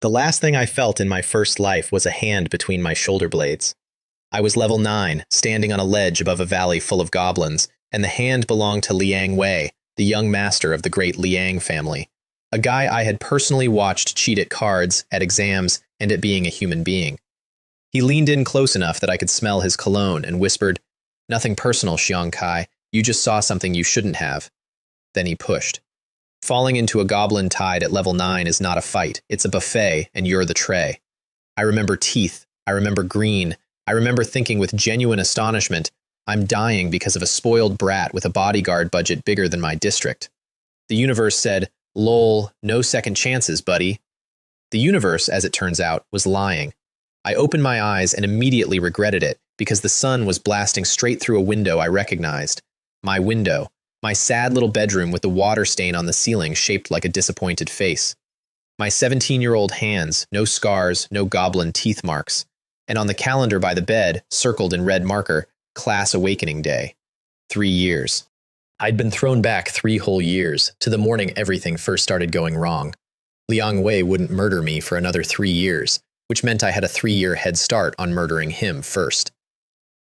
The last thing I felt in my first life was a hand between my shoulder blades. I was level 9, standing on a ledge above a valley full of goblins, and the hand belonged to Liang Wei, the young master of the great Liang family, a guy I had personally watched cheat at cards, at exams, and at being a human being. He leaned in close enough that I could smell his cologne and whispered, "Nothing personal, Xiang Kai. You just saw something you shouldn't have." Then he pushed. Falling into a goblin tide at level 9 is not a fight, it's a buffet, and you're the tray. I remember teeth, I remember green, I remember thinking with genuine astonishment, I'm dying because of a spoiled brat with a bodyguard budget bigger than my district. The universe said, "Lol, no second chances, buddy." The universe, as it turns out, was lying. I opened my eyes and immediately regretted it, because the sun was blasting straight through a window I recognized. My window. My sad little bedroom with the water stain on the ceiling shaped like a disappointed face. My 17-year-old hands, no scars, no goblin teeth marks. And on the calendar by the bed, circled in red marker, Class Awakening Day. 3 years. I'd been thrown back 3 whole years, to the morning everything first started going wrong. Liang Wei wouldn't murder me for another 3 years, which meant I had a 3-year head start on murdering him first.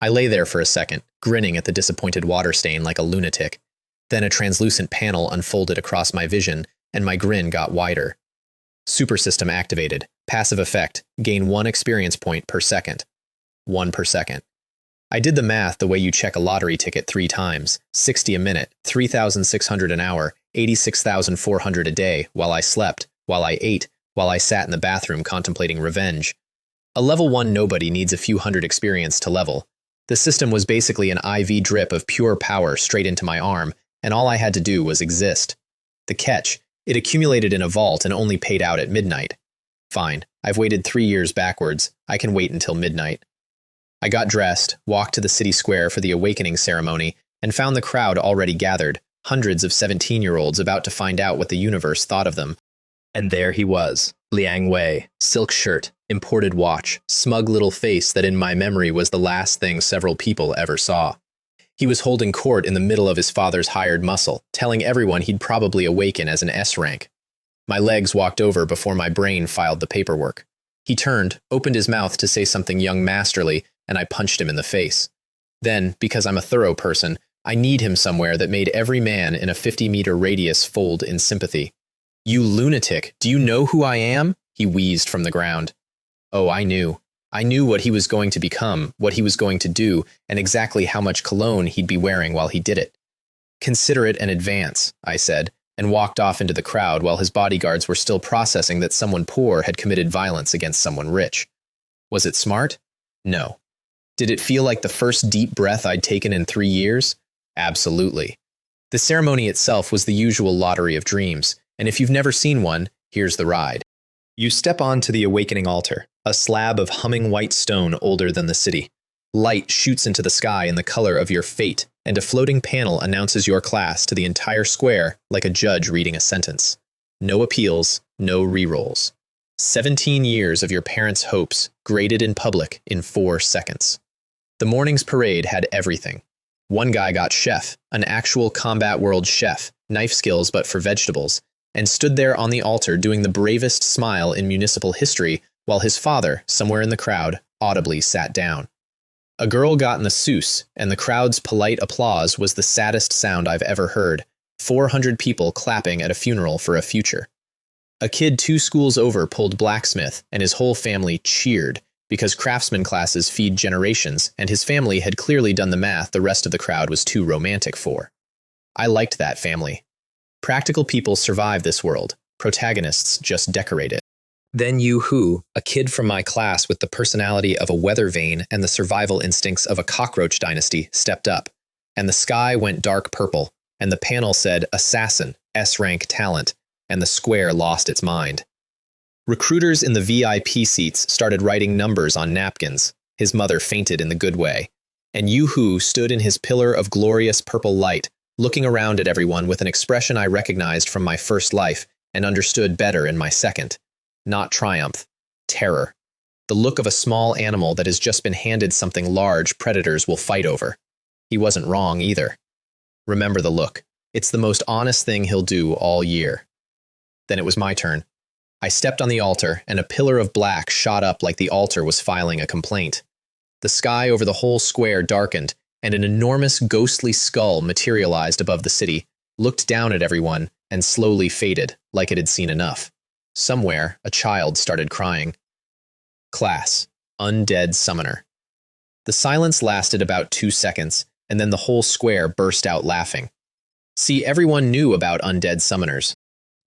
I lay there for a second, grinning at the disappointed water stain like a lunatic. Then a translucent panel unfolded across my vision, and my grin got wider. Super system activated. Passive effect. Gain 1 experience point per second. 1 per second. I did the math the way you check a lottery ticket 3 times. 60 a minute, 3,600 an hour, 86,400 a day, while I slept, while I ate, while I sat in the bathroom contemplating revenge. A level 1 nobody needs a few hundred experience to level. The system was basically an IV drip of pure power straight into my arm, and all I had to do was exist. The catch, it accumulated in a vault and only paid out at midnight. Fine, I've waited 3 years backwards, I can wait until midnight. I got dressed, walked to the city square for the awakening ceremony, and found the crowd already gathered, hundreds of 17-year-olds about to find out what the universe thought of them. And there he was, Liang Wei, silk shirt, imported watch, smug little face that in my memory was the last thing several people ever saw. He was holding court in the middle of his father's hired muscle, telling everyone he'd probably awaken as an S rank. My legs walked over before my brain filed the paperwork. He turned, opened his mouth to say something young masterly, and I punched him in the face. Then, because I'm a thorough person, I kneed him somewhere that made every man in a 50-meter radius fold in sympathy. "You lunatic, do you know who I am?" he wheezed from the ground. Oh, I knew. I knew what he was going to become, what he was going to do, and exactly how much cologne he'd be wearing while he did it. "Consider it an advance," I said, and walked off into the crowd while his bodyguards were still processing that someone poor had committed violence against someone rich. Was it smart? No. Did it feel like the first deep breath I'd taken in 3 years? Absolutely. The ceremony itself was the usual lottery of dreams, and if you've never seen one, here's the ride. You step onto the awakening altar, a slab of humming white stone older than the city. Light shoots into the sky in the color of your fate, and a floating panel announces your class to the entire square like a judge reading a sentence. No appeals, no rerolls. 17 years of your parents' hopes, graded in public in 4 seconds. The morning's parade had everything. One guy got chef, an actual Combat World chef, knife skills but for vegetables, and stood there on the altar doing the bravest smile in municipal history while his father, somewhere in the crowd, audibly sat down. A girl got in the souse, and the crowd's polite applause was the saddest sound I've ever heard, 400 people clapping at a funeral for a future. A kid 2 schools over pulled blacksmith, and his whole family cheered, because craftsman classes feed generations, and his family had clearly done the math the rest of the crowd was too romantic for. I liked that family. Practical people survive this world, protagonists just decorate it. Then Yu-Hu, a kid from my class with the personality of a weather vane and the survival instincts of a cockroach dynasty, stepped up, and the sky went dark purple, and the panel said Assassin, S-rank talent, and the square lost its mind. Recruiters in the VIP seats started writing numbers on napkins. His mother fainted in the good way, and Yu-Hu stood in his pillar of glorious purple light, looking around at everyone with an expression I recognized from my first life and understood better in my second. Not triumph, terror. The look of a small animal that has just been handed something large predators will fight over. He wasn't wrong either. Remember the look. It's the most honest thing he'll do all year. Then it was my turn. I stepped on the altar, and a pillar of black shot up like the altar was filing a complaint. The sky over the whole square darkened, and an enormous ghostly skull materialized above the city, looked down at everyone, and slowly faded, like it had seen enough. Somewhere, a child started crying. Class, Undead Summoner. The silence lasted about 2 seconds, and then the whole square burst out laughing. See, everyone knew about Undead Summoners.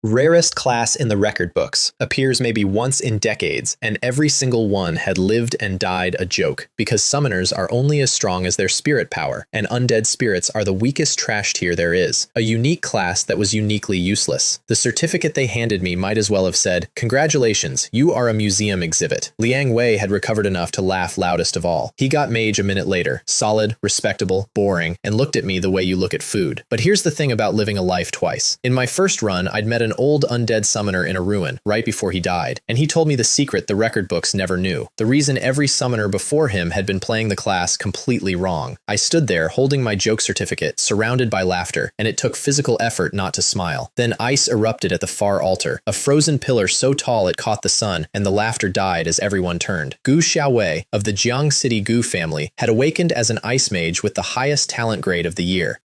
Rarest class in the record books, appears maybe once in decades, and every single one had lived and died a joke, because summoners are only as strong as their spirit power, and undead spirits are the weakest trash tier there is, a unique class that was uniquely useless. The certificate they handed me might as well have said, "Congratulations, you are a museum exhibit." Liang Wei had recovered enough to laugh loudest of all. He got mage a minute later, solid, respectable, boring, and looked at me the way you look at food. But here's the thing about living a life twice. In my first run, I'd met an old undead summoner in a ruin, right before he died, and he told me the secret the record books never knew. The reason every summoner before him had been playing the class completely wrong. I stood there, holding my joke certificate, surrounded by laughter, and it took physical effort not to smile. Then ice erupted at the far altar, a frozen pillar so tall it caught the sun, and the laughter died as everyone turned. Gu Xiaowei, of the Jiang City Gu family, had awakened as an ice mage with the highest talent grade of the year.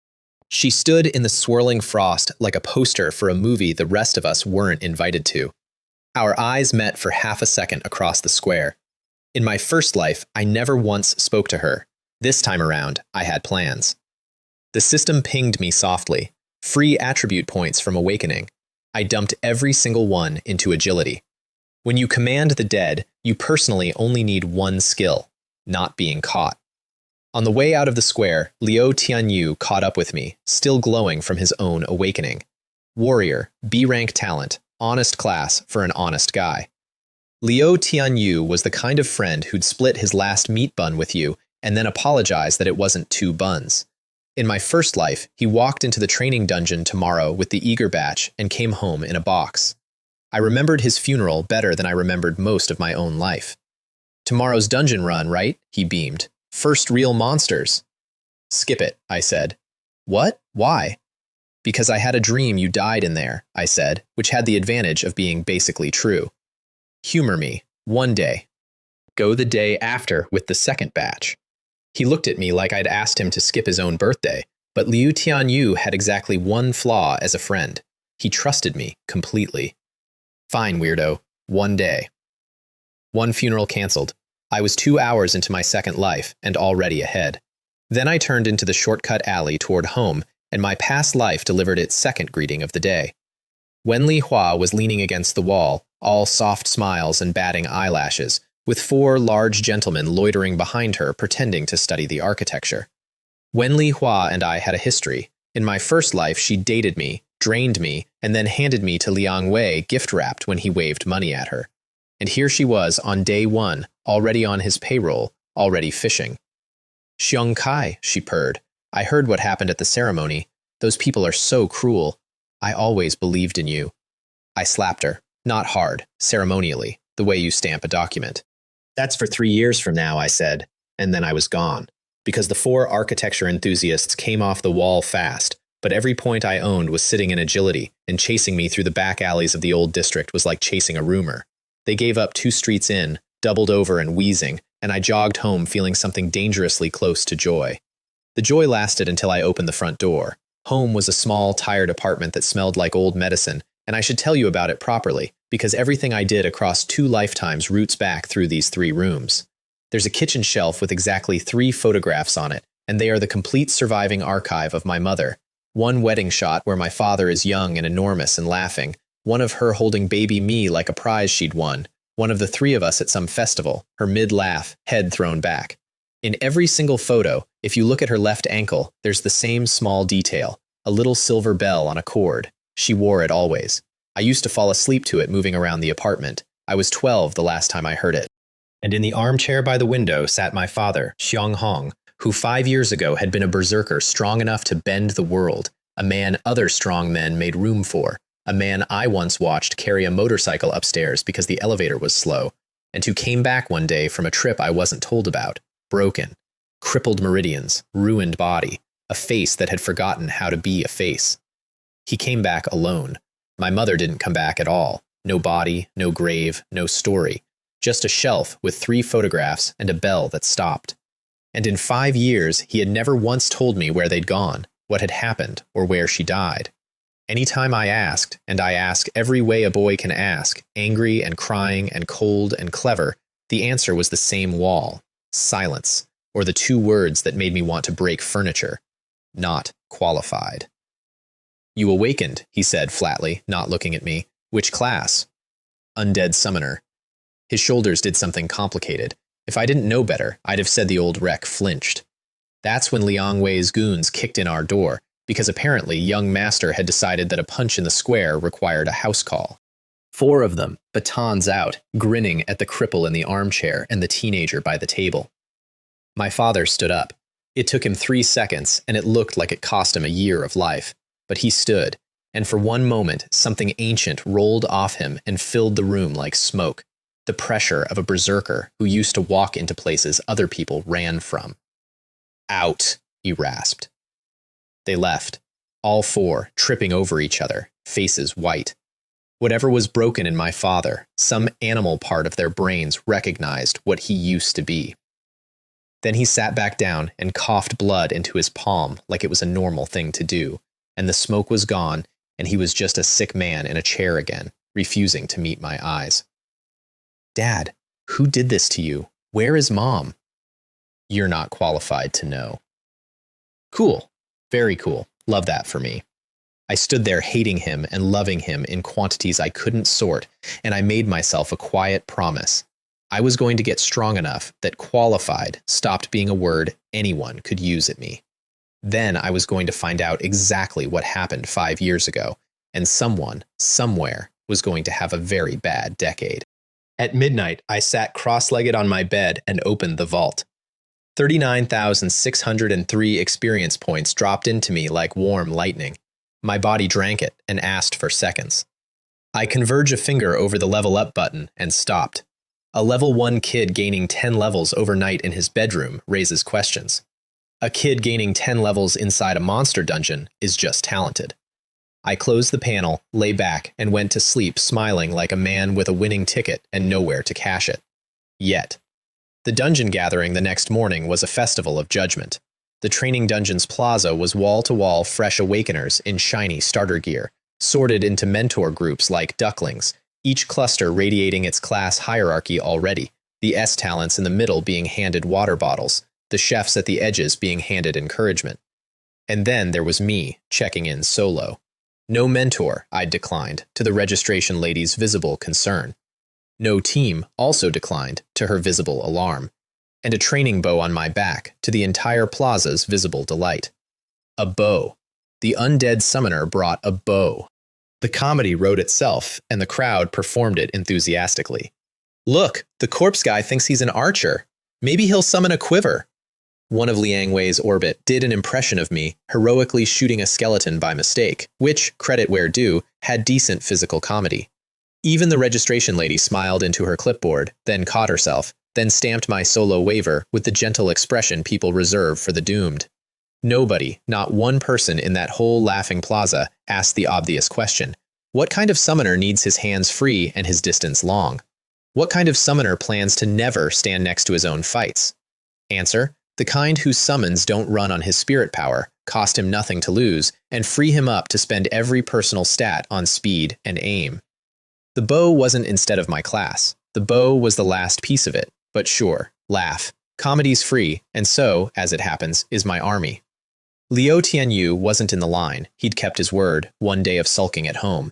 She stood in the swirling frost like a poster for a movie the rest of us weren't invited to. Our eyes met for half a second across the square. In my first life, I never once spoke to her. This time around, I had plans. The system pinged me softly. Free attribute points from awakening. I dumped every single one into agility. When you command the dead, you personally only need one skill, not being caught. On the way out of the square, Liu Tianyu caught up with me, still glowing from his own awakening. Warrior, B-rank talent, honest class for an honest guy. Liu Tianyu was the kind of friend who'd split his last meat bun with you and then apologize that it wasn't 2 buns. In my first life, he walked into the training dungeon tomorrow with the eager batch and came home in a box. I remembered his funeral better than I remembered most of my own life. Tomorrow's dungeon run, right? He beamed. First real monsters. Skip it, I said. What? Why? Because I had a dream you died in there, I said, which had the advantage of being basically true. Humor me. One day. Go the day after with the second batch. He looked at me like I'd asked him to skip his own birthday, but Liu Tianyu had exactly one flaw as a friend. He trusted me completely. Fine, weirdo. One day. One funeral canceled. I was 2 hours into my second life and already ahead. Then I turned into the shortcut alley toward home, and my past life delivered its second greeting of the day. Wenli Hua was leaning against the wall, all soft smiles and batting eyelashes, with 4 large gentlemen loitering behind her pretending to study the architecture. Wenli Hua and I had a history. In my first life, she dated me, drained me, and then handed me to Liang Wei gift-wrapped when he waved money at her. And here she was on day 1, already on his payroll, already fishing. Xiong Kai, she purred. I heard what happened at the ceremony. Those people are so cruel. I always believed in you. I slapped her, not hard, ceremonially, the way you stamp a document. That's for 3 years from now, I said, and then I was gone. Because the 4 architecture enthusiasts came off the wall fast, but every point I owned was sitting in agility, and chasing me through the back alleys of the old district was like chasing a rumor. They gave up 2 streets in, doubled over and wheezing, and I jogged home feeling something dangerously close to joy. The joy lasted until I opened the front door. Home was a small, tired apartment that smelled like old medicine, and I should tell you about it properly, because everything I did across 2 lifetimes roots back through these 3 rooms. There's a kitchen shelf with exactly 3 photographs on it, and they are the complete surviving archive of my mother. One wedding shot where my father is young and enormous and laughing, one of her holding baby me like a prize she'd won, one of the 3 of us at some festival, her mid-laugh, head thrown back. In every single photo, if you look at her left ankle, there's the same small detail, a little silver bell on a cord. She wore it always. I used to fall asleep to it moving around the apartment. I was 12 the last time I heard it. And in the armchair by the window sat my father, Xiong Hong, who 5 years ago had been a berserker strong enough to bend the world, a man other strong men made room for. A man I once watched carry a motorcycle upstairs because the elevator was slow, and who came back one day from a trip I wasn't told about, broken, crippled meridians, ruined body, a face that had forgotten how to be a face. He came back alone. My mother didn't come back at all. No body, no grave, no story. Just a shelf with 3 photographs and a bell that stopped. And in 5 years, he had never once told me where they'd gone, what had happened, or where she died. Anytime I asked, and I ask every way a boy can ask, angry and crying and cold and clever, the answer was the same wall: silence, or the 2 words that made me want to break furniture: not qualified. You awakened, he said flatly, not looking at me. Which class? Undead Summoner. His shoulders did something complicated. If I didn't know better, I'd have said the old wreck flinched. That's when Liang Wei's goons kicked in our door, because apparently young master had decided that a punch in the square required a house call. 4 of them, batons out, grinning at the cripple in the armchair and the teenager by the table. My father stood up. It took him 3 seconds, and it looked like it cost him a year of life. But he stood, and for one moment something ancient rolled off him and filled the room like smoke, the pressure of a berserker who used to walk into places other people ran from. Out, he rasped. They left, all 4, tripping over each other, faces white. Whatever was broken in my father, some animal part of their brains recognized what he used to be. Then he sat back down and coughed blood into his palm like it was a normal thing to do, and the smoke was gone, and he was just a sick man in a chair again, refusing to meet my eyes. Dad, who did this to you? Where is Mom? You're not qualified to know. Cool. Very cool. Love that for me. I stood there hating him and loving him in quantities I couldn't sort, and I made myself a quiet promise. I was going to get strong enough that qualified stopped being a word anyone could use at me. Then I was going to find out exactly what happened 5 years ago, and someone, somewhere, was going to have a very bad decade. At midnight, I sat cross-legged on my bed and opened the vault. 39,603 experience points dropped into me like warm lightning. My body drank it and asked for seconds. I converge a finger over the level up button and stopped. A level 1 kid gaining 10 levels overnight in his bedroom raises questions. A kid gaining 10 levels inside a monster dungeon is just talented. I closed the panel, lay back, and went to sleep smiling like a man with a winning ticket and nowhere to cash it. Yet. The dungeon gathering the next morning was a festival of judgment. The training dungeon's plaza was wall-to-wall fresh awakeners in shiny starter gear, sorted into mentor groups like ducklings, each cluster radiating its class hierarchy already, the S-talents in the middle being handed water bottles, the chefs at the edges being handed encouragement. And then there was me, checking in solo. No mentor, I'd declined, to the registration lady's visible concern. No team also declined, to her visible alarm. And a training bow on my back, to the entire plaza's visible delight. A bow. The Undead Summoner brought a bow. The comedy wrote itself, and the crowd performed it enthusiastically. Look, the corpse guy thinks he's an archer. Maybe he'll summon a quiver. One of Liang Wei's orbit did an impression of me, heroically shooting a skeleton by mistake, which, credit where due, had decent physical comedy. Even the registration lady smiled into her clipboard, then caught herself, then stamped my solo waiver with the gentle expression people reserve for the doomed. Nobody, not one person in that whole laughing plaza, asked the obvious question. What kind of summoner needs his hands free and his distance long? What kind of summoner plans to never stand next to his own fights? Answer: the kind whose summons don't run on his spirit power, cost him nothing to lose, and free him up to spend every personal stat on speed and aim. The bow wasn't instead of my class. The bow was the last piece of it, but sure, laugh. Comedy's free, and so, as it happens, is my army. Liu Tianyu wasn't in the line. He'd kept his word, one day of sulking at home.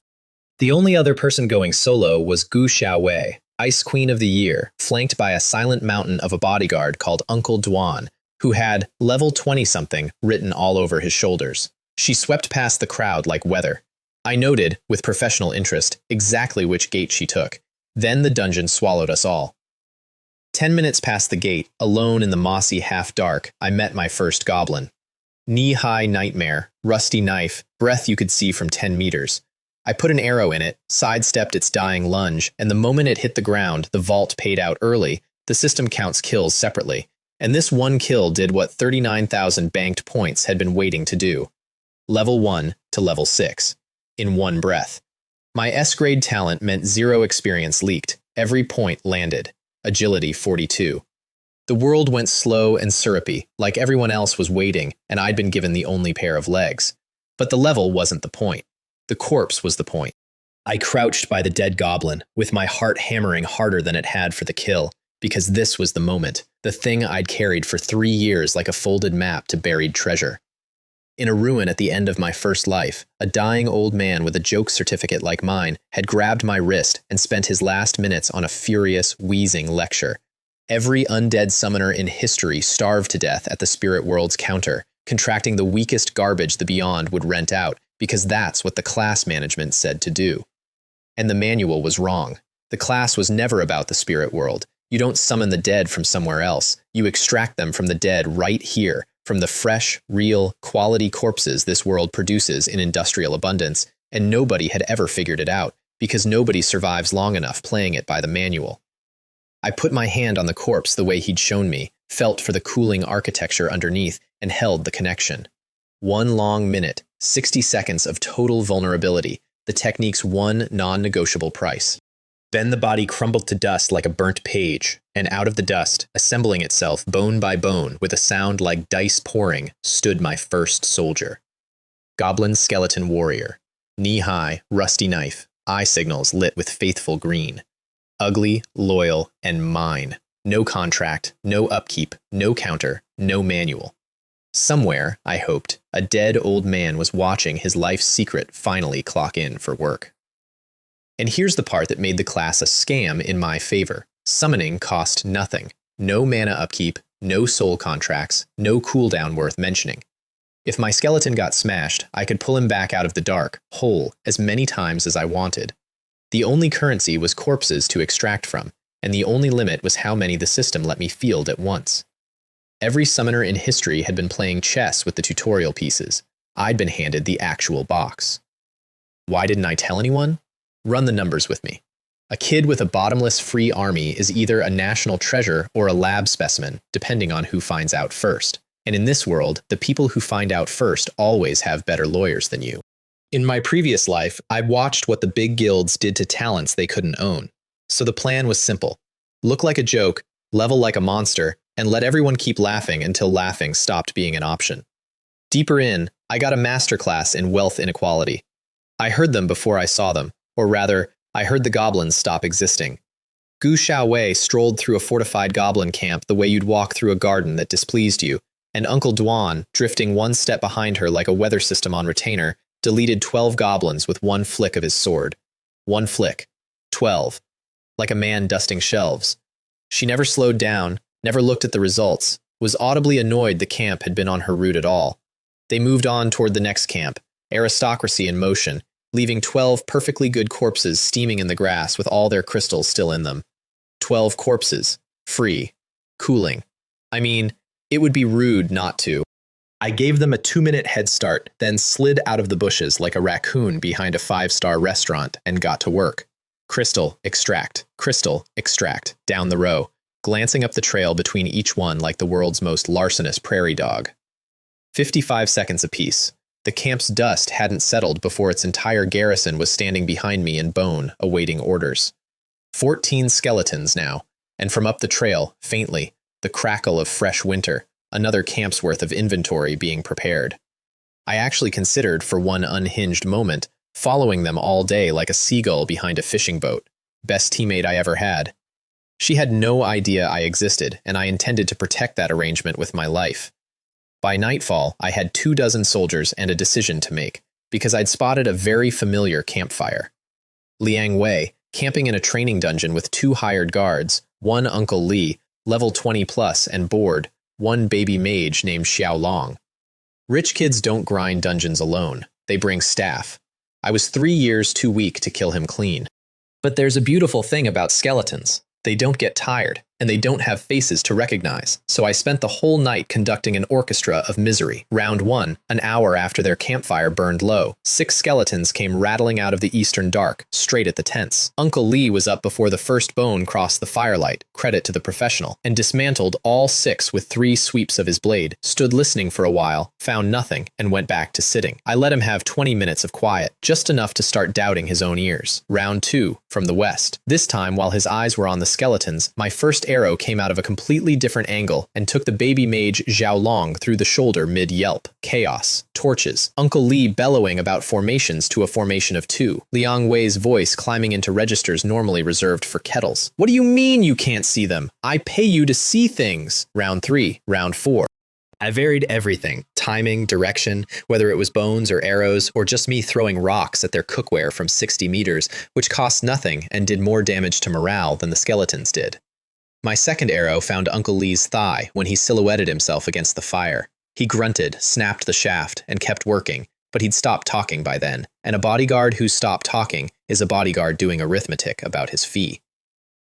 The only other person going solo was Gu Xiaowei, Ice Queen of the Year, flanked by a silent mountain of a bodyguard called Uncle Duan, who had level 20-something written all over his shoulders. She swept past the crowd like weather. I noted, with professional interest, exactly which gate she took. Then the dungeon swallowed us all. 10 minutes past the gate, alone in the mossy half-dark, I met my first goblin. Knee-high nightmare, rusty knife, breath you could see from 10 meters. I put an arrow in it, sidestepped its dying lunge, and the moment it hit the ground, the vault paid out early. The system counts kills separately, and this one kill did what 39,000 banked points had been waiting to do. Level 1 to level 6. In one breath. My S-grade talent meant 0 experience leaked. Every point landed. Agility 42. The world went slow and syrupy, like everyone else was waiting, and I'd been given the only pair of legs. But the level wasn't the point. The corpse was the point. I crouched by the dead goblin, with my heart hammering harder than it had for the kill, because this was the moment, the thing I'd carried for 3 years like a folded map to buried treasure. In a ruin at the end of my first life, a dying old man with a joke certificate like mine had grabbed my wrist and spent his last minutes on a furious, wheezing lecture. Every undead summoner in history starved to death at the spirit world's counter, contracting the weakest garbage the Beyond would rent out, because that's what the class management said to do. And the manual was wrong. The class was never about the spirit world. You don't summon the dead from somewhere else. You extract them from the dead right here, from the fresh, real, quality corpses this world produces in industrial abundance, and nobody had ever figured it out, because nobody survives long enough playing it by the manual. I put my hand on the corpse the way he'd shown me, felt for the cooling architecture underneath, and held the connection. 1 long minute, 60 seconds of total vulnerability, the technique's one non-negotiable price. Then the body crumbled to dust like a burnt page, and out of the dust, assembling itself bone by bone with a sound like dice pouring, stood my first soldier. Goblin skeleton warrior. Knee-high, rusty knife, eye signals lit with faithful green. Ugly, loyal, and mine. No contract, no upkeep, no counter, no manual. Somewhere, I hoped, a dead old man was watching his life's secret finally clock in for work. And here's the part that made the class a scam in my favor. Summoning cost nothing. No mana upkeep, no soul contracts, no cooldown worth mentioning. If my skeleton got smashed, I could pull him back out of the dark, whole, as many times as I wanted. The only currency was corpses to extract from, and the only limit was how many the system let me field at once. Every summoner in history had been playing chess with the tutorial pieces. I'd been handed the actual box. Why didn't I tell anyone? Run the numbers with me. A kid with a bottomless free army is either a national treasure or a lab specimen, depending on who finds out first. And in this world, the people who find out first always have better lawyers than you. In my previous life, I watched what the big guilds did to talents they couldn't own. So the plan was simple. Look like a joke, level like a monster, and let everyone keep laughing until laughing stopped being an option. Deeper in, I got a masterclass in wealth inequality. I heard them before I saw them, or rather, I heard the goblins stop existing. Gu Xiaowei strolled through a fortified goblin camp the way you'd walk through a garden that displeased you, and Uncle Duan, drifting 1 step behind her like a weather system on retainer, deleted 12 goblins with 1 flick of his sword. 1 flick. 12. Like a man dusting shelves. She never slowed down, never looked at the results, was audibly annoyed the camp had been on her route at all. They moved on toward the next camp, aristocracy in motion, leaving 12 perfectly good corpses steaming in the grass with all their crystals still in them. 12 corpses. Free. Cooling. I mean, it would be rude not to. I gave them a 2-minute head start, then slid out of the bushes like a raccoon behind a 5-star restaurant and got to work. Crystal, extract, down the row, glancing up the trail between each one like the world's most larcenous prairie dog. 55 seconds apiece. The camp's dust hadn't settled before its entire garrison was standing behind me in bone, awaiting orders. 14 skeletons now, and from up the trail, faintly, the crackle of fresh winter, another camp's worth of inventory being prepared. I actually considered, for one unhinged moment, following them all day like a seagull behind a fishing boat. Best teammate I ever had. She had no idea I existed, and I intended to protect that arrangement with my life. By nightfall, I had 24 soldiers and a decision to make, because I'd spotted a very familiar campfire. Liang Wei, camping in a training dungeon with 2 hired guards, 1 Uncle Li, level 20+ and bored, 1 baby mage named Xiaolong. Rich kids don't grind dungeons alone, they bring staff. I was 3 years too weak to kill him clean. But there's a beautiful thing about skeletons. They don't get tired, and they don't have faces to recognize. So I spent the whole night conducting an orchestra of misery. Round 1, an hour after their campfire burned low, 6 skeletons came rattling out of the eastern dark, straight at the tents. Uncle Lee was up before the first bone crossed the firelight, credit to the professional, and dismantled all 6 with 3 sweeps of his blade, stood listening for a while, found nothing, and went back to sitting. I let him have 20 minutes of quiet, just enough to start doubting his own ears. Round 2, from the west. This time, while his eyes were on the skeletons, my first arrow came out of a completely different angle and took the baby mage Xiaolong through the shoulder mid-yelp. Chaos. Torches. Uncle Lee bellowing about formations to a formation of 2. Liang Wei's voice climbing into registers normally reserved for kettles. What do you mean you can't see them? I pay you to see things. Round 3. Round 4. I varied everything, timing, direction, whether it was bones or arrows, or just me throwing rocks at their cookware from 60 meters, which cost nothing and did more damage to morale than the skeletons did. My second arrow found Uncle Lee's thigh when he silhouetted himself against the fire. He grunted, snapped the shaft, and kept working, but he'd stopped talking by then, and a bodyguard who stopped talking is a bodyguard doing arithmetic about his fee.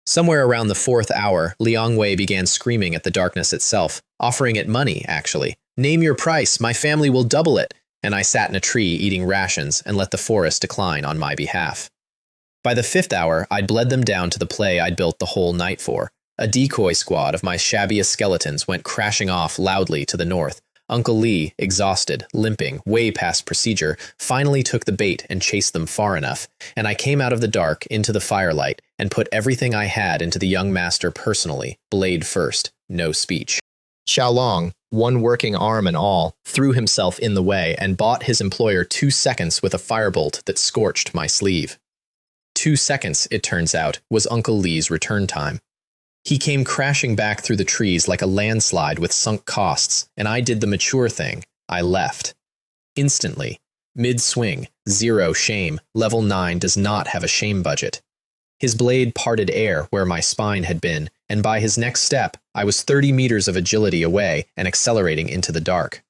Somewhere around the 4th hour, Liang Wei began screaming at the darkness itself, offering it money, actually. Name your price, my family will double it. And I sat in a tree eating rations and let the forest decline on my behalf. By the 5th hour, I'd bled them down to the play I'd built the whole night for. A decoy squad of my shabbiest skeletons went crashing off loudly to the north. Uncle Lee, exhausted, limping, way past procedure, finally took the bait and chased them far enough, and I came out of the dark into the firelight and put everything I had into the young master personally, blade first, no speech. Xiaolong, one working arm and all, threw himself in the way and bought his employer 2 seconds with a firebolt that scorched my sleeve. 2 seconds, it turns out, was Uncle Lee's return time. He came crashing back through the trees like a landslide with sunk costs, and I did the mature thing. I left. Instantly. Mid-swing. 0 shame. Level 9 does not have a shame budget. His blade parted air where my spine had been, and by his next step, I was 30 meters of agility away and accelerating into the dark.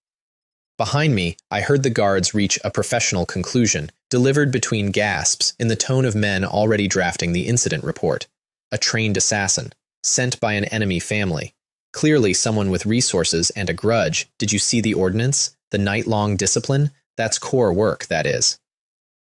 Behind me, I heard the guards reach a professional conclusion, delivered between gasps in the tone of men already drafting the incident report. A trained assassin. Sent by an enemy family. Clearly someone with resources and a grudge. Did you see the ordnance? The night-long discipline? That's core work, that is.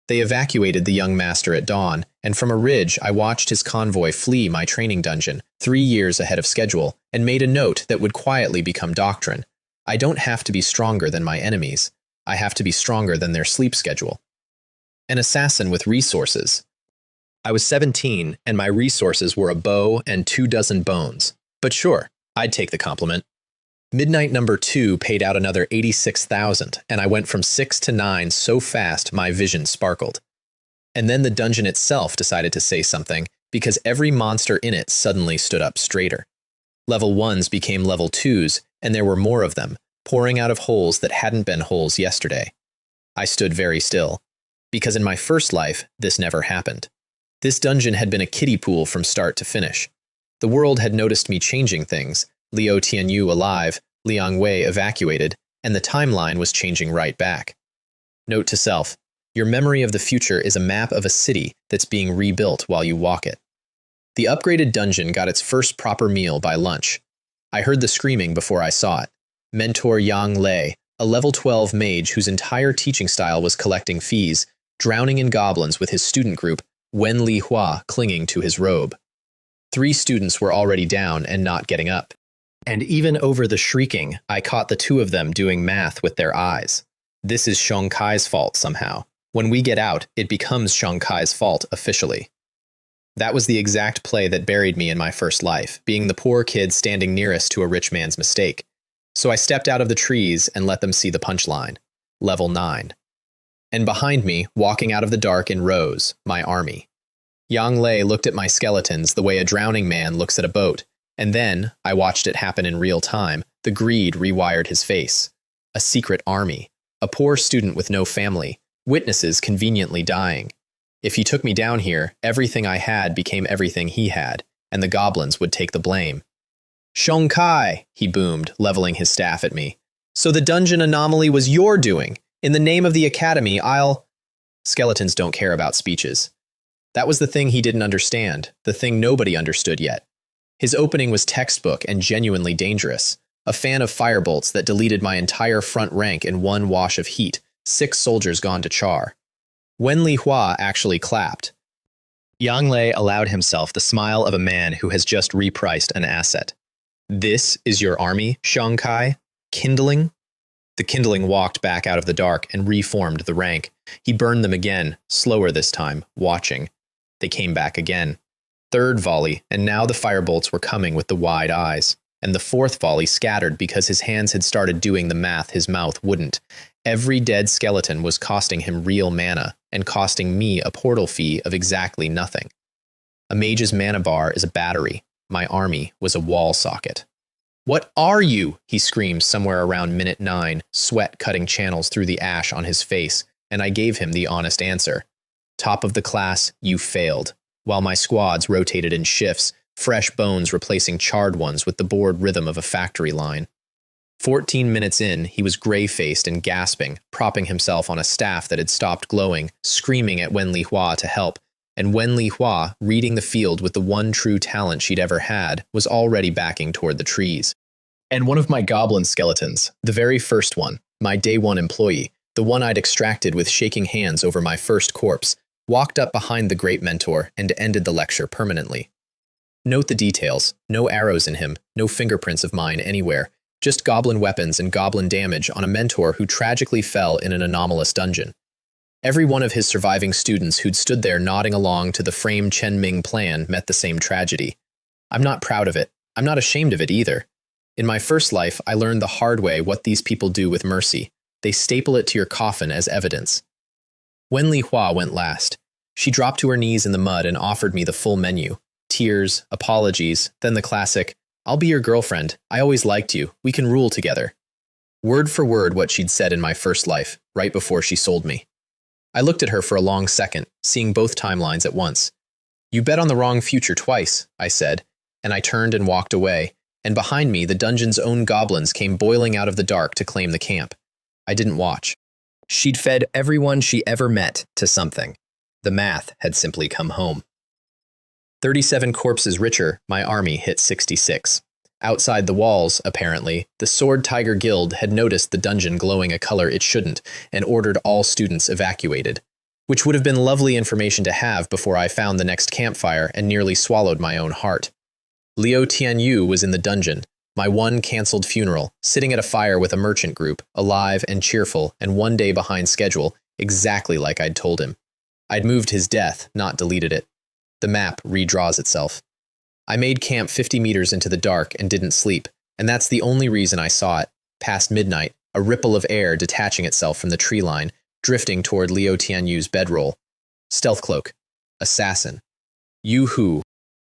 They evacuated the young master at dawn, and from a ridge I watched his convoy flee my training dungeon, 3 years ahead of schedule, and made a note that would quietly become doctrine. I don't have to be stronger than my enemies. I have to be stronger than their sleep schedule. An assassin with resources. I was 17, and my resources were a bow and 24 bones. But sure, I'd take the compliment. Midnight number 2 paid out another 86,000, and I went from 6 to 9 so fast my vision sparkled. And then the dungeon itself decided to say something, because every monster in it suddenly stood up straighter. Level 1s became level 2s, and there were more of them, pouring out of holes that hadn't been holes yesterday. I stood very still, because in my first life, this never happened. This dungeon had been a kiddie pool from start to finish. The world had noticed me changing things, Liu Tianyu alive, Liang Wei evacuated, and the timeline was changing right back. Note to self, your memory of the future is a map of a city that's being rebuilt while you walk it. The upgraded dungeon got its first proper meal by lunch. I heard the screaming before I saw it. Mentor Yang Lei, a level 12 mage whose entire teaching style was collecting fees, drowning in goblins with his student group, Wen Li Hua clinging to his robe. 3 students were already down and not getting up. And even over the shrieking, I caught the 2 of them doing math with their eyes. This is Xiong Kai's fault somehow. When we get out, it becomes Xiong Kai's fault officially. That was the exact play that buried me in my first life, being the poor kid standing nearest to a rich man's mistake. So I stepped out of the trees and let them see the punchline. Level 9. And behind me, walking out of the dark in rows, my army. Yang Lei looked at my skeletons the way a drowning man looks at a boat, and then, I watched it happen in real time, the greed rewired his face. A secret army. A poor student with no family. Witnesses conveniently dying. If he took me down here, everything I had became everything he had, and the goblins would take the blame. Xiong Kai, he boomed, leveling his staff at me. So the dungeon anomaly was your doing. In the name of the academy, I'll... Skeletons don't care about speeches. That was the thing he didn't understand, the thing nobody understood yet. His opening was textbook and genuinely dangerous. A fan of firebolts that deleted my entire front rank in one wash of heat, 6 soldiers gone to char. Wen Li Hua actually clapped. Yang Lei allowed himself the smile of a man who has just repriced an asset. This is your army, Xiang Kai? Kindling? The kindling walked back out of the dark and reformed the rank. He burned them again, slower this time, watching. They came back again. Third volley, and now the firebolts were coming with the wide eyes. And the fourth volley scattered because his hands had started doing the math his mouth wouldn't. Every dead skeleton was costing him real mana, and costing me a portal fee of exactly nothing. A mage's mana bar is a battery. My army was a wall socket. "What are you?" he screamed somewhere around minute 9, sweat cutting channels through the ash on his face, and I gave him the honest answer. "Top of the class, you failed," while my squads rotated in shifts, fresh bones replacing charred ones with the bored rhythm of a factory line. 14 minutes in, he was gray-faced and gasping, propping himself on a staff that had stopped glowing, screaming at Wen Li Hua to help, and Wen Li Hua, reading the field with the one true talent she'd ever had, was already backing toward the trees. And one of my goblin skeletons, the very first one, my day 1 employee, the one I'd extracted with shaking hands over my first corpse, walked up behind the great mentor and ended the lecture permanently. Note the details, no arrows in him, no fingerprints of mine anywhere, just goblin weapons and goblin damage on a mentor who tragically fell in an anomalous dungeon. Every one of his surviving students who'd stood there nodding along to the framed Chen Ming plan met the same tragedy. I'm not proud of it. I'm not ashamed of it either. In my first life, I learned the hard way what these people do with mercy. They staple it to your coffin as evidence. Wen Li Hua went last. She dropped to her knees in the mud and offered me the full menu. Tears, apologies, then the classic, "I'll be your girlfriend. I always liked you. We can rule together." Word for word what she'd said in my first life, right before she sold me. I looked at her for a long second, seeing both timelines at once. "You bet on the wrong future twice," I said, and I turned and walked away, and behind me the dungeon's own goblins came boiling out of the dark to claim the camp. I didn't watch. She'd fed everyone she ever met to something. The math had simply come home. 37 corpses richer, my army hit 66. Outside the walls, apparently, the Sword Tiger Guild had noticed the dungeon glowing a color it shouldn't and ordered all students evacuated, which would have been lovely information to have before I found the next campfire and nearly swallowed my own heart. Liu Tianyu was in the dungeon, my one cancelled funeral, sitting at a fire with a merchant group, alive and cheerful and 1 day behind schedule, exactly like I'd told him. I'd moved his death, not deleted it. The map redraws itself. I made camp 50 meters into the dark and didn't sleep, and that's the only reason I saw it. Past midnight, a ripple of air detaching itself from the tree line, drifting toward Liu Tianyu's bedroll. Stealth cloak. Assassin. Yu-Hu.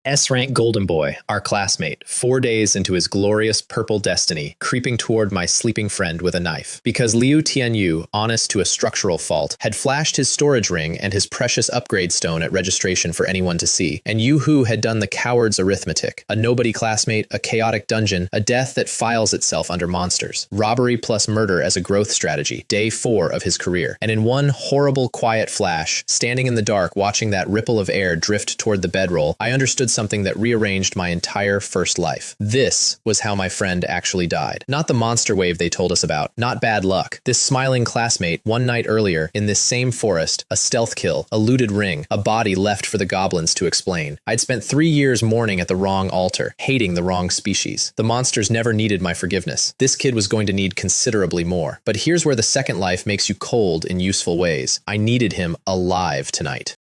S-rank golden boy, our classmate, 4 days into his glorious purple destiny, creeping toward my sleeping friend with a knife. Because Liu Tianyu, honest to a structural fault, had flashed his storage ring and his precious upgrade stone at registration for anyone to see, and Yu-Hu had done the coward's arithmetic. A nobody classmate, a chaotic dungeon, a death that files itself under monsters. Robbery plus murder as a growth strategy, day 4 of his career. And in one horrible quiet flash, standing in the dark watching that ripple of air drift toward the bedroll, I understood something that rearranged my entire first life. This was how my friend actually died. Not the monster wave they told us about, not bad luck. This smiling classmate, 1 night earlier, in this same forest, a stealth kill, a looted ring, a body left for the goblins to explain. I'd spent 3 years mourning at the wrong altar, hating the wrong species. The monsters never needed my forgiveness. This kid was going to need considerably more. But here's where the second life makes you cold in useful ways. I needed him alive tonight.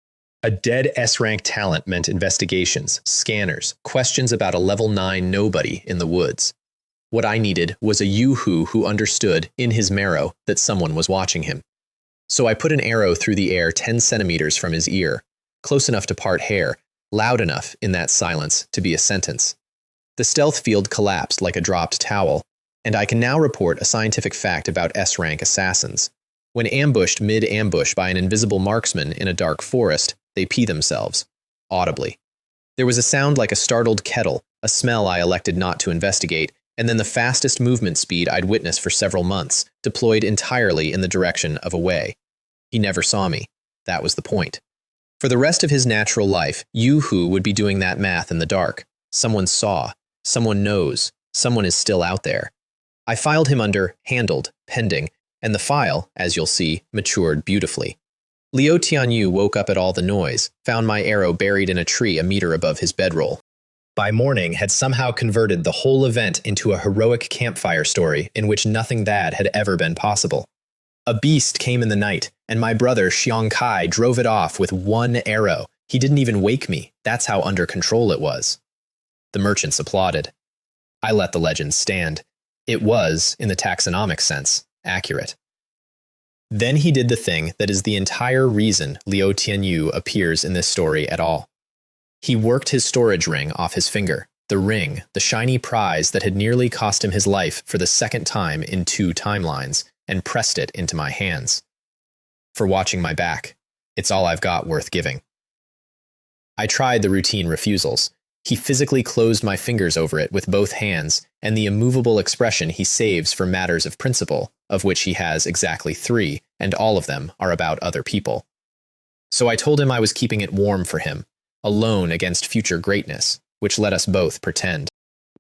A dead S-rank talent meant investigations, scanners, questions about a level 9 nobody in the woods. What I needed was a Yu-Hu who understood, in his marrow, that someone was watching him. So I put an arrow through the air 10 centimeters from his ear, close enough to part hair, loud enough in that silence to be a sentence. The stealth field collapsed like a dropped towel, and I can now report a scientific fact about S-rank assassins. When ambushed mid-ambush by an invisible marksman in a dark forest, they pee themselves, audibly. There was a sound like a startled kettle, a smell I elected not to investigate, and then the fastest movement speed I'd witnessed for several months, deployed entirely in the direction of away. He never saw me. That was the point. For the rest of his natural life, Yu-Hu would be doing that math in the dark. Someone saw. Someone knows. Someone is still out there. I filed him under handled, pending, and the file, as you'll see, matured beautifully. Liu Tianyu woke up at all the noise, found my arrow buried in a tree a meter above his bedroll. By morning, had somehow converted the whole event into a heroic campfire story in which nothing bad had ever been possible. A beast came in the night, and my brother Xiang Kai drove it off with one arrow. He didn't even wake me. That's how under control it was. The merchants applauded. I let the legend stand. It was, in the taxonomic sense, accurate. Then he did the thing that is the entire reason Liu Tianyu appears in this story at all. He worked his storage ring off his finger, the ring, the shiny prize that had nearly cost him his life for the second time in 2 timelines, and pressed it into my hands. For watching my back, it's all I've got worth giving. I tried the routine refusals. He physically closed my fingers over it with both hands, and the immovable expression he saves for matters of principle, of which he has exactly 3, and all of them are about other people. So I told him I was keeping it warm for him, alone against future greatness, which let us both pretend.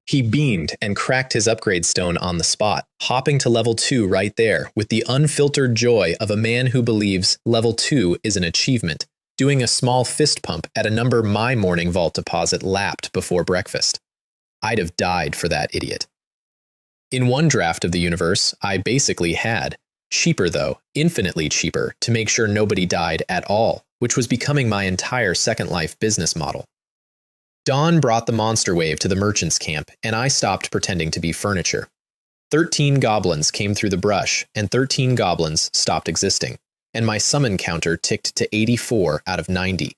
He beamed and cracked his upgrade stone on the spot, hopping to level 2 right there with the unfiltered joy of a man who believes level 2 is an achievement, doing a small fist pump at a number my morning vault deposit lapped before breakfast. I'd have died for that idiot. In one draft of the universe, I basically had, cheaper though, infinitely cheaper, to make sure nobody died at all, which was becoming my entire Second Life business model. Dawn brought the monster wave to the merchant's camp, and I stopped pretending to be furniture. 13 goblins came through the brush, and 13 goblins stopped existing, and my summon counter ticked to 84 out of 90.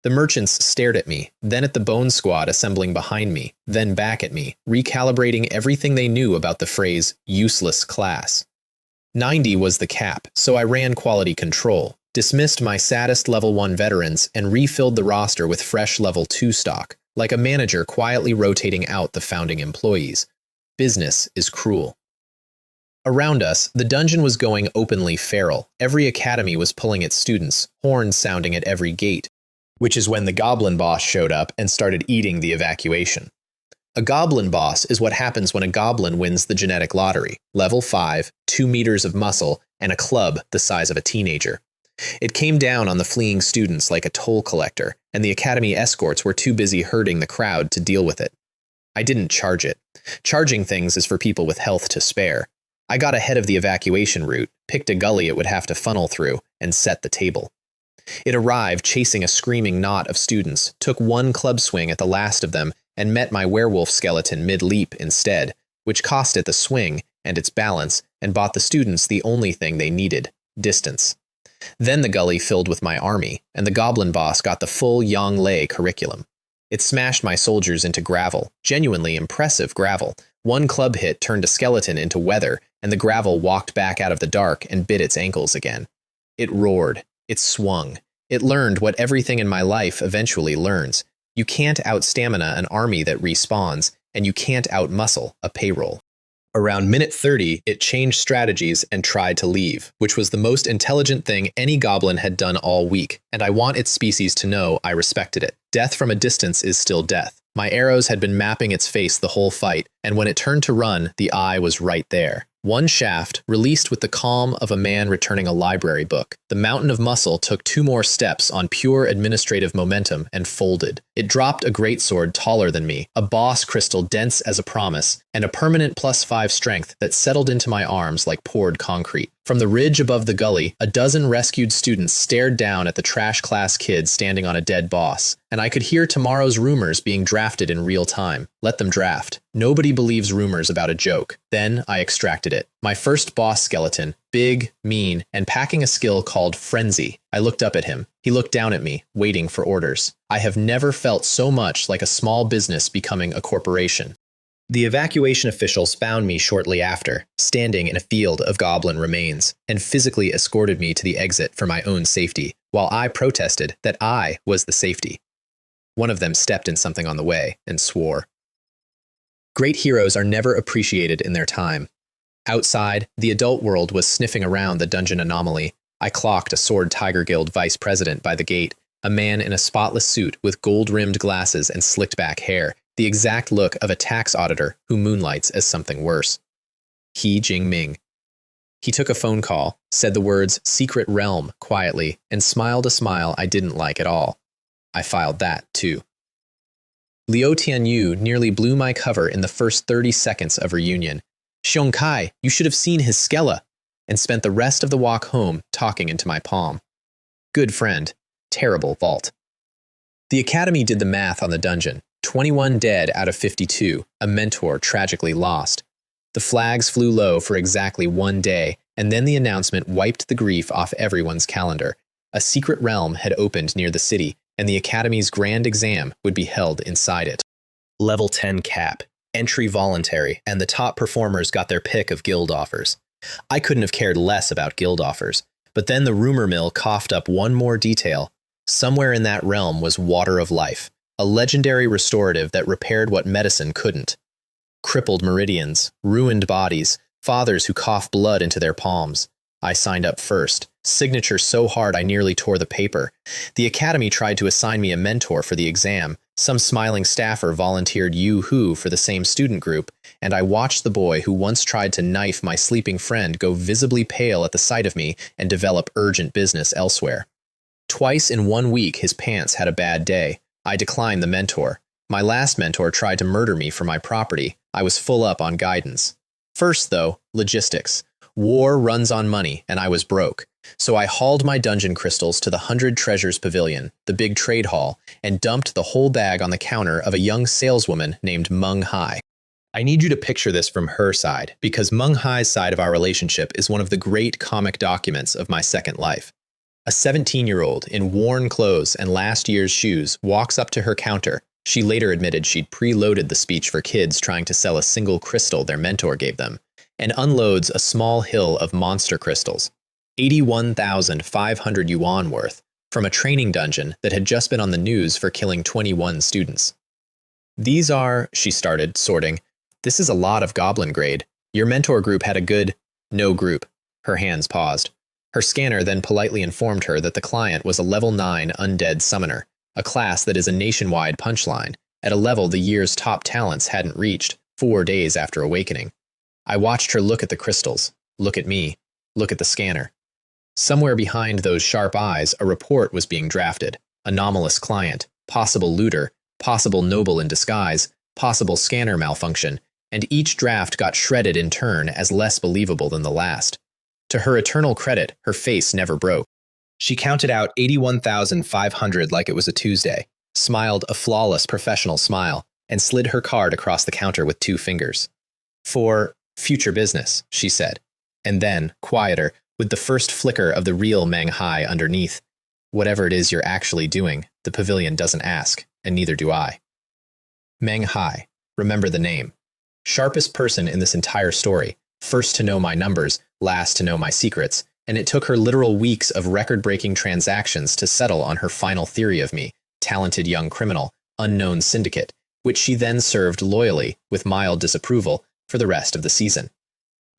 The merchants stared at me, then at the bone squad assembling behind me, then back at me, recalibrating everything they knew about the phrase useless class. 90 was the cap, so I ran quality control, dismissed my saddest level 1 veterans, and refilled the roster with fresh level 2 stock, like a manager quietly rotating out the founding employees. Business is cruel. Around us, the dungeon was going openly feral. Every academy was pulling its students, horns sounding at every gate, which is when the goblin boss showed up and started eating the evacuation. A goblin boss is what happens when a goblin wins the genetic lottery, level 5, 2 meters of muscle, and a club the size of a teenager. It came down on the fleeing students like a toll collector, and the academy escorts were too busy herding the crowd to deal with it. I didn't charge it. Charging things is for people with health to spare. I got ahead of the evacuation route, picked a gully it would have to funnel through, and set the table. It arrived chasing a screaming knot of students, took one club swing at the last of them, and met my werewolf skeleton mid-leap instead, which cost it the swing and its balance, and bought the students the only thing they needed, distance. Then the gully filled with my army, and the goblin boss got the full Yonglei curriculum. It smashed my soldiers into gravel, genuinely impressive gravel. One club hit turned a skeleton into weather, and the gravel walked back out of the dark and bit its ankles again. It roared. It swung. It learned what everything in my life eventually learns. You can't out-stamina an army that respawns, and you can't out-muscle a payroll. Around minute 30, it changed strategies and tried to leave, which was the most intelligent thing any goblin had done all week, and I want its species to know I respected it. Death from a distance is still death. My arrows had been mapping its face the whole fight, and when it turned to run, the eye was right there. One shaft, released with the calm of a man returning a library book. The mountain of muscle took 2 more steps on pure administrative momentum and folded. It dropped a greatsword taller than me, a boss crystal dense as a promise, and a permanent +5 strength that settled into my arms like poured concrete. From the ridge above the gully, a dozen rescued students stared down at the trash class kid standing on a dead boss, and I could hear tomorrow's rumors being drafted in real time. Let them draft. Nobody believes rumors about a joke. Then I extracted it. My first boss skeleton, big, mean, and packing a skill called Frenzy. I looked up at him. He looked down at me, waiting for orders. I have never felt so much like a small business becoming a corporation. The evacuation officials found me shortly after, standing in a field of goblin remains, and physically escorted me to the exit for my own safety, while I protested that I was the safety. One of them stepped in something on the way and swore. Great heroes are never appreciated in their time. Outside, the adult world was sniffing around the dungeon anomaly. I clocked a Sword Tiger Guild vice president by the gate, a man in a spotless suit with gold-rimmed glasses and slicked-back hair, the exact look of a tax auditor who moonlights as something worse. He Jing Ming. He took a phone call, said the words "secret realm" quietly, and smiled a smile I didn't like at all. I filed that, too. Liu Tianyu nearly blew my cover in the first 30 seconds of reunion. "Xiong Kai, you should have seen his skella," and spent the rest of the walk home talking into my palm. Good friend, terrible vault. The academy did the math on the dungeon. 21 dead out of 52, a mentor tragically lost. The flags flew low for exactly 1 day, and then the announcement wiped the grief off everyone's calendar. A secret realm had opened near the city, and the academy's grand exam would be held inside it. Level 10 cap, entry voluntary, and the top performers got their pick of guild offers. I couldn't have cared less about guild offers, but then the rumor mill coughed up one more detail. Somewhere in that realm was water of life, a legendary restorative that repaired what medicine couldn't. Crippled meridians, ruined bodies, fathers who cough blood into their palms. I signed up first, signature so hard I nearly tore the paper. The academy tried to assign me a mentor for the exam. Some smiling staffer volunteered Yu-Hu for the same student group, and I watched the boy who once tried to knife my sleeping friend go visibly pale at the sight of me and develop urgent business elsewhere. Twice in 1 week his pants had a bad day. I declined the mentor. My last mentor tried to murder me for my property. I was full up on guidance. First, though, logistics. War runs on money, and I was broke. So I hauled my dungeon crystals to the 100 Treasures Pavilion, the big trade hall, and dumped the whole bag on the counter of a young saleswoman named Meng Hai. I need you to picture this from her side, because Meng Hai's side of our relationship is one of the great comic documents of my second life. A 17-year-old in worn clothes and last year's shoes walks up to her counter. She later admitted she'd preloaded the speech for kids trying to sell a single crystal their mentor gave them, and unloads a small hill of monster crystals, 81,500 yuan worth, from a training dungeon that had just been on the news for killing 21 students. "These are," she started, sorting. "This is a lot of goblin grade. Your mentor group had a good—" "No group." Her hands paused. Her scanner then politely informed her that the client was a level 9 Undead Summoner, a class that is a nationwide punchline, at a level the year's top talents hadn't reached 4 days after awakening. I watched her look at the crystals, look at me, look at the scanner. Somewhere behind those sharp eyes, a report was being drafted. Anomalous client, possible looter, possible noble in disguise, possible scanner malfunction, and each draft got shredded in turn as less believable than the last. To her eternal credit, her face never broke. She counted out 81,500 like it was a Tuesday, smiled a flawless professional smile, and slid her card across the counter with 2 fingers. "For future business," she said, and then, quieter, with the first flicker of the real Meng Hai underneath, "Whatever it is you're actually doing, the pavilion doesn't ask, and neither do I." Meng Hai, remember the name. Sharpest person in this entire story, first to know my numbers, last to know my secrets, and it took her literal weeks of record-breaking transactions to settle on her final theory of me, talented young criminal, unknown syndicate, which she then served loyally, with mild disapproval, for the rest of the season.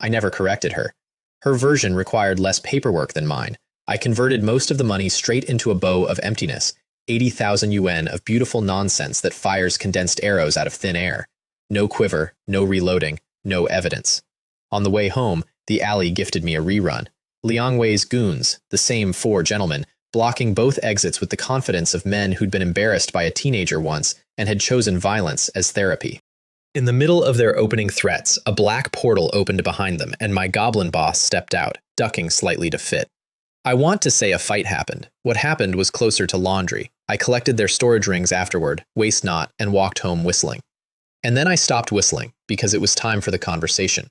I never corrected her. Her version required less paperwork than mine. I converted most of the money straight into a bow of emptiness, 80,000 yuan of beautiful nonsense that fires condensed arrows out of thin air. No quiver, no reloading, no evidence. On the way home, the alley gifted me a rerun. Liang Wei's goons, the same 4 gentlemen, blocking both exits with the confidence of men who'd been embarrassed by a teenager once and had chosen violence as therapy. In the middle of their opening threats, a black portal opened behind them, and my goblin boss stepped out, ducking slightly to fit. I want to say a fight happened. What happened was closer to laundry. I collected their storage rings afterward, waste not, and walked home whistling. And then I stopped whistling, because it was time for the conversation.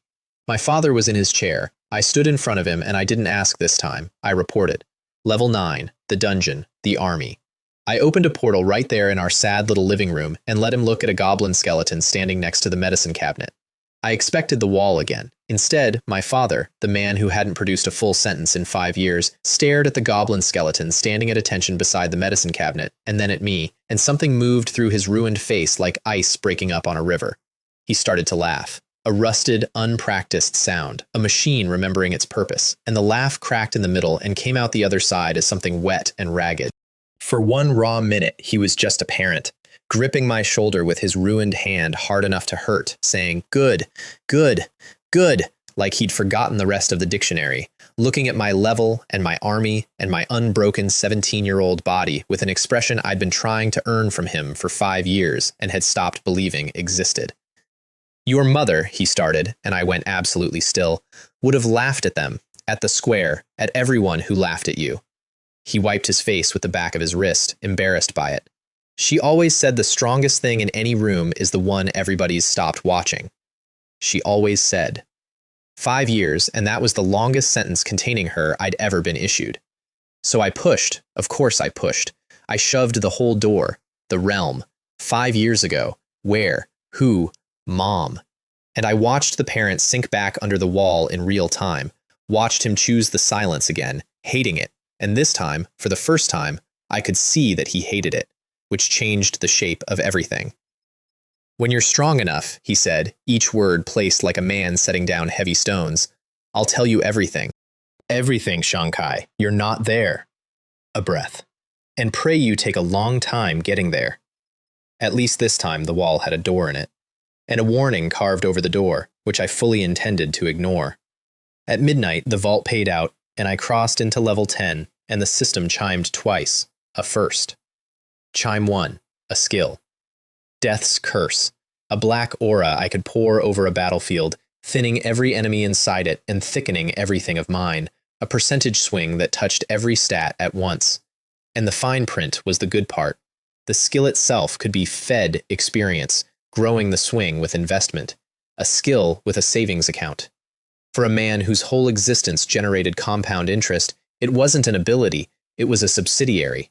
My father was in his chair. I stood in front of him, and I didn't ask this time. I reported. Level 9, the dungeon, the army. I opened a portal right there in our sad little living room and let him look at a goblin skeleton standing next to the medicine cabinet. I expected the wall again. Instead, my father, the man who hadn't produced a full sentence in 5 years, stared at the goblin skeleton standing at attention beside the medicine cabinet, and then at me, and something moved through his ruined face like ice breaking up on a river. He started to laugh. A rusted, unpracticed sound, a machine remembering its purpose, and the laugh cracked in the middle and came out the other side as something wet and ragged. For one raw minute, he was just a parent. gripping my shoulder with his ruined hand hard enough to hurt, saying, "Good, good, good," like he'd forgotten the rest of the dictionary, looking at my level and my army and my unbroken 17-year-old body with an expression I'd been trying to earn from him for 5 years and had stopped believing existed. "Your mother," he started, and I went absolutely still, "would have laughed at them, at the square, at everyone who laughed at you." He wiped his face with the back of his wrist, embarrassed by it. "She always said the strongest thing in any room is the one everybody's stopped watching." She always said. 5 years, and that was the longest sentence containing her I'd ever been issued. So I pushed. Of course I pushed. I shoved the whole door. The realm. 5 years ago. Where? Who? Mom. And I watched the parent sink back under the wall in real time, watched him choose the silence again, hating it, and this time, for the first time, I could see that he hated it, which changed the shape of everything. "When you're strong enough," he said, each word placed like a man setting down heavy stones, "I'll tell you everything. Everything, Shankai. You're not there." A breath. "And pray you take a long time getting there." At least this time the wall had a door in it, and a warning carved over the door, which I fully intended to ignore. At midnight, the vault paid out, and I crossed into level 10, and the system chimed twice, a first. Chime 1, a skill. Death's Curse, a black aura I could pour over a battlefield, thinning every enemy inside it and thickening everything of mine, a percentage swing that touched every stat at once. And the fine print was the good part. The skill itself could be fed experience, growing the swing with investment, a skill with a savings account. For a man whose whole existence generated compound interest, it wasn't an ability, it was a subsidiary.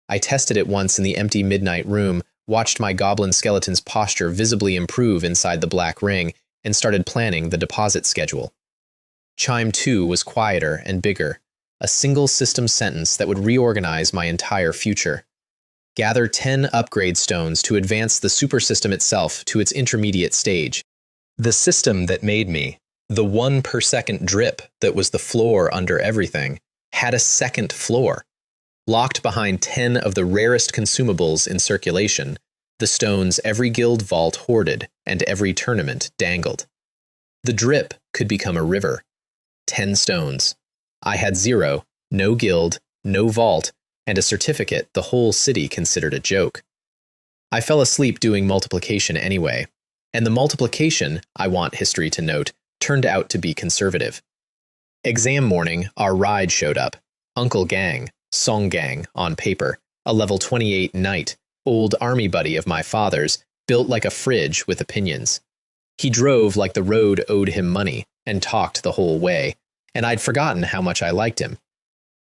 I tested it once in the empty midnight room, watched my goblin skeleton's posture visibly improve inside the black ring, and started planning the deposit schedule. Chime 2 was quieter and bigger, a single system sentence that would reorganize my entire future. Gather 10 upgrade stones to advance the super system itself to its intermediate stage. The system that made me, the 1 per second drip that was the floor under everything, had a second floor. Locked behind 10 of the rarest consumables in circulation, the stones every guild vault hoarded and every tournament dangled. The drip could become a river. 10 stones. I had 0, no guild, no vault, and a certificate the whole city considered a joke. I fell asleep doing multiplication anyway, and the multiplication, I want history to note, turned out to be conservative. Exam morning, our ride showed up. Uncle Gang, Song Gang on paper, a level 28 knight, old army buddy of my father's, built like a fridge with opinions. He drove like the road owed him money and talked the whole way, and I'd forgotten how much I liked him.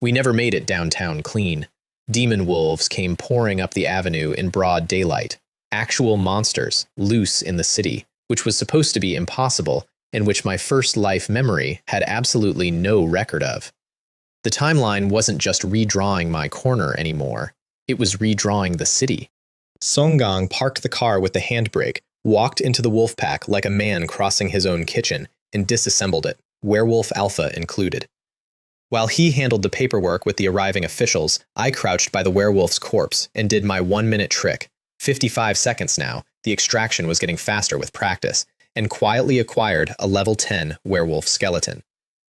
We never made it downtown clean. Demon wolves came pouring up the avenue in broad daylight. Actual monsters, loose in the city, which was supposed to be impossible, and which my first life memory had absolutely no record of. The timeline wasn't just redrawing my corner anymore, it was redrawing the city. Songgang parked the car with the handbrake, walked into the wolf pack like a man crossing his own kitchen, and disassembled it, Werewolf Alpha included. While he handled the paperwork with the arriving officials, I crouched by the werewolf's corpse and did my 1-minute trick. 55 seconds now, the extraction was getting faster with practice, and quietly acquired a level 10 werewolf skeleton.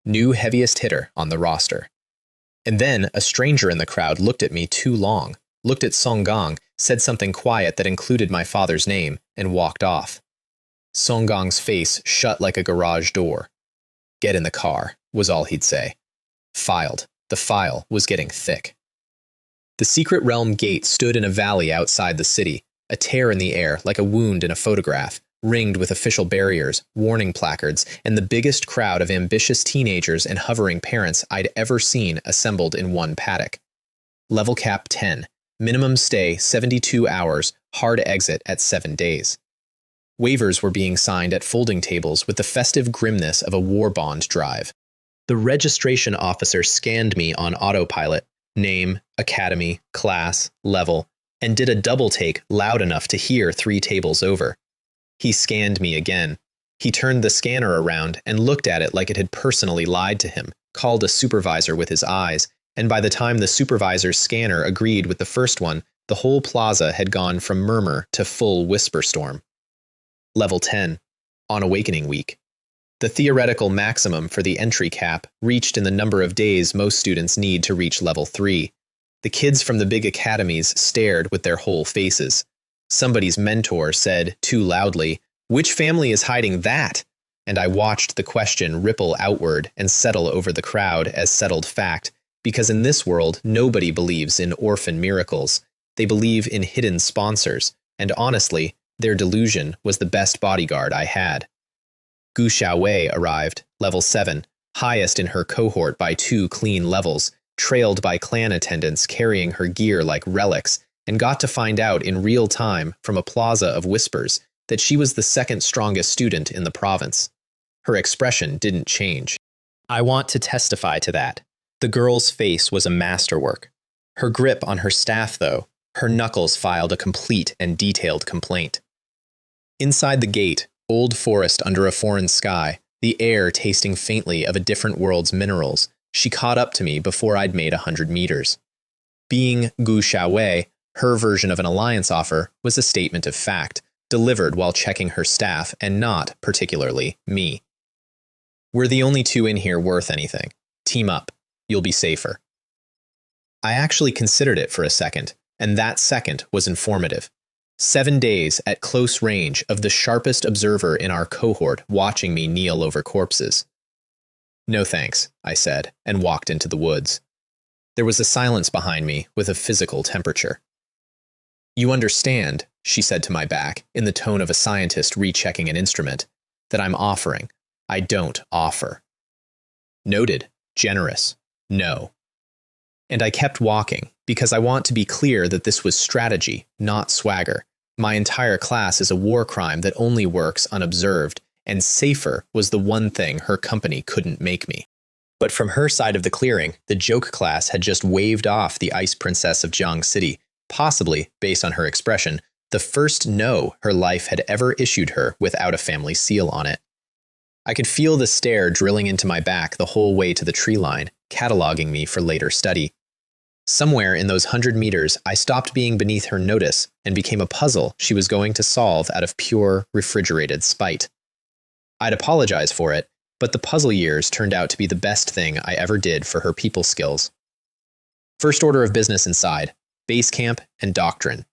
New heaviest hitter on the roster. And then a stranger in the crowd looked at me too long, looked at Songgang, said something quiet that included my father's name, and walked off. Songgang's face shut like a garage door. "Get in the car," was all he'd say. Filed. The file was getting thick. The secret realm gate stood in a valley outside the city, a tear in the air like a wound in a photograph, ringed with official barriers, warning placards, and the biggest crowd of ambitious teenagers and hovering parents I'd ever seen assembled in one paddock. Level cap 10, minimum stay 72 hours, hard exit at 7 days. Waivers were being signed at folding tables with the festive grimness of a war bond drive. The registration officer scanned me on autopilot, name, academy, class, level, and did a double take loud enough to hear 3 tables over. He scanned me again. He turned the scanner around and looked at it like it had personally lied to him, called a supervisor with his eyes, and by the time the supervisor's scanner agreed with the first one, The whole plaza had gone from murmur to full whisper storm. Level 10, on Awakening Week. The theoretical maximum for the entry cap reached in the number of days most students need to reach level 3. The kids from the big academies stared with their whole faces. Somebody's mentor said, too loudly, "Which family is hiding that?" And I watched the question ripple outward and settle over the crowd as settled fact, because in this world, nobody believes in orphan miracles. They believe in hidden sponsors, and honestly, their delusion was the best bodyguard I had. Gu Xiaowei arrived, level 7, highest in her cohort by 2 clean levels, trailed by clan attendants carrying her gear like relics, and got to find out in real time from a plaza of whispers that she was the second strongest student in the province. Her expression didn't change. I want to testify to that. The girl's face was a masterwork. Her grip on her staff, though, her knuckles filed a complete and detailed complaint. Inside the gate, old forest under a foreign sky, the air tasting faintly of a different world's minerals, she caught up to me before I'd made 100 meters. Being Gu Xiaowei, her version of an alliance offer was a statement of fact, delivered while checking her staff and not, particularly, me. "We're the only 2 in here worth anything. Team up. You'll be safer." I actually considered it for a second, and that second was informative. 7 days at close range of the sharpest observer in our cohort watching me kneel over corpses. "No thanks," I said, and walked into the woods. There was a silence behind me with a physical temperature. "You understand," she said to my back, in the tone of a scientist rechecking an instrument, "that I'm offering. I don't offer." Noted. Generous. No. And I kept walking, because I want to be clear that this was strategy, not swagger. My entire class is a war crime that only works unobserved, and safer was the one thing her company couldn't make me. But from her side of the clearing, the joke class had just waved off the Ice Princess of Jiang City, possibly, based on her expression, the first no her life had ever issued her without a family seal on it. I could feel the stare drilling into my back the whole way to the tree line, cataloging me for later study. Somewhere in those 100 meters, I stopped being beneath her notice and became a puzzle she was going to solve out of pure, refrigerated spite. I'd apologize for it, but the puzzle years turned out to be the best thing I ever did for her people skills. First order of business inside, base camp and doctrine.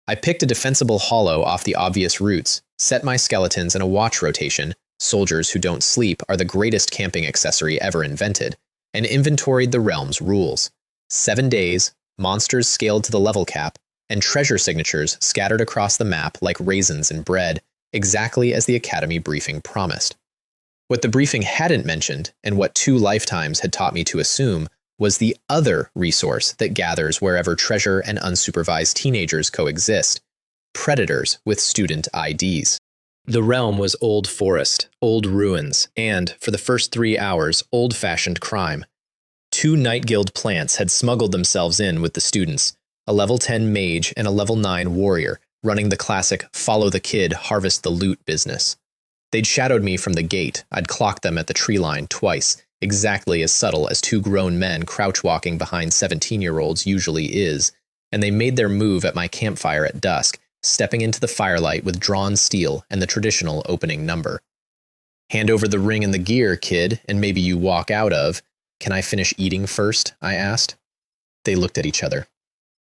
I picked a defensible hollow off the obvious routes, set my skeletons in a watch rotation, soldiers who don't sleep are the greatest camping accessory ever invented, and inventoried the realm's rules. 7 days, monsters scaled to the level cap, and treasure signatures scattered across the map like raisins in bread, exactly as the Academy briefing promised. What the briefing hadn't mentioned, and what 2 lifetimes had taught me to assume, was the other resource that gathers wherever treasure and unsupervised teenagers coexist: predators with student IDs. The realm was old forest, old ruins, and, for the first 3 hours, old-fashioned crime. 2 Night Guild plants had smuggled themselves in with the students, a level 10 mage and a level 9 warrior, running the classic follow the kid, harvest the loot business. They'd shadowed me from the gate. I'd clocked them at the tree line twice, exactly as subtle as 2 grown men crouch-walking behind 17-year-olds usually is, and they made their move at my campfire at dusk, stepping into the firelight with drawn steel and the traditional opening number. "Hand over the ring and the gear, kid, and maybe you walk out of." "Can I finish eating first?" I asked. They looked at each other.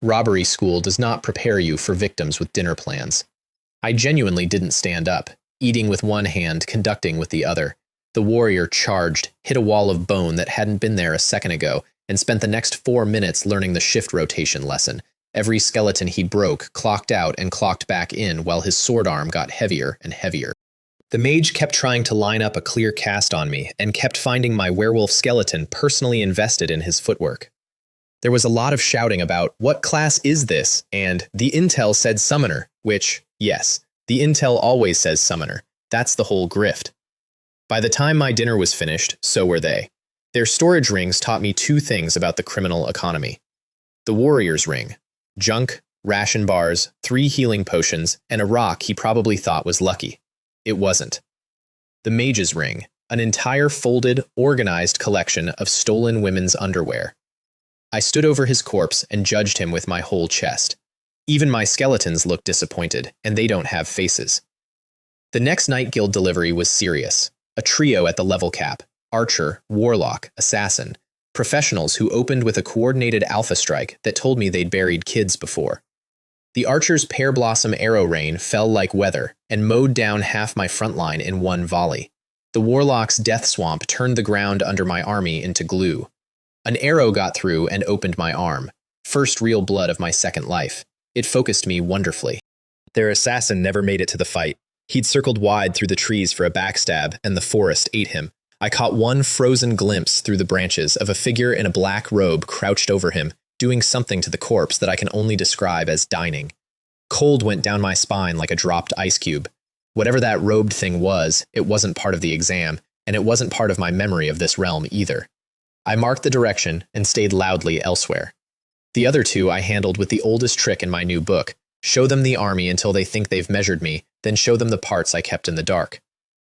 Robbery school does not prepare you for victims with dinner plans. I genuinely didn't stand up, eating with one hand, conducting with the other. The warrior charged, hit a wall of bone that hadn't been there a second ago, and spent the next 4 minutes learning the shift rotation lesson. Every skeleton he broke clocked out and clocked back in while his sword arm got heavier and heavier. The mage kept trying to line up a clear cast on me and kept finding my werewolf skeleton personally invested in his footwork. There was a lot of shouting about, "What class is this?" and "The intel said summoner," which, yes, the intel always says summoner. That's the whole grift. By the time my dinner was finished, so were they. Their storage rings taught me 2 things about the criminal economy. The warrior's ring: junk, ration bars, 3 healing potions, and a rock he probably thought was lucky. It wasn't. The mage's ring: an entire folded, organized collection of stolen women's underwear. I stood over his corpse and judged him with my whole chest. Even my skeletons looked disappointed, and they don't have faces. The next night guild delivery was serious. A trio at the level cap: archer, warlock, assassin. Professionals who opened with a coordinated alpha strike that told me they'd buried kids before. The archer's pear blossom arrow rain fell like weather and mowed down half my front line in one volley. The warlock's death swamp turned the ground under my army into glue. An arrow got through and opened my arm. First real blood of my second life. It focused me wonderfully. Their assassin never made it to the fight. He'd circled wide through the trees for a backstab, and the forest ate him. I caught one frozen glimpse through the branches of a figure in a black robe crouched over him, doing something to the corpse that I can only describe as dining. Cold went down my spine like a dropped ice cube. Whatever that robed thing was, it wasn't part of the exam, and it wasn't part of my memory of this realm either. I marked the direction and stayed loudly elsewhere. The other two I handled with the oldest trick in my new book: show them the army until they think they've measured me, then show them the parts I kept in the dark.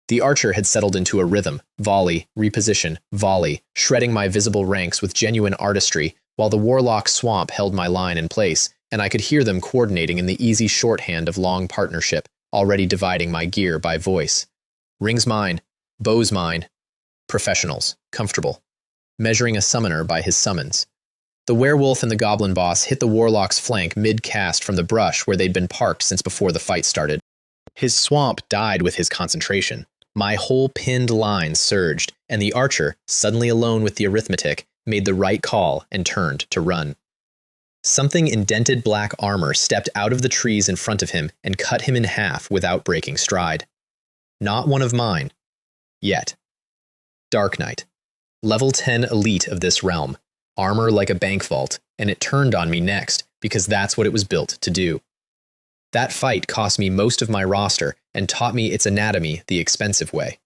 The archer had settled into a rhythm: volley, reposition, volley, shredding my visible ranks with genuine artistry, while the warlock swamp held my line in place, and I could hear them coordinating in the easy shorthand of long partnership, already dividing my gear by voice. Rings mine, bows mine. Professionals, comfortable. Measuring a summoner by his summons. The werewolf and the goblin boss hit the warlock's flank mid-cast from the brush where they'd been parked since before the fight started. His swamp died with his concentration. My whole pinned line surged, and the archer, suddenly alone with the arithmetic, made the right call and turned to run. Something in dented black armor stepped out of the trees in front of him and cut him in half without breaking stride. Not one of mine. Yet. Dark Knight. Level 10 elite of this realm. Armor like a bank vault, and it turned on me next, because that's what it was built to do. That fight cost me most of my roster and taught me its anatomy the expensive way.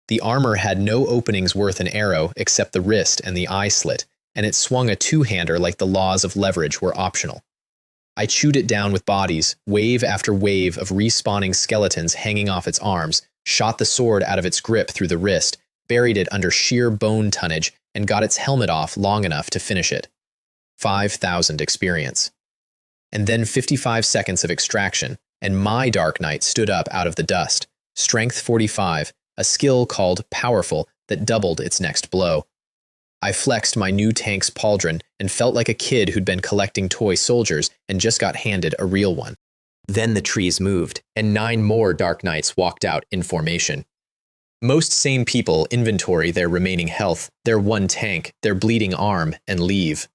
The armor had no openings worth an arrow except the wrist and the eye slit, and it swung a two-hander like the laws of leverage were optional. I chewed it down with bodies, wave after wave of respawning skeletons hanging off its arms, shot the sword out of its grip through the wrist, buried it under sheer bone tonnage, and got its helmet off long enough to finish it. 5,000 experience. And then 55 seconds of extraction, and my Dark Knight stood up out of the dust. Strength 45, a skill called Powerful that doubled its next blow. I flexed my new tank's pauldron and felt like a kid who'd been collecting toy soldiers and just got handed a real one. Then the trees moved, and 9 more Dark Knights walked out in formation. Most sane people inventory their remaining health, their one tank, their bleeding arm, and leave.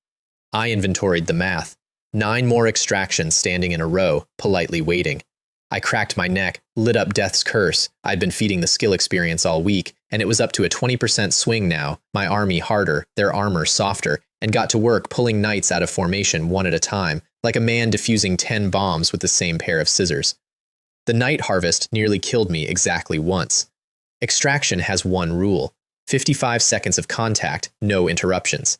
I inventoried the math. 9 more extractions standing in a row, politely waiting. I cracked my neck, lit up Death's Curse. I'd been feeding the skill experience all week, and it was up to a 20% swing now, my army harder, their armor softer, and got to work pulling knights out of formation one at a time, like a man defusing 10 bombs with the same pair of scissors. The night harvest nearly killed me exactly once. Extraction has one rule: 55 seconds of contact, no interruptions.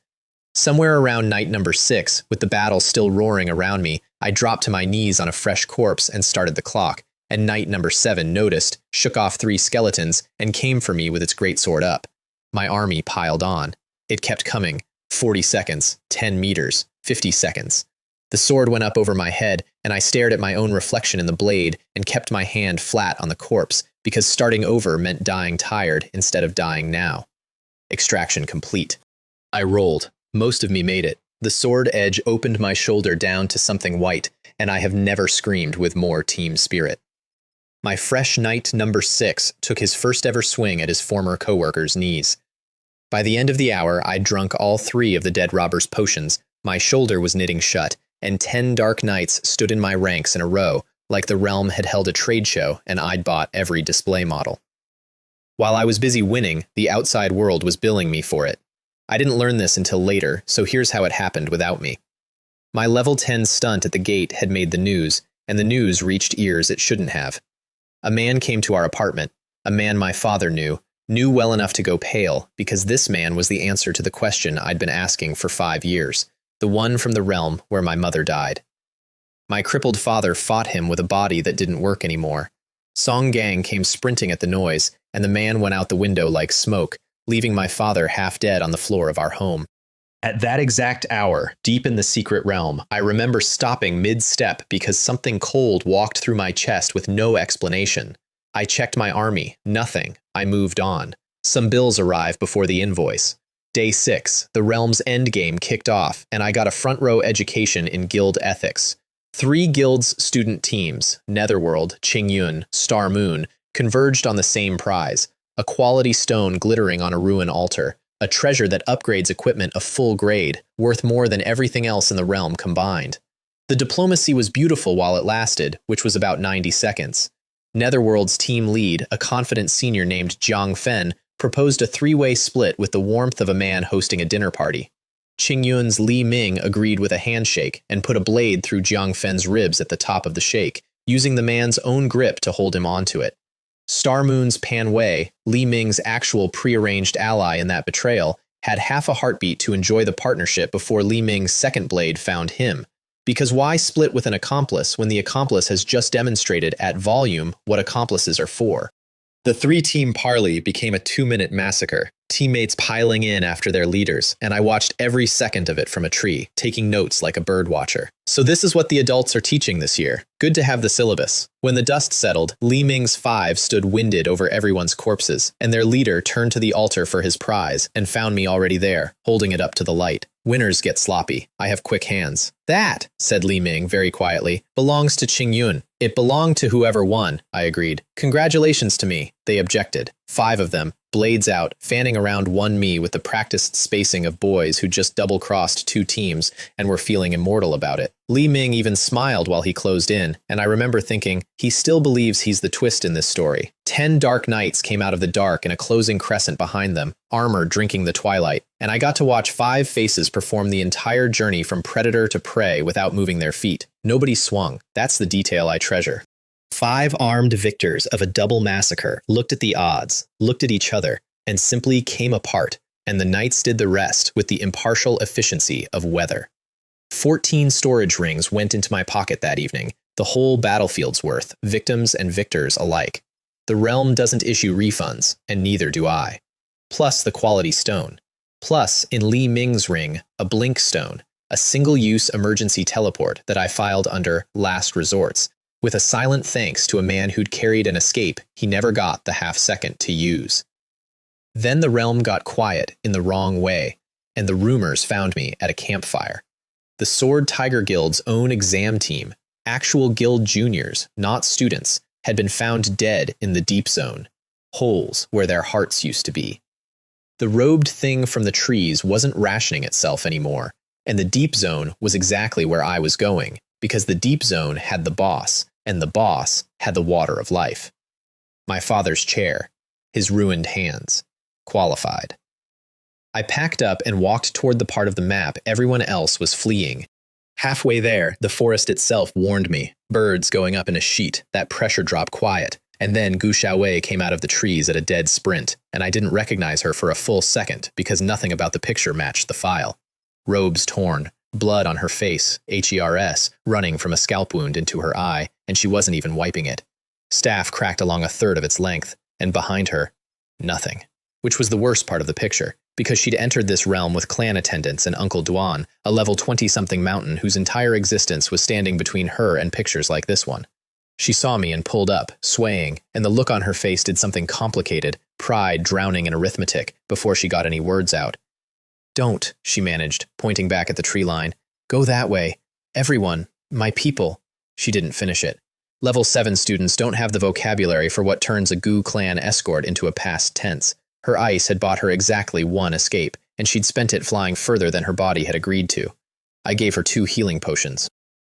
Somewhere around night number 6, with the battle still roaring around me, I dropped to my knees on a fresh corpse and started the clock, and night number 7 noticed, shook off 3 skeletons, and came for me with its greatsword up. My army piled on. It kept coming. 40 seconds, 10 meters, 50 seconds. The sword went up over my head, and I stared at my own reflection in the blade and kept my hand flat on the corpse, because starting over meant dying tired instead of dying now. Extraction complete. I rolled. Most of me made it. The sword edge opened my shoulder down to something white, and I have never screamed with more team spirit. My fresh knight number 6 took his first ever swing at his former coworker's knees. By the end of the hour, I'd drunk all 3 of the dead robber's potions, my shoulder was knitting shut, and 10 dark knights stood in my ranks in a row, like the realm had held a trade show and I'd bought every display model. While I was busy winning, the outside world was billing me for it. I didn't learn this until later, so here's how it happened without me. My level 10 stunt at the gate had made the news, and the news reached ears it shouldn't have. A man came to our apartment, a man my father knew well enough to go pale, because this man was the answer to the question I'd been asking for 5 years, the one from the realm where my mother died. My crippled father fought him with a body that didn't work anymore. Song Gang came sprinting at the noise, and the man went out the window like smoke, leaving my father half dead on the floor of our home. At that exact hour, deep in the secret realm, I remember stopping mid-step because something cold walked through my chest with no explanation. I checked my army. Nothing. I moved on. Some bills arrived before the invoice. Day 6, the realm's endgame kicked off, and I got a front-row education in guild ethics. 3 guilds' student teams, Netherworld, Qingyun, Star Moon, converged on the same prize, a quality stone glittering on a ruin altar, a treasure that upgrades equipment a full grade, worth more than everything else in the realm combined. The diplomacy was beautiful while it lasted, which was about 90 seconds. Netherworld's team lead, a confident senior named Jiang Fen, proposed a 3-way split with the warmth of a man hosting a dinner party. Qingyun's Li Ming agreed with a handshake and put a blade through Jiang Fen's ribs at the top of the shake, using the man's own grip to hold him onto it. Star Moon's Pan Wei, Li Ming's actual prearranged ally in that betrayal, had half a heartbeat to enjoy the partnership before Li Ming's second blade found him. Because why split with an accomplice when the accomplice has just demonstrated at volume what accomplices are for? The 3-team parley became a 2-minute massacre, teammates piling in after their leaders, and I watched every second of it from a tree, taking notes like a bird watcher. So this is what the adults are teaching this year. Good to have the syllabus. When the dust settled, Li Ming's 5 stood winded over everyone's corpses, and their leader turned to the altar for his prize and found me already there, holding it up to the light. Winners get sloppy. I have quick hands. That, said Li Ming very quietly, belongs to Qingyun. It belonged to whoever won, I agreed. Congratulations to me, they objected. 5 of them, blades out, fanning around one me with the practiced spacing of boys who just double-crossed 2 teams and were feeling immortal about it. Li Ming even smiled while he closed in, and I remember thinking, he still believes he's the twist in this story. 10 dark knights came out of the dark in a closing crescent behind them, armor drinking the twilight, and I got to watch 5 faces perform the entire journey from predator to prey without moving their feet. Nobody swung. That's the detail I treasure. 5 armed victors of a double massacre looked at the odds, looked at each other, and simply came apart, and the knights did the rest with the impartial efficiency of weather. 14 storage rings went into my pocket that evening, the whole battlefield's worth, victims and victors alike. The realm doesn't issue refunds, and neither do I. Plus the quality stone. Plus, in Li Ming's ring, a blink stone, a single-use emergency teleport that I filed under last resorts, with a silent thanks to a man who'd carried an escape he never got the half-second to use. Then the realm got quiet in the wrong way, and the rumors found me at a campfire. The Sword Tiger Guild's own exam team, actual guild juniors, not students, had been found dead in the deep zone, holes where their hearts used to be. The robed thing from the trees wasn't rationing itself anymore, and the deep zone was exactly where I was going, because the deep zone had the boss, and the boss had the water of life. My father's chair, his ruined hands, qualified. I packed up and walked toward the part of the map everyone else was fleeing. Halfway there, the forest itself warned me, birds going up in a sheet, that pressure drop quiet, and then Gu Xiaowei came out of the trees at a dead sprint, and I didn't recognize her for a full second because nothing about the picture matched the file. Robes torn, blood on her face, HERS, running from a scalp wound into her eye, and she wasn't even wiping it. Staff cracked along a third of its length, and behind her, nothing. Which was the worst part of the picture, because she'd entered this realm with clan attendants and Uncle Duan, a level 20-something mountain whose entire existence was standing between her and pictures like this one. She saw me and pulled up, swaying, and the look on her face did something complicated, pride drowning in arithmetic, before she got any words out. "Don't," she managed, pointing back at the tree line. "Go that way. Everyone. My people." She didn't finish it. Level 7 students don't have the vocabulary for what turns a Gu clan escort into a past tense. Her ice had bought her exactly 1 escape, and she'd spent it flying further than her body had agreed to. I gave her 2 healing potions.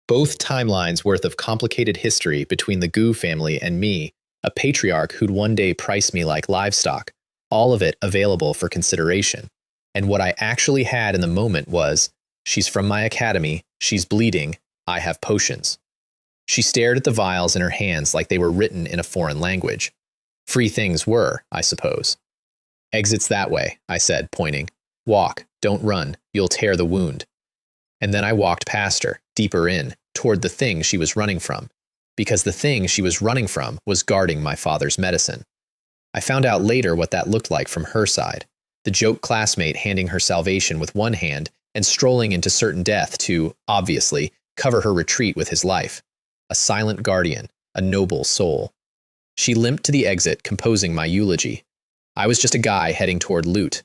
Both timelines worth of complicated history between the Gu family and me, a patriarch who'd one day price me like livestock, all of it available for consideration. And what I actually had in the moment was, she's from my academy, she's bleeding, I have potions. She stared at the vials in her hands like they were written in a foreign language. Free things were, I suppose. "Exits that way," I said, pointing. "Walk, don't run, you'll tear the wound." And then I walked past her, deeper in, toward the thing she was running from, because the thing she was running from was guarding my father's medicine. I found out later what that looked like from her side. The joke classmate handing her salvation with one hand and strolling into certain death to, obviously, cover her retreat with his life. A silent guardian, a noble soul. She limped to the exit, composing my eulogy. I was just a guy heading toward loot.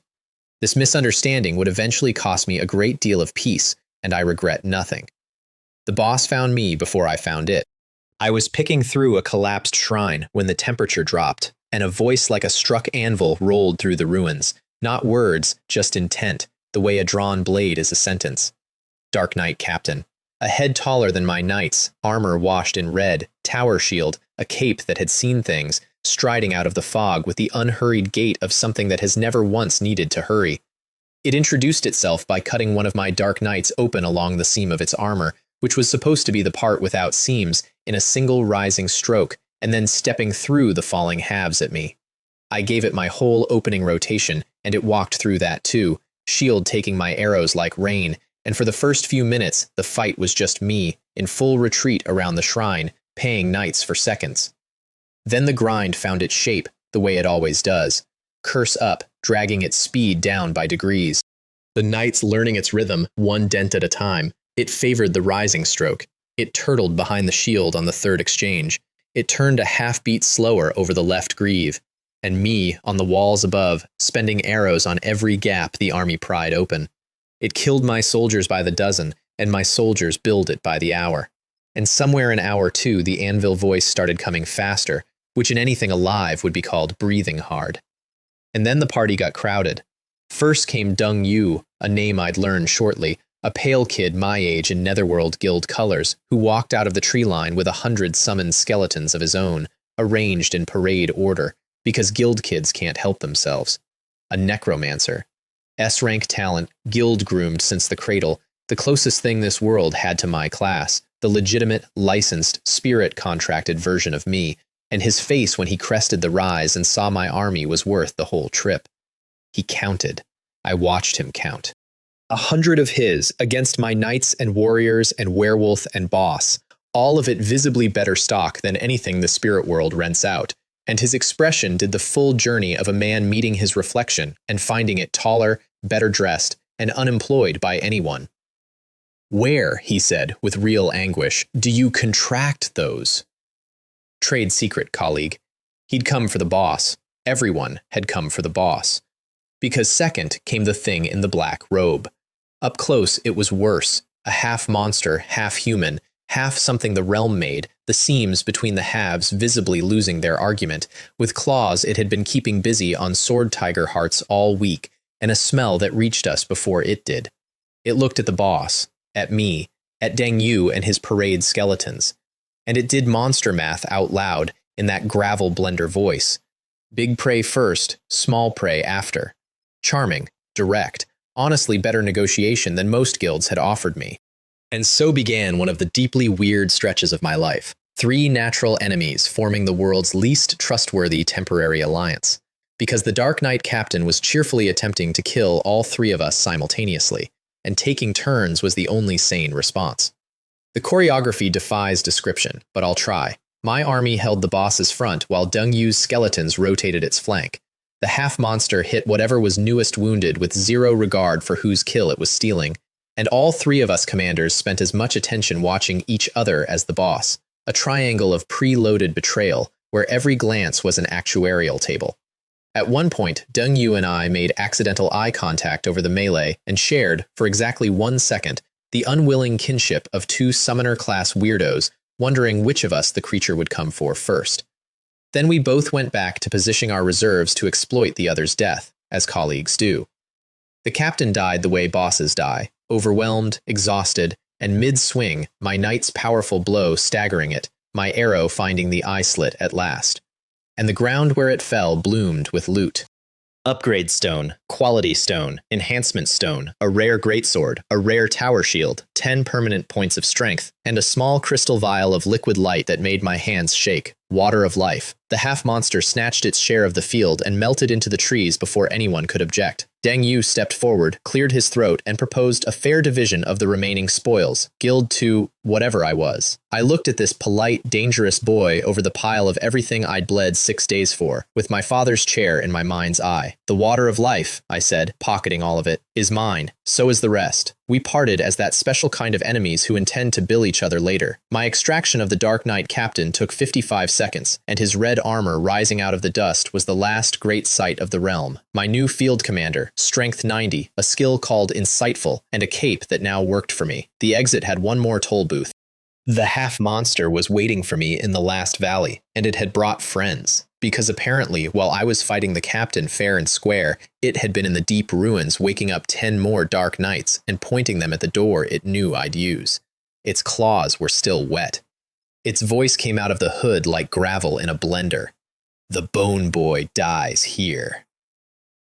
This misunderstanding would eventually cost me a great deal of peace, and I regret nothing. The boss found me before I found it. I was picking through a collapsed shrine when the temperature dropped, and a voice like a struck anvil rolled through the ruins. Not words, just intent, the way a drawn blade is a sentence. Dark Knight Captain. A head taller than my knights, armor washed in red, tower shield, a cape that had seen things, striding out of the fog with the unhurried gait of something that has never once needed to hurry. It introduced itself by cutting one of my dark knights open along the seam of its armor, which was supposed to be the part without seams, in a single rising stroke, and then stepping through the falling halves at me. I gave it my whole opening rotation, and it walked through that too, shield taking my arrows like rain, and for the first few minutes, the fight was just me, in full retreat around the shrine, paying knights for seconds. Then the grind found its shape, the way it always does. Curse up, dragging its speed down by degrees. The knights learning its rhythm, one dent at a time. It favored the rising stroke. It turtled behind the shield on the third exchange. It turned a half-beat slower over the left greave. And me, on the walls above, spending arrows on every gap the army pried open. It killed my soldiers by the dozen, and my soldiers billed it by the hour. And somewhere in hour 2, the anvil voice started coming faster, which in anything alive would be called breathing hard. And then the party got crowded. First came Dung Yu, a name I'd learn shortly, a pale kid my age in Netherworld Guild colors, who walked out of the tree line with 100 summoned skeletons of his own, arranged in parade order, because guild kids can't help themselves. A necromancer. S-rank talent, guild-groomed since the cradle, the closest thing this world had to my class, the legitimate, licensed, spirit-contracted version of me, and his face when he crested the rise and saw my army was worth the whole trip. He counted. I watched him count. 100 of his against my knights and warriors and werewolf and boss, all of it visibly better stock than anything the spirit world rents out, and his expression did the full journey of a man meeting his reflection and finding it taller, better dressed, and unemployed by anyone. Where, he said with real anguish, do you contract those? Trade secret, colleague. He'd come for the boss. Everyone had come for the boss. Because second came the thing in the black robe. Up close, it was worse. A half monster, half human, half something the realm made, the seams between the halves visibly losing their argument. With claws it had been keeping busy on sword tiger hearts all week, and a smell that reached us before it did. It looked at the boss, at me, at Deng Yu and his parade skeletons. And it did monster math out loud in that gravel blender voice. Big prey first, small prey after. Charming, direct, honestly better negotiation than most guilds had offered me. And so began one of the deeply weird stretches of my life. 3 natural enemies forming the world's least trustworthy temporary alliance. Because the Dark Knight Captain was cheerfully attempting to kill all 3 of us simultaneously, and taking turns was the only sane response. The choreography defies description, but I'll try. My army held the boss's front while Dung Yu's skeletons rotated its flank. The half-monster hit whatever was newest wounded with zero regard for whose kill it was stealing, and all 3 of us commanders spent as much attention watching each other as the boss, a triangle of pre-loaded betrayal where every glance was an actuarial table. At one point, Dung Yu and I made accidental eye contact over the melee and shared, for exactly 1 second, the unwilling kinship of 2 summoner-class weirdos wondering which of us the creature would come for first. Then we both went back to positioning our reserves to exploit the other's death, as colleagues do. The captain died the way bosses die, overwhelmed, exhausted, and mid-swing, my knight's powerful blow staggering it, my arrow finding the eye slit at last. And the ground where it fell bloomed with loot. Upgrade stone, quality stone, enhancement stone, a rare greatsword, a rare tower shield, 10 permanent points of strength, and a small crystal vial of liquid light that made my hands shake, Water of life. The half-monster snatched its share of the field and melted into the trees before anyone could object. Deng Yu stepped forward, cleared his throat, and proposed a fair division of the remaining spoils, gilled to whatever I was. I looked at this polite, dangerous boy over the pile of everything I'd bled 6 days for, with my father's chair in my mind's eye. The water of life, I said, pocketing all of it, is mine. So is the rest. We parted as that special kind of enemies who intend to bill each other later. My extraction of the Dark Knight captain took 55 seconds, and his red armor rising out of the dust was the last great sight of the realm. My new field commander, strength 90, a skill called insightful, and a cape that now worked for me. The exit had one more toll booth. The half-monster was waiting for me in the last valley, and it had brought friends. Because apparently, while I was fighting the captain fair and square, it had been in the deep ruins waking up 10 more dark knights and pointing them at the door it knew I'd use. Its claws were still wet. Its voice came out of the hood like gravel in a blender. The Bone Boy dies here.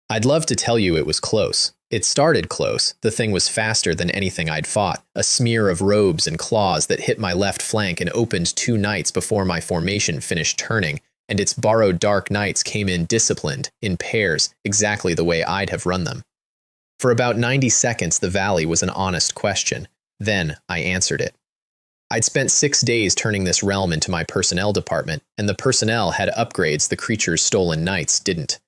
I'd love to tell you it was close. It started close. The thing was faster than anything I'd fought. A smear of robes and claws that hit my left flank and opened 2 knights before my formation finished turning, and its borrowed dark knights came in disciplined, in pairs, exactly the way I'd have run them. For about 90 seconds, the valley was an honest question. Then I answered it. I'd spent 6 days turning this realm into my personnel department, and the personnel had upgrades the creature's stolen knights didn't.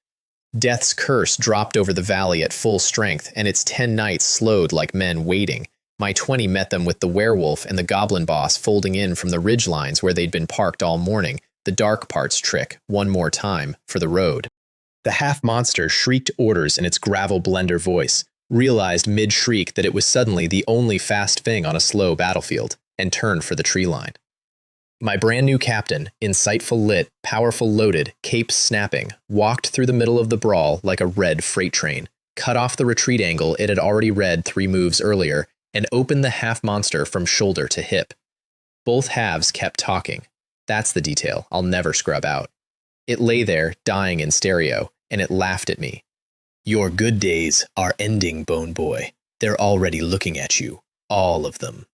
Death's curse dropped over the valley at full strength, and its 10 knights slowed like men waiting. My 20 met them with the werewolf and the goblin boss folding in from the ridge lines where they'd been parked all morning, the dark parts trick, one more time, for the road. The half-monster shrieked orders in its gravel blender voice, realized mid-shriek that it was suddenly the only fast thing on a slow battlefield, and turned for the tree line. My brand new captain, insightful lit, powerful loaded, capes snapping, walked through the middle of the brawl like a red freight train, cut off the retreat angle it had already read 3 moves earlier, and opened the half-monster from shoulder to hip. Both halves kept talking. That's the detail I'll never scrub out. It lay there, dying in stereo, and it laughed at me. Your good days are ending, Bone Boy. They're already looking at you. All of them.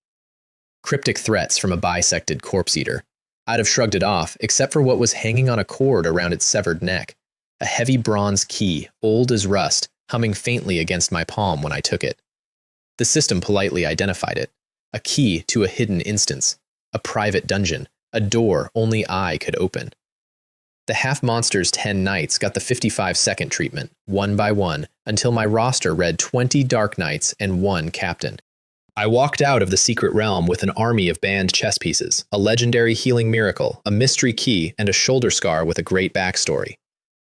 Cryptic threats from a bisected corpse eater. I'd have shrugged it off, except for what was hanging on a cord around its severed neck. A heavy bronze key, old as rust, humming faintly against my palm when I took it. The system politely identified it. A key to a hidden instance. A private dungeon. A door only I could open. The half-monster's 10 knights got the 55-second treatment, one by one, until my roster read 20 dark knights and 1 captain. I walked out of the secret realm with an army of banned chess pieces, a legendary healing miracle, a mystery key, and a shoulder scar with a great backstory.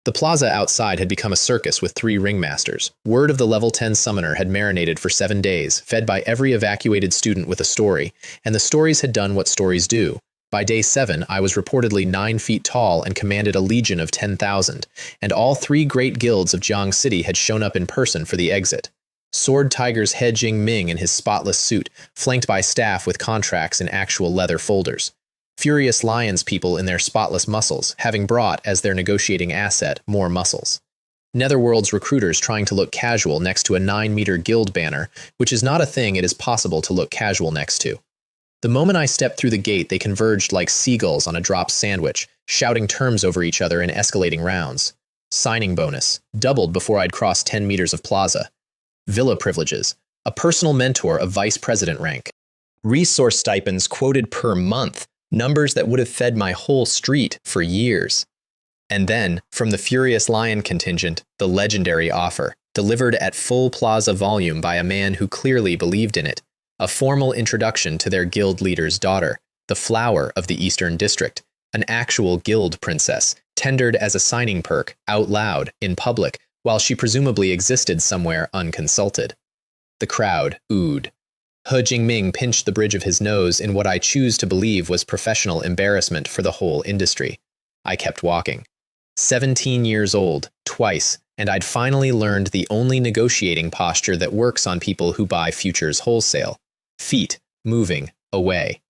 The plaza outside had become a circus with 3 ringmasters. Word of the level 10 summoner had marinated for 7 days, fed by every evacuated student with a story, and the stories had done what stories do. By day 7, I was reportedly 9 feet tall and commanded a legion of 10,000, and all 3 great guilds of Jiang City had shown up in person for the exit. Sword Tiger's head Jing Ming in his spotless suit, flanked by staff with contracts in actual leather folders. Furious Lions people in their spotless muscles, having brought, as their negotiating asset, more muscles. Netherworld's recruiters trying to look casual next to a 9-meter guild banner, which is not a thing it is possible to look casual next to. The moment I stepped through the gate, they converged like seagulls on a dropped sandwich, shouting terms over each other in escalating rounds. Signing bonus, doubled before I'd crossed 10 meters of plaza. Villa privileges, a personal mentor of vice president rank. Resource stipends quoted per month, numbers that would have fed my whole street for years. And then, from the Furious Lion contingent, the legendary offer, delivered at full plaza volume by a man who clearly believed in it, a formal introduction to their guild leader's daughter, the flower of the Eastern District, an actual guild princess, tendered as a signing perk, out loud, in public, while she presumably existed somewhere unconsulted. The crowd oohed. He Jingming pinched the bridge of his nose in what I choose to believe was professional embarrassment for the whole industry. I kept walking. 17 years old, twice, and I'd finally learned the only negotiating posture that works on people who buy futures wholesale. Feet moving away.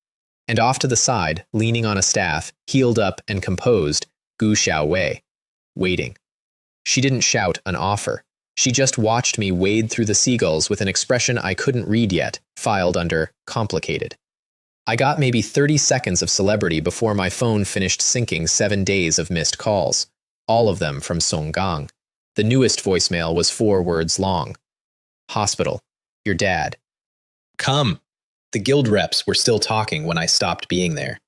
And off to the side, leaning on a staff, heeled up and composed, Gu Xiao Wei, waiting. She didn't shout an offer. She just watched me wade through the seagulls with an expression I couldn't read yet, filed under complicated. I got maybe 30 seconds of celebrity before my phone finished syncing 7 days of missed calls, all of them from Song Gang. The newest voicemail was 4 words long. Hospital. Your dad. Come. The guild reps were still talking when I stopped being there.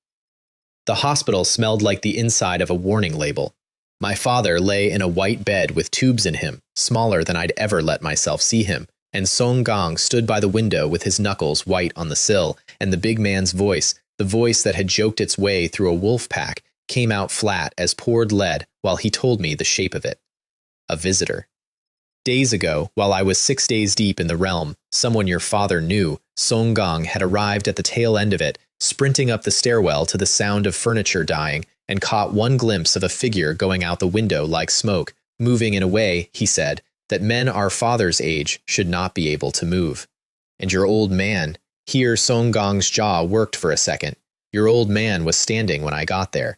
The hospital smelled like the inside of a warning label. My father lay in a white bed with tubes in him, smaller than I'd ever let myself see him, and Song Gang stood by the window with his knuckles white on the sill, and the big man's voice, the voice that had joked its way through a wolf pack, came out flat as poured lead while he told me the shape of it. A visitor. Days ago, while I was 6 days deep in the realm, someone your father knew, Song Gang, had arrived at the tail end of it, sprinting up the stairwell to the sound of furniture dying, and caught one glimpse of a figure going out the window like smoke, moving in a way, he said, that men our father's age should not be able to move. And your old man, here Song Gang's jaw worked for a second, your old man was standing when I got there.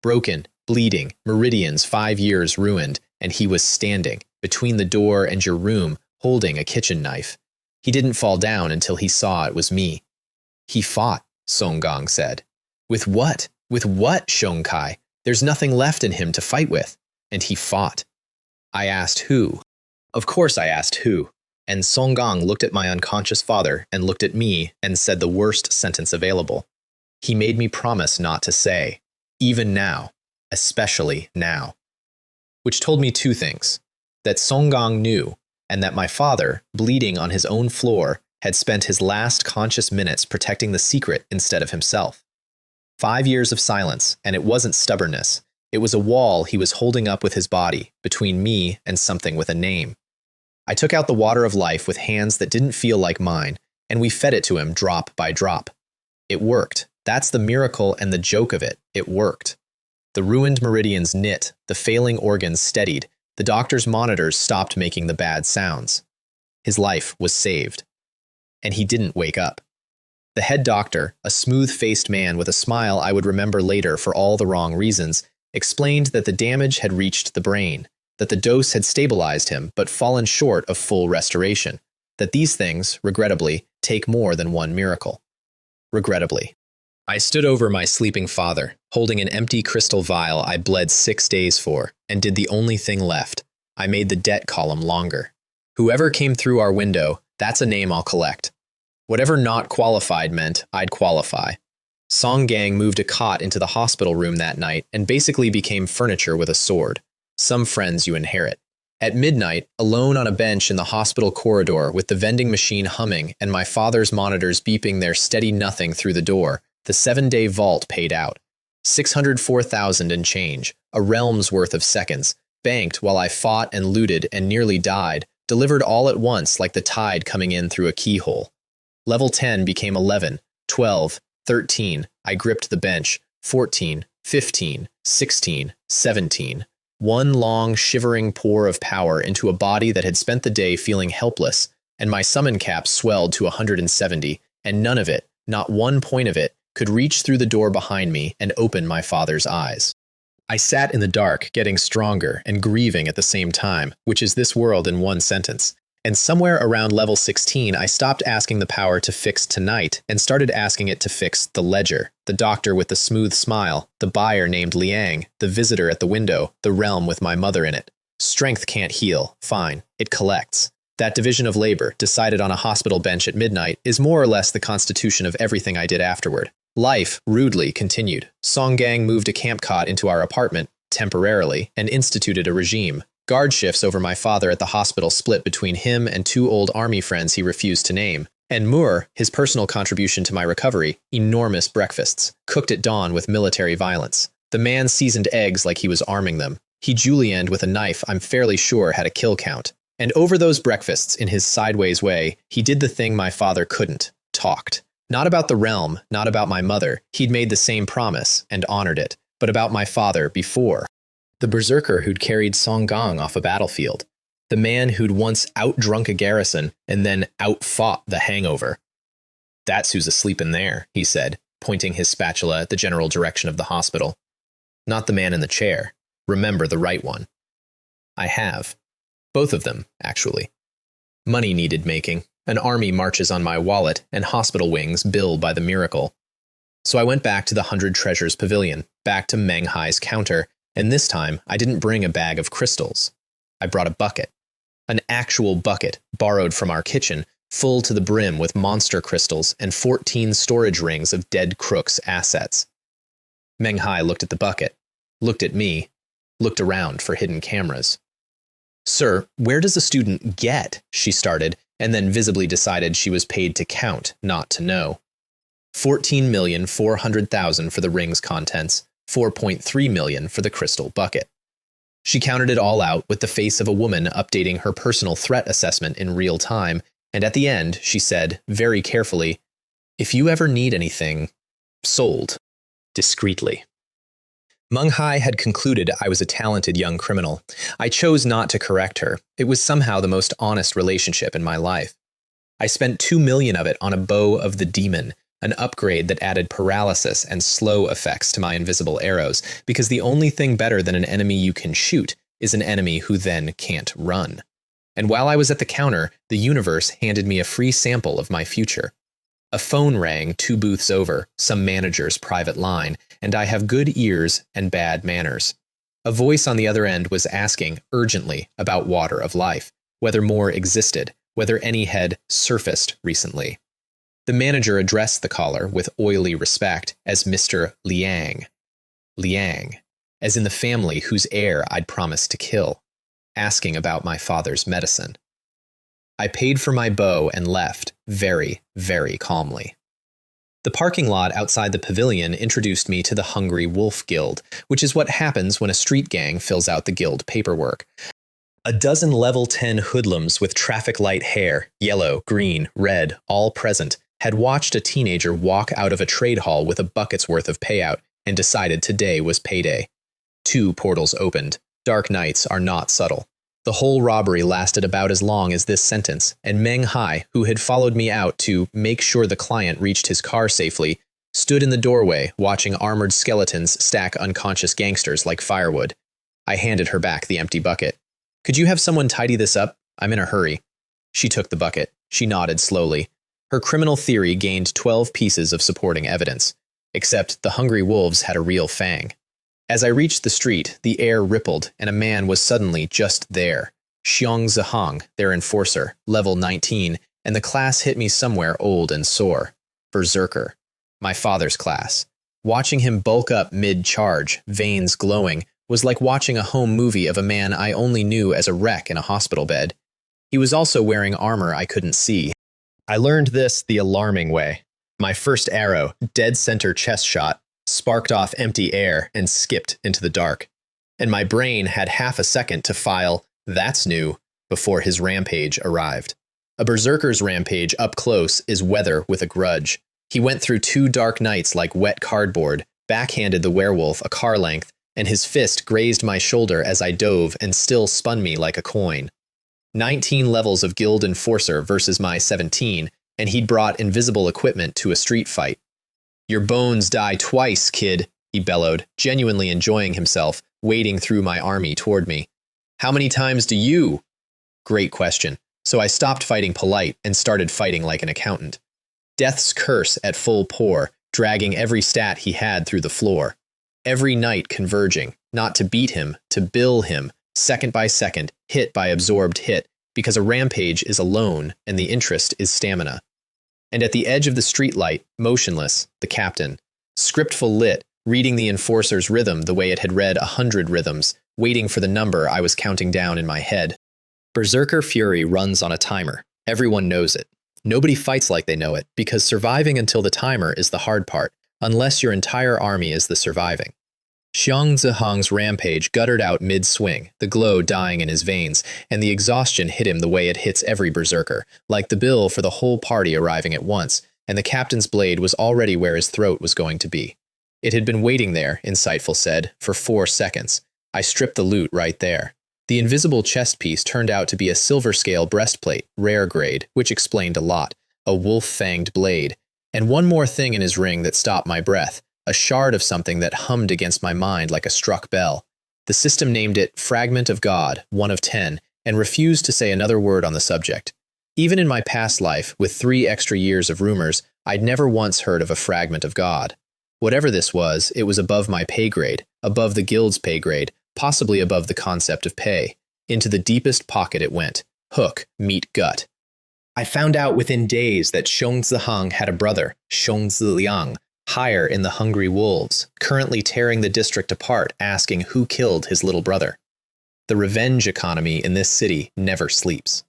Broken, bleeding, meridians 5 years ruined, and he was standing, between the door and your room, holding a kitchen knife. He didn't fall down until he saw it was me. He fought, Song Gang said. With what? With what, Shong Kai? There's nothing left in him to fight with. And he fought. I asked who. Of course I asked who. And Song Gang looked at my unconscious father and looked at me and said the worst sentence available. He made me promise not to say. Even now. Especially now. Which told me 2 things. That Song Gang knew, and that my father, bleeding on his own floor, had spent his last conscious minutes protecting the secret instead of himself. 5 years of silence, and it wasn't stubbornness. It was a wall he was holding up with his body, between me and something with a name. I took out the water of life with hands that didn't feel like mine, and we fed it to him drop by drop. It worked. That's the miracle and the joke of it. It worked. The ruined meridians knit, the failing organs steadied, the doctor's monitors stopped making the bad sounds. His life was saved. And he didn't wake up. The head doctor, a smooth-faced man with a smile I would remember later for all the wrong reasons, explained that the damage had reached the brain, that the dose had stabilized him but fallen short of full restoration, that these things, regrettably, take more than one miracle. Regrettably. I stood over my sleeping father, holding an empty crystal vial I bled 6 days for, and did the only thing left. I made the debt column longer. Whoever came through our window, that's a name I'll collect. Whatever not qualified meant, I'd qualify. Song Gang moved a cot into the hospital room that night and basically became furniture with a sword. Some friends you inherit. At midnight, alone on a bench in the hospital corridor with the vending machine humming and my father's monitors beeping their steady nothing through the door, the 7-day vault paid out. 604,000 and change, a realm's worth of seconds, banked while I fought and looted and nearly died, delivered all at once like the tide coming in through a keyhole. Level 10 became 11, 12, 13, I gripped the bench, 14, 15, 16, 17. One long, shivering pour of power into a body that had spent the day feeling helpless, and my summon cap swelled to 170, and none of it, not one point of it, could reach through the door behind me and open my father's eyes. I sat in the dark, getting stronger and grieving at the same time, which is this world in one sentence. And somewhere around level 16, I stopped asking the power to fix tonight and started asking it to fix the ledger, the doctor with the smooth smile, the buyer named Liang, the visitor at the window, the realm with my mother in it. Strength can't heal, fine, it collects. That division of labor, decided on a hospital bench at midnight, is more or less the constitution of everything I did afterward. Life, rudely, continued. Song Gang moved a camp cot into our apartment, temporarily, and instituted a regime. Guard shifts over my father at the hospital split between him and 2 old army friends he refused to name. And Moore, his personal contribution to my recovery, enormous breakfasts, cooked at dawn with military violence. The man seasoned eggs like he was arming them. He julienned with a knife I'm fairly sure had a kill count. And over those breakfasts, in his sideways way, he did the thing my father couldn't, talked. Not about the realm, not about my mother, he'd made the same promise, and honored it, but about my father before. The berserker who'd carried Song Gang off a battlefield. The man who'd once outdrunk a garrison and then outfought the hangover. That's who's asleep in there, he said, pointing his spatula at the general direction of the hospital. Not the man in the chair. Remember the right one. I have. Both of them, actually. Money needed making. An army marches on my wallet, and hospital wings bill by the miracle. So I went back to the 100 Treasures Pavilion, back to Meng Hai's counter, and this time I didn't bring a bag of crystals. I brought a bucket. An actual bucket, borrowed from our kitchen, full to the brim with monster crystals and 14 storage rings of dead crooks' assets. Meng Hai looked at the bucket, looked at me, looked around for hidden cameras. "Sir, where does a student get?" she started, and then visibly decided she was paid to count, not to know. 14,400,000 for the ring's contents, 4.3 million for the crystal bucket. She counted it all out with the face of a woman updating her personal threat assessment in real time, and at the end, she said, very carefully, "If you ever need anything, sold." Discreetly. Meng Hai had concluded I was a talented young criminal. I chose not to correct her. It was somehow the most honest relationship in my life. I spent 2 million of it on a bow of the demon, an upgrade that added paralysis and slow effects to my invisible arrows, because the only thing better than an enemy you can shoot is an enemy who then can't run. And while I was at the counter, the universe handed me a free sample of my future. A phone rang 2 booths over, some manager's private line, and I have good ears and bad manners. A voice on the other end was asking, urgently, about Water of Life, whether more existed, whether any had surfaced recently. The manager addressed the caller with oily respect as Mr. Liang. Liang, as in the family whose heir I'd promised to kill, asking about my father's medicine. I paid for my bow and left, very, very calmly. The parking lot outside the pavilion introduced me to the Hungry Wolf Guild, which is what happens when a street gang fills out the guild paperwork. A dozen level 10 hoodlums with traffic light hair, yellow, green, red, all present, had watched a teenager walk out of a trade hall with a bucket's worth of payout and decided today was payday. 2 portals opened. Dark nights are not subtle. The whole robbery lasted about as long as this sentence, and Meng Hai, who had followed me out to make sure the client reached his car safely, stood in the doorway watching armored skeletons stack unconscious gangsters like firewood. I handed her back the empty bucket. "Could you have someone tidy this up? I'm in a hurry." She took the bucket. She nodded slowly. Her criminal theory gained 12 pieces of supporting evidence, except the hungry wolves had a real fang. As I reached the street, the air rippled, and a man was suddenly just there. Xiong Zihang, their enforcer, level 19, and the class hit me somewhere old and sore. Berserker. My father's class. Watching him bulk up mid-charge, veins glowing, was like watching a home movie of a man I only knew as a wreck in a hospital bed. He was also wearing armor I couldn't see. I learned this the alarming way. My first arrow, dead center chest shot, sparked off empty air and skipped into the dark. And my brain had half a second to file, "That's new," before his rampage arrived. A berserker's rampage up close is weather with a grudge. He went through 2 dark nights like wet cardboard, backhanded the werewolf a car length, and his fist grazed my shoulder as I dove and still spun me like a coin. 19 levels of guild enforcer versus my 17, and he'd brought invisible equipment to a street fight. "Your bones die twice, kid," he bellowed, genuinely enjoying himself, wading through my army toward me. "How many times do you?" Great question. So I stopped fighting polite and started fighting like an accountant. Death's curse at full pour, dragging every stat he had through the floor. Every night converging, not to beat him, to bill him, second by second, hit by absorbed hit, because a rampage is alone and the interest is stamina. And at the edge of the streetlight, motionless, the captain, scriptful lit, reading the enforcer's rhythm the way it had read 100 rhythms, waiting for the number I was counting down in my head. Berserker Fury runs on a timer. Everyone knows it. Nobody fights like they know it, because surviving until the timer is the hard part, unless your entire army is the surviving. Xiong Zihang's rampage guttered out mid-swing, the glow dying in his veins, and the exhaustion hit him the way it hits every berserker, like the bill for the whole party arriving at once, and the captain's blade was already where his throat was going to be. It had been waiting there, Insightful said, for 4 seconds. I stripped the loot right there. The invisible chest piece turned out to be a silver-scale breastplate, rare grade, which explained a lot, a wolf-fanged blade, and one more thing in his ring that stopped my breath. A shard of something that hummed against my mind like a struck bell. The system named it Fragment of God, 1 of 10, and refused to say another word on the subject. Even in my past life, with 3 extra years of rumors, I'd never once heard of a Fragment of God. Whatever this was, it was above my pay grade, above the guild's pay grade, possibly above the concept of pay. Into the deepest pocket it went. Hook, meet gut. I found out within days that Xiong Zihang had a brother, Xiong Ziliang, higher in the Hungry Wolves, currently tearing the district apart, asking who killed his little brother. The revenge economy in this city never sleeps.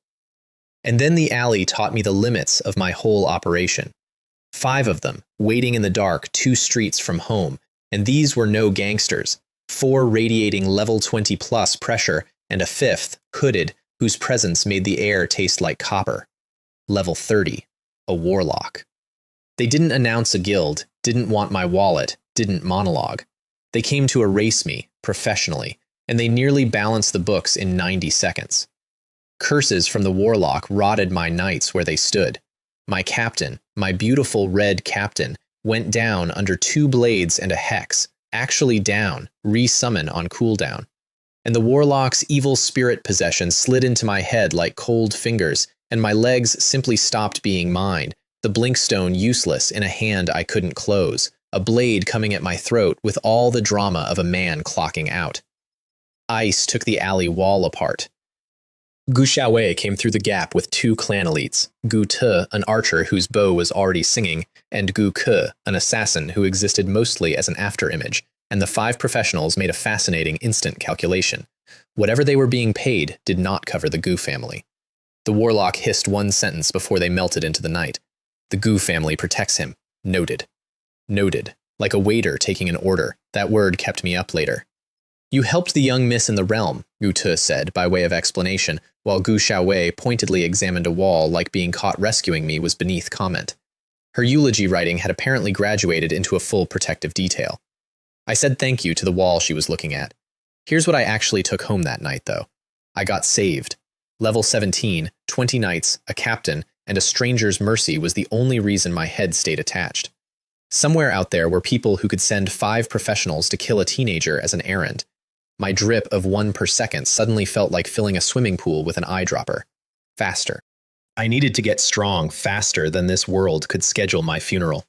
And then the alley taught me the limits of my whole operation. 5 of them, waiting in the dark 2 streets from home, and these were no gangsters. 4 radiating level 20 plus pressure, and a 5th, hooded, whose presence made the air taste like copper. Level 30, a warlock. They didn't announce a guild, didn't want my wallet, didn't monologue. They came to erase me, professionally, and they nearly balanced the books in 90 seconds. Curses from the warlock rotted my knights where they stood. My captain, my beautiful red captain, went down under 2 blades and a hex, actually down, re-summon on cooldown. And the warlock's evil spirit possession slid into my head like cold fingers, and my legs simply stopped being mine, the blinkstone useless in a hand I couldn't close, a blade coming at my throat with all the drama of a man clocking out. Ice took the alley wall apart. Gu Xiaowei came through the gap with 2 clan elites, Gu Te, an archer whose bow was already singing, and Gu Ke, an assassin who existed mostly as an afterimage, and the 5 professionals made a fascinating instant calculation. Whatever they were being paid did not cover the Gu family. The warlock hissed one sentence before they melted into the night. The Gu family protects him. Noted. Noted. Like a waiter taking an order. That word kept me up later. You helped the young miss in the realm, Gu Te said by way of explanation, while Gu Xiaowei pointedly examined a wall like being caught rescuing me was beneath comment. Her eulogy writing had apparently graduated into a full protective detail. I said thank you to the wall she was looking at. Here's what I actually took home that night, though. I got saved. Level 17, 20 knights, a captain, and a stranger's mercy was the only reason my head stayed attached. Somewhere out there were people who could send 5 professionals to kill a teenager as an errand. My drip of 1 per second suddenly felt like filling a swimming pool with an eyedropper. Faster. I needed to get strong faster than this world could schedule my funeral.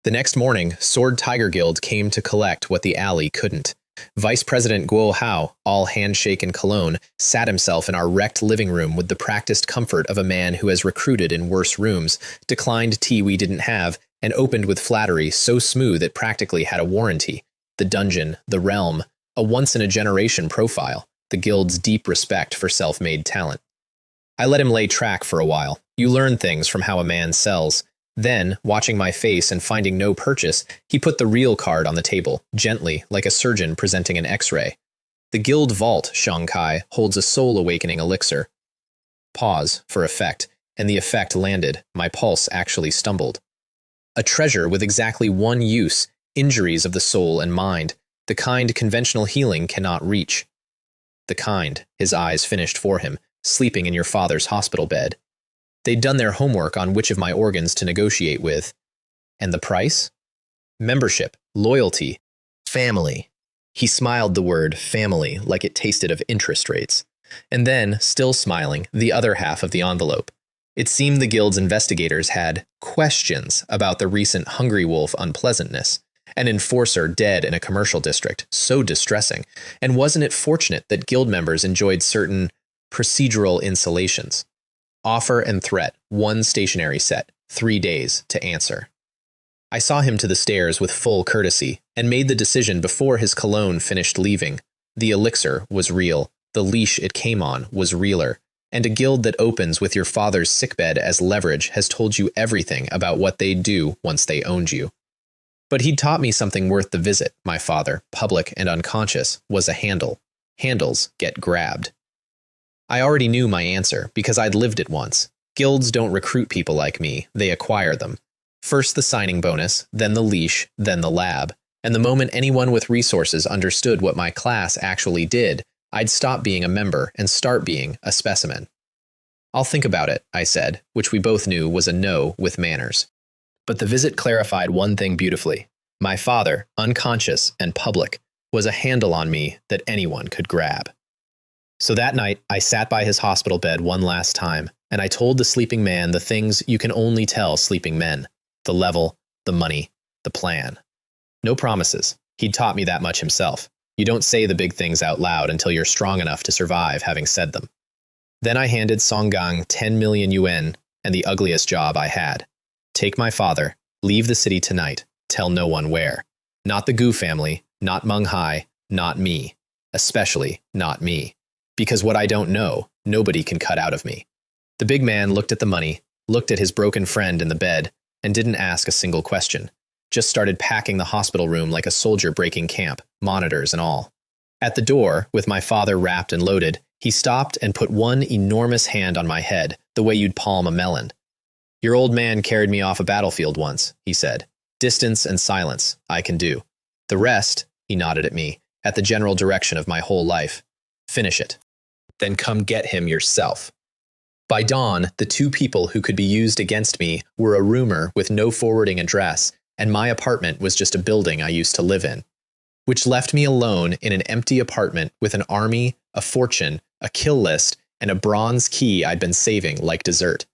The next morning, Sword Tiger Guild came to collect what the alley couldn't. Vice President Guo Hao, all handshake and cologne, sat himself in our wrecked living room with the practiced comfort of a man who has recruited in worse rooms, declined tea we didn't have, and opened with flattery so smooth it practically had a warranty. The dungeon, the realm, a once-in-a-generation profile, the guild's deep respect for self-made talent. I let him lay track for a while. You learn things from how a man sells. Then, watching my face and finding no purchase, he put the real card on the table, gently, like a surgeon presenting an X-ray. The guild vault, Shanghai, holds a soul-awakening elixir. Pause, for effect, and the effect landed. My pulse actually stumbled. A treasure with exactly 1 use, injuries of the soul and mind, the kind conventional healing cannot reach. The kind, his eyes finished for him, sleeping in your father's hospital bed. They'd done their homework on which of my organs to negotiate with. And the price? Membership, loyalty, family. He smiled the word family like it tasted of interest rates. And then, still smiling, the other half of the envelope. It seemed the guild's investigators had questions about the recent Hungry Wolf unpleasantness. An enforcer dead in a commercial district, so distressing. And wasn't it fortunate that guild members enjoyed certain procedural insulations? Offer and threat, 1 stationary set, 3 days to answer. I saw him to the stairs with full courtesy, and made the decision before his cologne finished leaving. The elixir was real, the leash it came on was realer, and a guild that opens with your father's sickbed as leverage has told you everything about what they'd do once they owned you. But he'd taught me something worth the visit, my father, public and unconscious, was a handle. Handles get grabbed. I already knew my answer, because I'd lived it once. Guilds don't recruit people like me, they acquire them. First the signing bonus, then the leash, then the lab. And the moment anyone with resources understood what my class actually did, I'd stop being a member and start being a specimen. I'll think about it, I said, which we both knew was a no with manners. But the visit clarified one thing beautifully. My father, unconscious and public, was a handle on me that anyone could grab. So that night, I sat by his hospital bed one last time, and I told the sleeping man the things you can only tell sleeping men. The level, the money, the plan. No promises. He'd taught me that much himself. You don't say the big things out loud until you're strong enough to survive having said them. Then I handed Songgang 10 million yuan and the ugliest job I had. Take my father, leave the city tonight, tell no one where. Not the Gu family, not Meng Hai, not me. Especially not me. Because what I don't know, nobody can cut out of me. The big man looked at the money, looked at his broken friend in the bed, and didn't ask a single question. Just started packing the hospital room like a soldier breaking camp, monitors and all. At the door, with my father wrapped and loaded, he stopped and put one enormous hand on my head, the way you'd palm a melon. Your old man carried me off a battlefield once, he said. Distance and silence, I can do. The rest, he nodded at me, at the general direction of my whole life. Finish it. Then come get him yourself. By dawn, the two people who could be used against me were a roomer with no forwarding address, and my apartment was just a building I used to live in, which left me alone in an empty apartment with an army, a fortune, a kill list, and a bronze key I'd been saving like dessert.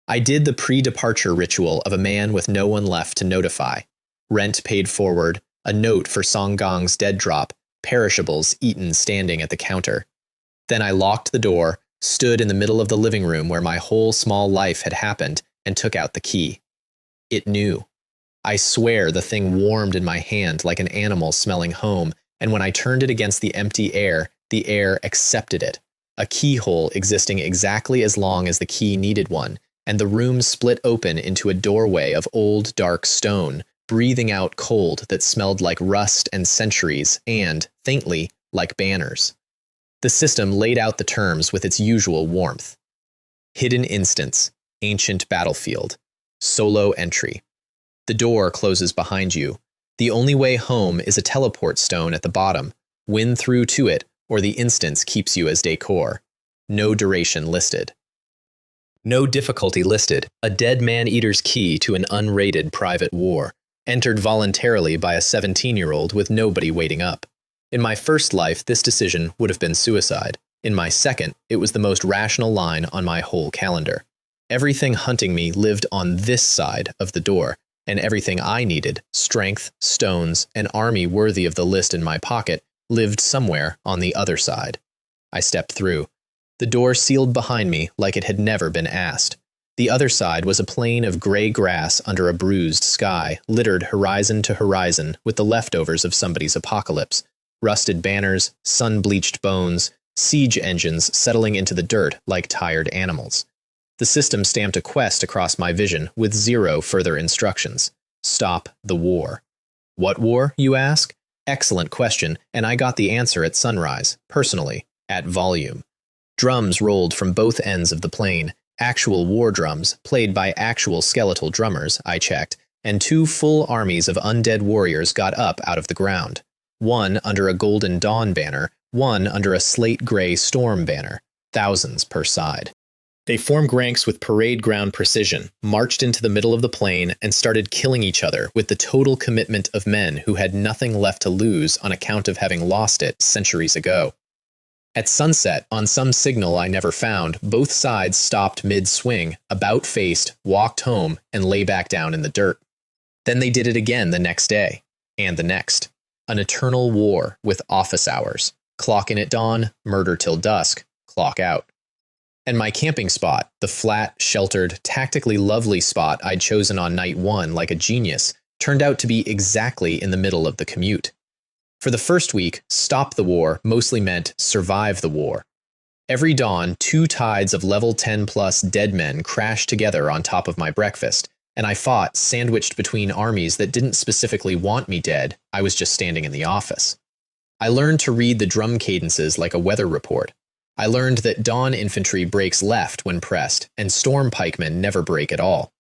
I did the pre-departure ritual of a man with no one left to notify. Rent paid forward, a note for Songgang's dead drop, perishables eaten standing at the counter. Then I locked the door, stood in the middle of the living room where my whole small life had happened, and took out the key. It knew. I swear the thing warmed in my hand like an animal smelling home, and when I turned it against the empty air, the air accepted it. A keyhole existing exactly as long as the key needed one, and the room split open into a doorway of old, dark stone, breathing out cold that smelled like rust and centuries and, faintly, like banners. The system laid out the terms with its usual warmth. Hidden instance, ancient battlefield, solo entry. The door closes behind you. The only way home is a teleport stone at the bottom. Win through to it, or the instance keeps you as decor. No duration listed. No difficulty listed. A dead man-eater's key to an unrated private war, entered voluntarily by a 17-year-old with nobody waiting up. In my first life, this decision would have been suicide. In my second, it was the most rational line on my whole calendar. Everything hunting me lived on this side of the door, and everything I needed, strength, stones, an army worthy of the list in my pocket, lived somewhere on the other side. I stepped through. The door sealed behind me like it had never been asked. The other side was a plain of gray grass under a bruised sky, littered horizon to horizon with the leftovers of somebody's apocalypse. Rusted banners, sun-bleached bones, siege engines settling into the dirt like tired animals. The system stamped a quest across my vision with 0 further instructions. Stop the war. What war, you ask? Excellent question, and I got the answer at sunrise, personally, at volume. Drums rolled from both ends of the plain, actual war drums, played by actual skeletal drummers, I checked, and 2 full armies of undead warriors got up out of the ground. One under a golden dawn banner, one under a slate-gray storm banner, thousands per side. They formed ranks with parade ground precision, marched into the middle of the plain, and started killing each other with the total commitment of men who had nothing left to lose on account of having lost it centuries ago. At sunset, on some signal I never found, both sides stopped mid-swing, about-faced, walked home, and lay back down in the dirt. Then they did it again the next day, and the next. An eternal war with office hours. Clock in at dawn, murder till dusk, clock out. And my camping spot, the flat, sheltered, tactically lovely spot I'd chosen on night 1 like a genius, turned out to be exactly in the middle of the commute. For the first week, stop the war mostly meant survive the war. Every dawn, 2 tides of level 10+ dead men crashed together on top of my breakfast, and I fought sandwiched between armies that didn't specifically want me dead. I was just standing in the office. I learned to read the drum cadences like a weather report. I learned that dawn infantry breaks left when pressed, and storm pikemen never break at all.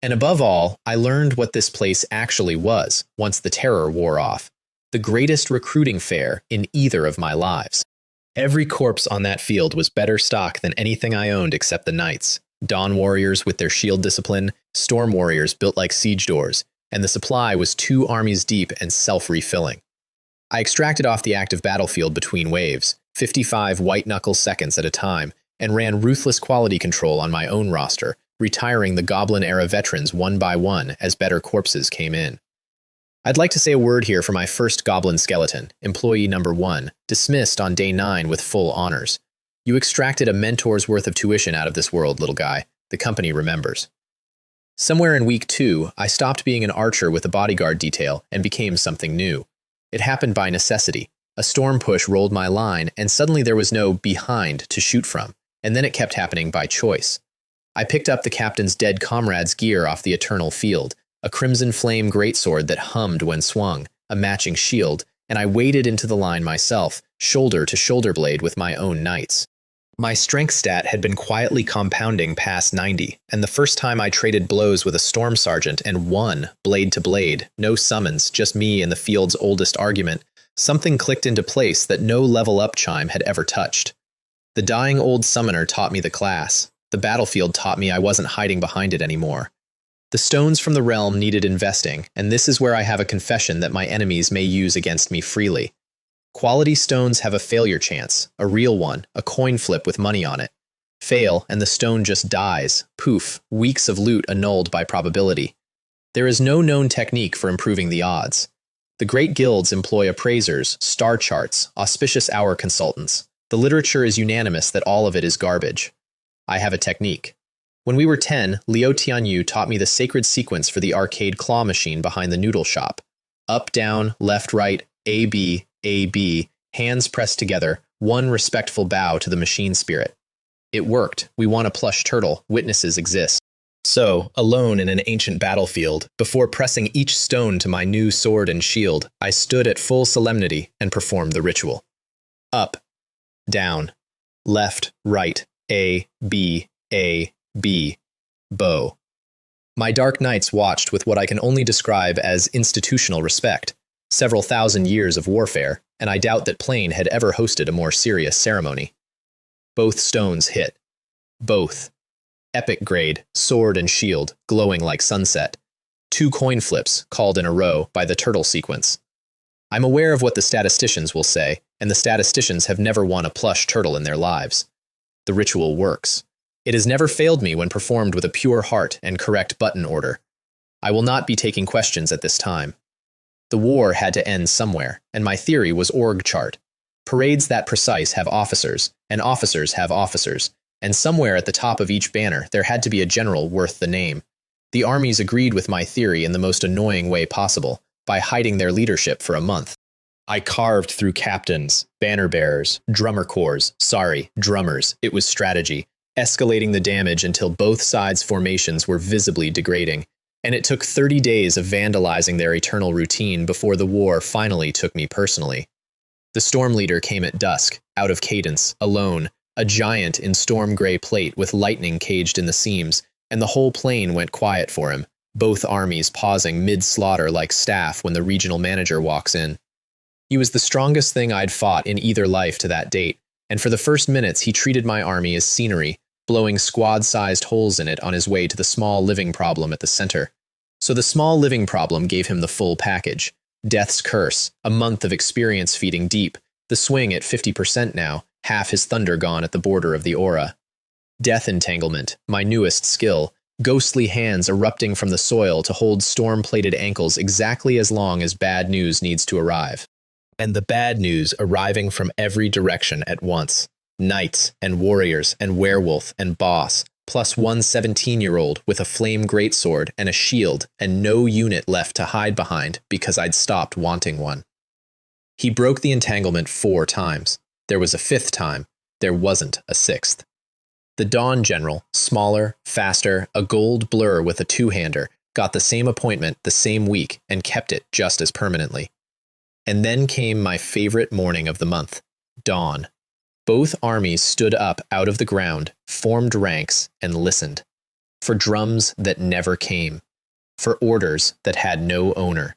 And above all, I learned what this place actually was once the terror wore off. The greatest recruiting fair in either of my lives. Every corpse on that field was better stock than anything I owned except the knights. Dawn warriors with their shield discipline, storm warriors built like siege doors, and the supply was 2 armies deep and self-refilling. I extracted off the active battlefield between waves, 55 white-knuckle seconds at a time, and ran ruthless quality control on my own roster, retiring the Goblin-era veterans one by one as better corpses came in. I'd like to say a word here for my first goblin skeleton, employee number 1, dismissed on day 9 with full honors. You extracted a mentor's worth of tuition out of this world, little guy. The company remembers. Somewhere in week 2, I stopped being an archer with a bodyguard detail and became something new. It happened by necessity. A storm push rolled my line, and suddenly there was no behind to shoot from, and then it kept happening by choice. I picked up the captain's dead comrade's gear off the eternal field, a crimson flame greatsword that hummed when swung, a matching shield, and I waded into the line myself, shoulder to shoulder blade with my own knights. My strength stat had been quietly compounding past 90, and the first time I traded blows with a storm sergeant and won, blade to blade, no summons, just me and the field's oldest argument, something clicked into place that no level up chime had ever touched. The dying old summoner taught me the class. The battlefield taught me I wasn't hiding behind it anymore. The stones from the realm needed investing, and this is where I have a confession that my enemies may use against me freely. Quality stones have a failure chance, a real one, a coin flip with money on it. Fail, and the stone just dies. Poof, weeks of loot annulled by probability. There is no known technique for improving the odds. The great guilds employ appraisers, star charts, auspicious hour consultants. The literature is unanimous that all of it is garbage. I have a technique. When we were 10, Liu Tianyu taught me the sacred sequence for the arcade claw machine behind the noodle shop. Up, down, left, right, A, B, hands pressed together, one respectful bow to the machine spirit. It worked. We won a plush turtle. Witnesses exist. So, alone in an ancient battlefield, before pressing each stone to my new sword and shield, I stood at full solemnity and performed the ritual. Up, down, left, right, A, B, bow. My dark knights watched with what I can only describe as institutional respect, several thousand years of warfare, and I doubt that Plain had ever hosted a more serious ceremony. Both stones hit. Both. Epic grade, sword and shield, glowing like sunset. 2 coin flips, called in a row by the turtle sequence. I'm aware of what the statisticians will say, and the statisticians have never won a plush turtle in their lives. The ritual works. It has never failed me when performed with a pure heart and correct button order. I will not be taking questions at this time. The war had to end somewhere, and my theory was org chart. Parades that precise have officers, and officers have officers, and somewhere at the top of each banner there had to be a general worth the name. The armies agreed with my theory in the most annoying way possible, by hiding their leadership for a month. I carved through captains, banner bearers, drummer corps, drummers, it was strategy, escalating the damage until both sides' formations were visibly degrading, and it took 30 days of vandalizing their eternal routine before the war finally took me personally. The storm leader came at dusk, out of cadence, alone, a giant in storm gray plate with lightning caged in the seams, and the whole plain went quiet for him, both armies pausing mid-slaughter like staff when the regional manager walks in. He was the strongest thing I'd fought in either life to that date, and for the first minutes he treated my army as scenery, blowing squad-sized holes in it on his way to the small living problem at the center. So the small living problem gave him the full package. Death's curse, a month of experience feeding deep, the swing at 50% now, half his thunder gone at the border of the aura. Death entanglement, my newest skill, ghostly hands erupting from the soil to hold storm-plated ankles exactly as long as bad news needs to arrive. And the bad news arriving from every direction at once. Knights and warriors and werewolf and boss, plus one 17-year-old with a flame greatsword and a shield and no unit left to hide behind because I'd stopped wanting one. He broke the entanglement 4 times. There was a 5th time. There wasn't a 6th. The Dawn General, smaller, faster, a gold blur with a 2-hander, got the same appointment the same week and kept it just as permanently. And then came my favorite morning of the month, dawn. Both armies stood up out of the ground, formed ranks, and listened. For drums that never came. For orders that had no owner.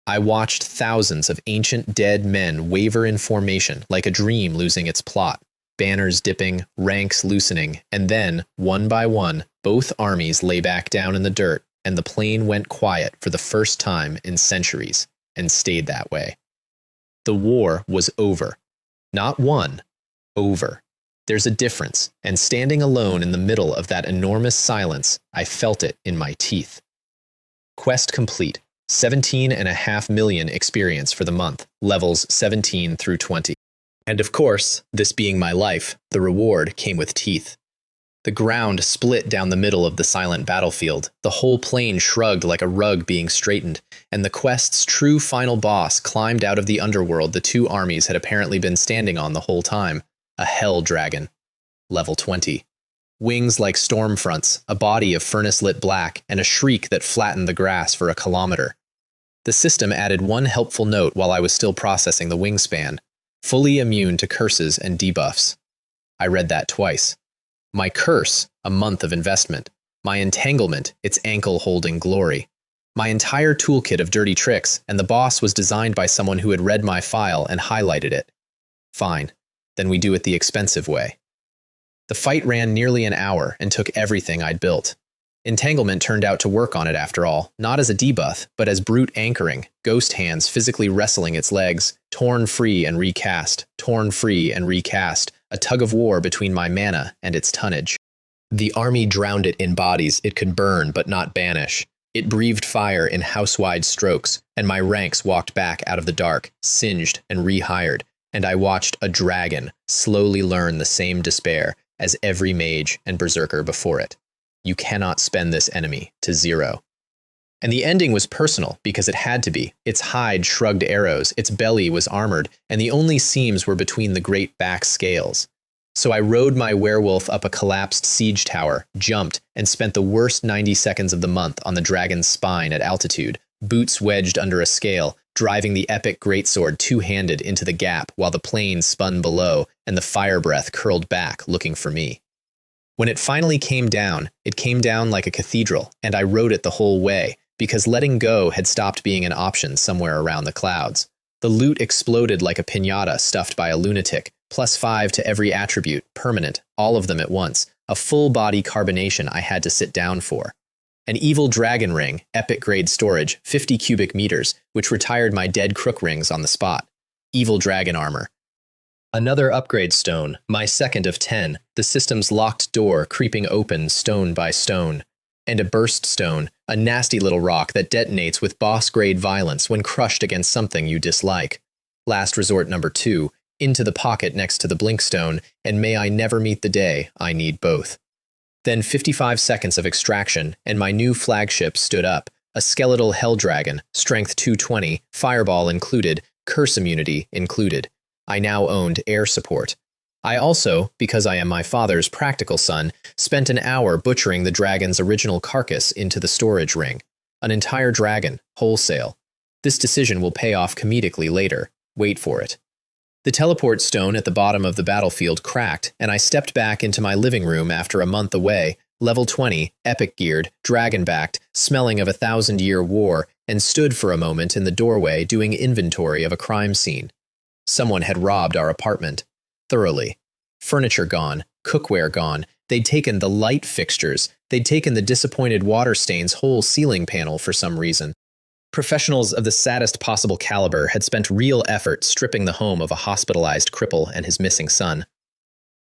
I watched thousands of ancient dead men waver in formation like a dream losing its plot, banners dipping, ranks loosening, and then, one by one, both armies lay back down in the dirt, and the plain went quiet for the first time in centuries, and stayed that way. The war was over. Not won. Over. There's a difference, and standing alone in the middle of that enormous silence, I felt it in my teeth. Quest complete. 17.5 million experience for the month, levels 17 through 20. And of course, this being my life, the reward came with teeth. The ground split down the middle of the silent battlefield, the whole plain shrugged like a rug being straightened, and the quest's true final boss climbed out of the underworld the two armies had apparently been standing on the whole time, a hell dragon. Level 20. Wings like storm fronts, a body of furnace-lit black, and a shriek that flattened the grass for a kilometer. The system added one helpful note while I was still processing the wingspan: fully immune to curses and debuffs. I read that twice. My curse, a month of investment. My entanglement, its ankle-holding glory. My entire toolkit of dirty tricks, and the boss was designed by someone who had read my file and highlighted it. Fine, then we do it the expensive way. The fight ran nearly an hour and took everything I'd built. Entanglement turned out to work on it after all, not as a debuff, but as brute anchoring, ghost hands physically wrestling its legs, torn free and recast, torn free and recast, a tug-of-war between my mana and its tonnage. The army drowned it in bodies it could burn but not banish. It breathed fire in house-wide strokes, and my ranks walked back out of the dark, singed and rehired, and I watched a dragon slowly learn the same despair as every mage and berserker before it. You cannot spend this enemy to 0. And the ending was personal because it had to be. Its hide shrugged arrows, its belly was armored, and the only seams were between the great back scales. So I rode my werewolf up a collapsed siege tower, jumped, and spent the worst 90 seconds of the month on the dragon's spine at altitude, boots wedged under a scale, driving the epic greatsword two-handed into the gap while the plane spun below and the fire breath curled back looking for me. When it finally came down like a cathedral, and I rode it the whole way, because letting go had stopped being an option somewhere around the clouds. The loot exploded like a piñata stuffed by a lunatic, +5 to every attribute, permanent, all of them at once, a full-body carbonation I had to sit down for. An evil dragon ring, epic-grade storage, 50 cubic meters, which retired my dead crook rings on the spot. Evil dragon armor. Another upgrade stone, my second of 10, the system's locked door creeping open stone by stone. And a burst stone, a nasty little rock that detonates with boss-grade violence when crushed against something you dislike. Last resort number 2, into the pocket next to the blinkstone, and may I never meet the day I need both. Then 55 seconds of extraction, and my new flagship stood up, a skeletal hell dragon, strength 220, fireball included, curse immunity included. I now owned air support. I also, because I am my father's practical son, spent an hour butchering the dragon's original carcass into the storage ring. An entire dragon, wholesale. This decision will pay off comedically later. Wait for it. The teleport stone at the bottom of the battlefield cracked, and I stepped back into my living room after a month away, level 20, epic-geared, dragon-backed, smelling of 1,000-year war, and stood for a moment in the doorway doing inventory of a crime scene. Someone had robbed our apartment. Thoroughly. Furniture gone, cookware gone, they'd taken the light fixtures, they'd taken the disappointed water stain's whole ceiling panel for some reason. Professionals of the saddest possible caliber had spent real effort stripping the home of a hospitalized cripple and his missing son.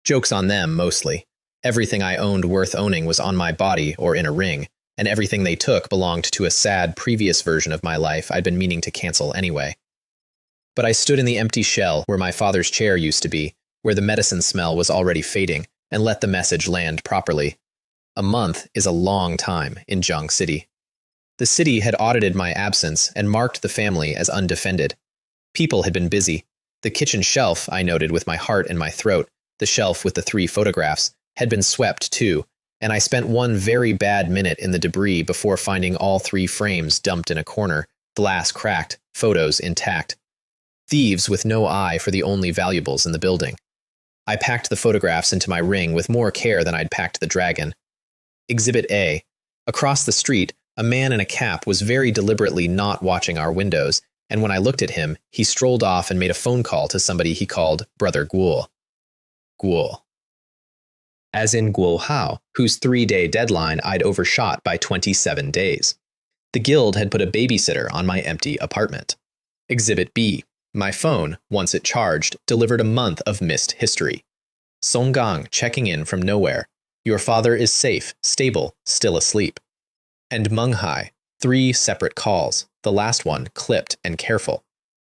Joke's on them, mostly. Everything I owned worth owning was on my body or in a ring, and everything they took belonged to a sad previous version of my life I'd been meaning to cancel anyway. But I stood in the empty shell where my father's chair used to be, where the medicine smell was already fading, and let the message land properly. A month is a long time in Jiang City. The city had audited my absence and marked the family as undefended. People had been busy. The kitchen shelf, I noted with my heart in my throat, the shelf with the 3 photographs, had been swept too, and I spent one very bad minute in the debris before finding all 3 frames dumped in a corner, glass cracked, photos intact. Thieves with no eye for the only valuables in the building. I packed the photographs into my ring with more care than I'd packed the dragon. Exhibit A. Across the street, a man in a cap was very deliberately not watching our windows, and when I looked at him, he strolled off and made a phone call to somebody he called Brother Guo. Guo. As in Guo Hao, whose 3-day deadline I'd overshot by 27 days. The guild had put a babysitter on my empty apartment. Exhibit B. My phone, once it charged, delivered a month of missed history. Song Gang checking in from nowhere. Your father is safe, stable, still asleep. And Meng Hai, 3 separate calls, the last one clipped and careful.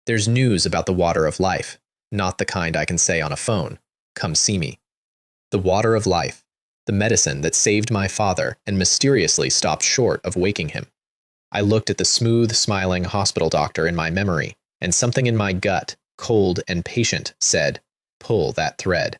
There's news about the water of life, not the kind I can say on a phone. Come see me. The water of life, the medicine that saved my father and mysteriously stopped short of waking him. I looked at the smooth, smiling hospital doctor in my memory, and something in my gut, cold and patient, said, pull that thread.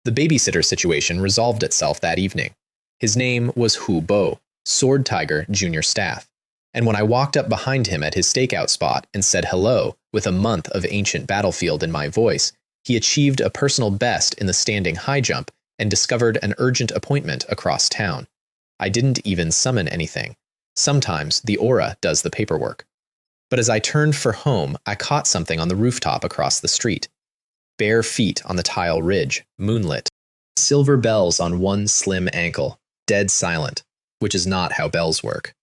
The babysitter situation resolved itself that evening. His name was Hu Bo, Sword Tiger Junior Staff, and when I walked up behind him at his stakeout spot and said hello with a month of ancient battlefield in my voice, he achieved a personal best in the standing high jump and discovered an urgent appointment across town. I didn't even summon anything. Sometimes the aura does the paperwork. But as I turned for home, I caught something on the rooftop across the street. Bare feet on the tile ridge, moonlit. Silver bells on one slim ankle, dead silent, which is not how bells work.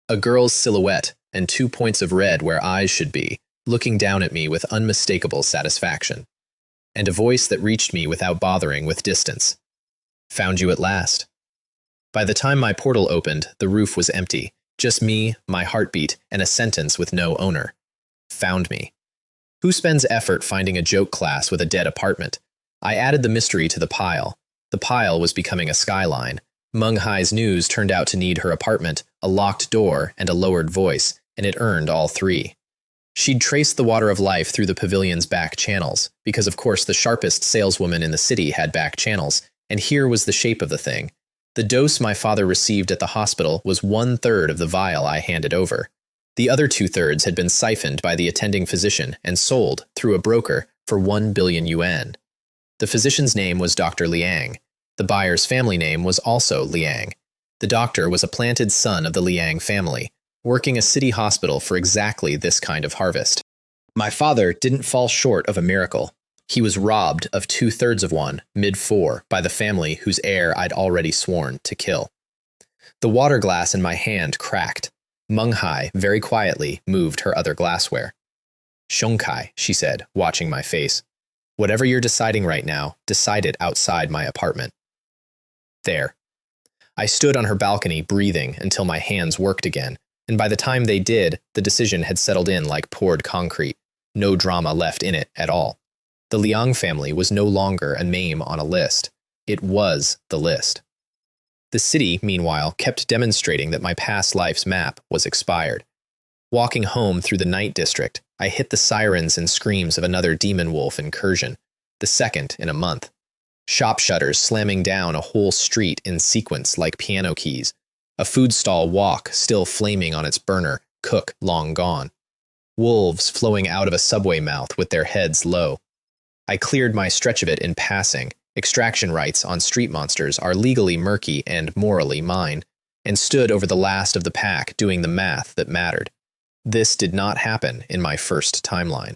A girl's silhouette and 2 points of red where eyes should be, looking down at me with unmistakable satisfaction. And a voice that reached me without bothering with distance. Found you at last. By the time my portal opened, the roof was empty. Just me, my heartbeat, and a sentence with no owner. Found me. Who spends effort finding a joke class with a dead apartment? I added the mystery to the pile. The pile was becoming a skyline. Mung Hai's news turned out to need her apartment, a locked door, and a lowered voice, and it earned all three. She'd traced the water of life through the pavilion's back channels, because of course the sharpest saleswoman in the city had back channels, and here was the shape of the thing. The dose my father received at the hospital was 1/3 of the vial I handed over. The other 2/3 had been siphoned by the attending physician and sold, through a broker, for 1 billion yuan. The physician's name was Dr. Liang. The buyer's family name was also Liang. The doctor was a planted son of the Liang family, working a city hospital for exactly this kind of harvest. My father didn't fall short of a miracle. He was robbed of 2/3 of one, mid-4, by the family whose heir I'd already sworn to kill. The water glass in my hand cracked. Mung Hai, very quietly, moved her other glassware. Shongkai, she said, watching my face. Whatever you're deciding right now, decide it outside my apartment. There. I stood on her balcony breathing until my hands worked again, and by the time they did, the decision had settled in like poured concrete. No drama left in it at all. The Liang family was no longer a name on a list. It was the list. The city, meanwhile, kept demonstrating that my past life's map was expired. Walking home through the night district, I hit the sirens and screams of another demon wolf incursion, the second in a month. Shop shutters slamming down a whole street in sequence like piano keys. A food stall walk still flaming on its burner, cook long gone. Wolves flowing out of a subway mouth with their heads low. I cleared my stretch of it in passing. Extraction rights on street monsters are legally murky and morally mine, and stood over the last of the pack doing the math that mattered. This did not happen in my first timeline.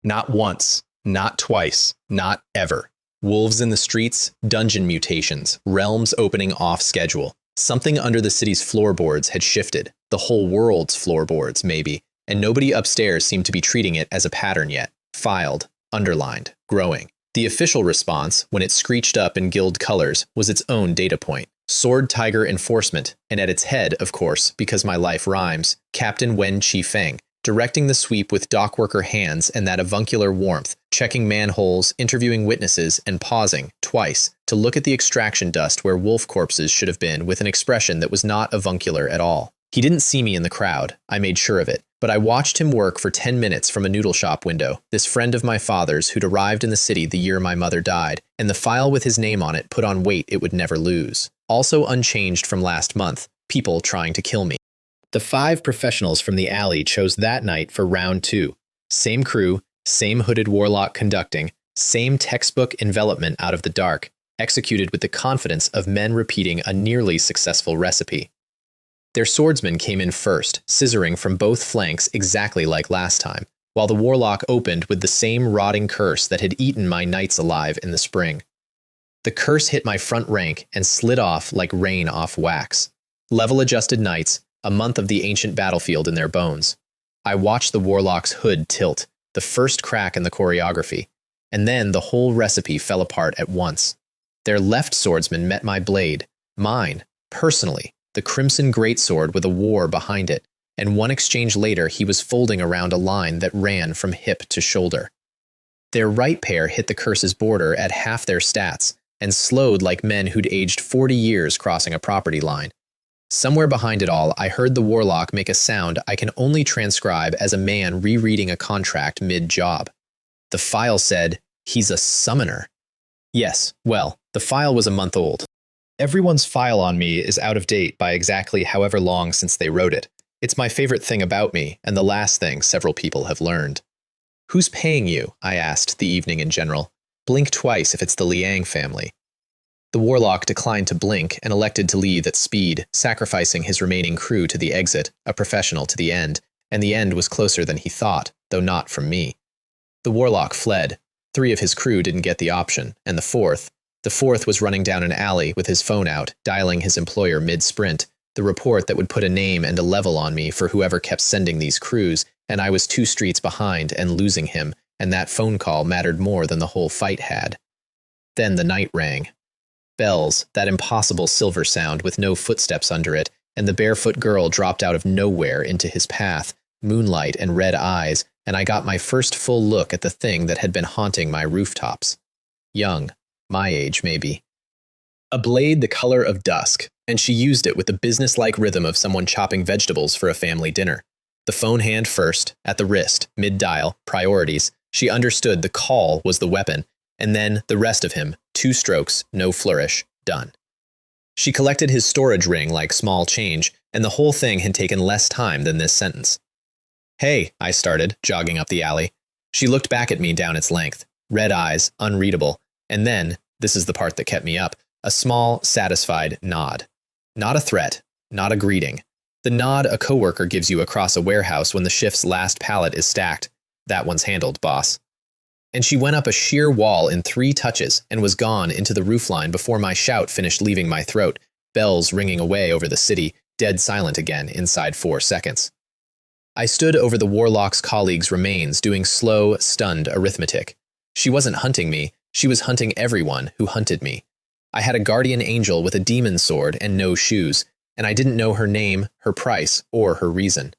Not once, not twice, not ever. Wolves in the streets, dungeon mutations, realms opening off schedule. Something under the city's floorboards had shifted, the whole world's floorboards, maybe, and nobody upstairs seemed to be treating it as a pattern yet. Filed, underlined, growing. The official response, when it screeched up in guild colors, was its own data point. Sword Tiger Enforcement, and at its head, of course, because my life rhymes, Captain Wen Qifeng, directing the sweep with dockworker hands and that avuncular warmth, checking manholes, interviewing witnesses, and pausing, twice, to look at the extraction dust where wolf corpses should have been with an expression that was not avuncular at all. He didn't see me in the crowd, I made sure of it, but I watched him work for 10 minutes from a noodle shop window, this friend of my father's who'd arrived in the city the year my mother died, and the file with his name on it put on weight it would never lose. Also unchanged from last month, people trying to kill me. The 5 professionals from the alley chose that night for round 2. Same crew, same hooded warlock conducting, same textbook envelopment out of the dark, executed with the confidence of men repeating a nearly successful recipe. Their swordsman came in first, scissoring from both flanks exactly like last time, while the warlock opened with the same rotting curse that had eaten my knights alive in the spring. The curse hit my front rank and slid off like rain off wax. Level-adjusted knights, a month of the ancient battlefield in their bones. I watched the warlock's hood tilt, the first crack in the choreography, and then the whole recipe fell apart at once. Their left swordsman met my blade, mine, personally, the crimson greatsword with a war behind it, and one exchange later he was folding around a line that ran from hip to shoulder. Their right pair hit the curse's border at half their stats, and slowed like men who'd aged 40 years crossing a property line. Somewhere behind it all, I heard the warlock make a sound I can only transcribe as a man rereading a contract mid-job. The file said, "He's a summoner." Yes, well, the file was a month old. Everyone's file on me is out of date by exactly however long since they wrote it. It's my favorite thing about me, and the last thing several people have learned. "Who's paying you?" I asked the evening in general. "Blink twice if it's the Liang family." The warlock declined to blink and elected to leave at speed, sacrificing his remaining crew to the exit, a professional to the end, and the end was closer than he thought, though not from me. The warlock fled. 3 of his crew didn't get the option, and the fourth was running down an alley with his phone out, dialing his employer mid-sprint, the report that would put a name and a level on me for whoever kept sending these crews, and I was 2 streets behind and losing him, and that phone call mattered more than the whole fight had. Then the night rang. Bells, that impossible silver sound with no footsteps under it, and the barefoot girl dropped out of nowhere into his path, moonlight and red eyes, and I got my first full look at the thing that had been haunting my rooftops. Young, my age maybe. A blade the color of dusk, and she used it with the businesslike rhythm of someone chopping vegetables for a family dinner. The phone hand first, at the wrist, mid-dial, priorities. She understood the call was the weapon, and then the rest of him, 2 strokes, no flourish, done. She collected his storage ring like small change, and the whole thing had taken less time than this sentence. "Hey," I started, jogging up the alley. She looked back at me down its length, red eyes, unreadable, and then, this is the part that kept me up, a small, satisfied nod. Not a threat, not a greeting. The nod a coworker gives you across a warehouse when the shift's last pallet is stacked. "That one's handled, boss." And she went up a sheer wall in 3 touches and was gone into the roofline before my shout finished leaving my throat, bells ringing away over the city, dead silent again inside 4 seconds. I stood over the warlock's colleague's remains doing slow, stunned arithmetic. She wasn't hunting me, she was hunting everyone who hunted me. I had a guardian angel with a demon sword and no shoes, and I didn't know her name, her price, or her reason.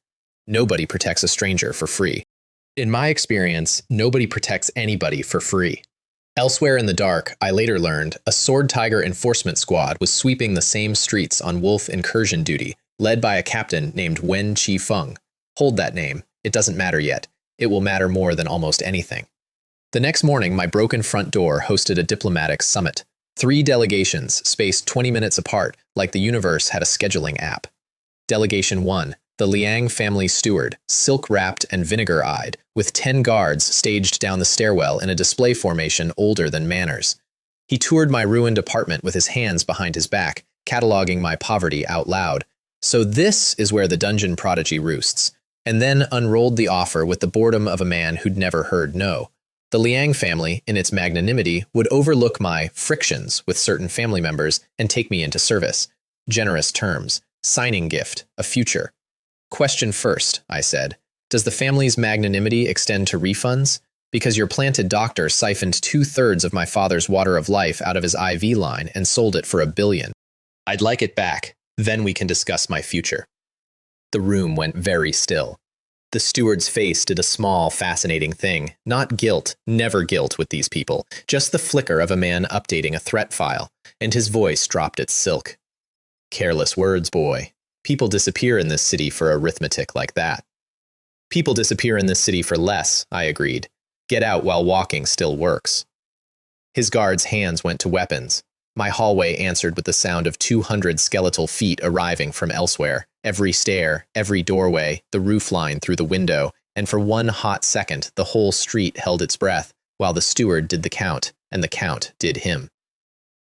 Nobody protects a stranger for free. In my experience, nobody protects anybody for free. Elsewhere in the dark, I later learned, a Sword Tiger enforcement squad was sweeping the same streets on wolf incursion duty, led by a captain named Wen Chi Feng. Hold that name. It doesn't matter yet. It will matter more than almost anything. The next morning, my broken front door hosted a diplomatic summit. 3 delegations, spaced 20 minutes apart, like the universe had a scheduling app. Delegation 1, the Liang family steward, silk-wrapped and vinegar-eyed, with 10 guards staged down the stairwell in a display formation older than manners. He toured my ruined apartment with his hands behind his back, cataloging my poverty out loud. "So this is where the dungeon prodigy roosts," and then unrolled the offer with the boredom of a man who'd never heard no. The Liang family, in its magnanimity, would overlook my frictions with certain family members and take me into service. Generous terms. Signing gift. A future. "Question first," I said. "Does the family's magnanimity extend to refunds? Because your planted doctor siphoned 2/3 of my father's water of life out of his IV line and sold it for $1 billion. I'd like it back. Then we can discuss my future." The room went very still. The steward's face did a small, fascinating thing. Not guilt, never guilt with these people, just the flicker of a man updating a threat file, and his voice dropped its silk. "Careless words, boy. People disappear in this city for arithmetic like that." "People disappear in this city for less," I agreed. "Get out while walking still works." His guard's hands went to weapons. My hallway answered with the sound of 200 skeletal feet arriving from elsewhere. Every stair, every doorway, the roofline through the window, and for 1 hot second the whole street held its breath, while the steward did the count, and the count did him.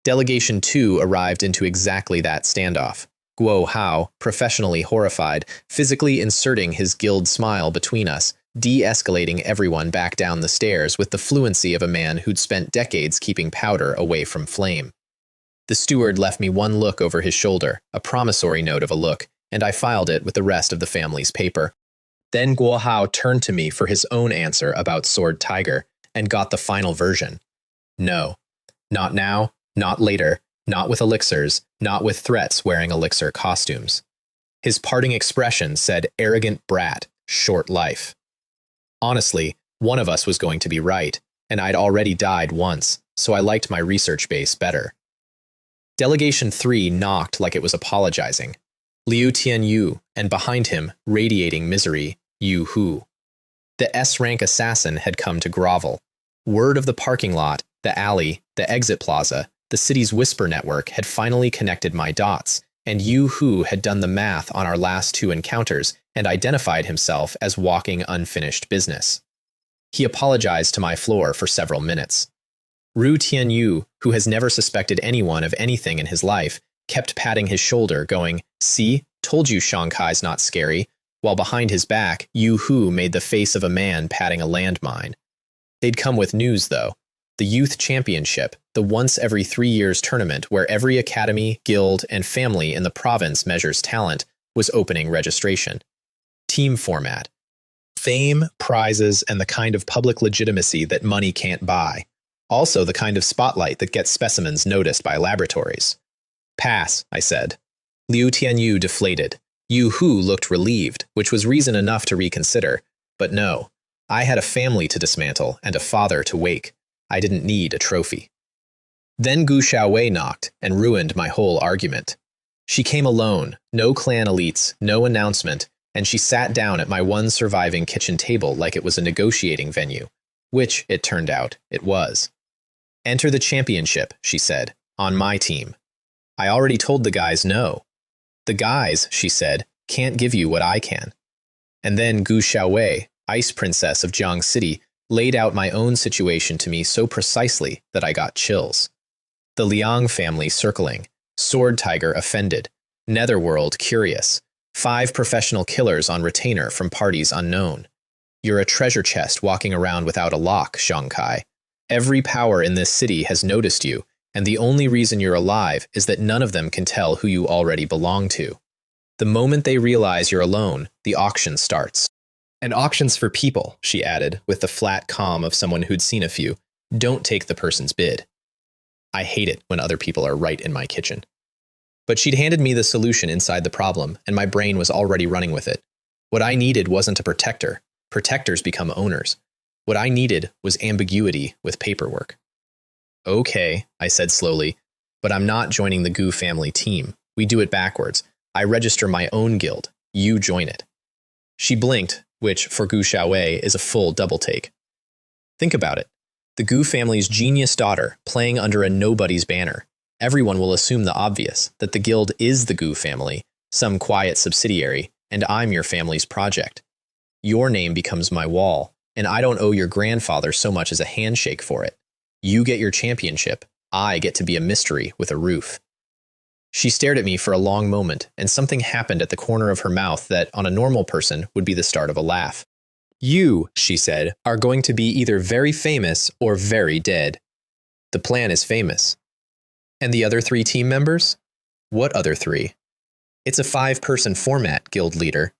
Delegation 2 arrived into exactly that standoff. Guo Hao, professionally horrified, physically inserting his guild smile between us, de-escalating everyone back down the stairs with the fluency of a man who'd spent decades keeping powder away from flame. The steward left me one look over his shoulder, a promissory note of a look, and I filed it with the rest of the family's paper. Then Guo Hao turned to me for his own answer about Sword Tiger, and got the final version. No. Not now, not later, not with elixirs, not with threats wearing elixir costumes. His parting expression said, "Arrogant brat, short life." Honestly, one of us was going to be right, and I'd already died once, so I liked my research base better. Delegation 3 knocked like it was apologizing. Liu Tianyu, and behind him, radiating misery, Yu Hu. The S-rank assassin had come to grovel. Word of the parking lot, the alley, the exit plaza, the city's whisper network had finally connected my dots, and Yu Hu had done the math on our last 2 encounters and identified himself as walking unfinished business. He apologized to my floor for several minutes. Ru Tianyu, who has never suspected anyone of anything in his life, kept patting his shoulder, going, "See, told you Shanghai's not scary," while behind his back, Yu Hu made the face of a man patting a landmine. They'd come with news, though. The Youth Championship, the once every 3 years tournament where every academy, guild, and family in the province measures talent, was opening registration. Team format. Fame, prizes, and the kind of public legitimacy that money can't buy. Also the kind of spotlight that gets specimens noticed by laboratories. "Pass," I said. Liu Tianyu deflated. Yu Hu looked relieved, which was reason enough to reconsider. But no, I had a family to dismantle and a father to wake. I didn't need a trophy. Then Gu Xiaowei knocked and ruined my whole argument. She came alone, no clan elites, no announcement, and she sat down at my one surviving kitchen table like it was a negotiating venue, which, it turned out, it was. "Enter the championship," she said, "on my team." I already told the guys no. "The guys," she said, "can't give you what I can." And then Gu Xiaowei, Ice Princess of Jiang City, laid out my own situation to me so precisely that I got chills. The Liang family circling, Sword Tiger offended, Netherworld curious, 5 professional killers on retainer from parties unknown. You're a treasure chest walking around without a lock, Shanghai. Every power in this city has noticed you, and the only reason you're alive is that none of them can tell who you already belong to. The moment they realize you're alone, the auction starts. "And auctions for people," she added, with the flat calm of someone who'd seen a few. "Don't take the person's bid." I hate it when other people are right in my kitchen. But she'd handed me the solution inside the problem, and my brain was already running with it. What I needed wasn't a protector. Protectors become owners. What I needed was ambiguity with paperwork. "Okay," I said slowly, "but I'm not joining the Gu family team. We do it backwards. I register my own guild. You join it." She blinked, which, for Gu Xiaowei, is a full double take. Think about it. The Gu family's genius daughter playing under a nobody's banner. Everyone will assume the obvious, that the guild is the Gu family, some quiet subsidiary, and I'm your family's project. Your name becomes my wall, and I don't owe your grandfather so much as a handshake for it. You get your championship. I get to be a mystery with a roof. She stared at me for a long moment, and something happened at the corner of her mouth that, on a normal person, would be the start of a laugh. "You," she said, "are going to be either very famous or very dead." "The plan is famous." "And the other 3 team members?" "What other 3? "It's a 5-person format, guild leader."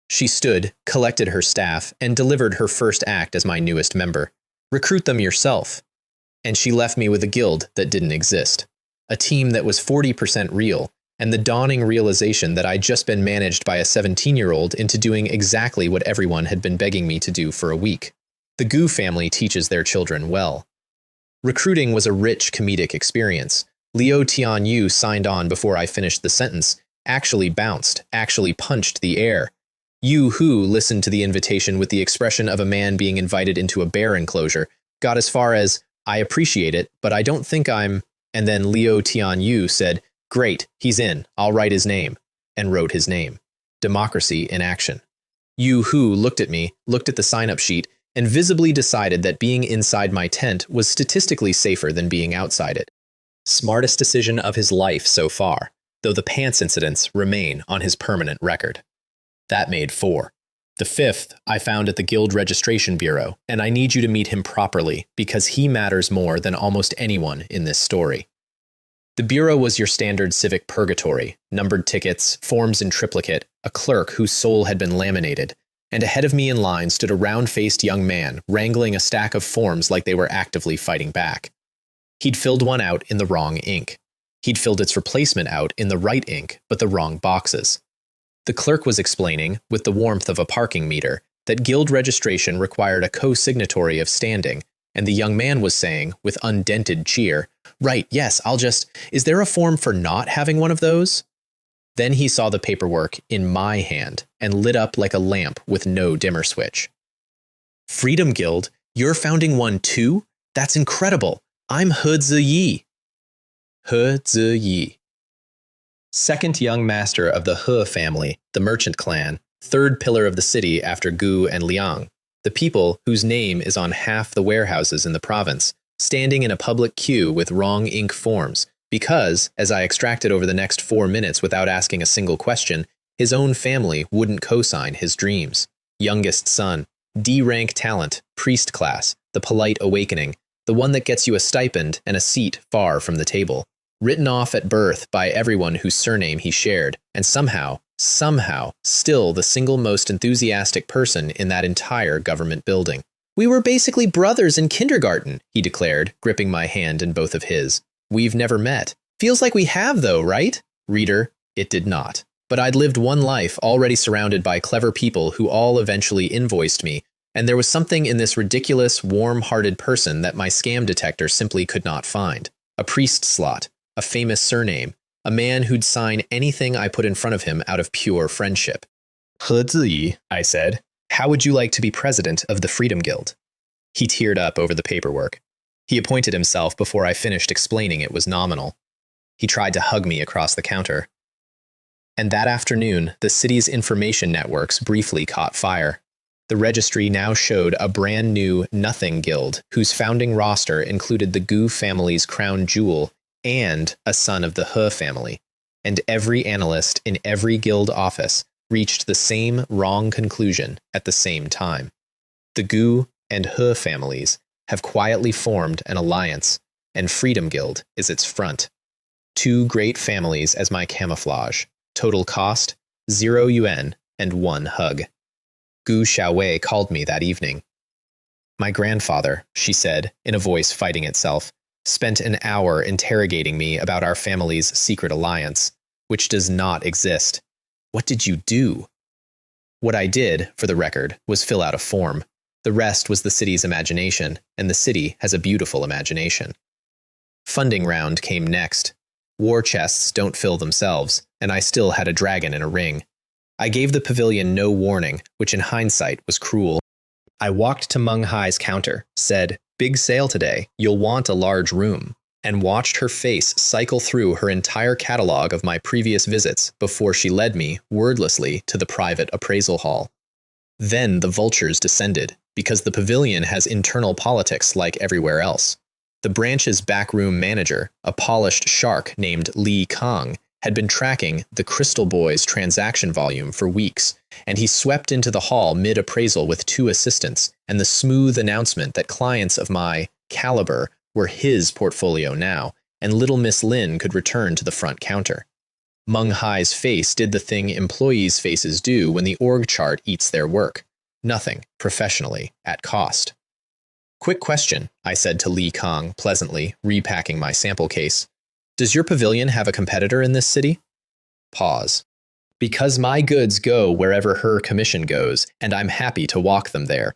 She stood, collected her staff, and delivered her first act as my newest member. "Recruit them yourself." And she left me with a guild that didn't exist. A team that was 40% real, and the dawning realization that I'd just been managed by a 17-year-old into doing exactly what everyone had been begging me to do for a week. The Gu family teaches their children well. Recruiting was a rich comedic experience. Liu Tianyu signed on before I finished the sentence, actually bounced, actually punched the air. Yu Hu listened to the invitation with the expression of a man being invited into a bear enclosure, got as far as, "I appreciate it, but I don't think I'm..." And then Liu Tianyu said, "Great, he's in, I'll write his name," and wrote his name. Democracy in action. Yu Hu looked at me, looked at the sign-up sheet, and visibly decided that being inside my tent was statistically safer than being outside it. Smartest decision of his life so far, though the pants incidents remain on his permanent record. That made 4. The 5th I found at the Guild Registration Bureau, and I need you to meet him properly because he matters more than almost anyone in this story. The Bureau was your standard civic purgatory, numbered tickets, forms in triplicate, a clerk whose soul had been laminated, and ahead of me in line stood a round-faced young man wrangling a stack of forms like they were actively fighting back. He'd filled one out in the wrong ink. He'd filled its replacement out in the right ink, but the wrong boxes. The clerk was explaining, with the warmth of a parking meter, that guild registration required a co-signatory of standing, and the young man was saying, with undented cheer, "Right, yes, is there a form for not having one of those?" Then he saw the paperwork in my hand and lit up like a lamp with no dimmer switch. "Freedom Guild? You're founding one too? That's incredible. I'm He Ziyi." He Ziyi. Second young master of the He family, the merchant clan, third pillar of the city after Gu and Liang, the people whose name is on half the warehouses in the province, standing in a public queue with wrong ink forms, because, as I extracted over the next 4 minutes without asking a single question, his own family wouldn't co-sign his dreams. Youngest son, D-rank talent, priest class, the polite awakening, the one that gets you a stipend and a seat far from the table. Written off at birth by everyone whose surname he shared, and somehow, still the single most enthusiastic person in that entire government building. "We were basically brothers in kindergarten," he declared, gripping my hand in both of his. "We've never met. Feels like we have though, right?" Reader, it did not. But I'd lived one life already surrounded by clever people who all eventually invoiced me, and there was something in this ridiculous, warm-hearted person that my scam detector simply could not find. A priest slot, a famous surname, a man who'd sign anything I put in front of him out of pure friendship. "He Ziyi," I said, "how would you like to be president of the Freedom Guild?" He teared up over the paperwork. He appointed himself before I finished explaining it was nominal. He tried to hug me across the counter. And that afternoon, the city's information networks briefly caught fire. The registry now showed a brand new Nothing Guild, whose founding roster included the Gu family's crown jewel and a son of the He family. And every analyst in every guild office reached the same wrong conclusion at the same time. The Gu and He families have quietly formed an alliance, and Freedom Guild is its front. 2 great families as my camouflage. Total cost, 0 yuan and 1 hug. Gu Xiaowei called me that evening. "My grandfather," she said, in a voice fighting itself, "spent an hour interrogating me about our family's secret alliance, which does not exist. What did you do?" What I did, for the record, was fill out a form. The rest was the city's imagination, and the city has a beautiful imagination. Funding round came next. War chests don't fill themselves, and I still had a dragon in a ring. I gave the pavilion no warning, which in hindsight was cruel. I walked to Meng Hai's counter, said, "Big sale today, you'll want a large room," and watched her face cycle through her entire catalog of my previous visits before she led me, wordlessly, to the private appraisal hall. Then the vultures descended, because the pavilion has internal politics like everywhere else. The branch's backroom manager, a polished shark named Li Kang, had been tracking the Crystal Boy's transaction volume for weeks, and he swept into the hall mid-appraisal with 2 assistants and the smooth announcement that clients of my caliber were his portfolio now, and little Miss Lin could return to the front counter. Meng Hai's face did the thing employees' faces do when the org chart eats their work. Nothing, professionally, at cost. "Quick question," I said to Li Kang pleasantly, repacking my sample case. "Does your pavilion have a competitor in this city?" Pause. "Because my goods go wherever her commission goes, and I'm happy to walk them there."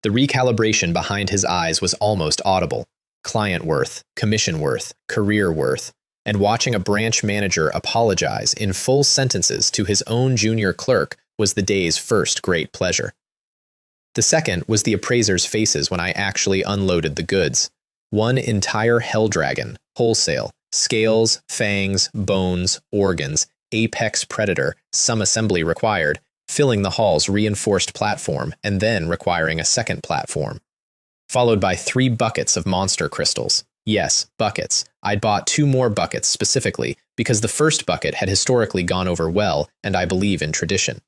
The recalibration behind his eyes was almost audible. Client worth, commission worth, career worth, and watching a branch manager apologize in full sentences to his own junior clerk was the day's first great pleasure. The second was the appraisers' faces when I actually unloaded the goods. 1 entire hell dragon, wholesale, scales, fangs, bones, organs, apex predator, some assembly required, filling the hall's reinforced platform and then requiring a second platform. Followed by 3 buckets of monster crystals. Yes, buckets. I'd bought 2 more buckets specifically because the first bucket had historically gone over well, and I believe in tradition.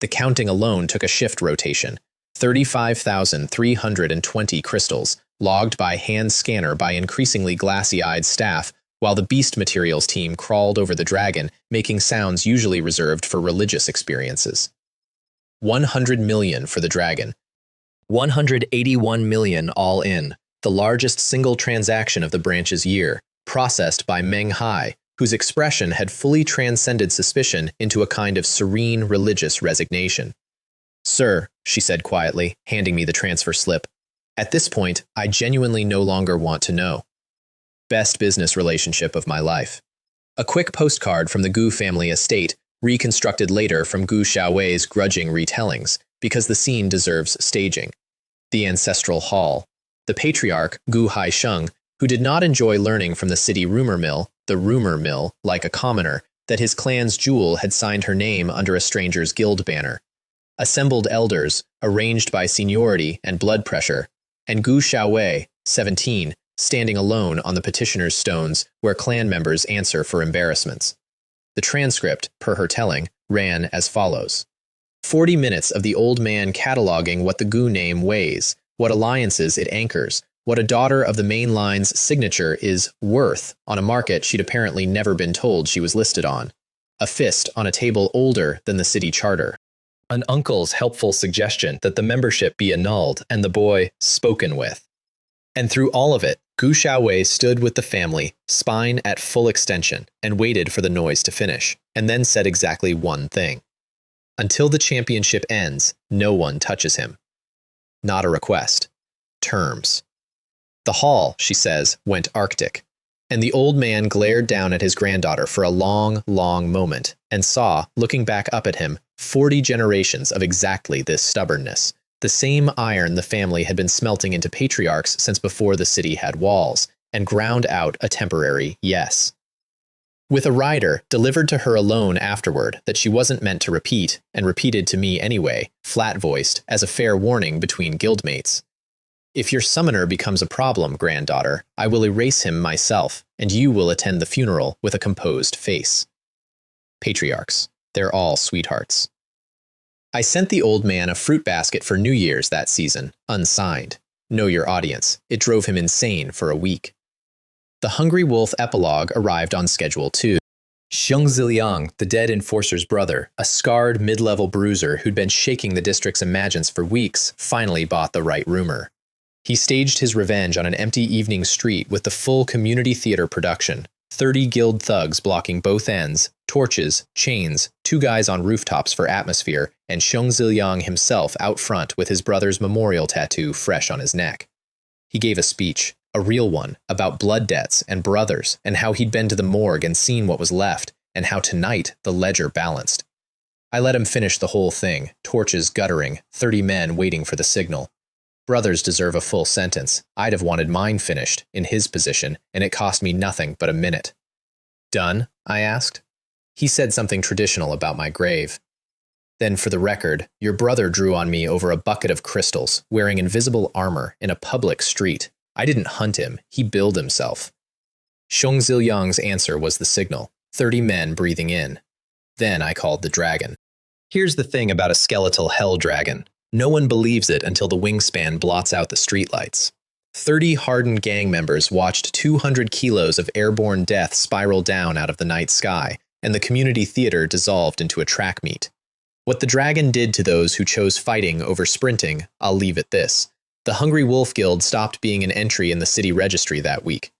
The counting alone took a shift rotation. 35,320 crystals, logged by hand scanner by increasingly glassy-eyed staff, while the beast materials team crawled over the dragon, making sounds usually reserved for religious experiences. 100 million for the dragon. 181 million all in, the largest single transaction of the branch's year, processed by Meng Hai, whose expression had fully transcended suspicion into a kind of serene religious resignation. "Sir," she said quietly, handing me the transfer slip. "At this point, I genuinely no longer want to know. Best business relationship of my life." A quick postcard from the Gu family estate, reconstructed later from Gu Xiaowei's grudging retellings, because the scene deserves staging. The ancestral hall. The patriarch, Gu Haisheng, who did not enjoy learning from the city rumor mill, like a commoner, that his clan's jewel had signed her name under a stranger's guild banner. Assembled elders, arranged by seniority and blood pressure, and Gu Xiaowei, 17, standing alone on the petitioner's stones where clan members answer for embarrassments. The transcript, per her telling, ran as follows. 40 minutes of the old man cataloging what the Gu name weighs, what alliances it anchors, what a daughter of the main line's signature is worth on a market she'd apparently never been told she was listed on. A fist on a table older than the city charter. An uncle's helpful suggestion that the membership be annulled and the boy spoken with. And through all of it, Gu Xiaowei stood with the family, spine at full extension, and waited for the noise to finish, and then said exactly one thing. Until the championship ends, no one touches him. Not a request. Terms. The hall, she says, went arctic, and the old man glared down at his granddaughter for a long, long moment, and saw, looking back up at him, 40 generations of exactly this stubbornness. The same iron the family had been smelting into patriarchs since before the city had walls, and ground out a temporary yes. With a rider delivered to her alone afterward that she wasn't meant to repeat, and repeated to me anyway, flat-voiced, as a fair warning between guildmates. If your summoner becomes a problem, granddaughter, I will erase him myself, and you will attend the funeral with a composed face. Patriarchs. They're all sweethearts. I sent the old man a fruit basket for New Year's that season, unsigned. Know your audience. It drove him insane for a week. The Hungry Wolf epilogue arrived on Schedule 2. Xiong Ziliang, the dead enforcer's brother, a scarred mid-level bruiser who'd been shaking the district's imagines for weeks, finally bought the right rumor. He staged his revenge on an empty evening street with the full community theater production, 30 guild thugs blocking both ends, torches, chains, 2 guys on rooftops for atmosphere, and Xiong Ziliang himself out front with his brother's memorial tattoo fresh on his neck. He gave a speech, a real one, about blood debts and brothers, and how he'd been to the morgue and seen what was left, and how tonight the ledger balanced. I let him finish the whole thing, torches guttering, 30 men waiting for the signal. Brothers deserve a full sentence. I'd have wanted mine finished, in his position, and it cost me nothing but a minute. Done? I asked. He said something traditional about my grave. Then, for the record, your brother drew on me over a bucket of crystals, wearing invisible armor, in a public street. I didn't hunt him, he billed himself. Xiong Ziliang's answer was the signal, 30 men breathing in. Then I called the dragon. Here's the thing about a skeletal hell dragon. No one believes it until the wingspan blots out the streetlights. 30 hardened gang members watched 200 kilos of airborne death spiral down out of the night sky, and the community theater dissolved into a track meet. What the dragon did to those who chose fighting over sprinting, I'll leave at this. The Hungry Wolf Guild stopped being an entry in the city registry that week.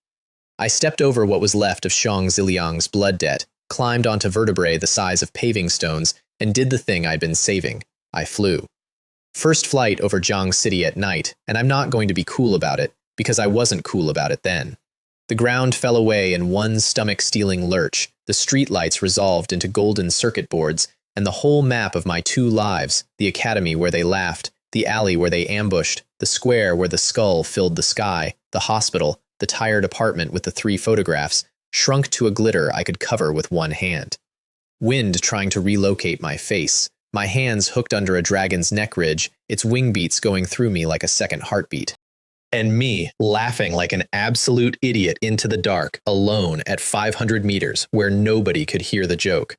I stepped over what was left of Xiong Ziliang's blood debt, climbed onto vertebrae the size of paving stones, and did the thing I'd been saving. I flew. First flight over Jiang City at night, and I'm not going to be cool about it, because I wasn't cool about it then. The ground fell away in one stomach-stealing lurch, the streetlights resolved into golden circuit boards, and the whole map of my 2 lives, the academy where they laughed, the alley where they ambushed, the square where the skull filled the sky, the hospital, the tired apartment with the 3 photographs, shrunk to a glitter I could cover with one hand. Wind trying to relocate my face, my hands hooked under a dragon's neck ridge, its wing beats going through me like a second heartbeat. And me laughing like an absolute idiot into the dark, alone at 500 meters, where nobody could hear the joke.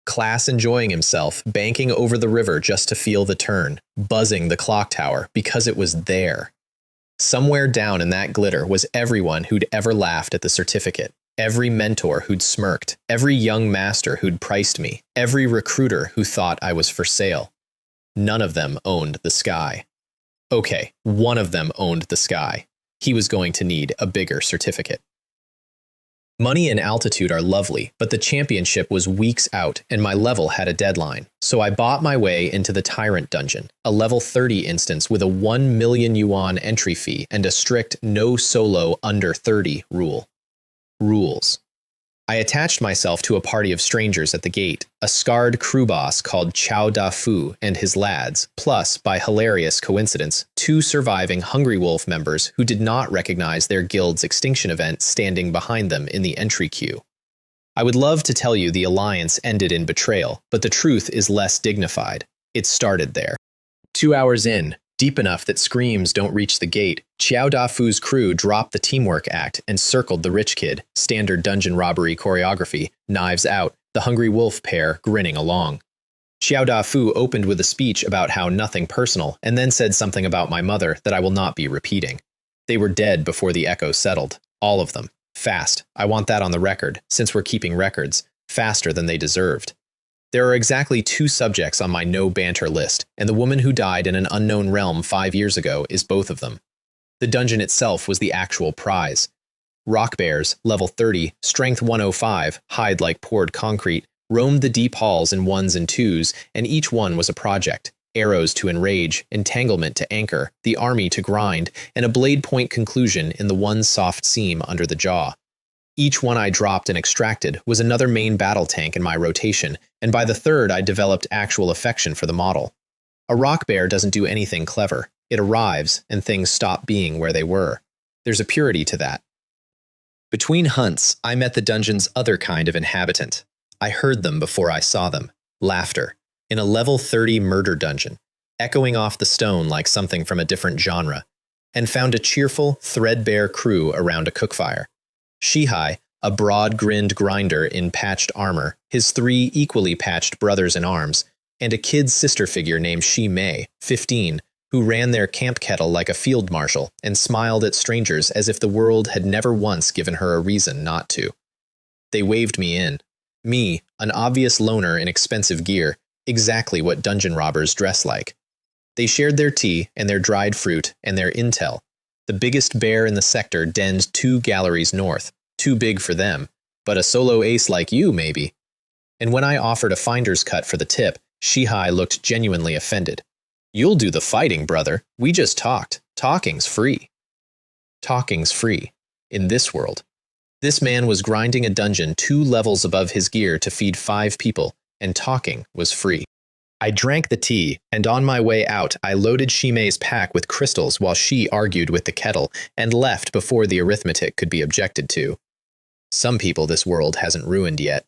Class enjoying himself, banking over the river just to feel the turn, buzzing the clock tower because it was there. Somewhere down in that glitter was everyone who'd ever laughed at the certificate. Every mentor who'd smirked, every young master who'd priced me, every recruiter who thought I was for sale. None of them owned the sky. Okay, one of them owned the sky. He was going to need a bigger certificate. Money and altitude are lovely, but the championship was weeks out and my level had a deadline. So I bought my way into the Tyrant Dungeon, a level 30 instance with a 1 million yuan entry fee and a strict no solo under 30 rules. I attached myself to a party of strangers at the gate, a scarred crew boss called Chao Da Fu and his lads, plus, by hilarious coincidence, 2 surviving Hungry Wolf members who did not recognize their guild's extinction event standing behind them in the entry queue. I would love to tell you the alliance ended in betrayal, but the truth is less dignified. It started there. 2 hours in, deep enough that screams don't reach the gate, Xiao Dafu's crew dropped the teamwork act and circled the rich kid, standard dungeon robbery choreography, knives out, the Hungry Wolf pair grinning along. Xiao Dafu opened with a speech about how nothing personal, and then said something about my mother that I will not be repeating. They were dead before the echo settled. All of them. Fast. I want that on the record, since we're keeping records. Faster than they deserved. There are exactly 2 subjects on my no banter list, and the woman who died in an unknown realm 5 years ago is both of them. The dungeon itself was the actual prize. Rock bears, level 30, strength 105, hide like poured concrete, roamed the deep halls in 1s and 2s, and each one was a project. Arrows to enrage, entanglement to anchor, the army to grind, and a blade point conclusion in the one soft seam under the jaw. Each one I dropped and extracted was another main battle tank in my rotation, and by the third I developed actual affection for the model. A rock bear doesn't do anything clever. It arrives, and things stop being where they were. There's a purity to that. Between hunts, I met the dungeon's other kind of inhabitant. I heard them before I saw them. Laughter. In a level 30 murder dungeon, echoing off the stone like something from a different genre, and found a cheerful, threadbare crew around a cookfire. Shihai, a broad-grinned grinder in patched armor, his 3 equally patched brothers in arms, and a kid sister figure named Shi Mei, 15, who ran their camp kettle like a field marshal and smiled at strangers as if the world had never once given her a reason not to. They waved me in. Me, an obvious loner in expensive gear, exactly what dungeon robbers dress like. They shared their tea and their dried fruit and their intel. The biggest bear in the sector denned 2 galleries north, too big for them, but a solo ace like you, maybe. And when I offered a finder's cut for the tip, Shihai looked genuinely offended. You'll do the fighting, brother. We just talked. Talking's free. Talking's free. In this world. This man was grinding a dungeon 2 levels above his gear to feed 5 people, and talking was free. I drank the tea, and on my way out, I loaded Shimei's pack with crystals while she argued with the kettle, and left before the arithmetic could be objected to. Some people this world hasn't ruined yet.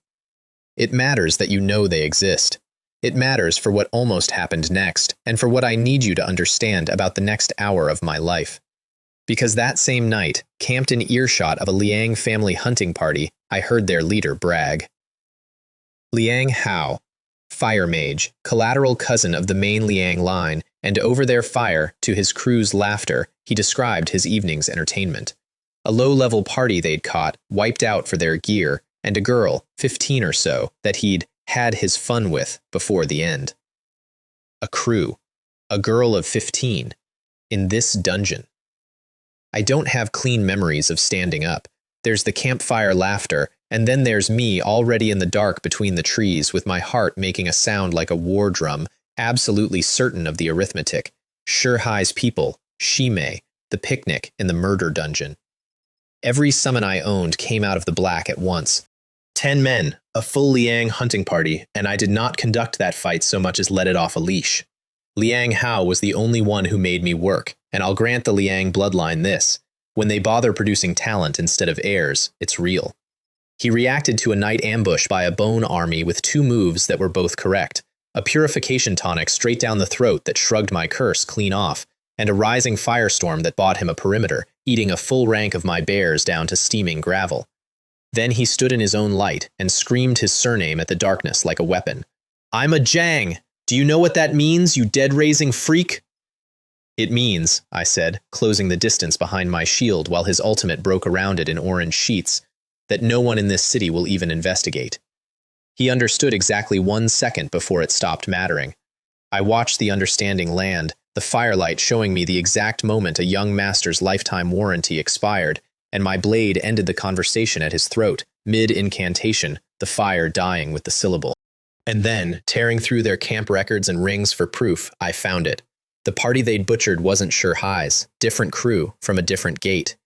It matters that you know they exist. It matters for what almost happened next, and for what I need you to understand about the next hour of my life. Because that same night, camped in earshot of a Liang family hunting party, I heard their leader brag. Liang Hao, fire mage, collateral cousin of the main Liang line, and over their fire, to his crew's laughter, he described his evening's entertainment. A low-level party they'd caught, wiped out for their gear, and a girl, 15 or so, that he'd had his fun with before the end. A crew. A girl of 15. In this dungeon. I don't have clean memories of standing up. There's the campfire laughter, and then there's me already in the dark between the trees with my heart making a sound like a war drum, absolutely certain of the arithmetic. Shihai's people, Shimei, the picnic in the murder dungeon. Every summon I owned came out of the black at once. 10 men, a full Liang hunting party, and I did not conduct that fight so much as let it off a leash. Liang Hao was the only one who made me work, and I'll grant the Liang bloodline this. When they bother producing talent instead of heirs, it's real. He reacted to a night ambush by a bone army with 2 moves that were both correct, a purification tonic straight down the throat that shrugged my curse clean off, and a rising firestorm that bought him a perimeter, eating a full rank of my bears down to steaming gravel. Then he stood in his own light and screamed his surname at the darkness like a weapon. I'm a Jang! Do you know what that means, you dead-raising freak? It means, I said, closing the distance behind my shield while his ultimate broke around it in orange sheets, that no one in this city will even investigate. He understood exactly 1 second before it stopped mattering. I watched the understanding land, the firelight showing me the exact moment a young master's lifetime warranty expired, and my blade ended the conversation at his throat, mid-incantation, the fire dying with the syllable. And then, tearing through their camp records and rings for proof, I found it. The party they'd butchered wasn't Sure High's, different crew, from a different gate.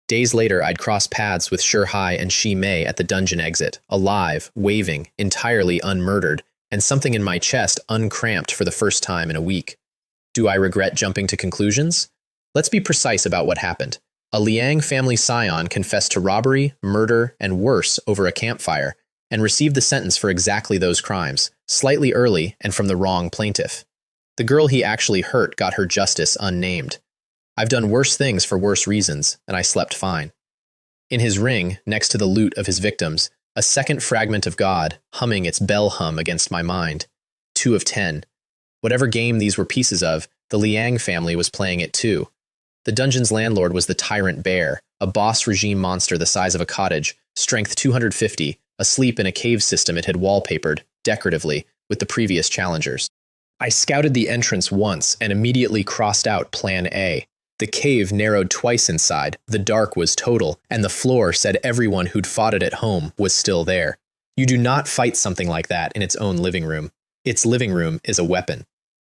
Days later, I'd cross paths with Sure High and Shi Mei at the dungeon exit, alive, waving, entirely unmurdered, and something in my chest uncramped for the first time in a week. Do I regret jumping to conclusions? Let's be precise about what happened. A Liang family scion confessed to robbery, murder, and worse over a campfire, and received the sentence for exactly those crimes, slightly early and from the wrong plaintiff. The girl he actually hurt got her justice unnamed. I've done worse things for worse reasons, and I slept fine. In his ring, next to the loot of his victims, a second fragment of God, humming its bell hum against my mind. 2 of 10. Whatever game these were pieces of, the Liang family was playing it too. The dungeon's landlord was the Tyrant Bear, a boss regime monster the size of a cottage, strength 250, asleep in a cave system it had wallpapered, decoratively, with the previous challengers. I scouted the entrance once and immediately crossed out Plan A. The cave narrowed twice inside, the dark was total, and the floor said everyone who'd fought it at home was still there. You do not fight something like that in its own living room. Its living room is a weapon.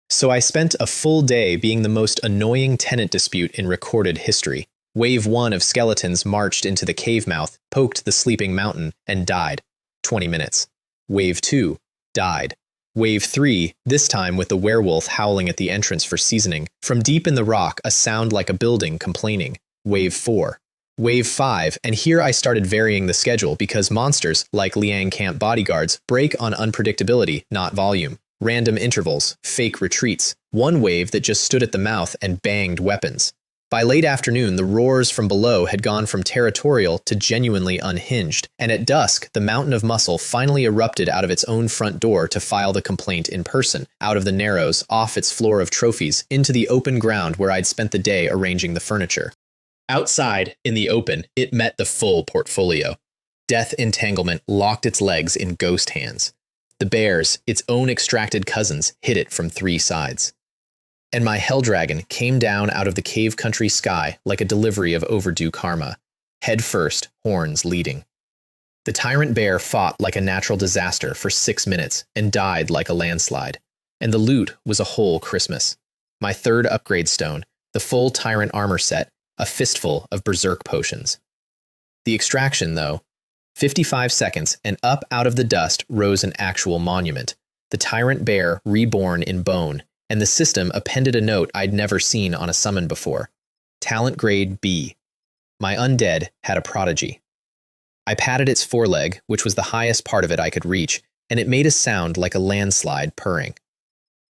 So I spent a full day being the most annoying tenant dispute in recorded history. Wave 1 of skeletons marched into the cave mouth, poked the sleeping mountain, and died. 20 minutes. Wave 2 died. Wave 3, this time with the werewolf howling at the entrance for seasoning. From deep in the rock, a sound like a building complaining. Wave 4. Wave 5, and here I started varying the schedule because monsters, like Liang Camp bodyguards, break on unpredictability, not volume. Random intervals, fake retreats. One wave that just stood at the mouth and banged weapons. By late afternoon, the roars from below had gone from territorial to genuinely unhinged, and at dusk, the mountain of muscle finally erupted out of its own front door to file the complaint in person, out of the narrows, off its floor of trophies, into the open ground where I'd spent the day arranging the furniture. Outside, in the open, it met the full portfolio. Death Entanglement locked its legs in ghost hands. The bears, its own extracted cousins, hit it from 3 sides. And my Helldragon came down out of the cave country sky like a delivery of overdue karma, head first, horns leading. The Tyrant Bear fought like a natural disaster for 6 minutes and died like a landslide, and the loot was a whole Christmas. My 3rd upgrade stone, the full Tyrant armor set, a fistful of berserk potions. The extraction, though, 55 seconds, and up out of the dust rose an actual monument, the Tyrant Bear reborn in bone, and the system appended a note I'd never seen on a summon before. Talent grade B. My undead had a prodigy. I patted its foreleg, which was the highest part of it I could reach, and it made a sound like a landslide purring.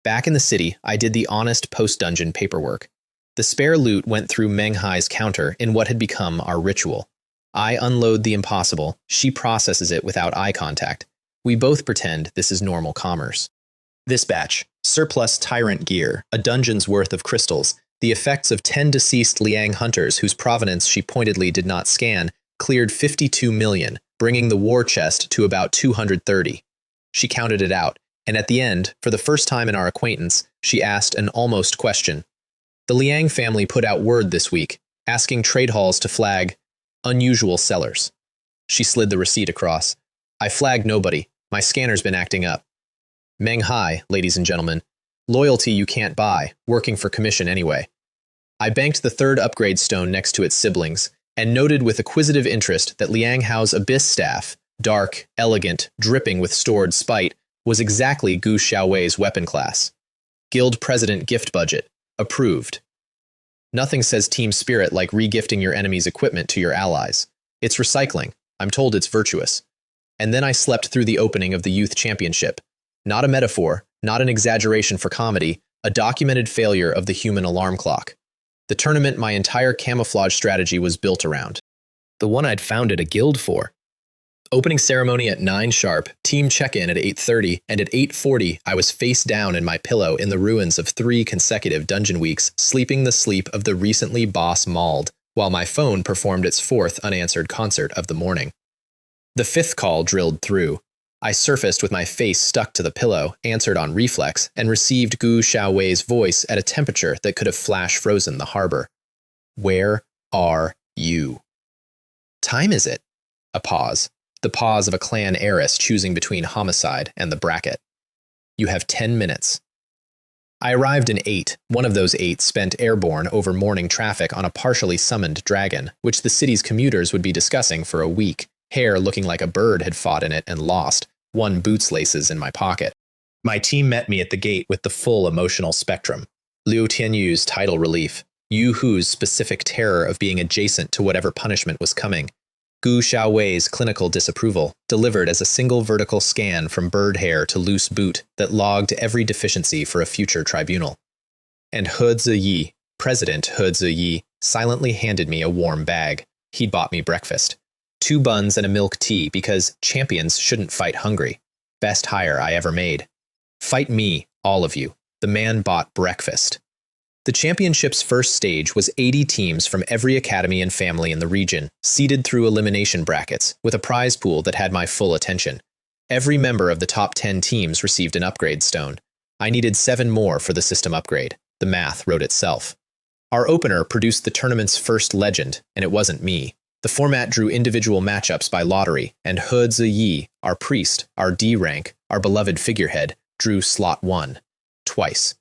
Back in the city, I did the honest post-dungeon paperwork. The spare loot went through Menghai's counter in what had become our ritual. I unload the impossible, she processes it without eye contact. We both pretend this is normal commerce. This batch, surplus Tyrant gear, a dungeon's worth of crystals, the effects of 10 deceased Liang hunters whose provenance she pointedly did not scan, cleared 52 million, bringing the war chest to about 230. She counted it out, and at the end, for the first time in our acquaintance, she asked an almost question. The Liang family put out word this week, asking trade halls to flag unusual sellers. She slid the receipt across. I flagged nobody. My scanner's been acting up. Meng Hai, ladies and gentlemen. Loyalty you can't buy, working for commission anyway. I banked the 3rd upgrade stone next to its siblings, and noted with acquisitive interest that Liang Hao's abyss staff, dark, elegant, dripping with stored spite, was exactly Gu Xiaowei's weapon class. Guild President gift budget. Approved. Nothing says team spirit like regifting your enemy's equipment to your allies. It's recycling. I'm told it's virtuous. And then I slept through the opening of the Youth Championship. Not a metaphor, not an exaggeration for comedy, a documented failure of the human alarm clock. The tournament my entire camouflage strategy was built around. The one I'd founded a guild for. Opening ceremony at 9 sharp, team check-in at 8:30, and at 8:40 I was face down in my pillow in the ruins of 3 consecutive dungeon weeks, sleeping the sleep of the recently boss mauled, while my phone performed its 4th unanswered concert of the morning. The 5th call drilled through. I surfaced with my face stuck to the pillow, answered on reflex, and received Gu Xiaowei's voice at a temperature that could have flash frozen the harbor. Where are you? Time is it? A pause. The pause of a clan heiress choosing between homicide and the bracket. You have 10 minutes. I arrived in 8. One of those 8 spent airborne over morning traffic on a partially summoned dragon, which the city's commuters would be discussing for a week. Hair looking like a bird had fought in it and lost. 1 boots laces in my pocket. My team met me at the gate with the full emotional spectrum. Liu Tianyu's tidal relief. Yu Hu's specific terror of being adjacent to whatever punishment was coming. Gu Xiaowei's clinical disapproval, delivered as a single vertical scan from bird hair to loose boot that logged every deficiency for a future tribunal. And He Ziyi, President He Ziyi, silently handed me a warm bag. He'd bought me breakfast. 2 buns and a milk tea because champions shouldn't fight hungry. Best hire I ever made. Fight me, all of you. The man bought breakfast. The championship's first stage was 80 teams from every academy and family in the region, seeded through elimination brackets, with a prize pool that had my full attention. Every member of the top 10 teams received an upgrade stone. I needed 7 more for the system upgrade. The math wrote itself. Our opener produced the tournament's first legend, and it wasn't me. The format drew individual matchups by lottery, and He Ziyi, our priest, our D rank, our beloved figurehead, drew slot 1. Twice.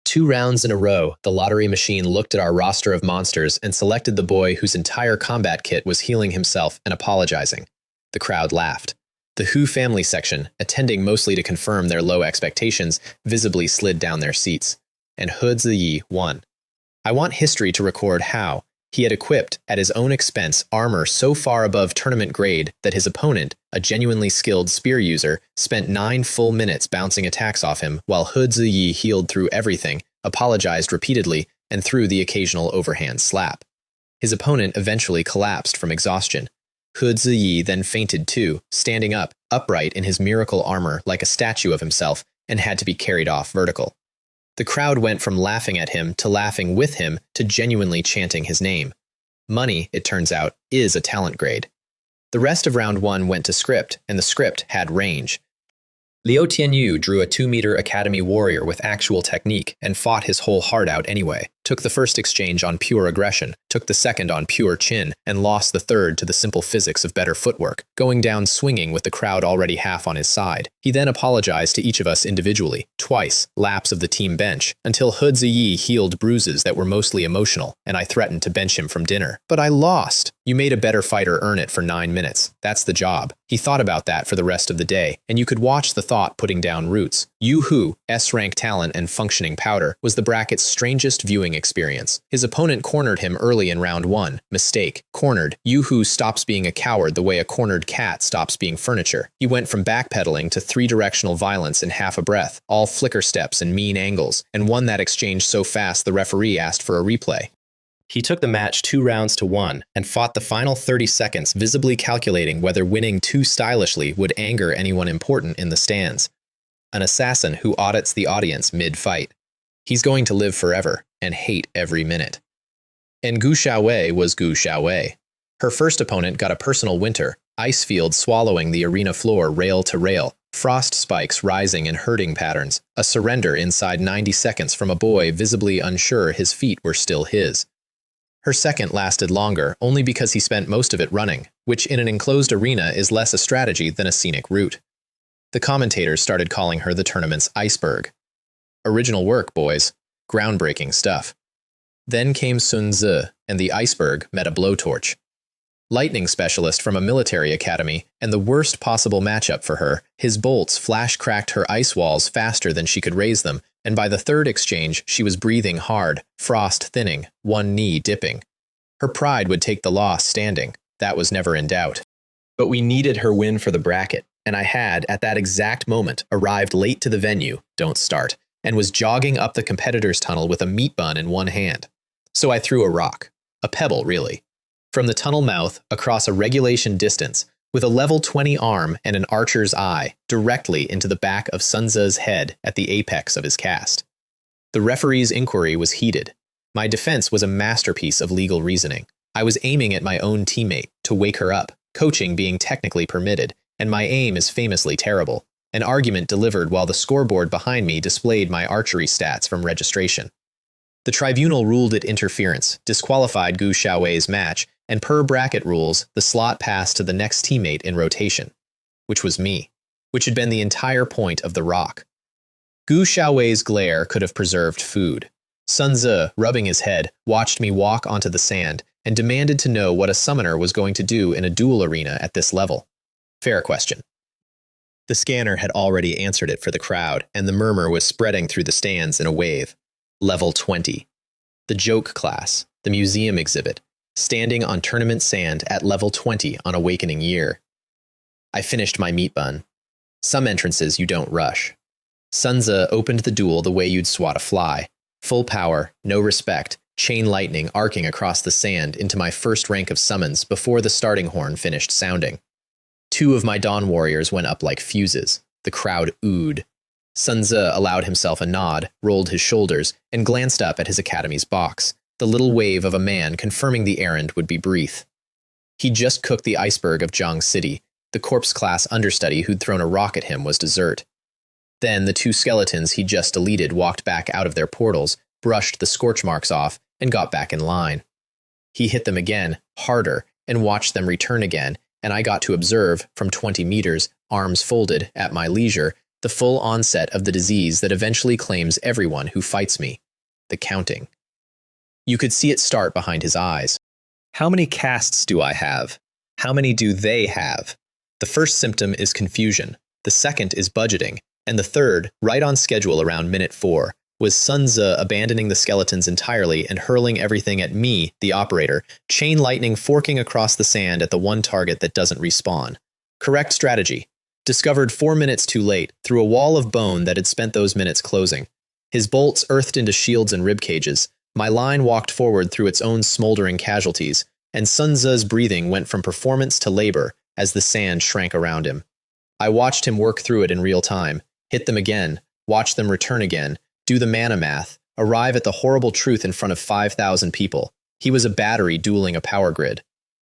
2 rounds in a row, the lottery machine looked at our roster of monsters and selected the boy whose entire combat kit was healing himself and apologizing. The crowd laughed. The Hu family section, attending mostly to confirm their low expectations, visibly slid down their seats. And He Ziyi won. I want history to record how he had equipped, at his own expense, armor so far above tournament grade that his opponent, a genuinely skilled spear user, spent 9 full minutes bouncing attacks off him while He Ziyi healed through everything, apologized repeatedly, and threw the occasional overhand slap. His opponent eventually collapsed from exhaustion. He Ziyi then fainted too, standing up, upright in his miracle armor like a statue of himself, and had to be carried off vertical. The crowd went from laughing at him to laughing with him to genuinely chanting his name. Money, it turns out, is a talent grade. The rest of round 1 went to script, and the script had range. Liu Tianyu drew a 2-meter academy warrior with actual technique and fought his whole heart out anyway. Took the first exchange on pure aggression, took the second on pure chin, and lost the third to the simple physics of better footwork, going down swinging with the crowd already half on his side. He then apologized to each of us individually, twice, laps of the team bench, until He Ziyi healed bruises that were mostly emotional, and I threatened to bench him from dinner. But I lost. You made a better fighter earn it for 9 minutes. That's the job. He thought about that for the rest of the day, and you could watch the thought putting down roots. Yu Hu, S-rank talent and functioning powder, was the bracket's strangest viewing experience. His opponent cornered him early in round 1. Mistake. Cornered. Yu Hu stops being a coward the way a cornered cat stops being furniture. He went from backpedaling to 3-directional violence in half a breath, all flicker steps and mean angles, and won that exchange so fast the referee asked for a replay. He took the match 2 rounds to 1 and fought the final 30 seconds visibly calculating whether winning too stylishly would anger anyone important in the stands. An assassin who audits the audience mid-fight. He's going to live forever and hate every minute. And Gu Xiaowei was Gu Xiaowei. Her first opponent got a personal winter, ice field swallowing the arena floor rail to rail, frost spikes rising in herding patterns, a surrender inside 90 seconds from a boy visibly unsure his feet were still his. Her second lasted longer only because he spent most of it running, which in an enclosed arena is less a strategy than a scenic route. The commentators started calling her the tournament's iceberg. Original work, boys. Groundbreaking stuff. Then came Sun Tzu, and the iceberg met a blowtorch. Lightning specialist from a military academy, and the worst possible matchup for her, his bolts flash-cracked her ice walls faster than she could raise them, and by the third exchange she was breathing hard, frost thinning, one knee dipping. Her pride would take the loss standing, that was never in doubt. But we needed her win for the bracket, and I had, at that exact moment, arrived late to the venue, don't start, and was jogging up the competitor's tunnel with a meat bun in one hand. So I threw a rock. A pebble, really. From the tunnel mouth, across a regulation distance, with a level 20 arm and an archer's eye, directly into the back of Sun Tzu's head at the apex of his cast. The referee's inquiry was heated. My defense was a masterpiece of legal reasoning. I was aiming at my own teammate, to wake her up, coaching being technically permitted, and my aim is famously terrible. An argument delivered while the scoreboard behind me displayed my archery stats from registration. The tribunal ruled it interference, disqualified Gu Xiaowei's match, and per bracket rules, the slot passed to the next teammate in rotation, which was me, which had been the entire point of the rock. Gu Xiaowei's glare could have preserved food. Sun Tzu, rubbing his head, watched me walk onto the sand and demanded to know what a summoner was going to do in a duel arena at this level. Fair question. The scanner had already answered it for the crowd, and the murmur was spreading through the stands in a wave. Level 20. The joke class, the museum exhibit, standing on tournament sand at level 20 on Awakening Year. I finished my meat bun. Some entrances you don't rush. Sun Tzu opened the duel the way you'd swat a fly. Full power, no respect, chain lightning arcing across the sand into my first rank of summons before the starting horn finished sounding. 2 of my Dawn warriors went up like fuses. The crowd oohed. Sun Tzu allowed himself a nod, rolled his shoulders, and glanced up at his academy's box, the little wave of a man confirming the errand would be brief. He'd just cooked the iceberg of Jiang City. The corpse-class understudy who'd thrown a rock at him was dessert. Then the 2 skeletons he'd just deleted walked back out of their portals, brushed the scorch marks off, and got back in line. He hit them again, harder, and watched them return again, and I got to observe, from 20 meters, arms folded, at my leisure, the full onset of the disease that eventually claims everyone who fights me. The counting. You could see it start behind his eyes. How many casts do I have? How many do they have? The first symptom is confusion, the second is budgeting, and the third, right on schedule around minute 4, was Sun Tzu abandoning the skeletons entirely and hurling everything at me, the operator, chain lightning forking across the sand at the one target that doesn't respawn. Correct strategy. Discovered 4 minutes too late, through a wall of bone that had spent those minutes closing. His bolts earthed into shields and rib cages. My line walked forward through its own smoldering casualties, and Sun Tzu's breathing went from performance to labor as the sand shrank around him. I watched him work through it in real time, hit them again, watch them return again, do the mana math, arrive at the horrible truth in front of 5,000 people. He was a battery dueling a power grid.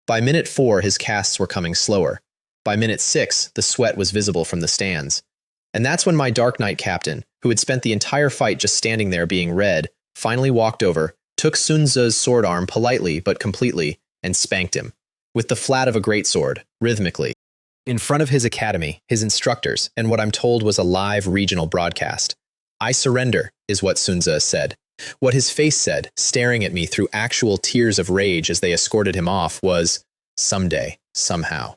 By minute 4, his casts were coming slower. By minute 6, the sweat was visible from the stands. And that's when my Dark Knight captain, who had spent the entire fight just standing there being red, finally walked over, took Sun Tzu's sword arm politely but completely, and spanked him. With the flat of a greatsword, rhythmically. In front of his academy, his instructors, and what I'm told was a live regional broadcast. I surrender, is what Sun Tzu said. What his face said, staring at me through actual tears of rage as they escorted him off, was, someday, somehow.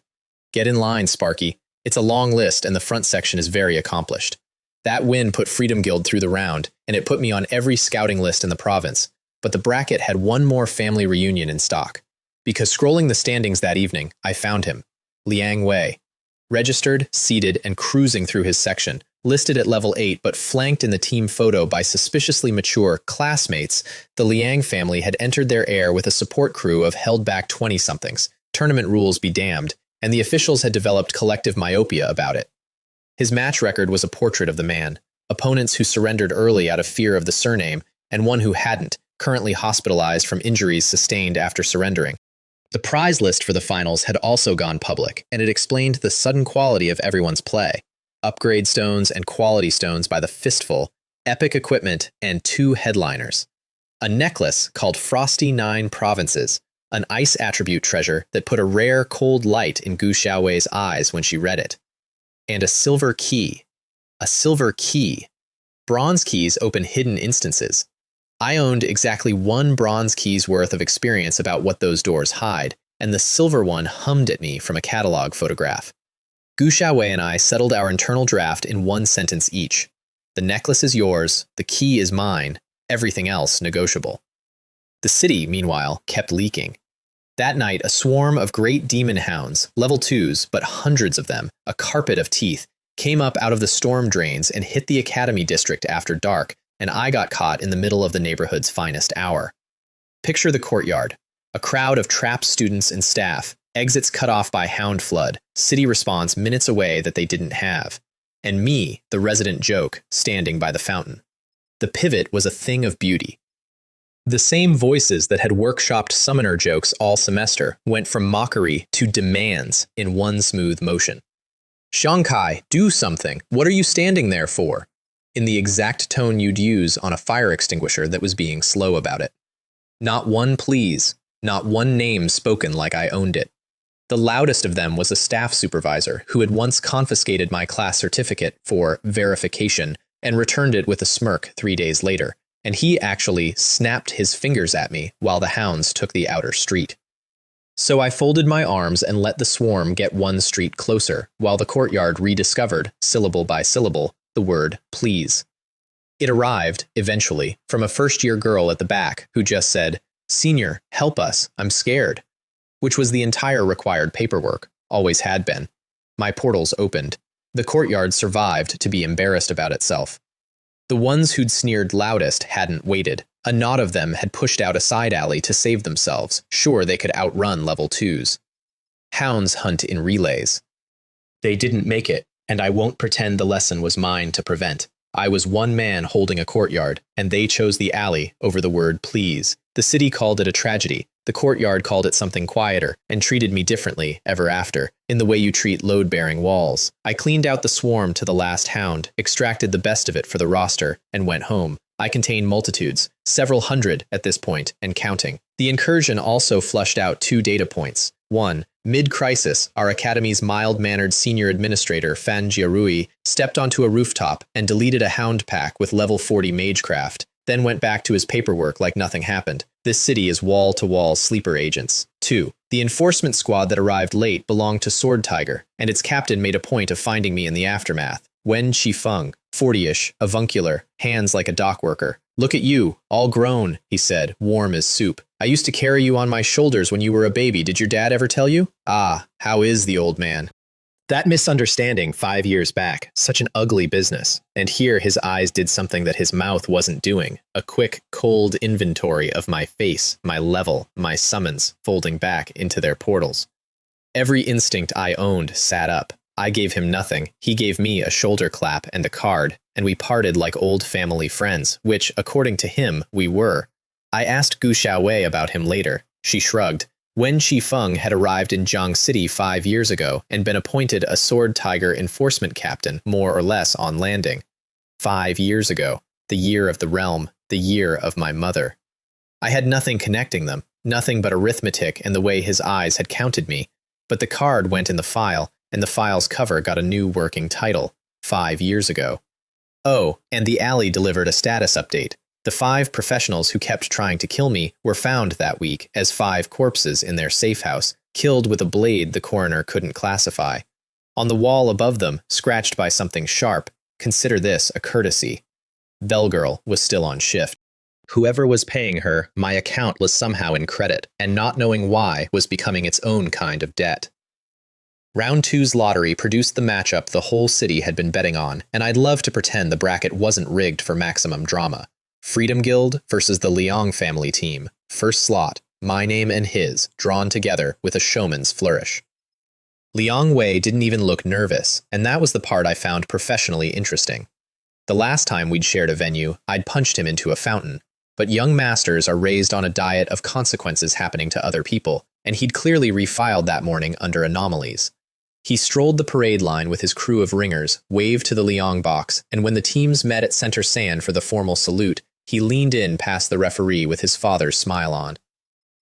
Get in line, Sparky. It's a long list and the front section is very accomplished. That win put Freedom Guild through the round, and it put me on every scouting list in the province, but the bracket had one more family reunion in stock. Because scrolling the standings that evening, I found him, Liang Wei. Registered, seated, and cruising through his section, listed at level 8 but flanked in the team photo by suspiciously mature classmates, the Liang family had entered their heir with a support crew of held-back 20-somethings, tournament rules be damned, and the officials had developed collective myopia about it. His match record was a portrait of the man, opponents who surrendered early out of fear of the surname, and one who hadn't, currently hospitalized from injuries sustained after surrendering. The prize list for the finals had also gone public, and it explained the sudden quality of everyone's play. Upgrade stones and quality stones by the fistful, epic equipment, and 2 headliners. A necklace called Frosty 9 Provinces, an ice attribute treasure that put a rare cold light in Gu Xiaowei's eyes when she read it. And a silver key. A silver key. Bronze keys open hidden instances. I owned exactly 1 bronze key's worth of experience about what those doors hide, and the silver one hummed at me from a catalog photograph. Gu Xiaowei and I settled our internal draft in 1 sentence each. The necklace is yours, the key is mine, everything else negotiable. The city, meanwhile, kept leaking. That night, a swarm of great demon hounds, level 2s, but hundreds of them, a carpet of teeth, came up out of the storm drains and hit the Academy District after dark, and I got caught in the middle of the neighborhood's finest hour. Picture the courtyard. A crowd of trapped students and staff, exits cut off by hound flood, city response minutes away that they didn't have. And me, the resident joke, standing by the fountain. The pivot was a thing of beauty. The same voices that had workshopped summoner jokes all semester went from mockery to demands in one smooth motion. Shankai, do something. What are you standing there for? In the exact tone you'd use on a fire extinguisher that was being slow about it. Not one please, not one name spoken like I owned it. The loudest of them was a staff supervisor who had once confiscated my class certificate for verification and returned it with a smirk 3 days later, and he actually snapped his fingers at me while the hounds took the outer street. So I folded my arms and let the swarm get one street closer, while the courtyard rediscovered, syllable by syllable, the word please. It arrived, eventually, from a first-year girl at the back who just said, "Senior, help us, I'm scared," which was the entire required paperwork, always had been. My portals opened. The courtyard survived to be embarrassed about itself. The ones who'd sneered loudest hadn't waited. A knot of them had pushed out a side alley to save themselves, sure they could outrun level 2s. Hounds hunt in relays. They didn't make it, and I won't pretend the lesson was mine to prevent. I was one man holding a courtyard, and they chose the alley over the word please. The city called it a tragedy. The courtyard called it something quieter, and treated me differently ever after, in the way you treat load-bearing walls. I cleaned out the swarm to the last hound, extracted the best of it for the roster, and went home. I contained multitudes, several hundred at this point, and counting. The incursion also flushed out 2 data points. 1. Mid-crisis, our academy's mild-mannered senior administrator, Fan Jiarui, stepped onto a rooftop and deleted a hound pack with level 40 magecraft, then went back to his paperwork like nothing happened. This city is wall-to-wall sleeper agents. 2. The enforcement squad that arrived late belonged to Sword Tiger, and its captain made a point of finding me in the aftermath. Wen Qifeng, 40-ish, avuncular, hands like a dock worker. "Look at you, all grown," he said, warm as soup. "I used to carry you on my shoulders when you were a baby. Did your dad ever tell you?" Ah, how is the old man? That misunderstanding 5 years back, such an ugly business. And here his eyes did something that his mouth wasn't doing. A quick, cold inventory of my face, my level, my summons, folding back into their portals. Every instinct I owned sat up. I gave him nothing. He gave me a shoulder clap and a card, and we parted like old family friends, which, according to him, we were. I asked Gu Xiaowei about him later. She shrugged. Wen Qifeng had arrived in Jiang City 5 years ago and been appointed a Sword Tiger enforcement captain, more or less on landing. 5 years ago, the year of the realm, the year of my mother. I had nothing connecting them, nothing but arithmetic and the way his eyes had counted me, but the card went in the file, and the file's cover got a new working title, 5 years ago. Oh, and the alley delivered a status update. The 5 professionals who kept trying to kill me were found that week as 5 corpses in their safe house, killed with a blade the coroner couldn't classify. On the wall above them, scratched by something sharp, consider this a courtesy. Bellgirl was still on shift. Whoever was paying her, my account was somehow in credit, and not knowing why was becoming its own kind of debt. Round 2's lottery produced the matchup the whole city had been betting on, and I'd love to pretend the bracket wasn't rigged for maximum drama. Freedom Guild versus the Liang family team. First slot, my name and his, drawn together with a showman's flourish. Liang Wei didn't even look nervous, and that was the part I found professionally interesting. The last time we'd shared a venue, I'd punched him into a fountain, but young masters are raised on a diet of consequences happening to other people, and he'd clearly refiled that morning under anomalies. He strolled the parade line with his crew of ringers, waved to the Liang box, and when the teams met at center sand for the formal salute, he leaned in past the referee with his father's smile on.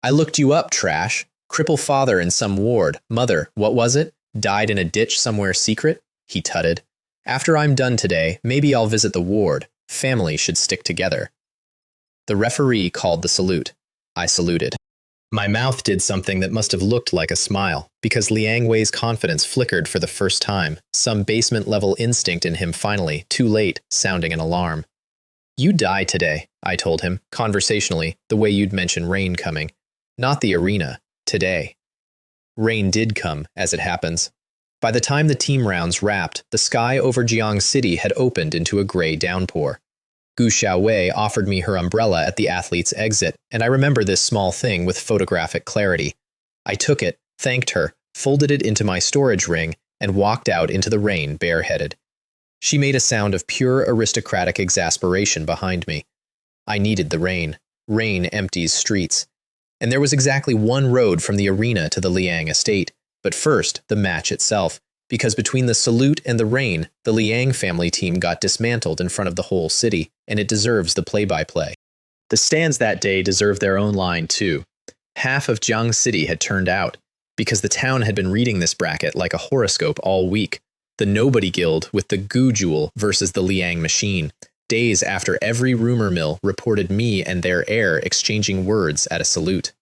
"I looked you up, trash. Cripple father in some ward. Mother, what was it? Died in a ditch somewhere secret?" he tutted. "After I'm done today, maybe I'll visit the ward. Family should stick together." The referee called the salute. I saluted. My mouth did something that must have looked like a smile, because Liang Wei's confidence flickered for the first time, some basement-level instinct in him finally, too late, sounding an alarm. "You die today," I told him, conversationally, the way you'd mention rain coming. "Not the arena. Today." Rain did come, as it happens. By the time the team rounds wrapped, the sky over Jiang City had opened into a gray downpour. Gu Xiaowei offered me her umbrella at the athlete's exit, and I remember this small thing with photographic clarity. I took it, thanked her, folded it into my storage ring, and walked out into the rain bareheaded. She made a sound of pure aristocratic exasperation behind me. I needed the rain. Rain empties streets. And there was exactly one road from the arena to the Liang estate, but first, the match itself, because between the salute and the rain, the Liang family team got dismantled in front of the whole city, and it deserves the play-by-play. The stands that day deserve their own line, too. Half of Jiang City had turned out, because the town had been reading this bracket like a horoscope all week. The Nobody Guild with the Gu Jewel versus the Liang Machine, days after every rumor mill reported me and their heir exchanging words at a salute.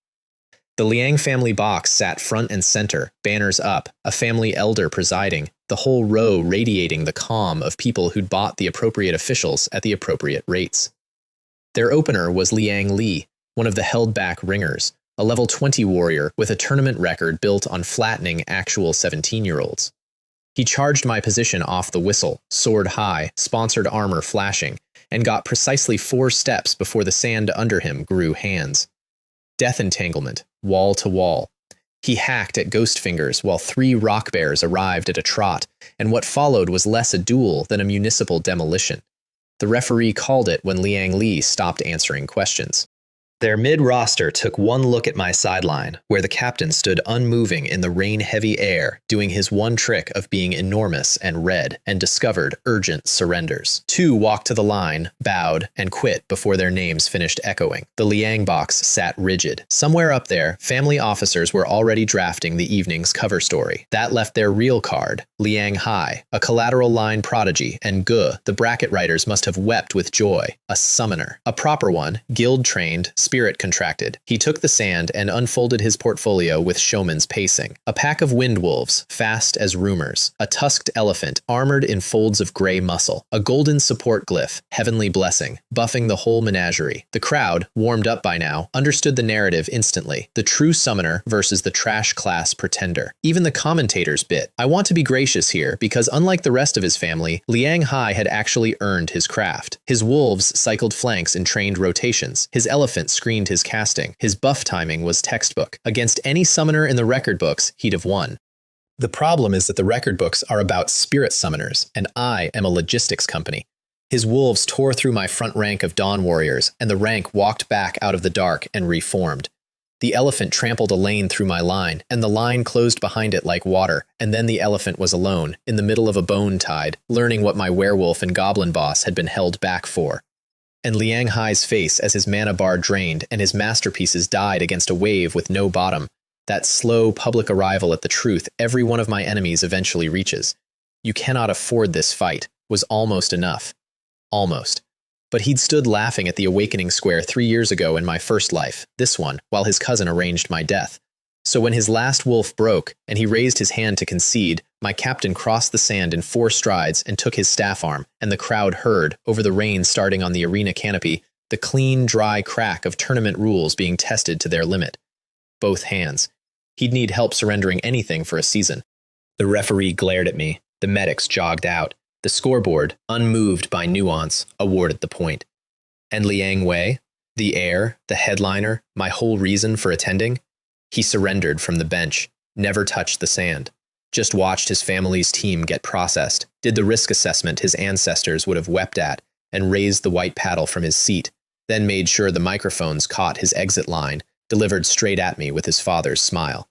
The Liang family box sat front and center, banners up, a family elder presiding, the whole row radiating the calm of people who'd bought the appropriate officials at the appropriate rates. Their opener was Liang Li, one of the held-back ringers, a level 20 warrior with a tournament record built on flattening actual 17-year-olds. He charged my position off the whistle, sword high, sponsored armor flashing, and got precisely 4 steps before the sand under him grew hands. Death entanglement, wall to wall. He hacked at ghost fingers while 3 rock bears arrived at a trot, and what followed was less a duel than a municipal demolition. The referee called it when Liang Li stopped answering questions. Their mid-roster took one look at my sideline, where the captain stood unmoving in the rain-heavy air, doing his one trick of being enormous and red, and discovered urgent surrenders. 2 walked to the line, bowed, and quit before their names finished echoing. The Liang box sat rigid. Somewhere up there, family officers were already drafting the evening's cover story. That left their real card, Liang Hai, a collateral line prodigy, and Gu, the bracket writers must have wept with joy, a summoner. A proper one, guild-trained, spirit contracted. He took the sand and unfolded his portfolio with showman's pacing. A pack of wind wolves, fast as rumors. A tusked elephant, armored in folds of gray muscle. A golden support glyph, heavenly blessing, buffing the whole menagerie. The crowd, warmed up by now, understood the narrative instantly. The true summoner versus the trash class pretender. Even the commentators bit. I want to be gracious here, because unlike the rest of his family, Liang Hai had actually earned his craft. His wolves cycled flanks in trained rotations. His elephant screened his casting. His buff timing was textbook. Against any summoner in the record books, he'd have won. The problem is that the record books are about spirit summoners, and I am a logistics company. His wolves tore through my front rank of dawn warriors, and the rank walked back out of the dark and reformed. The elephant trampled a lane through my line, and the line closed behind it like water, and then the elephant was alone, in the middle of a bone tide, learning what my werewolf and goblin boss had been held back for. And Liang Hai's face as his mana bar drained and his masterpieces died against a wave with no bottom. That slow public arrival at the truth every one of my enemies eventually reaches. You cannot afford this fight, was almost enough. Almost. But he'd stood laughing at the awakening square 3 years ago in my first life, this one, while his cousin arranged my death. So when his last wolf broke, and he raised his hand to concede, my captain crossed the sand in 4 strides and took his staff arm, and the crowd heard, over the rain starting on the arena canopy, the clean, dry crack of tournament rules being tested to their limit. Both hands. He'd need help surrendering anything for a season. The referee glared at me. The medics jogged out. The scoreboard, unmoved by nuance, awarded the point. And Liang Wei, the heir, the headliner, my whole reason for attending? He surrendered from the bench, never touched the sand, just watched his family's team get processed, did the risk assessment his ancestors would have wept at, and raised the white paddle from his seat, then made sure the microphones caught his exit line, delivered straight at me with his father's smile.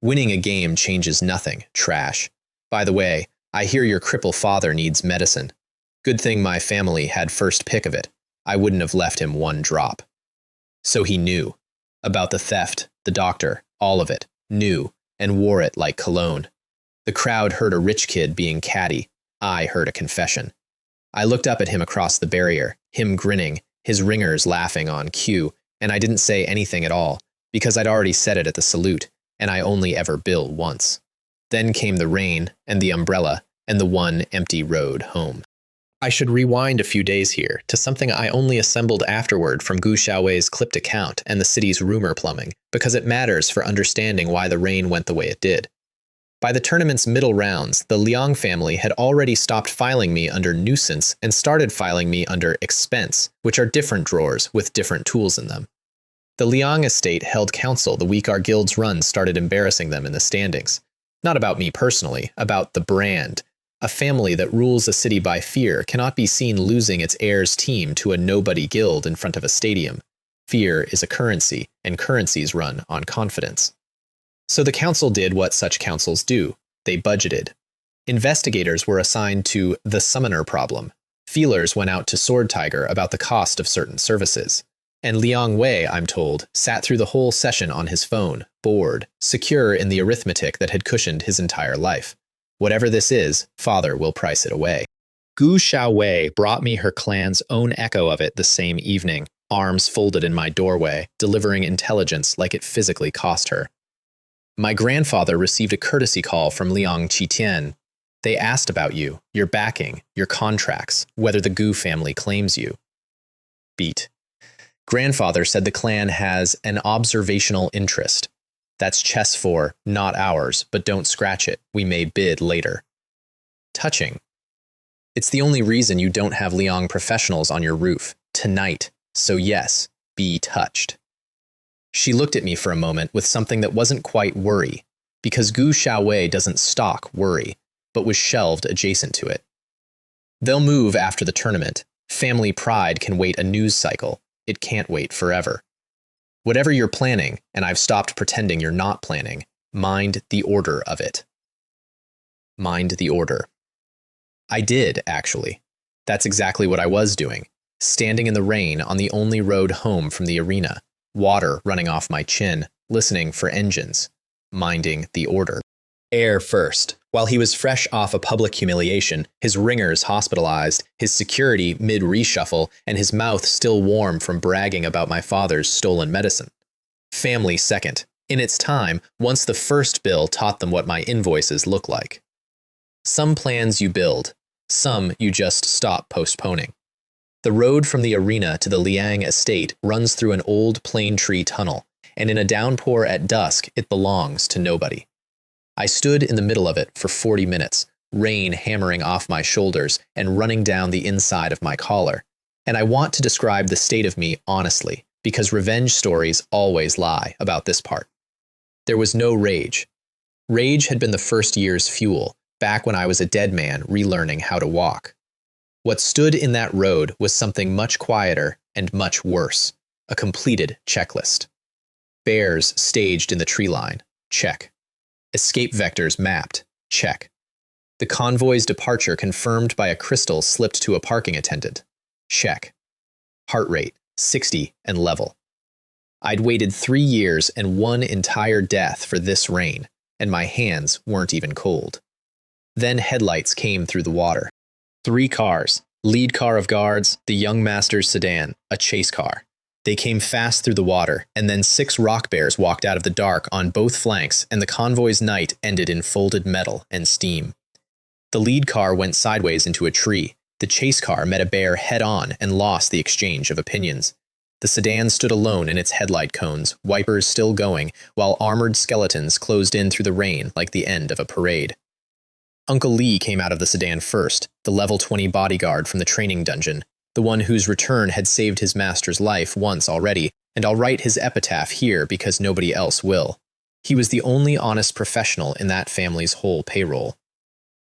Winning a game changes nothing, trash. By the way, I hear your cripple father needs medicine. Good thing my family had first pick of it. I wouldn't have left him 1 drop. So he knew. About the theft, the doctor, all of it, knew, and wore it like cologne. The crowd heard a rich kid being catty. I heard a confession. I looked up at him across the barrier, him grinning, his ringers laughing on cue, and I didn't say anything at all, because I'd already said it at the salute, and I only ever bill once. Then came the rain, and the umbrella, and the one empty road home. I should rewind a few days here to something I only assembled afterward from Gu Xiaowei's clipped account and the city's rumor plumbing, because it matters for understanding why the rain went the way it did. By the tournament's middle rounds, the Liang family had already stopped filing me under nuisance and started filing me under expense, which are different drawers with different tools in them. The Liang estate held council the week our guild's run started embarrassing them in the standings. Not about me personally, about the brand. A family that rules a city by fear cannot be seen losing its heir's team to a nobody guild in front of a stadium. Fear is a currency, and currencies run on confidence. So the council did what such councils do. They budgeted. Investigators were assigned to the summoner problem. Feelers went out to Sword Tiger about the cost of certain services. And Liang Wei, I'm told, sat through the whole session on his phone, bored, secure in the arithmetic that had cushioned his entire life. Whatever this is, father will price it away. Gu Xiaowei brought me her clan's own echo of it the same evening, arms folded in my doorway, delivering intelligence like it physically cost her. My grandfather received a courtesy call from Liang Qitian. They asked about you, your backing, your contracts, whether the Gu family claims you. Beat. Grandfather said the clan has an observational interest. That's chess for, not ours, but don't scratch it. We may bid later. Touching. It's the only reason you don't have Liang professionals on your roof, tonight. So yes, be touched. She looked at me for a moment with something that wasn't quite worry, because Gu Xiaowei doesn't stock worry, but was shelved adjacent to it. They'll move after the tournament. Family pride can wait a news cycle. It can't wait forever. Whatever you're planning, and I've stopped pretending you're not planning, mind the order of it. Mind the order. I did, actually. That's exactly what I was doing. Standing in the rain on the only road home from the arena, water running off my chin, listening for engines. Minding the order. Air first. While he was fresh off a public humiliation, his ringers hospitalized, his security mid-reshuffle, and his mouth still warm from bragging about my father's stolen medicine. Family second. In its time, once the first bill taught them what my invoices look like. Some plans you build, some you just stop postponing. The road from the arena to the Liang estate runs through an old plane tree tunnel, and in a downpour at dusk, it belongs to nobody. I stood in the middle of it for 40 minutes, rain hammering off my shoulders and running down the inside of my collar. And I want to describe the state of me honestly, because revenge stories always lie about this part. There was no rage. Rage had been the first year's fuel, back when I was a dead man relearning how to walk. What stood in that road was something much quieter and much worse, a completed checklist. Bears staged in the tree line, check. Escape vectors mapped, check. The convoy's departure confirmed by a crystal slipped to a parking attendant, check. Heart rate, 60 and level. I'd waited 3 years and 1 entire death for this rain, and my hands weren't even cold. Then headlights came through the water. 3 cars, lead car of guards, the young master's sedan, a chase car. They came fast through the water, and then 6 rock bears walked out of the dark on both flanks, and the convoy's night ended in folded metal and steam. The lead car went sideways into a tree. The chase car met a bear head-on and lost the exchange of opinions. The sedan stood alone in its headlight cones, wipers still going, while armored skeletons closed in through the rain like the end of a parade. Uncle Lee came out of the sedan first, the level 20 bodyguard from the training dungeon, the one whose return had saved his master's life once already, and I'll write his epitaph here because nobody else will. He was the only honest professional in that family's whole payroll.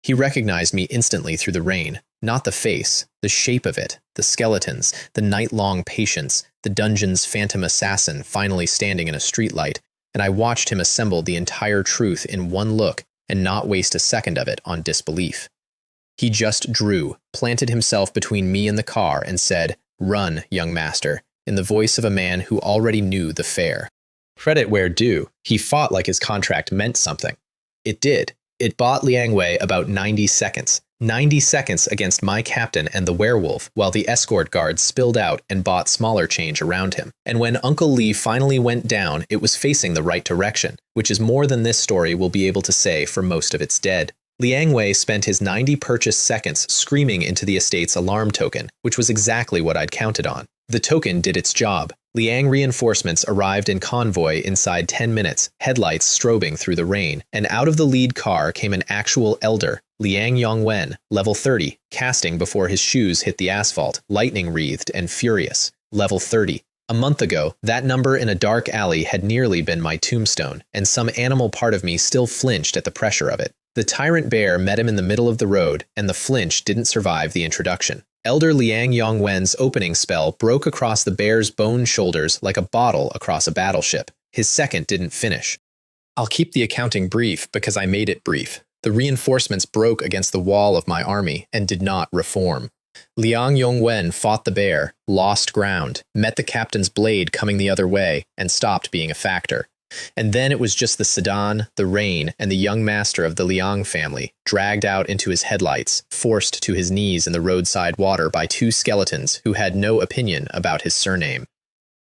He recognized me instantly through the rain, not the face, the shape of it, the skeletons, the night-long patience, the dungeon's phantom assassin finally standing in a streetlight, and I watched him assemble the entire truth in one look and not waste a second of it on disbelief. He just drew, planted himself between me and the car, and said, "Run, young master," in the voice of a man who already knew the fare. Credit where due, he fought like his contract meant something. It did. It bought Liang Wei about 90 seconds. 90 seconds against my captain and the werewolf, while the escort guards spilled out and bought smaller change around him. And when Uncle Lee finally went down, it was facing the right direction, which is more than this story will be able to say for most of its dead. Liang Wei spent his 90 purchased seconds screaming into the estate's alarm token, which was exactly what I'd counted on. The token did its job. Liang reinforcements arrived in convoy inside 10 minutes, headlights strobing through the rain, and out of the lead car came an actual elder, Liang Yongwen, level 30, casting before his shoes hit the asphalt, lightning-wreathed and furious, level 30. A month ago, that number in a dark alley had nearly been my tombstone, and some animal part of me still flinched at the pressure of it. The tyrant bear met him in the middle of the road, and the flinch didn't survive the introduction. Elder Liang Yongwen's opening spell broke across the bear's bone shoulders like a bottle across a battleship. His second didn't finish. I'll keep the accounting brief because I made it brief. The reinforcements broke against the wall of my army and did not reform. Liang Yongwen fought the bear, lost ground, met the captain's blade coming the other way, and stopped being a factor. And then it was just the Sedan, the Rain, and the young master of the Liang family, dragged out into his headlights, forced to his knees in the roadside water by two skeletons who had no opinion about his surname.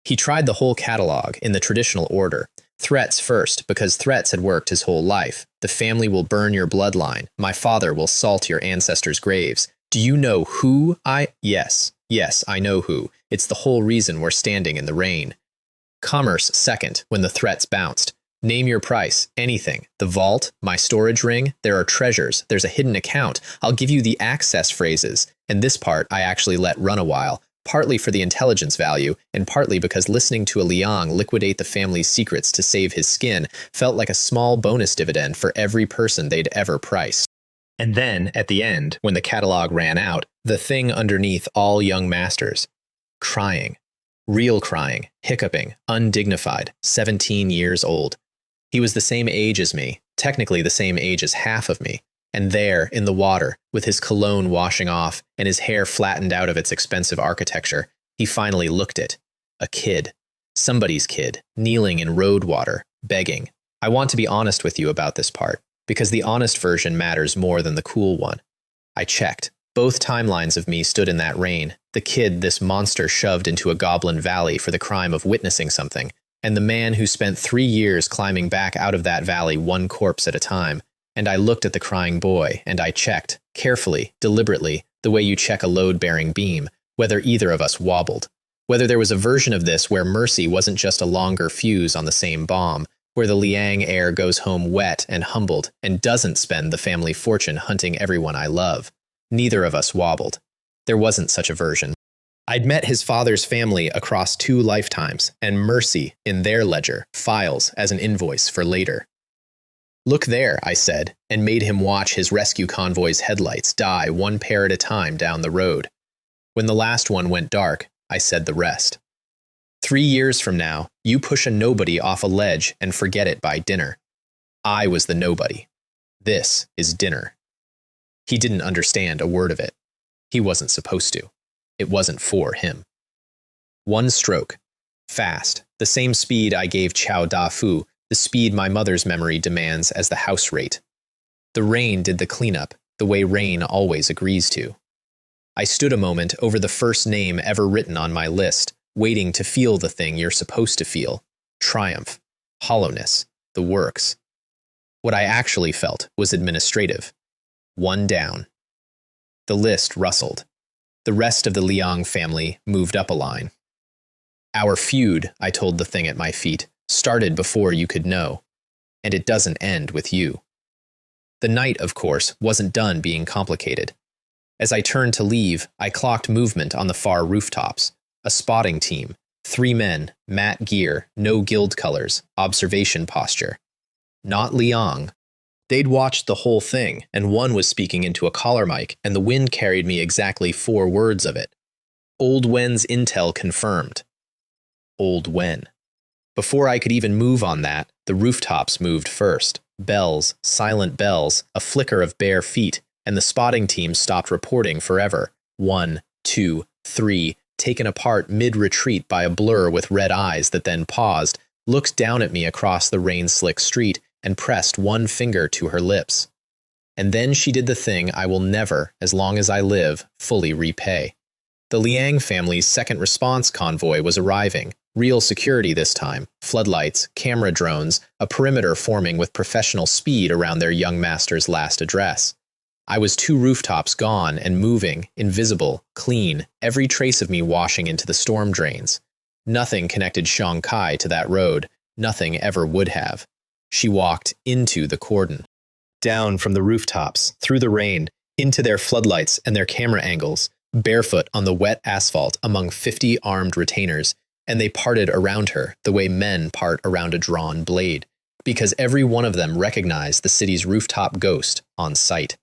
He tried the whole catalog in the traditional order. Threats first, because threats had worked his whole life. The family will burn your bloodline. My father will salt your ancestors' graves. Do you know who I— Yes, I know who. It's the whole reason we're standing in the rain. Commerce second, when the threats bounced. Name your price, anything. The vault, my storage ring, there are treasures, there's a hidden account. I'll give you the access phrases. And this part I actually let run a while, partly for the intelligence value, and partly because listening to a Liang liquidate the family's secrets to save his skin felt like a small bonus dividend for every person they'd ever priced. And then, at the end, when the catalog ran out, the thing underneath all young masters. Crying. Real crying, hiccuping, undignified, 17 years old. He was the same age as me, technically the same age as half of me, and there, in the water, with his cologne washing off and his hair flattened out of its expensive architecture, he finally looked it. A kid. Somebody's kid, kneeling in road water, begging. I want to be honest with you about this part, because the honest version matters more than the cool one. I checked. Both timelines of me stood in that rain, the kid this monster shoved into a goblin valley for the crime of witnessing something, and the man who spent 3 years climbing back out of that valley one corpse at a time. And I looked at the crying boy, and I checked, carefully, deliberately, the way you check a load-bearing beam, whether either of us wobbled. Whether there was a version of this where mercy wasn't just a longer fuse on the same bomb, where the Liang heir goes home wet and humbled and doesn't spend the family fortune hunting everyone I love. Neither of us wobbled. There wasn't such a version. I'd met his father's family across 2 lifetimes, and mercy, in their ledger, files as an invoice for later. Look there, I said, and made him watch his rescue convoy's headlights die one pair at a time down the road. When the last one went dark, I said the rest. 3 years from now, you push a nobody off a ledge and forget it by dinner. I was the nobody. This is dinner. He didn't understand a word of it. He wasn't supposed to. It wasn't for him. One stroke. Fast. The same speed I gave Chao Da Fu, the speed my mother's memory demands as the house rate. The rain did the cleanup, the way rain always agrees to. I stood a moment over the first name ever written on my list, waiting to feel the thing you're supposed to feel. Triumph. Hollowness. The works. What I actually felt was administrative. 1 down. The list rustled. The rest of the Liang family moved up a line. Our feud, I told the thing at my feet, started before you could know. And it doesn't end with you. The night, of course, wasn't done being complicated. As I turned to leave, I clocked movement on the far rooftops. A spotting team. 3 men, matte gear, no guild colors, observation posture. Not Liang. They'd watched the whole thing, and one was speaking into a collar mic, and the wind carried me exactly 4 words of it. Old Wen's intel confirmed. Old Wen. Before I could even move on that, the rooftops moved first. Bells, silent bells, a flicker of bare feet, and the spotting team stopped reporting forever. 1, 2, 3, taken apart mid-retreat by a blur with red eyes that then paused, looked down at me across the rain-slick street, and pressed 1 finger to her lips. And then she did the thing I will never, as long as I live, fully repay. The Liang family's second response convoy was arriving. Real security this time. Floodlights, camera drones, a perimeter forming with professional speed around their young master's last address. I was 2 rooftops gone and moving, invisible, clean, every trace of me washing into the storm drains. Nothing connected Shanghai to that road. Nothing ever would have. She walked into the cordon. Down from the rooftops, through the rain, into their floodlights and their camera angles, barefoot on the wet asphalt among 50 armed retainers, and they parted around her the way men part around a drawn blade, because every one of them recognized the city's rooftop ghost on sight.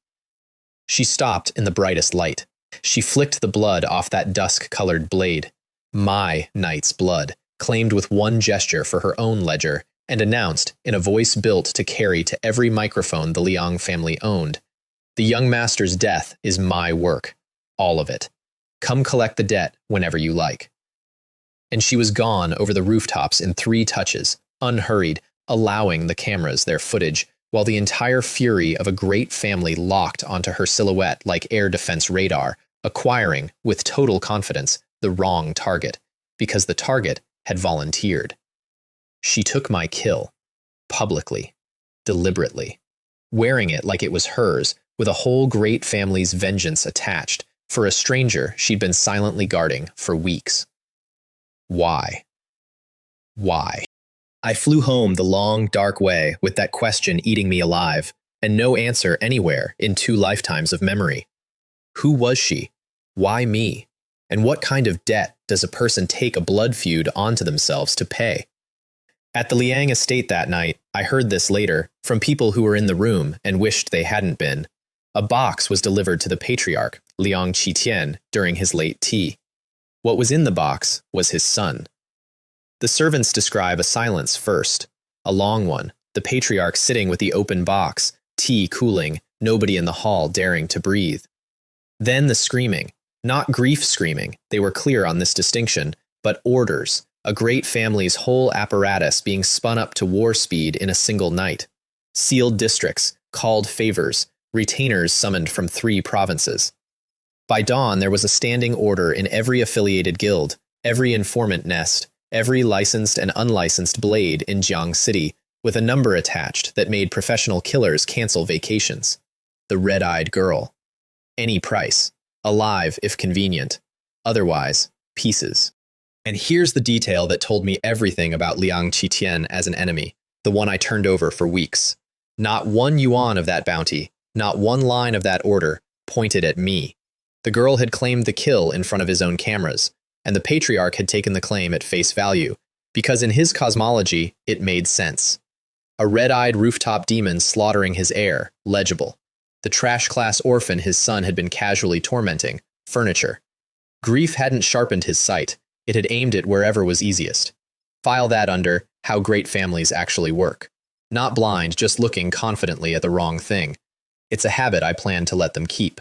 She stopped in the brightest light. She flicked the blood off that dusk-colored blade. My knight's blood, claimed with 1 gesture for her own ledger, and announced, in a voice built to carry to every microphone the Liang family owned, "The young master's death is my work. All of it. Come collect the debt whenever you like. And she was gone over the rooftops in 3 touches, unhurried, allowing the cameras their footage, while the entire fury of a great family locked onto her silhouette like air defense radar, acquiring, with total confidence, the wrong target, because the target had volunteered. She took my kill, publicly, deliberately, wearing it like it was hers, with a whole great family's vengeance attached, for a stranger she'd been silently guarding for weeks. Why? Why? I flew home the long, dark way with that question eating me alive, and no answer anywhere in 2 lifetimes of memory. Who was she? Why me? And what kind of debt does a person take a blood feud onto themselves to pay? At the Liang estate that night, I heard this later from people who were in the room and wished they hadn't been. A box was delivered to the patriarch, Liang Qitian, during his late tea. What was in the box was his son. The servants describe a silence first, a long one, the patriarch sitting with the open box, tea cooling, nobody in the hall daring to breathe. Then the screaming, not grief screaming, they were clear on this distinction, but orders, a great family's whole apparatus being spun up to war speed in a single night. Sealed districts, called favors, retainers summoned from 3 provinces. By dawn, there was a standing order in every affiliated guild, every informant nest, every licensed and unlicensed blade in Jiang City, with a number attached that made professional killers cancel vacations. The red-eyed girl. Any price. Alive if convenient. Otherwise, pieces. And here's the detail that told me everything about Liang Qitian as an enemy, the one I turned over for weeks. Not 1 yuan of that bounty, not 1 line of that order, pointed at me. The girl had claimed the kill in front of his own cameras, and the patriarch had taken the claim at face value, because in his cosmology, it made sense. A red-eyed rooftop demon slaughtering his heir, legible. The trash-class orphan his son had been casually tormenting, furniture. Grief hadn't sharpened his sight, it had aimed it wherever was easiest. File that under how great families actually work. Not blind, just looking confidently at the wrong thing. It's a habit I plan to let them keep.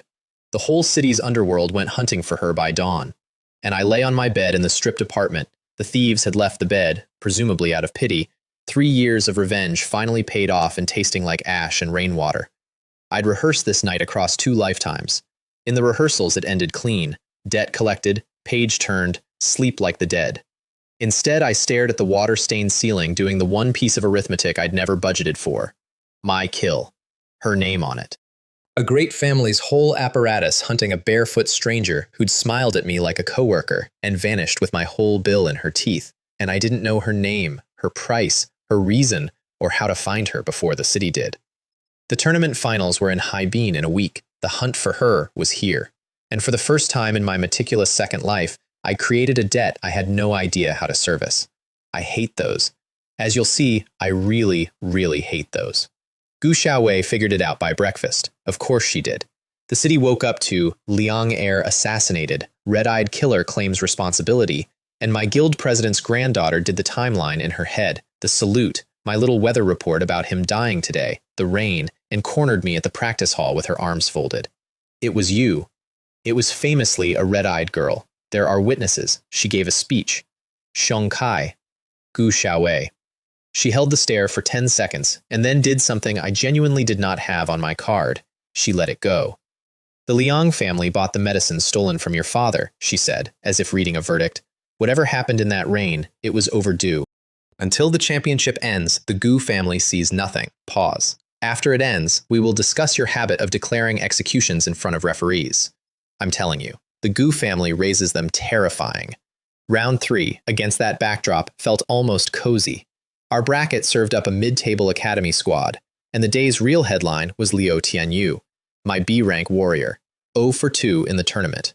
The whole city's underworld went hunting for her by dawn. And I lay on my bed in the stripped apartment. The thieves had left the bed, presumably out of pity. 3 years of revenge finally paid off and tasting like ash and rainwater. I'd rehearsed this night across 2 lifetimes. In the rehearsals it ended clean. Debt collected, page turned, sleep like the dead. Instead, I stared at the water-stained ceiling doing the one piece of arithmetic I'd never budgeted for. My kill. Her name on it. A great family's whole apparatus hunting a barefoot stranger who'd smiled at me like a coworker and vanished with my whole bill in her teeth, and I didn't know her name, her price, her reason, or how to find her before the city did. The tournament finals were in Haibian in a week. The hunt for her was here. And for the first time in my meticulous second life, I created a debt I had no idea how to service. I hate those. As you'll see, I really, really hate those. Gu Xiaowei figured it out by breakfast. Of course she did. The city woke up to Liang heir assassinated, red-eyed killer claims responsibility, and my guild president's granddaughter did the timeline in her head, the salute, my little weather report about him dying today, the rain, and cornered me at the practice hall with her arms folded. It was you. It was famously a red-eyed girl. There are witnesses. She gave a speech. Xiong Kai. Gu Xiaowei. She held the stare for 10 seconds, and then did something I genuinely did not have on my card. She let it go. The Liang family bought the medicine stolen from your father, she said, as if reading a verdict. Whatever happened in that reign, it was overdue. Until the championship ends, the Gu family sees nothing. Pause. After it ends, we will discuss your habit of declaring executions in front of referees. I'm telling you, the Gu family raises them terrifying. Round 3, against that backdrop, felt almost cozy. Our bracket served up a mid-table academy squad, and the day's real headline was Liu Tianyu, my B-rank warrior, 0 for 2 in the tournament.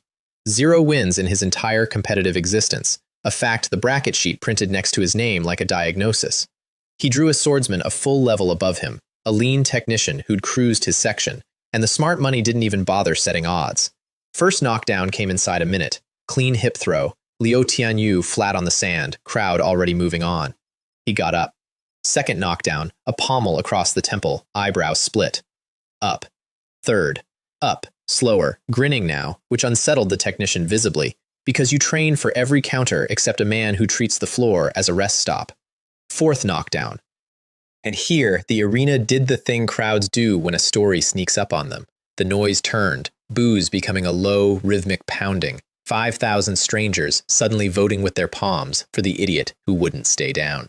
0 wins in his entire competitive existence, a fact the bracket sheet printed next to his name like a diagnosis. He drew a swordsman a full level above him, a lean technician who'd cruised his section, and the smart money didn't even bother setting odds. First knockdown came inside a minute, clean hip throw, Liu Tianyu flat on the sand, crowd already moving on. He got up. Second knockdown, a pommel across the temple, eyebrow split. Up. Third. Up. slower, grinning now, which unsettled the technician visibly, because you train for every counter except a man who treats the floor as a rest stop. Fourth knockdown. And here, the arena did the thing crowds do when a story sneaks up on them. The noise turned, boos becoming a low, rhythmic pounding, 5,000 strangers suddenly voting with their palms for the idiot who wouldn't stay down.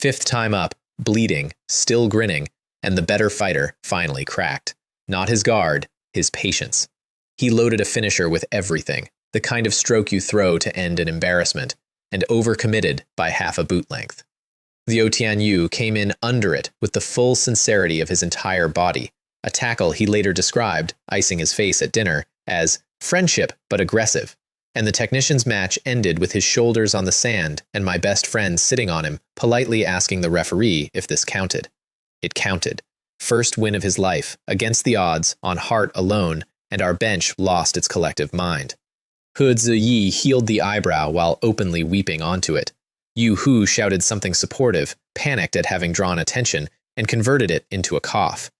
Fifth time up, bleeding, still grinning, and the better fighter finally cracked. Not his guard, his patience. He loaded a finisher with everything, the kind of stroke you throw to end an embarrassment, and overcommitted by half a boot length. The Otianyu came in under it with the full sincerity of his entire body, a tackle he later described, icing his face at dinner, as friendship but aggressive, and the technician's match ended with his shoulders on the sand and my best friend sitting on him, politely asking the referee if this counted. It counted. First win of his life, against the odds, on heart alone, and our bench lost its collective mind. He Ziyi healed the eyebrow while openly weeping onto it. Yu Hu shouted something supportive, panicked at having drawn attention, and converted it into a cough.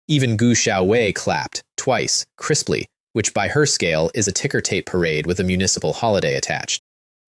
Even Gu Xiaowei clapped, twice, crisply, which by her scale is a ticker tape parade with a municipal holiday attached.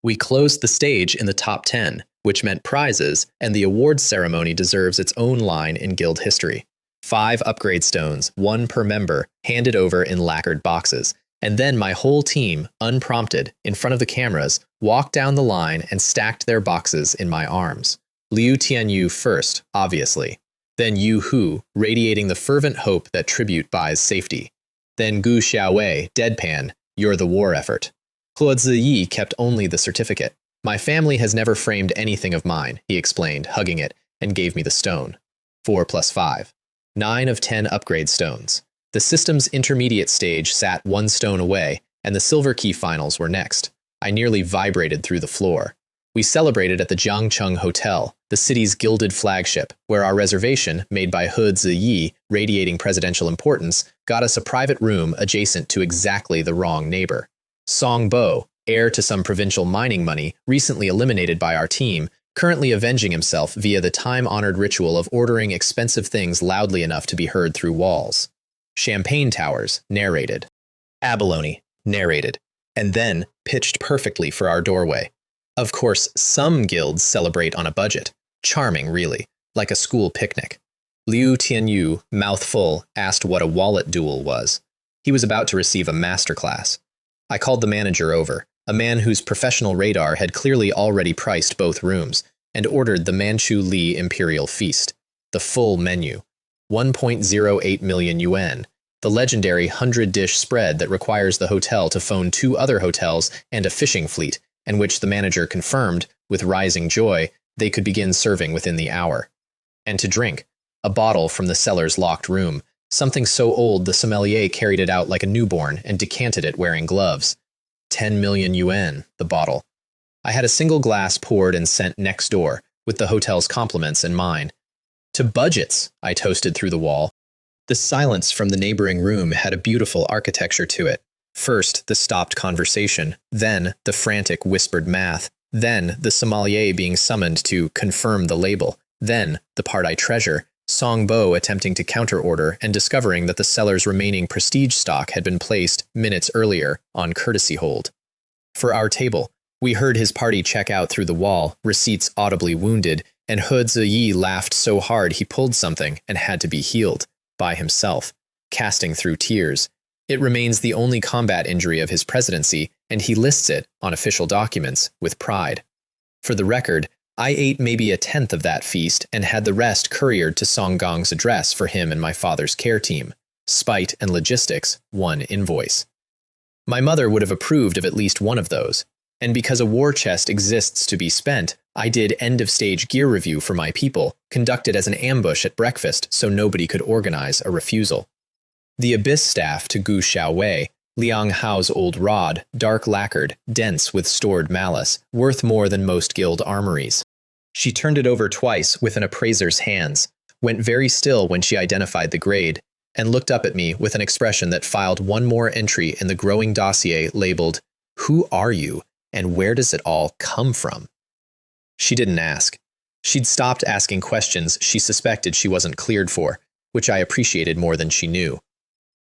We closed the stage in the top 10, which meant prizes, and the awards ceremony deserves its own line in guild history. 5 upgrade stones, 1 per member, handed over in lacquered boxes, and then my whole team, unprompted, in front of the cameras, walked down the line and stacked their boxes in my arms. Liu Tianyu first, obviously. Then Yu Hu, radiating the fervent hope that tribute buys safety. Then Gu Xiaowei, deadpan, you're the war effort. He Ziyi kept only the certificate. My family has never framed anything of mine, he explained, hugging it, and gave me the stone. 4 plus 5. 9 of 10 upgrade stones. The system's intermediate stage sat 1 stone away, and the Silver Key finals were next. I nearly vibrated through the floor. We celebrated at the Jiangcheng Hotel, the city's gilded flagship, where our reservation, made by He Ziyi, radiating presidential importance, got us a private room adjacent to exactly the wrong neighbor. Song Bo, heir to some provincial mining money, recently eliminated by our team, currently avenging himself via the time-honored ritual of ordering expensive things loudly enough to be heard through walls. Champagne Towers, narrated. Abalone, narrated. And then pitched perfectly for our doorway. Of course, some guilds celebrate on a budget. Charming, really, like a school picnic. Liu Tianyu, mouth full, asked what a wallet duel was. He was about to receive a masterclass. I called the manager over, a man whose professional radar had clearly already priced both rooms, and ordered the Manchu Li Imperial Feast, the full menu. 1.08 million yuan, the legendary 100-dish spread that requires the hotel to phone 2 other hotels and a fishing fleet, and which the manager confirmed, with rising joy, they could begin serving within the hour. And to drink, a bottle from the cellar's locked room, something so old the sommelier carried it out like a newborn and decanted it wearing gloves. 10 million yuan, the bottle. I had a single glass poured and sent next door, with the hotel's compliments and mine. To budgets, I toasted through the wall. The silence from the neighboring room had a beautiful architecture to it. First, the stopped conversation, then the frantic whispered math, then the sommelier being summoned to confirm the label, then, the part I treasure, Song Bo attempting to counterorder and discovering that the cellar's remaining prestige stock had been placed, minutes earlier, on courtesy hold. For our table, we heard his party check out through the wall, receipts audibly wounded, and He Ziyi laughed so hard he pulled something and had to be healed, by himself, casting through tears. It remains the only combat injury of his presidency, and he lists it, on official documents, with pride. For the record, I ate maybe 1/10 of that feast and had the rest couriered to Song Gong's address for him and my father's care team. Spite and logistics, 1 invoice. My mother would have approved of at least one of those, and because a war chest exists to be spent, I did end-of-stage gear review for my people, conducted as an ambush at breakfast so nobody could organize a refusal. The Abyss staff to Gu Xiaowei, Liang Hao's old rod, dark lacquered, dense with stored malice, worth more than most guild armories. She turned it over twice with an appraiser's hands, went very still when she identified the grade, and looked up at me with an expression that filed one more entry in the growing dossier labeled, "Who are you, and where does it all come from?" She didn't ask. She'd stopped asking questions she suspected she wasn't cleared for, which I appreciated more than she knew.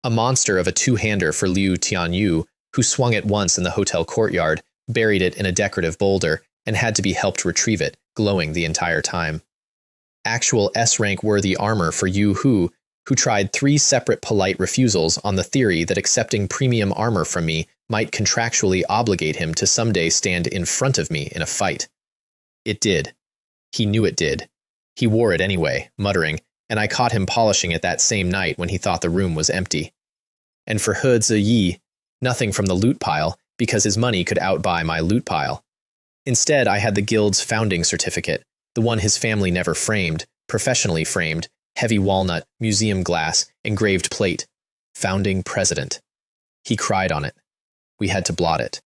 A monster of a two-hander for Liu Tianyu, who swung it once in the hotel courtyard, buried it in a decorative boulder, and had to be helped retrieve it, glowing the entire time. Actual S-rank worthy armor for Yu Hu, who tried 3 separate polite refusals on the theory that accepting premium armor from me might contractually obligate him to someday stand in front of me in a fight. It did. He knew it did. He wore it anyway, muttering, and I caught him polishing it that same night when he thought the room was empty. And for He Ziyi, nothing from the loot pile, because his money could outbuy my loot pile. Instead, I had the guild's founding certificate, the one his family never framed, professionally framed, heavy walnut, museum glass, engraved plate. Founding president. He cried on it. We had to blot it.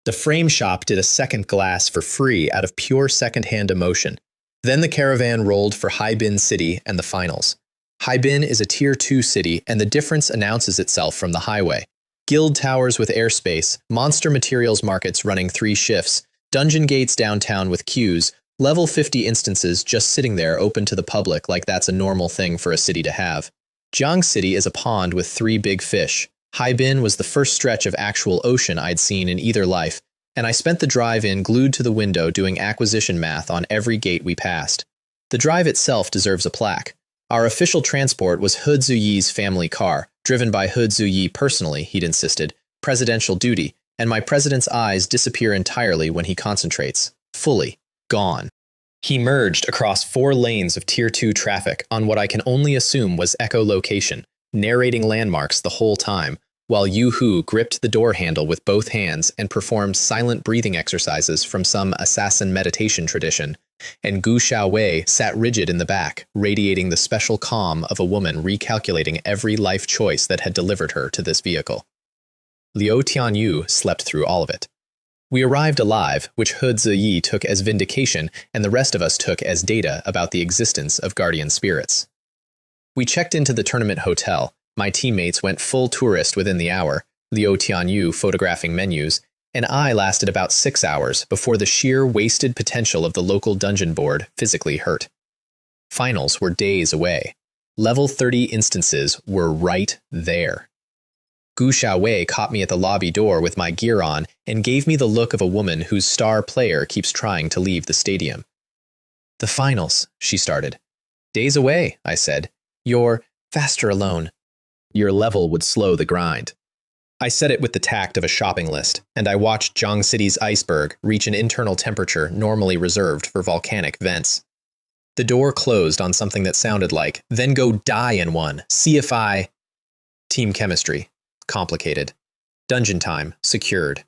The frame shop did a second glass for free out of pure second-hand emotion. Then the caravan rolled for Haibin City and the finals. Haibin is a Tier 2 city, and the difference announces itself from the highway. Guild towers with airspace, monster materials markets running 3 shifts, dungeon gates downtown with queues, level 50 instances just sitting there open to the public like that's a normal thing for a city to have. Jiang City is a pond with 3 big fish. Haibin was the first stretch of actual ocean I'd seen in either life, and I spent the drive in glued to the window doing acquisition math on every gate we passed. The drive itself deserves a plaque. Our official transport was He Ziyi's family car, driven by He Ziyi personally, he'd insisted, presidential duty, and my president's eyes disappear entirely when he concentrates. Fully. Gone. He merged across 4 lanes of Tier 2 traffic on what I can only assume was echolocation, narrating landmarks the whole time, while Yu Hu gripped the door handle with both hands and performed silent breathing exercises from some assassin meditation tradition, and Gu Xiaowei sat rigid in the back, radiating the special calm of a woman recalculating every life choice that had delivered her to this vehicle. Liu Tianyu slept through all of it. We arrived alive, which He Ziyi took as vindication and the rest of us took as data about the existence of guardian spirits. We checked into the tournament hotel. My teammates went full tourist within the hour, Liu Tianyu photographing menus, and I lasted about 6 hours before the sheer wasted potential of the local dungeon board physically hurt. Finals were days away. Level 30 instances were right there. Gu Xiaowei caught me at the lobby door with my gear on and gave me the look of a woman whose star player keeps trying to leave the stadium. "The finals," she started. "Days away," I said. "You're faster alone. Your level would slow the grind." I said it with the tact of a shopping list, and I watched Jiang City's iceberg reach an internal temperature normally reserved for volcanic vents. The door closed on something that sounded like, "Then go die in one. See if I..." Team chemistry. Complicated. Dungeon time. Secured.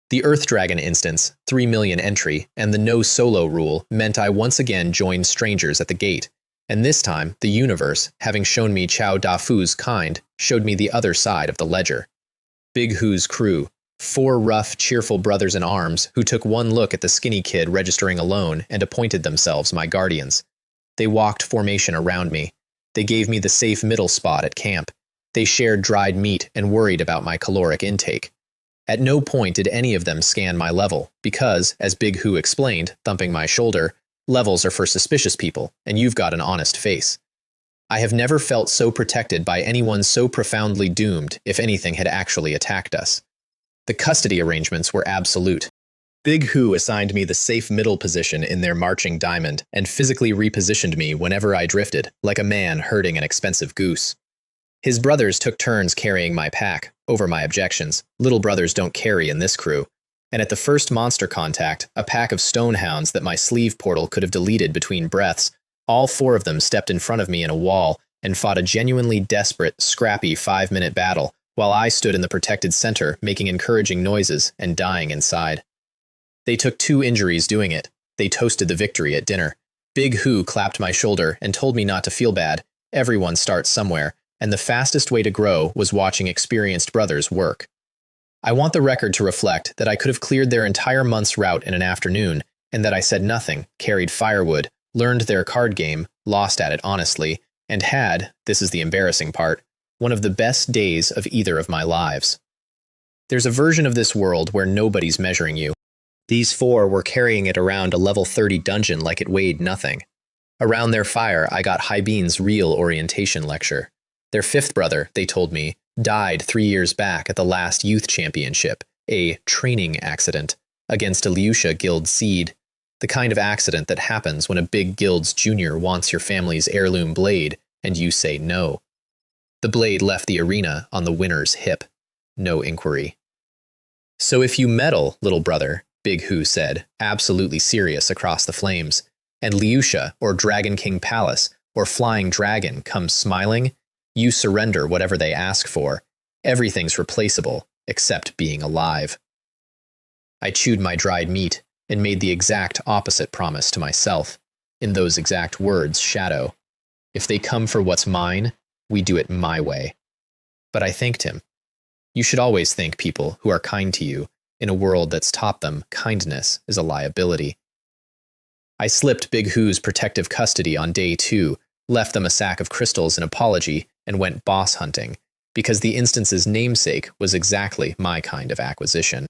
The Earth Dragon instance, 3 million entry, and the no solo rule meant I once again joined strangers at the gate, and this time, the universe, having shown me Chao Dafu's kind, showed me the other side of the ledger. Big Hu's crew, 4 rough, cheerful brothers in arms who took one look at the skinny kid registering alone and appointed themselves my guardians. They walked formation around me. They gave me the safe middle spot at camp. They shared dried meat and worried about my caloric intake. At no point did any of them scan my level, because, as Big Hu explained, thumping my shoulder, levels are for suspicious people, and you've got an honest face. I have never felt so protected by anyone so profoundly doomed if anything had actually attacked us. The custody arrangements were absolute. Big Hu assigned me the safe middle position in their marching diamond and physically repositioned me whenever I drifted, like a man herding an expensive goose. His brothers took turns carrying my pack, over my objections. Little brothers don't carry in this crew. And at the first monster contact, a pack of stonehounds that my sleeve portal could have deleted between breaths, all 4 of them stepped in front of me in a wall and fought a genuinely desperate, scrappy 5-minute battle, while I stood in the protected center making encouraging noises and dying inside. They took 2 injuries doing it. They toasted the victory at dinner. Big Hu clapped my shoulder and told me not to feel bad. Everyone starts somewhere, and the fastest way to grow was watching experienced brothers work. I want the record to reflect that I could have cleared their entire month's route in an afternoon, and that I said nothing, carried firewood, learned their card game, lost at it honestly, and had, this is the embarrassing part, one of the best days of either of my lives. There's a version of this world where nobody's measuring you. These 4 were carrying it around a level 30 dungeon like it weighed nothing. Around their fire, I got Haibin's real orientation lecture. Their 5th brother, they told me, died 3 years back at the last youth championship, a training accident, against a Liusha guild seed, the kind of accident that happens when a big guild's junior wants your family's heirloom blade and you say no. The blade left the arena on the winner's hip. No inquiry. So if you meddle, little brother, Big Hu said, absolutely serious across the flames, and Liusha or Dragon King Palace or Flying Dragon comes smiling, you surrender whatever they ask for. Everything's replaceable, except being alive. I chewed my dried meat and made the exact opposite promise to myself, in those exact words, Shadow. If they come for what's mine, we do it my way. But I thanked him. You should always thank people who are kind to you in a world that's taught them kindness is a liability. I slipped Big Hu's protective custody on day 2, left them a sack of crystals in apology, and went boss hunting, because the instance's namesake was exactly my kind of acquisition.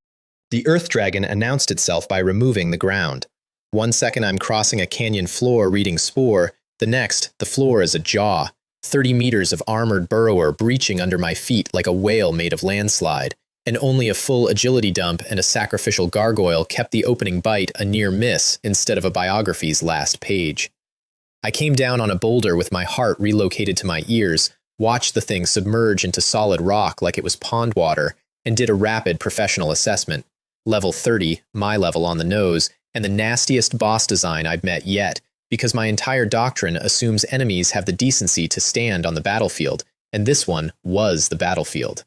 The Earth Dragon announced itself by removing the ground. 1 second I'm crossing a canyon floor reading Spore, the next, the floor is a jaw. 30 meters of armored burrower breaching under my feet like a whale made of landslide, and only a full agility dump and a sacrificial gargoyle kept the opening bite a near miss instead of a biography's last page. I came down on a boulder with my heart relocated to my ears, watched the thing submerge into solid rock like it was pond water, and did a rapid professional assessment. Level 30, my level on the nose, and the nastiest boss design I've met yet, because my entire doctrine assumes enemies have the decency to stand on the battlefield, and this one was the battlefield.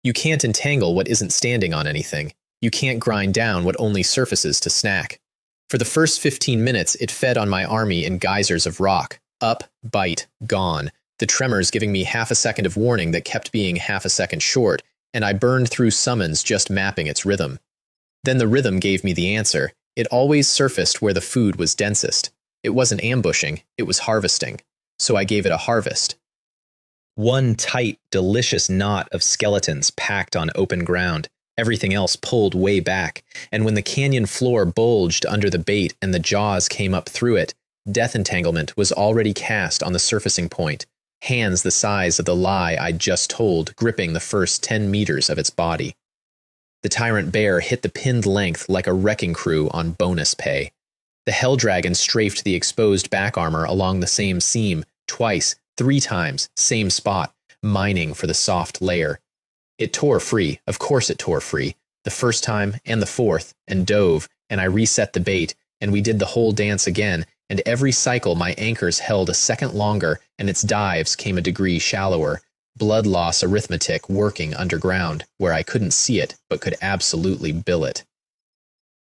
You can't entangle what isn't standing on anything. You can't grind down what only surfaces to snack. For the first 15 minutes, it fed on my army in geysers of rock. Up, bite, gone. The tremors giving me half a second of warning that kept being half a second short, and I burned through summons just mapping its rhythm. Then the rhythm gave me the answer. It always surfaced where the food was densest. It wasn't ambushing, it was harvesting. So I gave it a harvest. One tight, delicious knot of skeletons packed on open ground, everything else pulled way back, and when the canyon floor bulged under the bait and the jaws came up through it, death entanglement was already cast on the surfacing point, hands the size of the lie I'd just told gripping the first 10 meters of its body. The tyrant bear hit the pinned length like a wrecking crew on bonus pay. The hell dragon strafed the exposed back armor along the same seam, twice, 3 times, same spot, mining for the soft layer. It tore free, of course it tore free, the first time and the fourth, and dove, and I reset the bait, and we did the whole dance again, and every cycle my anchors held a second longer, and its dives came a degree shallower, blood loss arithmetic working underground, where I couldn't see it, but could absolutely bill it.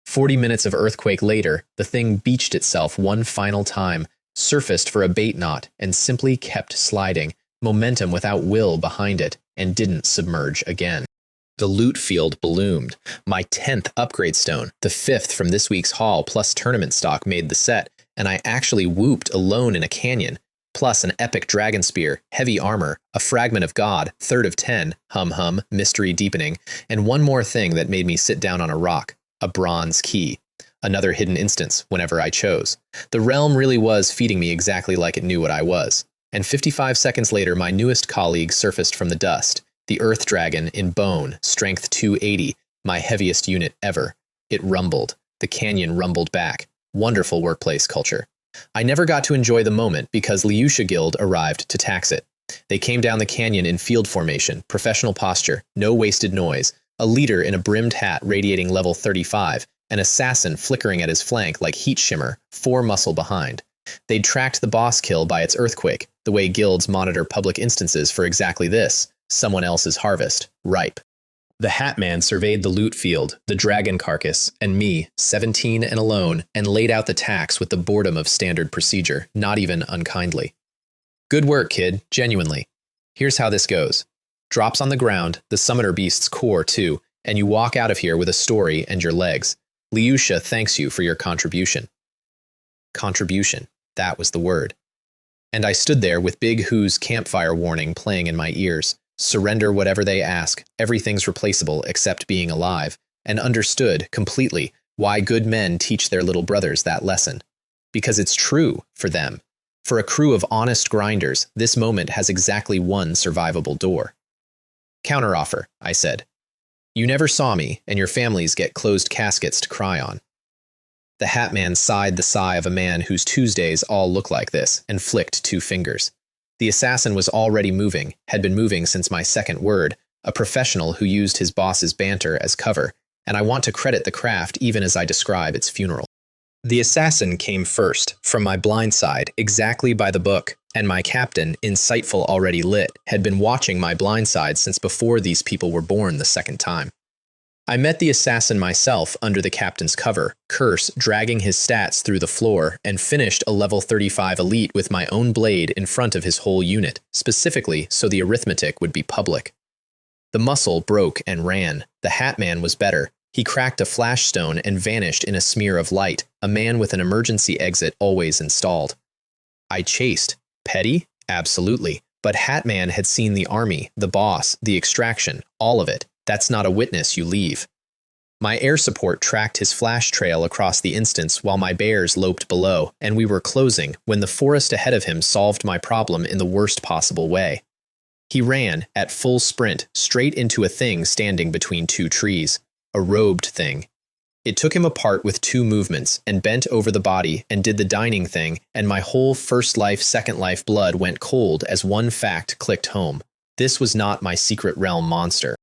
40 minutes of earthquake later, the thing beached itself one final time, surfaced for a bait knot, and simply kept sliding, momentum without will behind it, and didn't submerge again. The loot field ballooned. My 10th upgrade stone, the 5th from this week's haul plus tournament stock made the set, and I actually whooped alone in a canyon, plus an epic dragon spear, heavy armor, a fragment of God, 3rd of 10, hum, mystery deepening, and one more thing that made me sit down on a rock. A bronze key. Another hidden instance, whenever I chose. The realm really was feeding me exactly like it knew what I was. And 55 seconds later, my newest colleague surfaced from the dust. The Earth Dragon in bone, strength 280, my heaviest unit ever. It rumbled. The canyon rumbled back. Wonderful workplace culture. I never got to enjoy the moment because Liusha Guild arrived to tax it. They came down the canyon in field formation, professional posture, no wasted noise, a leader in a brimmed hat radiating level 35, an assassin flickering at his flank like heat shimmer, 4 muscle behind. They'd tracked the boss kill by its earthquake, the way guilds monitor public instances for exactly this, someone else's harvest, ripe. The Hat Man surveyed the loot field, the dragon carcass, and me, 17 and alone, and laid out the tax with the boredom of standard procedure, not even unkindly. Good work, kid, genuinely. Here's how this goes. Drops on the ground, the summoner beast's core too, and you walk out of here with a story and your legs. Liusha thanks you for your contribution. Contribution, that was the word. And I stood there with Big Hu's campfire warning playing in my ears. Surrender whatever they ask, everything's replaceable except being alive, and understood completely why good men teach their little brothers that lesson. Because it's true for them. For a crew of honest grinders, this moment has exactly one survivable door. Counteroffer, I said. You never saw me, and your families get closed caskets to cry on. The Hat Man sighed the sigh of a man whose Tuesdays all look like this, and flicked 2 fingers. The assassin was already moving, had been moving since my second word, a professional who used his boss's banter as cover, and I want to credit the craft even as I describe its funeral. The assassin came first, from my blind side, exactly by the book, and my captain, insightful already lit, had been watching my blind side since before these people were born the second time. I met the assassin myself under the captain's cover, Curse dragging his stats through the floor, and finished a level 35 elite with my own blade in front of his whole unit, specifically so the arithmetic would be public. The muscle broke and ran. The Hat Man was better. He cracked a flash stone and vanished in a smear of light, a man with an emergency exit always installed. I chased. Petty? Absolutely. But Hat Man had seen the army, the boss, the extraction, all of it. That's not a witness you leave. My air support tracked his flash trail across the instance while my bears loped below, and we were closing when the forest ahead of him solved my problem in the worst possible way. He ran, at full sprint, straight into a thing standing between 2 trees. A robed thing. It took him apart with 2 movements, and bent over the body, and did the dining thing, and my whole first life, second life blood went cold as one fact clicked home. This was not my secret realm monster.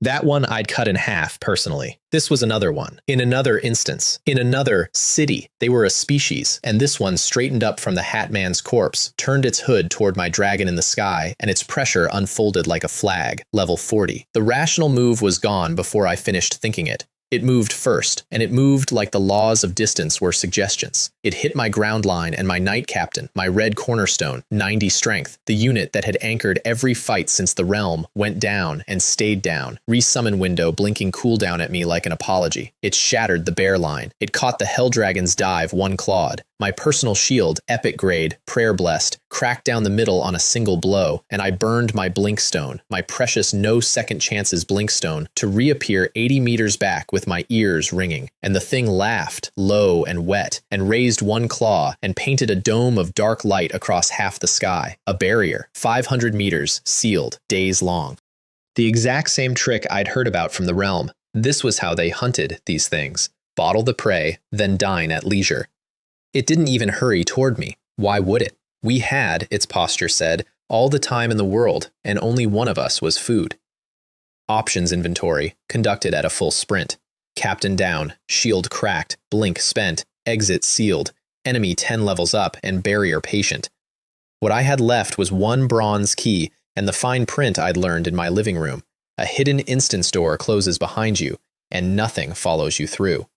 That one I'd cut in half, personally. This was another one. In another instance. In another city. They were a species, and this one straightened up from the Hat Man's corpse, turned its hood toward my dragon in the sky, and its pressure unfolded like a flag, level 40. The rational move was gone before I finished thinking it. It moved first, and it moved like the laws of distance were suggestions. It hit my ground line and my knight captain, my red cornerstone, 90 strength, the unit that had anchored every fight since the realm, went down and stayed down, resummon window blinking cooldown at me like an apology. It shattered the bear line. It caught the Helldragon's dive 1 clawed. My personal shield, epic grade, prayer blessed, cracked down the middle on a single blow, and I burned my blinkstone, my precious no second chances blinkstone, to reappear 80 meters back with my ears ringing. And the thing laughed, low and wet, and raised 1 claw, and painted a dome of dark light across half the sky. A barrier, 500 meters, sealed, days long. The exact same trick I'd heard about from the realm. This was how they hunted these things. Bottle the prey, then dine at leisure. It didn't even hurry toward me. Why would it? We had, its posture said, all the time in the world, and only one of us was food. Options inventory, conducted at a full sprint. Captain down, shield cracked, blink spent, exit sealed, enemy 10 levels up, and barrier patient. What I had left was 1 bronze key and the fine print I'd learned in my living room. A hidden instance door closes behind you, and nothing follows you through.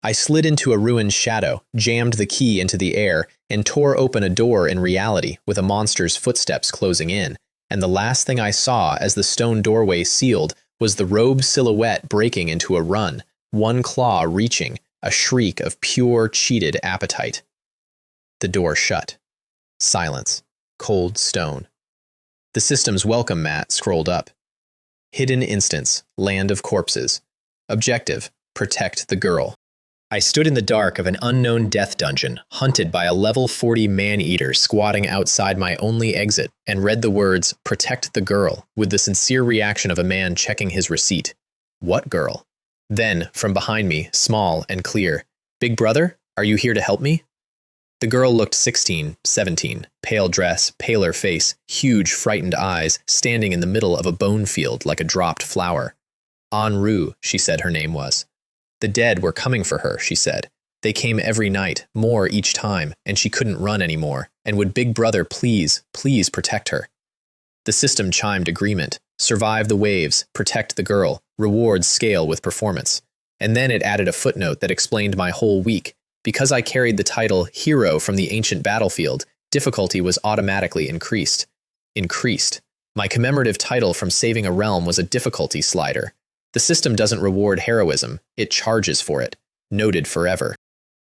I slid into a ruined shadow, jammed the key into the air, and tore open a door in reality with a monster's footsteps closing in, and the last thing I saw as the stone doorway sealed was the robed silhouette breaking into a run, 1 claw reaching, a shriek of pure, cheated appetite. The door shut. Silence. Cold stone. The system's welcome mat scrolled up. Hidden instance, land of corpses. Objective, protect the girl. I stood in the dark of an unknown death dungeon, hunted by a level 40 man-eater squatting outside my only exit, and read the words, protect the girl, with the sincere reaction of a man checking his receipt. What girl? Then, from behind me, small and clear, Big brother, are you here to help me? The girl looked 16, 17, pale dress, paler face, huge frightened eyes, standing in the middle of a bone field like a dropped flower. Anru, she said her name was. The dead were coming for her, she said. They came every night, more each time, and she couldn't run anymore, and would Big Brother please, please protect her. The system chimed agreement. Survive the waves, protect the girl, rewards scale with performance. And then it added a footnote that explained my whole week. Because I carried the title Hero from the Ancient Battlefield, difficulty was automatically increased. My commemorative title from saving a realm was a difficulty slider. The system doesn't reward heroism, it charges for it. Noted forever.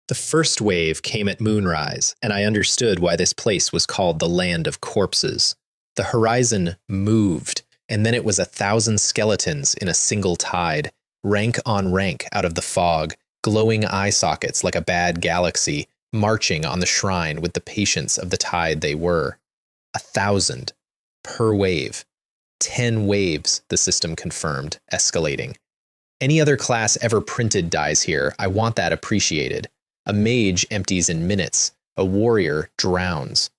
The first wave came at moonrise, and I understood why this place was called the Land of Corpses. The horizon moved, and then it was 1,000 skeletons in a single tide, rank on rank out of the fog, glowing eye sockets like a bad galaxy, marching on the shrine with the patience of the tide they were. 1,000 per wave. 10 waves, the system confirmed, escalating. Any other class ever printed dies here. I want that appreciated. A mage empties in minutes. A warrior drowns.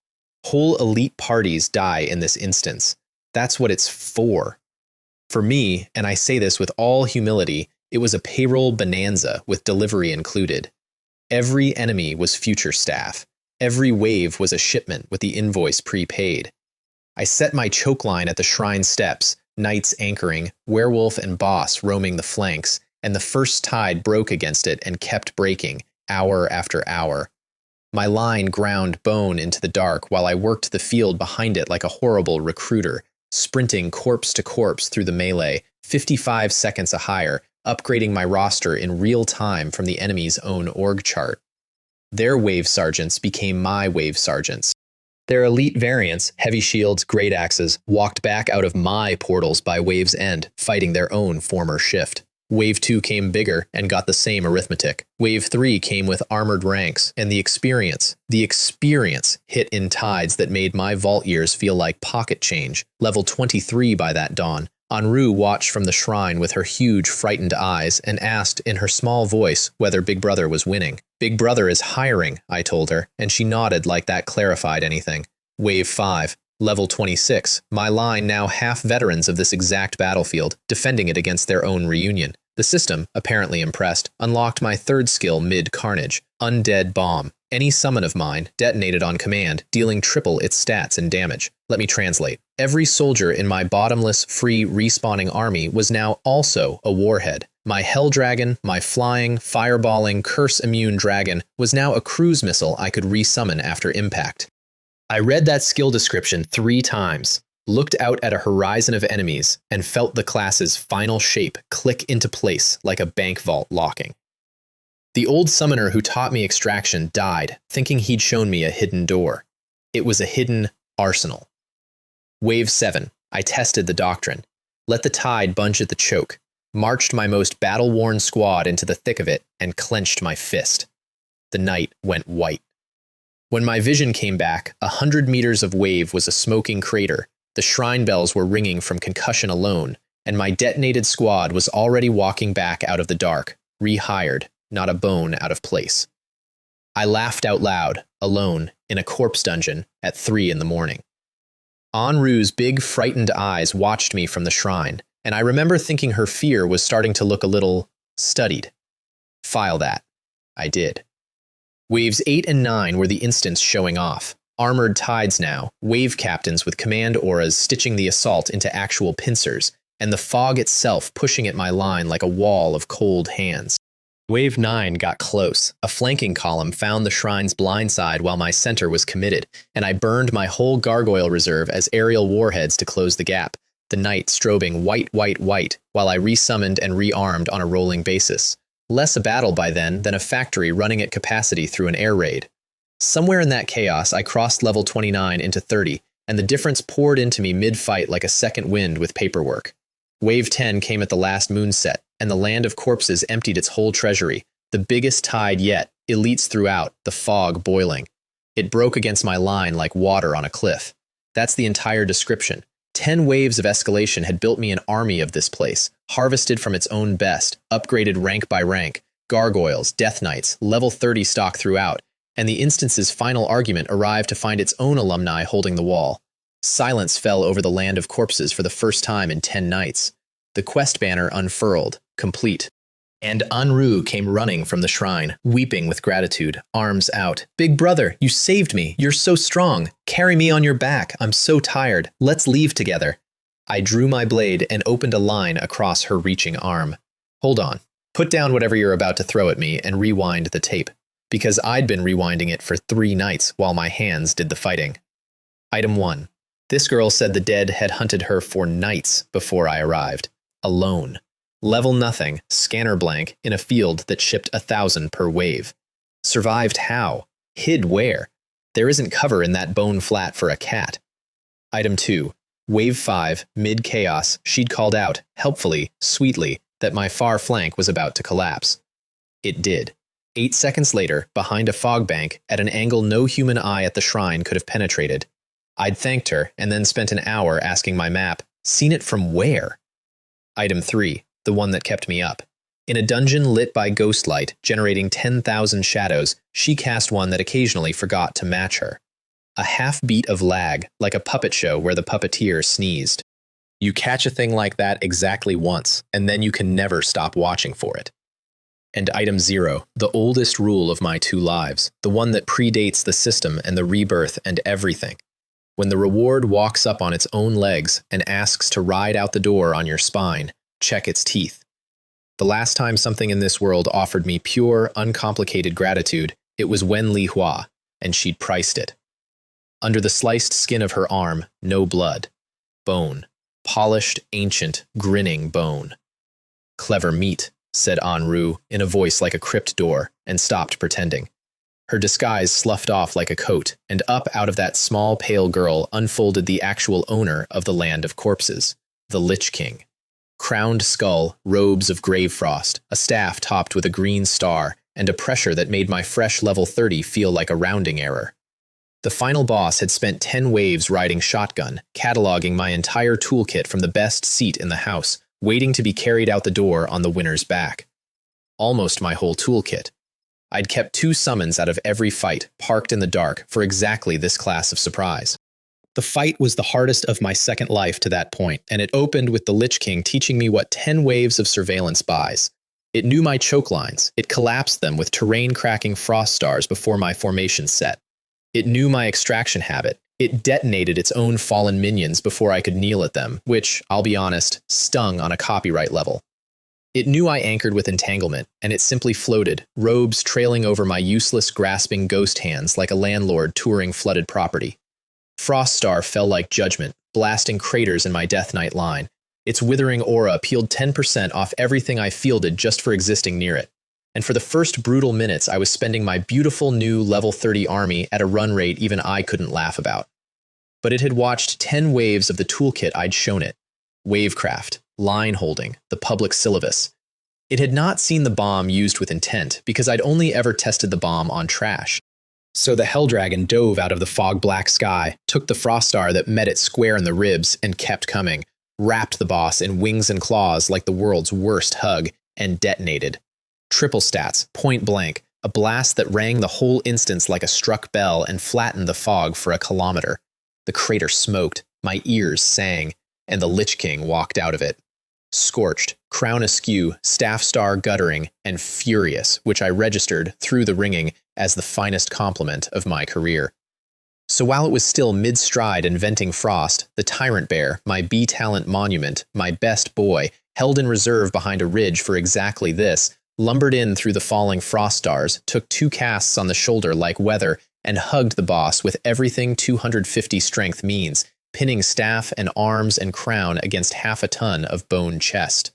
Whole elite parties die in this instance. That's what it's for. For me, and I say this with all humility, it was a payroll bonanza with delivery included. Every enemy was future staff. Every wave was a shipment with the invoice prepaid. I set my choke line at the shrine steps, knights anchoring, werewolf and boss roaming the flanks, and the first tide broke against it and kept breaking, hour after hour. My line ground bone into the dark while I worked the field behind it like a horrible recruiter, sprinting corpse to corpse through the melee, 55 seconds a higher, upgrading my roster in real time from the enemy's own org chart. Their wave sergeants became my wave sergeants. Their elite variants, heavy shields, great axes, walked back out of my portals by wave's end, fighting their own former shift. Wave 2 came bigger and got the same arithmetic. Wave 3 came with armored ranks, and the experience hit in tides that made my vault years feel like pocket change. Level 23 by that dawn. Anru watched from the shrine with her huge, frightened eyes and asked in her small voice whether Big Brother was winning. Big Brother is hiring, I told her, and she nodded like that clarified anything. Wave 5. Level 26. My line now half veterans of this exact battlefield, defending it against their own reunion. The system, apparently impressed, unlocked my third skill mid-carnage, Undead Bomb. Any summon of mine detonated on command, dealing triple its stats and damage. Let me translate. Every soldier in my bottomless, free, respawning army was now also a warhead. My Hell Dragon, my flying, fireballing, curse-immune dragon, was now a cruise missile I could resummon after impact. I read that skill description 3 times, looked out at a horizon of enemies, and felt the class's final shape click into place like a bank vault locking. The old summoner who taught me extraction died, thinking he'd shown me a hidden door. It was a hidden arsenal. Wave 7. I tested the doctrine. Let the tide bunch at the choke, marched my most battle-worn squad into the thick of it, and clenched my fist. The night went white. When my vision came back, 100 meters of wave was a smoking crater. The shrine bells were ringing from concussion alone, and my detonated squad was already walking back out of the dark, rehired, not a bone out of place. I laughed out loud, alone, in a corpse dungeon, at 3 in the morning. Anru's big, frightened eyes watched me from the shrine, and I remember thinking her fear was starting to look a little studied. File that. I did. Waves 8 and 9 were the instants showing off. Armored tides now, wave captains with command auras stitching the assault into actual pincers, and the fog itself pushing at my line like a wall of cold hands. Wave 9 got close. A flanking column found the shrine's blind side while my center was committed, and I burned my whole gargoyle reserve as aerial warheads to close the gap, the night strobing white, white, white, while I resummoned and rearmed on a rolling basis. Less a battle by then than a factory running at capacity through an air raid. Somewhere in that chaos, I crossed level 29 into 30, and the difference poured into me mid-fight like a second wind with paperwork. Wave 10 came at the last moonset, and the land of corpses emptied its whole treasury, the biggest tide yet, elites throughout, the fog boiling. It broke against my line like water on a cliff. That's the entire description. 10 waves of escalation had built me an army of this place, harvested from its own best, upgraded rank by rank, gargoyles, death knights, level 30 stock throughout, and the instance's final argument arrived to find its own alumni holding the wall. Silence fell over the land of corpses for the first time in 10 nights. The quest banner unfurled, complete. And Anru came running from the shrine, weeping with gratitude, arms out. Big brother, you saved me. You're so strong. Carry me on your back. I'm so tired. Let's leave together. I drew my blade and opened a line across her reaching arm. Hold on. Put down whatever you're about to throw at me and rewind the tape, because I'd been rewinding it for 3 nights while my hands did the fighting. Item 1. This girl said the dead had hunted her for nights before I arrived. Alone. Level nothing, scanner blank, in a field that shipped 1,000 per wave. Survived how? Hid where? There isn't cover in that bone flat for a cat. Item 2. Wave 5, mid-chaos, she'd called out, helpfully, sweetly, that my far flank was about to collapse. It did. 8 seconds later, behind a fog bank, at an angle no human eye at the shrine could have penetrated. I'd thanked her, and then spent an hour asking my map, Seen it from where? Item 3, the one that kept me up. In a dungeon lit by ghostlight, generating 10,000 shadows, she cast one that occasionally forgot to match her. A half beat of lag, like a puppet show where the puppeteer sneezed. You catch a thing like that exactly once, and then you can never stop watching for it. And item 0, the oldest rule of my 2 lives, the one that predates the system and the rebirth and everything. When the reward walks up on its own legs and asks to ride out the door on your spine, check its teeth. The last time something in this world offered me pure, uncomplicated gratitude, it was Wen Li Hua, and she'd priced it. Under the sliced skin of her arm, no blood. Bone. Polished, ancient, grinning bone. Clever meat, said Anru in a voice like a crypt door, and stopped pretending. Her disguise sloughed off like a coat, and up out of that small, pale girl unfolded the actual owner of the land of corpses, the Lich King. Crowned skull, robes of grave frost, a staff topped with a green star, and a pressure that made my fresh level 30 feel like a rounding error. The final boss had spent 10 waves riding shotgun, cataloging my entire toolkit from the best seat in the house, waiting to be carried out the door on the winner's back. Almost my whole toolkit. I'd kept 2 summons out of every fight, parked in the dark, for exactly this class of surprise. The fight was the hardest of my second life to that point, and it opened with the Lich King teaching me what 10 waves of surveillance buys. It knew my choke lines, it collapsed them with terrain-cracking frost stars before my formation set. It knew my extraction habit, it detonated its own fallen minions before I could kneel at them, which, I'll be honest, stung on a copyright level. It knew I anchored with entanglement, and it simply floated, robes trailing over my useless, grasping ghost hands like a landlord touring flooded property. Froststar fell like judgment, blasting craters in my Death Knight line. Its withering aura peeled 10% off everything I fielded just for existing near it. And for the first brutal minutes, I was spending my beautiful new level 30 army at a run rate even I couldn't laugh about. But it had watched 10 waves of the toolkit I'd shown it. Wavecraft, line holding, the public syllabus. It had not seen the bomb used with intent, because I'd only ever tested the bomb on trash. So the Helldragon dove out of the fog-black sky, took the Froststar that met it square in the ribs, and kept coming, wrapped the boss in wings and claws like the world's worst hug, and detonated. Triple stats, point blank, a blast that rang the whole instance like a struck bell and flattened the fog for a kilometer. The crater smoked, my ears sang, and the Lich King walked out of it. Scorched, crown askew, staff star guttering, and furious, which I registered through the ringing as the finest compliment of my career. So while it was still mid-stride and venting frost, the Tyrant Bear, my B-talent monument, my best boy, held in reserve behind a ridge for exactly this, lumbered in through the falling frost stars, took 2 casts on the shoulder like weather, and hugged the boss with everything 250 strength means, pinning staff and arms and crown against half a ton of bone chest.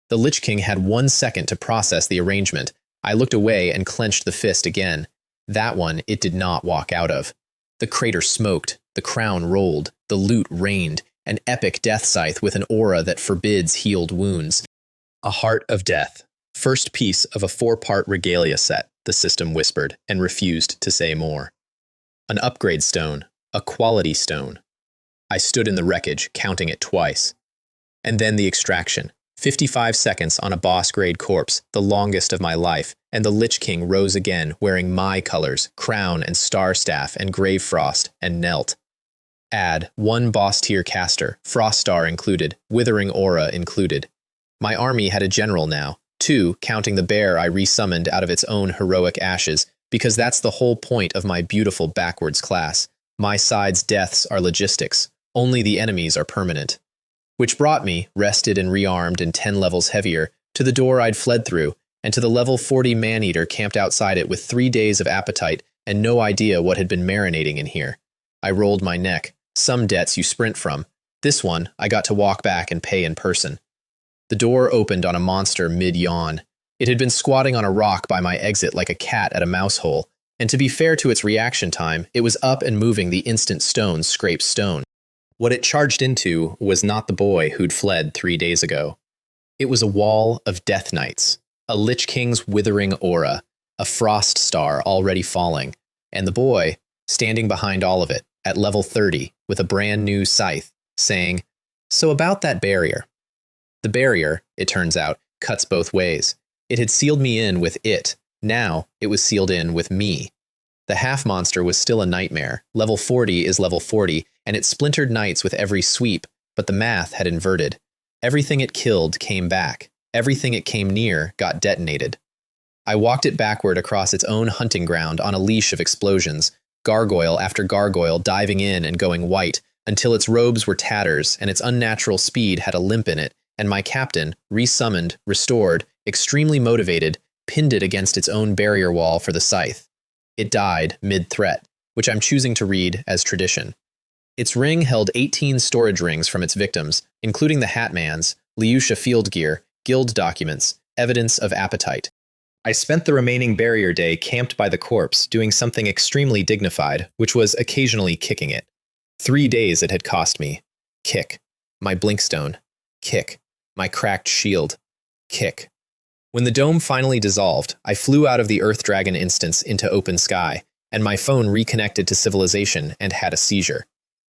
The Lich King had 1 second to process the arrangement. I looked away and clenched the fist again. That one it did not walk out of. The crater smoked, the crown rolled, the loot rained, an epic death scythe with an aura that forbids healed wounds. A heart of death. First piece of a 4-part regalia set, the system whispered, and refused to say more. An upgrade stone, a quality stone. I stood in the wreckage, counting it twice. And then the extraction. 55 seconds on a boss-grade corpse, the longest of my life, and the Lich King rose again, wearing my colors, crown and star staff and grave frost, and knelt. Add 1 boss-tier caster, Froststar included, withering aura included. My army had a general now, 2, counting the bear I resummoned out of its own heroic ashes, because that's the whole point of my beautiful backwards class. My side's deaths are logistics. Only the enemies are permanent. Which brought me, rested and rearmed and 10 levels heavier, to the door I'd fled through, and to the level 40 man-eater camped outside it with 3 days of appetite and no idea what had been marinating in here. I rolled my neck. Some debts you sprint from. This one, I got to walk back and pay in person. The door opened on a monster mid-yawn. It had been squatting on a rock by my exit like a cat at a mouse hole, and to be fair to its reaction time, it was up and moving the instant stone scrapes stone. What it charged into was not the boy who'd fled 3 days ago. It was a wall of Death Knights, a Lich King's withering aura, a frost star already falling, and the boy, standing behind all of it, at level 30, with a brand new scythe, saying, So about that barrier. The barrier, it turns out, cuts both ways. It had sealed me in with it. Now, it was sealed in with me. The half-monster was still a nightmare. Level 40 is level 40, and it splintered knights with every sweep, but the math had inverted. Everything it killed came back. Everything it came near got detonated. I walked it backward across its own hunting ground on a leash of explosions, gargoyle after gargoyle diving in and going white, until its robes were tatters and its unnatural speed had a limp in it, and my captain, resummoned, restored, extremely motivated, pinned it against its own barrier wall for the scythe. It died mid-threat, which I'm choosing to read as tradition. Its ring held 18 storage rings from its victims, including the Hatman's, Liusha field gear, guild documents, evidence of appetite. I spent the remaining barrier day camped by the corpse, doing something extremely dignified, which was occasionally kicking it. 3 days it had cost me. Kick. My blinkstone. Kick. My cracked shield. Kick. When the dome finally dissolved, I flew out of the Earth Dragon instance into open sky, and my phone reconnected to civilization and had a seizure.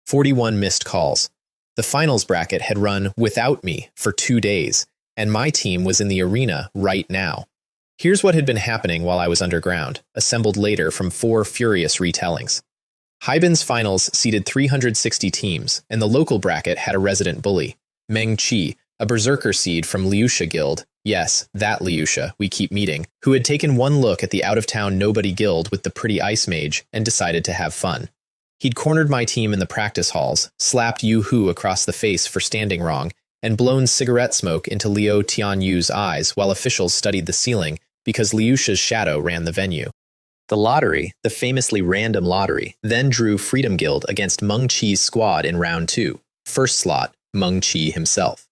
41 missed calls. The finals bracket had run without me for 2 days, and my team was in the arena right now. Here's what had been happening while I was underground, assembled later from 4 furious retellings. Haibin's finals seeded 360 teams, and the local bracket had a resident bully, Meng Qi, a berserker seed from Liusha Guild, yes, that Liusha we keep meeting, who had taken one look at the out-of-town nobody guild with the pretty ice mage and decided to have fun. He'd cornered my team in the practice halls, slapped Yu Hu across the face for standing wrong, and blown cigarette smoke into Liu Tianyu's eyes while officials studied the ceiling because Liusha's shadow ran the venue. The lottery, the famously random lottery, then drew Freedom Guild against Meng Qi's squad in round 2. First slot, Meng Qi himself.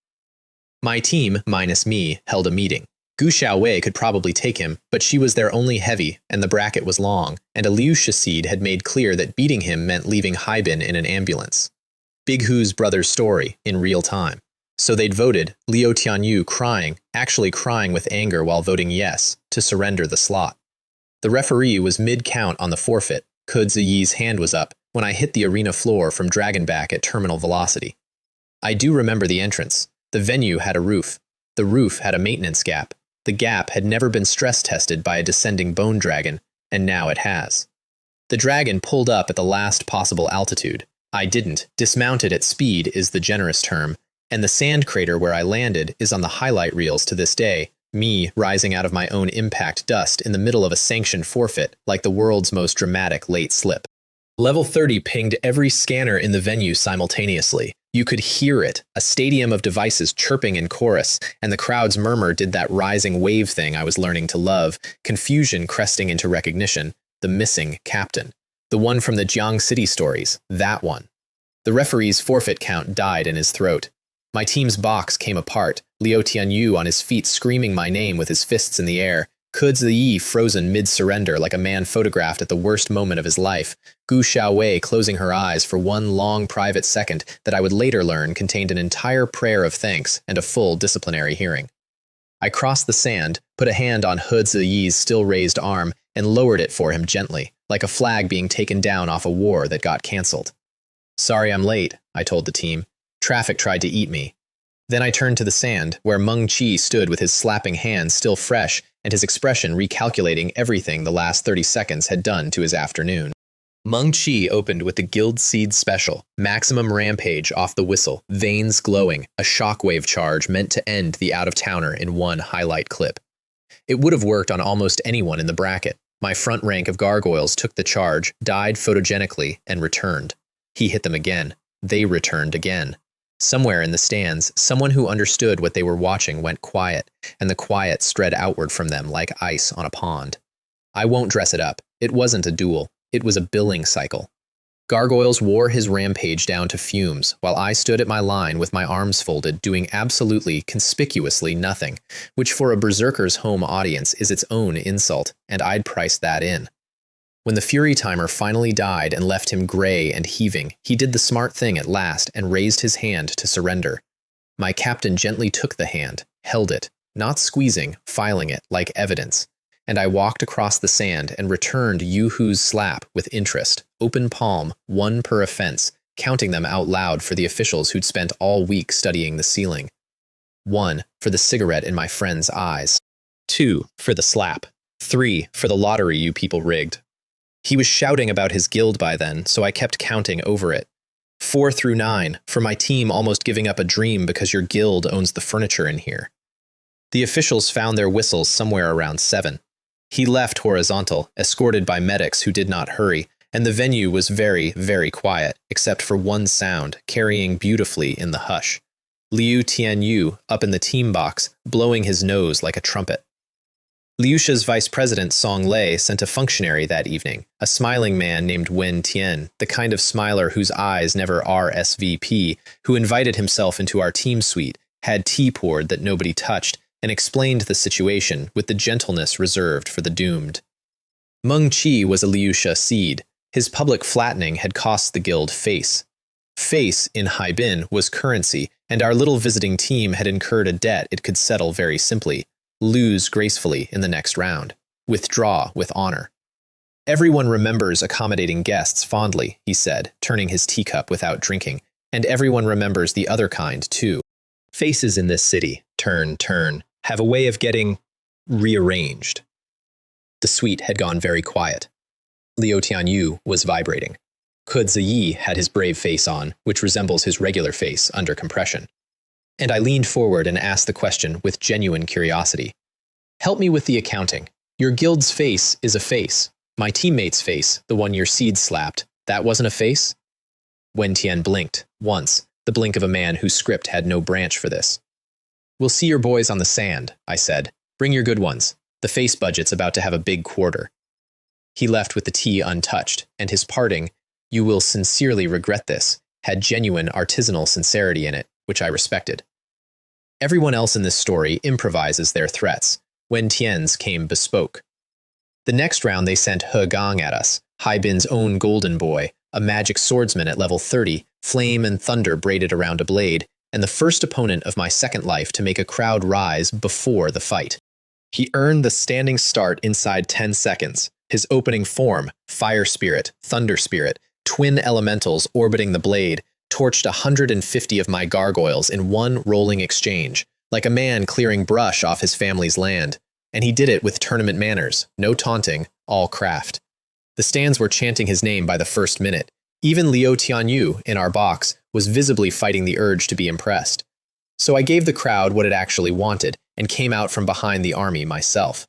My team, minus me, held a meeting. Gu Xiaowei could probably take him, but she was their only heavy, and the bracket was long, and a Liusha seed had made clear that beating him meant leaving Haibin in an ambulance. Big Hu's brother's story, in real time. So they'd voted, Liu Tianyu crying, actually crying with anger while voting yes, to surrender the slot. The referee was mid-count on the forfeit. Ke Ziyi's hand was up when I hit the arena floor from Dragonback at terminal velocity. I do remember the entrance. The venue had a roof. The roof had a maintenance gap. The gap had never been stress-tested by a descending bone dragon, and now it has. The dragon pulled up at the last possible altitude. I didn't. Dismounted at speed is the generous term, and the sand crater where I landed is on the highlight reels to this day, me rising out of my own impact dust in the middle of a sanctioned forfeit like the world's most dramatic late slip. Level 30 pinged every scanner in the venue simultaneously. You could hear it, a stadium of devices chirping in chorus, and the crowd's murmur did that rising wave thing I was learning to love, confusion cresting into recognition, the missing captain. The one from the Jiang City stories, that one. The referee's forfeit count died in his throat. My team's box came apart, Liu Tianyu on his feet screaming my name with his fists in the air, Ke Ziyi frozen mid-surrender like a man photographed at the worst moment of his life, Gu Xiaowei closing her eyes for one long private second that I would later learn contained an entire prayer of thanks and a full disciplinary hearing. I crossed the sand, put a hand on Ke Ziyi's still-raised arm, and lowered it for him gently, like a flag being taken down off a war that got cancelled. "Sorry I'm late," I told the team. "Traffic tried to eat me." Then I turned to the sand, where Meng Qi stood with his slapping hands still fresh and his expression recalculating everything the last 30 seconds had done to his afternoon. Meng Qi opened with the Guild Seed Special, Maximum Rampage off the whistle, veins glowing, a shockwave charge meant to end the out-of-towner in one highlight clip. It would have worked on almost anyone in the bracket. My front rank of gargoyles took the charge, died photogenically, and returned. He hit them again. They returned again. Somewhere in the stands, someone who understood what they were watching went quiet, and the quiet spread outward from them like ice on a pond. I won't dress it up. It wasn't a duel. It was a billing cycle. Gargoyles wore his rampage down to fumes, while I stood at my line with my arms folded, doing absolutely, conspicuously nothing, which for a berserker's home audience is its own insult, and I'd priced that in. When the Fury Timer finally died and left him gray and heaving, he did the smart thing at last and raised his hand to surrender. My captain gently took the hand, held it, not squeezing, filing it like evidence, and I walked across the sand and returned Yu Hu's slap with interest, open palm, one per offense, counting them out loud for the officials who'd spent all week studying the ceiling. 1, for the cigarette in my friend's eyes. 2, for the slap. 3, for the lottery you people rigged. He was shouting about his guild by then, so I kept counting over it. 4 through 9, for my team almost giving up a dream because your guild owns the furniture in here. The officials found their whistles somewhere around 7. He left horizontal, escorted by medics who did not hurry, and the venue was very, very quiet, except for one sound, carrying beautifully in the hush. Liu Tianyu, up in the team box, blowing his nose like a trumpet. Liuxia's vice president Song Lei sent a functionary that evening, a smiling man named Wen Tian, the kind of smiler whose eyes never RSVP, who invited himself into our team suite, had tea poured that nobody touched, and explained the situation with the gentleness reserved for the doomed. Meng Qi was a Liuxia seed. His public flattening had cost the guild face. Face, in Haibin, was currency, and our little visiting team had incurred a debt it could settle very simply. Lose gracefully in the next round. Withdraw with honor. Everyone remembers accommodating guests fondly, he said, turning his teacup without drinking, and everyone remembers the other kind, too. Faces in this city, turn, have a way of getting rearranged. The suite had gone very quiet. Liu Tianyu was vibrating. Ke Ziyi had his brave face on, which resembles his regular face under compression. And I leaned forward and asked the question with genuine curiosity. Help me with the accounting. Your guild's face is a face. My teammate's face, the one your seed slapped, that wasn't a face? Wen Tian blinked, once, the blink of a man whose script had no branch for this. We'll see your boys on the sand, I said. Bring your good ones. The face budget's about to have a big quarter. He left with the tea untouched, and his parting, "You will sincerely regret this," had genuine artisanal sincerity in it, which I respected. Everyone else in this story improvises their threats. Wen Tian's came bespoke. The next round they sent He Gang at us, Haibin's own golden boy, a magic swordsman at level 30, flame and thunder braided around a blade, and the first opponent of my second life to make a crowd rise before the fight. He earned the standing start inside 10 seconds. His opening form, Fire Spirit, Thunder Spirit, twin elementals orbiting the blade, torched 150 of my gargoyles in one rolling exchange, like a man clearing brush off his family's land. And he did it with tournament manners, no taunting, all craft. The stands were chanting his name by the first minute. Even Liu Tianyu, in our box, was visibly fighting the urge to be impressed. So I gave the crowd what it actually wanted, and came out from behind the army myself.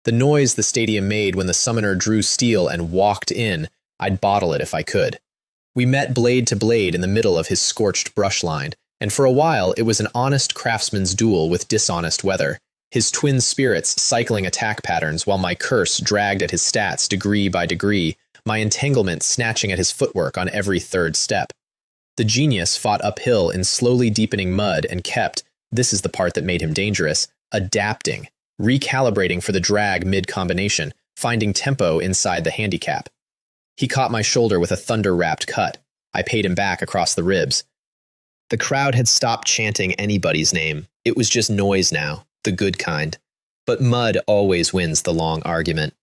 The noise the stadium made when the summoner drew steel and walked in, I'd bottle it if I could. We met blade to blade in the middle of his scorched brush line, and for a while it was an honest craftsman's duel with dishonest weather, his twin spirits cycling attack patterns while my curse dragged at his stats degree by degree, my entanglement snatching at his footwork on every third step. The genius fought uphill in slowly deepening mud and kept, this is the part that made him dangerous, adapting, recalibrating for the drag mid-combination, finding tempo inside the handicap. He caught my shoulder with a thunder-wrapped cut. I paid him back across the ribs. The crowd had stopped chanting anybody's name. It was just noise now, the good kind. But mud always wins the long argument.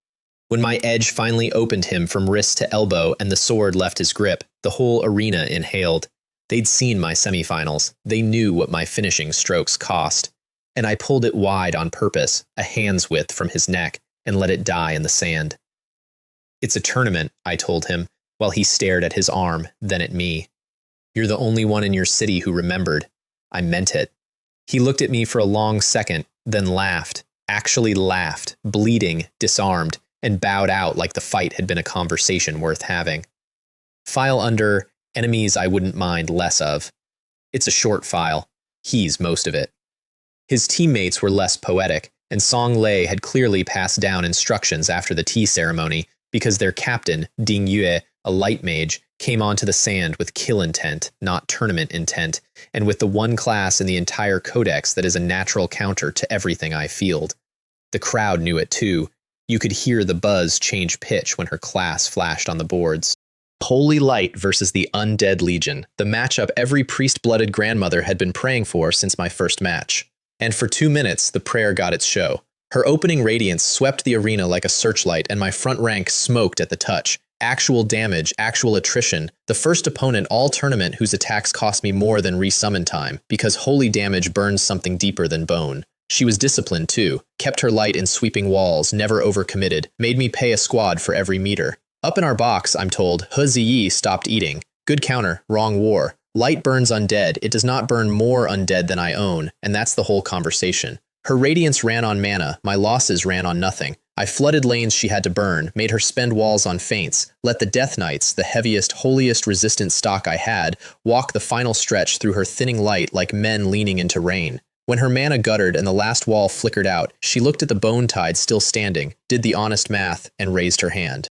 When my edge finally opened him from wrist to elbow and the sword left his grip, the whole arena inhaled. They'd seen my semifinals. They knew what my finishing strokes cost. And I pulled it wide on purpose, a hand's width from his neck, and let it die in the sand. It's a tournament, I told him, while he stared at his arm, then at me. You're the only one in your city who remembered. I meant it. He looked at me for a long second, then laughed, actually laughed, bleeding, disarmed, and bowed out like the fight had been a conversation worth having. File under enemies I wouldn't mind less of. It's a short file. He's most of it. His teammates were less poetic, and Song Lei had clearly passed down instructions after the tea ceremony because their captain, Ding Yue, a light mage, came onto the sand with kill intent, not tournament intent, and with the one class in the entire codex that is a natural counter to everything I field. The crowd knew it too. You could hear the buzz change pitch when her class flashed on the boards. Holy Light versus the Undead Legion, the matchup every priest-blooded grandmother had been praying for since my first match. And for 2 minutes, the prayer got its show. Her opening radiance swept the arena like a searchlight, and my front rank smoked at the touch, Actual damage, actual attrition, the first opponent all tournament whose attacks cost me more than resummon time, because holy damage burns something deeper than bone. She was disciplined too, kept her light in sweeping walls, never overcommitted, made me pay a squad for every meter. Up in our box, I'm told, He Ziyi stopped eating. Good counter, wrong war. Light burns undead, it does not burn more undead than I own, and that's the whole conversation. Her radiance ran on mana, my losses ran on nothing. I flooded lanes she had to burn, made her spend walls on feints, let the Death Knights, the heaviest, holiest resistant stock I had, walk the final stretch through her thinning light like men leaning into rain. When her mana guttered and the last wall flickered out, she looked at the bone tide still standing, did the honest math, and raised her hand.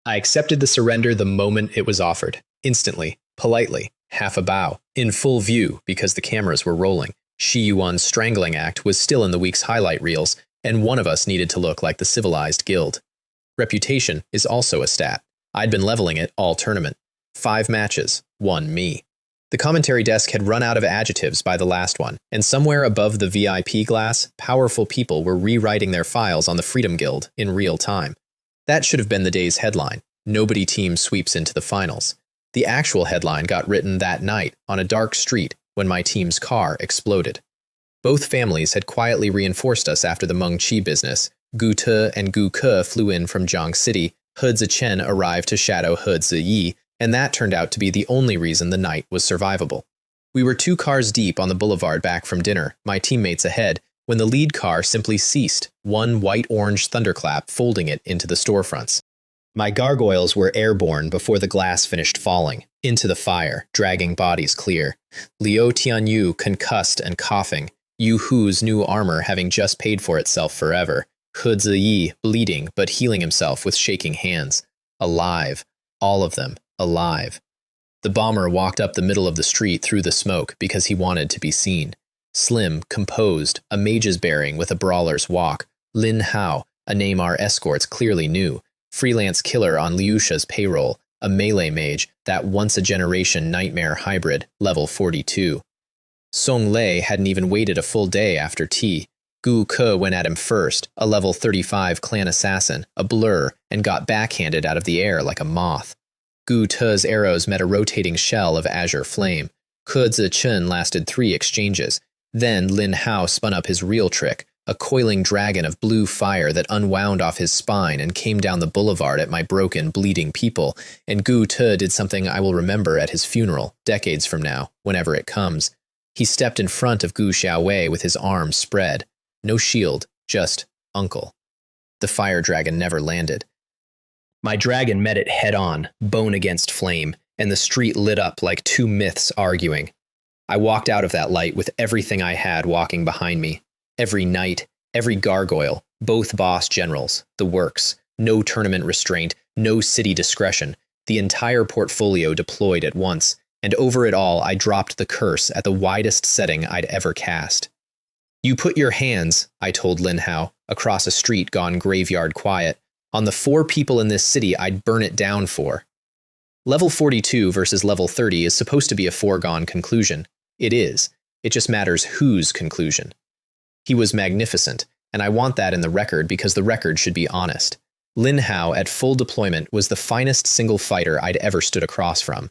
I accepted the surrender the moment it was offered. Instantly, politely, half a bow, in full view because the cameras were rolling. Shi Yuan's strangling act was still in the week's highlight reels, and one of us needed to look like the civilized guild. Reputation is also a stat. I'd been leveling it all tournament. 5 matches, 1 me. The commentary desk had run out of adjectives by the last one, and somewhere above the VIP glass, powerful people were rewriting their files on the Freedom Guild in real time. That should have been the day's headline. Nobody team sweeps into the finals. The actual headline got written that night on a dark street when my team's car exploded. Both families had quietly reinforced us after the Meng Qi business. Gu Te and Gu Ke flew in from Jiang City, He Zichen arrived to shadow He Ziyi, and that turned out to be the only reason the night was survivable. We were 2 cars deep on the boulevard back from dinner, my teammates ahead, when the lead car simply ceased, one white-orange thunderclap folding it into the storefronts. My gargoyles were airborne before the glass finished falling, into the fire, dragging bodies clear. Liu Tianyu concussed and coughing, Yu Hu's new armor having just paid for itself forever, He Ziyi bleeding but healing himself with shaking hands. Alive. All of them. Alive. The bomber walked up the middle of the street through the smoke because he wanted to be seen. Slim, composed, a mage's bearing with a brawler's walk. Lin Hao, a name our escorts clearly knew. Freelance killer on Liusha's payroll, a melee mage, that once-a-generation nightmare hybrid, level 42. Song Lei hadn't even waited a full day after tea. Gu Ke went at him first, a level 35 clan assassin, a blur, and got backhanded out of the air like a moth. Gu Te's arrows met a rotating shell of azure flame. He Zichen lasted 3 exchanges. Then Lin Hao spun up his real trick, a coiling dragon of blue fire that unwound off his spine and came down the boulevard at my broken, bleeding people, and Gu Te did something I will remember at his funeral, decades from now, whenever it comes. He stepped in front of Gu Xiaowei with his arms spread. No shield, just uncle. The fire dragon never landed. My dragon met it head-on, bone against flame, and the street lit up like 2 myths arguing. I walked out of that light with everything I had walking behind me. Every knight, every gargoyle, both boss generals, the works, no tournament restraint, no city discretion, the entire portfolio deployed at once, and over it all I dropped the curse at the widest setting I'd ever cast. You put your hands, I told Lin Hao, across a street gone graveyard quiet, on the 4 people in this city I'd burn it down for. Level 42 versus level 30 is supposed to be a foregone conclusion. It is. It just matters whose conclusion. He was magnificent, and I want that in the record because the record should be honest. Lin Hao at full deployment was the finest single fighter I'd ever stood across from.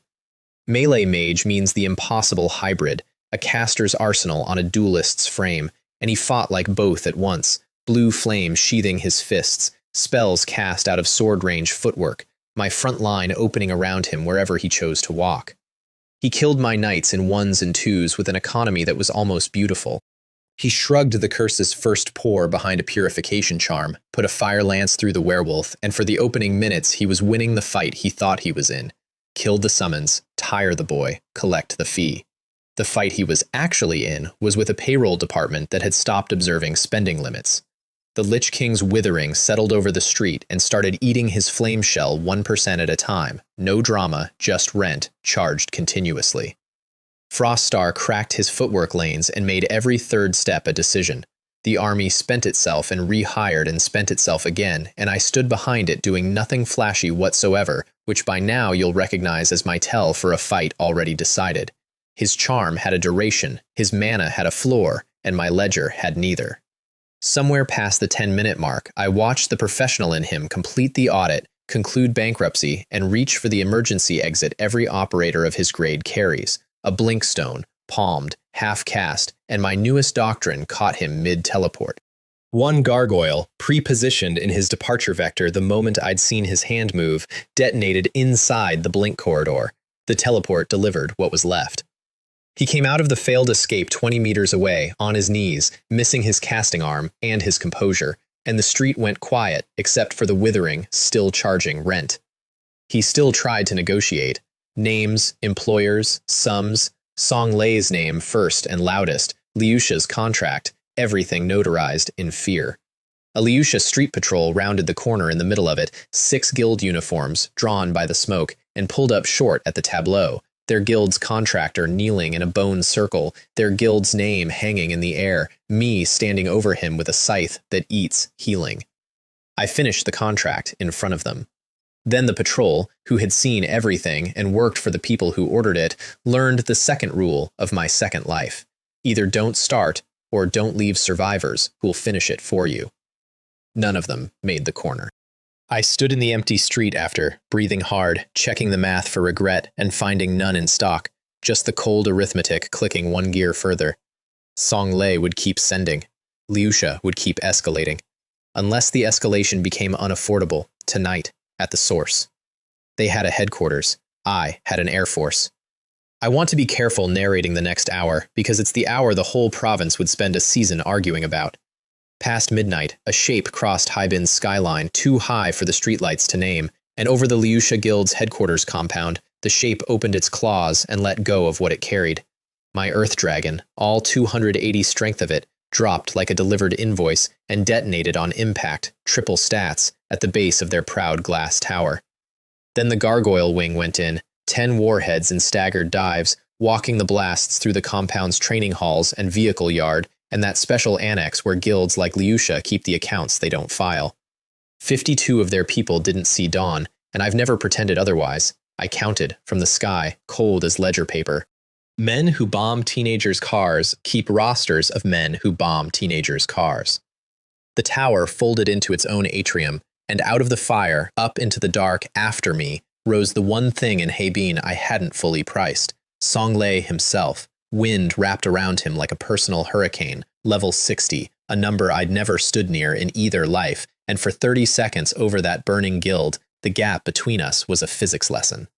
Melee mage means the impossible hybrid, a caster's arsenal on a duelist's frame, and he fought like both at once, blue flame sheathing his fists, spells cast out of sword range footwork, my front line opening around him wherever he chose to walk. He killed my knights in 1s and 2s with an economy that was almost beautiful. He shrugged the curse's first pour behind a purification charm, put a fire lance through the werewolf, and for the opening minutes he was winning the fight he thought he was in. Killed the summons, tire the boy, collect the fee. The fight he was actually in was with a payroll department that had stopped observing spending limits. The Lich King's withering settled over the street and started eating his flame shell 1% at a time. No drama, just rent, charged continuously. Froststar cracked his footwork lanes and made every 3rd step a decision. The army spent itself and rehired and spent itself again, and I stood behind it doing nothing flashy whatsoever, which by now you'll recognize as my tell for a fight already decided. His charm had a duration, his mana had a floor, and my ledger had neither. Somewhere past the 10-minute mark, I watched the professional in him complete the audit, conclude bankruptcy, and reach for the emergency exit every operator of his grade carries. A blinkstone, palmed, half-cast, and my newest doctrine caught him mid-teleport. One gargoyle, pre-positioned in his departure vector the moment I'd seen his hand move, detonated inside the blink corridor. The teleport delivered what was left. He came out of the failed escape 20 meters away, on his knees, missing his casting arm and his composure, and the street went quiet except for the withering, still charging rent. He still tried to negotiate. Names, employers, sums, Song Lei's name first and loudest, Liuxia's contract, everything notarized in fear. A Liuxia street patrol rounded the corner in the middle of it, 6 guild uniforms, drawn by the smoke, and pulled up short at the tableau, their guild's contractor kneeling in a bone circle, their guild's name hanging in the air, me standing over him with a scythe that eats healing. I finished the contract in front of them. Then the patrol, who had seen everything and worked for the people who ordered it, learned the second rule of my second life. Either don't start, or don't leave survivors who'll finish it for you. None of them made the corner. I stood in the empty street after, breathing hard, checking the math for regret, and finding none in stock, just the cold arithmetic clicking one gear further. Song Lei would keep sending. Liuxia would keep escalating. Unless the escalation became unaffordable, tonight, at the source. They had a headquarters. I had an air force. I want to be careful narrating the next hour, because it's the hour the whole province would spend a season arguing about. Past midnight, a shape crossed Haibin's skyline, too high for the streetlights to name, and over the Liuxia Guild's headquarters compound, the shape opened its claws and let go of what it carried. My Earth Dragon, all 280 strength of it, dropped like a delivered invoice and detonated on impact, triple stats, at the base of their proud glass tower. Then the gargoyle wing went in, 10 warheads in staggered dives, walking the blasts through the compound's training halls and vehicle yard, and that special annex where guilds like Liuxia keep the accounts they don't file. 52 of their people didn't see dawn, and I've never pretended otherwise. I counted, from the sky, cold as ledger paper. Men who bomb teenagers' cars keep rosters of men who bomb teenagers' cars. The tower folded into its own atrium, and out of the fire, up into the dark after me, rose the one thing in Haibin I hadn't fully priced, Song Lei himself, wind wrapped around him like a personal hurricane, level 60, a number I'd never stood near in either life, and for 30 seconds over that burning guild, the gap between us was a physics lesson.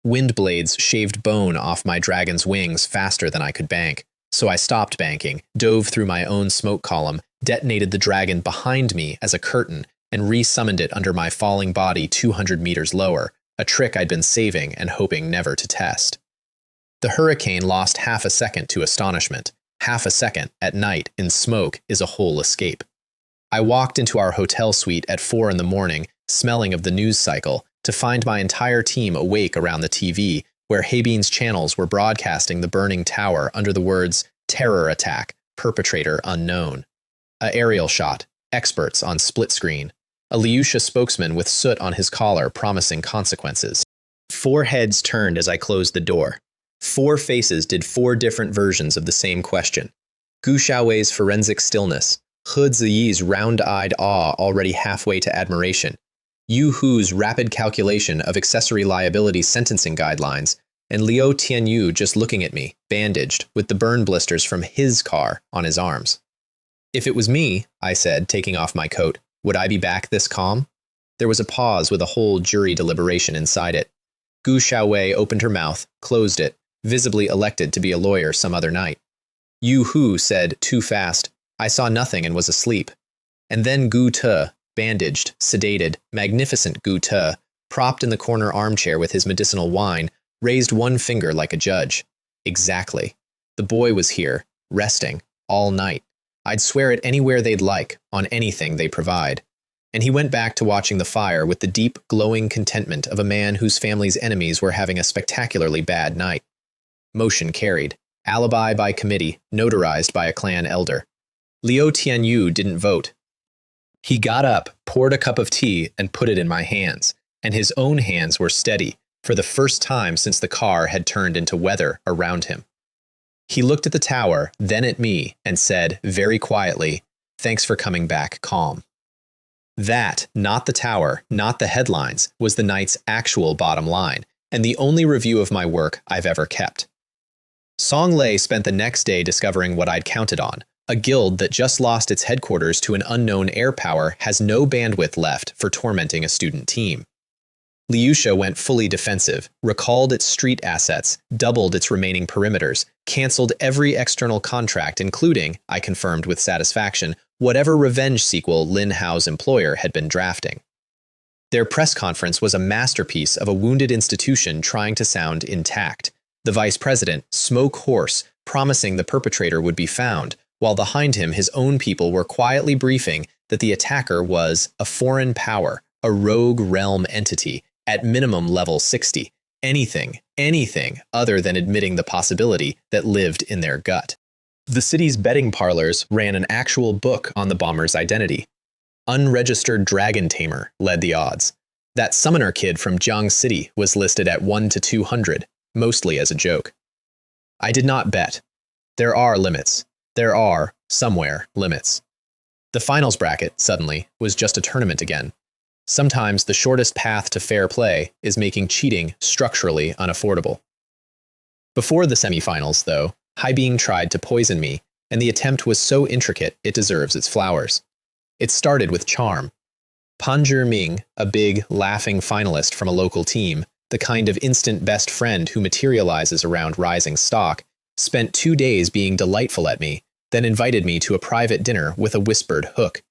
Wind blades shaved bone off my dragon's wings faster than I could bank, so I stopped banking, dove through my own smoke column, detonated the dragon behind me as a curtain, and re-summoned it under my falling body 200 meters lower, a trick I'd been saving and hoping never to test. The hurricane lost half a second to astonishment. Half a second, at night, in smoke, is a whole escape. I walked into our hotel suite at 4 in the morning, smelling of the news cycle, to find my entire team awake around the TV, where Haibin's channels were broadcasting the burning tower under the words, "Terror attack, perpetrator unknown." A aerial shot, experts on split screen. A Liuxia spokesman with soot on his collar promising consequences. 4 heads turned as I closed the door. 4 faces did 4 different versions of the same question. Gu Xiaowei's forensic stillness, He Ziyi's round-eyed awe already halfway to admiration, Yu Hu's rapid calculation of accessory liability sentencing guidelines, and Liu Tianyu just looking at me, bandaged, with the burn blisters from his car on his arms. If it was me, I said, taking off my coat, would I be back this calm? There was a pause with a whole jury deliberation inside it. Gu Xiaowei opened her mouth, closed it, visibly elected to be a lawyer some other night. Yu Hu said, too fast, I saw nothing and was asleep. And then Gu Te, bandaged, sedated, magnificent Gu Te, propped in the corner armchair with his medicinal wine, raised one finger like a judge. Exactly. The boy was here, resting, all night. I'd swear it anywhere they'd like, on anything they provide. And he went back to watching the fire with the deep, glowing contentment of a man whose family's enemies were having a spectacularly bad night. Motion carried. Alibi by committee, notarized by a clan elder. Liu Tianyu didn't vote. He got up, poured a cup of tea, and put it in my hands, and his own hands were steady, for the first time since the car had turned into weather around him. He looked at the tower, then at me, and said, very quietly, "Thanks for coming back calm." That, not the tower, not the headlines, was the night's actual bottom line, and the only review of my work I've ever kept. Song Lei spent the next day discovering what I'd counted on. A guild that just lost its headquarters to an unknown air power has no bandwidth left for tormenting a student team. Liusha went fully defensive, recalled its street assets, doubled its remaining perimeters, cancelled every external contract including, I confirmed with satisfaction, whatever revenge sequel Lin Hao's employer had been drafting. Their press conference was a masterpiece of a wounded institution trying to sound intact. The vice president, smoke hoarse, promising the perpetrator would be found, while behind him his own people were quietly briefing that the attacker was a foreign power, a rogue realm entity, at minimum level 60, anything other than admitting the possibility that lived in their gut. The city's betting parlors ran an actual book on the bomber's identity. Unregistered dragon tamer led the odds. That summoner kid from Jiang City was listed at 1 to 200, mostly as a joke. I did not bet. There are limits. There are, somewhere, limits. The finals bracket, suddenly, was just a tournament again. Sometimes the shortest path to fair play is making cheating structurally unaffordable. Before the semifinals, though, Haibing tried to poison me, and the attempt was so intricate it deserves its flowers. It started with charm. Ming, a big, laughing finalist from a local team, the kind of instant best friend who materializes around rising stock, spent 2 days being delightful at me, then invited me to a private dinner with a whispered hook.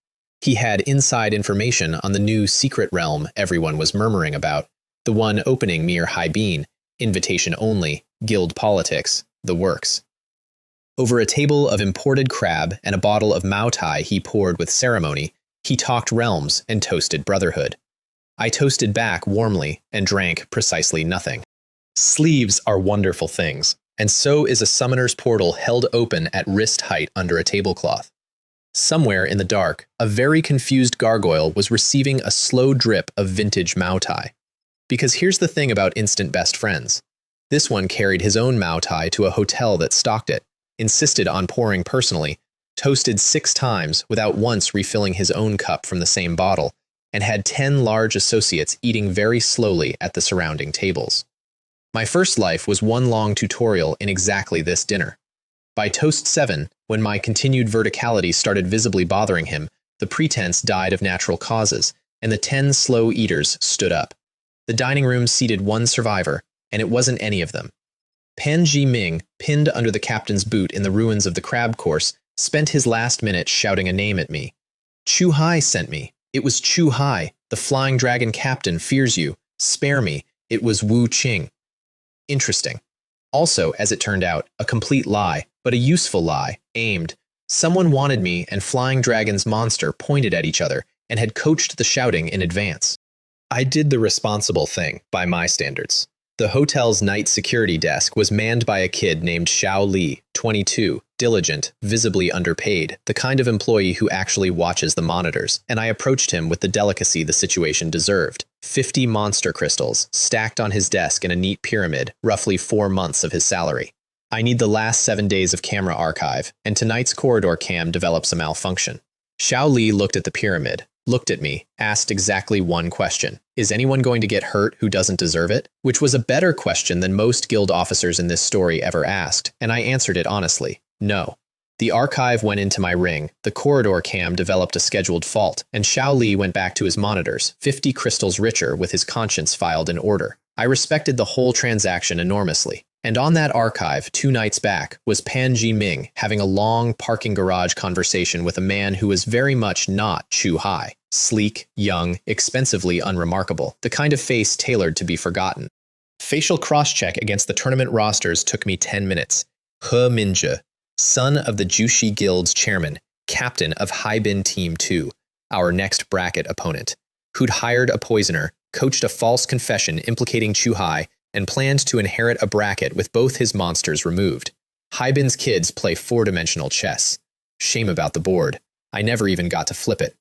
He had inside information on the new secret realm everyone was murmuring about, the one opening near Haibin, invitation only, guild politics, the works. Over a table of imported crab and a bottle of Mao Tai he poured with ceremony, he talked realms and toasted brotherhood. I toasted back warmly and drank precisely nothing. Sleeves are wonderful things, and so is a summoner's portal held open at wrist height under a tablecloth. Somewhere in the dark, a very confused gargoyle was receiving a slow drip of vintage Mao Tai. Because here's the thing about instant best friends. This one carried his own Mao Tai to a hotel that stocked it, insisted on pouring personally, toasted 6 times without once refilling his own cup from the same bottle, and had 10 large associates eating very slowly at the surrounding tables. My first life was one long tutorial in exactly this dinner. By toast 7, when my continued verticality started visibly bothering him, the pretense died of natural causes, and the 10 slow eaters stood up. The dining room seated 1 survivor, and it wasn't any of them. Ming, pinned under the captain's boot in the ruins of the crab course, spent his last minute shouting a name at me. Chu Hai sent me. It was Chu Hai. The flying dragon captain fears you. Spare me. It was Wu Qing. Interesting. Also, as it turned out, a complete lie, but a useful lie, aimed. Someone wanted me, and Flying Dragon's monster pointed at each other and had coached the shouting in advance. I did the responsible thing, by my standards. The hotel's night security desk was manned by a kid named Xiao Li, 22, diligent, visibly underpaid, the kind of employee who actually watches the monitors, and I approached him with the delicacy the situation deserved. 50 monster crystals, stacked on his desk in a neat pyramid, roughly 4 months of his salary. I need the last 7 days of camera archive, and tonight's corridor cam develops a malfunction. Xiao Li looked at the pyramid, looked at me, asked exactly one question. Is anyone going to get hurt who doesn't deserve it? Which was a better question than most guild officers in this story ever asked, and I answered it honestly. No. The archive went into my ring, the corridor cam developed a scheduled fault, and Xiao Li went back to his monitors, 50 crystals richer with his conscience filed in order. I respected the whole transaction enormously. And on that archive, 2 nights back, was Ming having a long parking garage conversation with a man who was very much not Chu Hai. Sleek, young, expensively unremarkable, the kind of face tailored to be forgotten. Facial cross-check against the tournament rosters took me 10 minutes. He Minzhe, son of the Jushi Guild's chairman, captain of Haibin Team 2, our next bracket opponent, who'd hired a poisoner, coached a false confession implicating Chu Hai, and planned to inherit a bracket with both his monsters removed. Haibin's kids play 4-dimensional chess. Shame about the board. I never even got to flip it.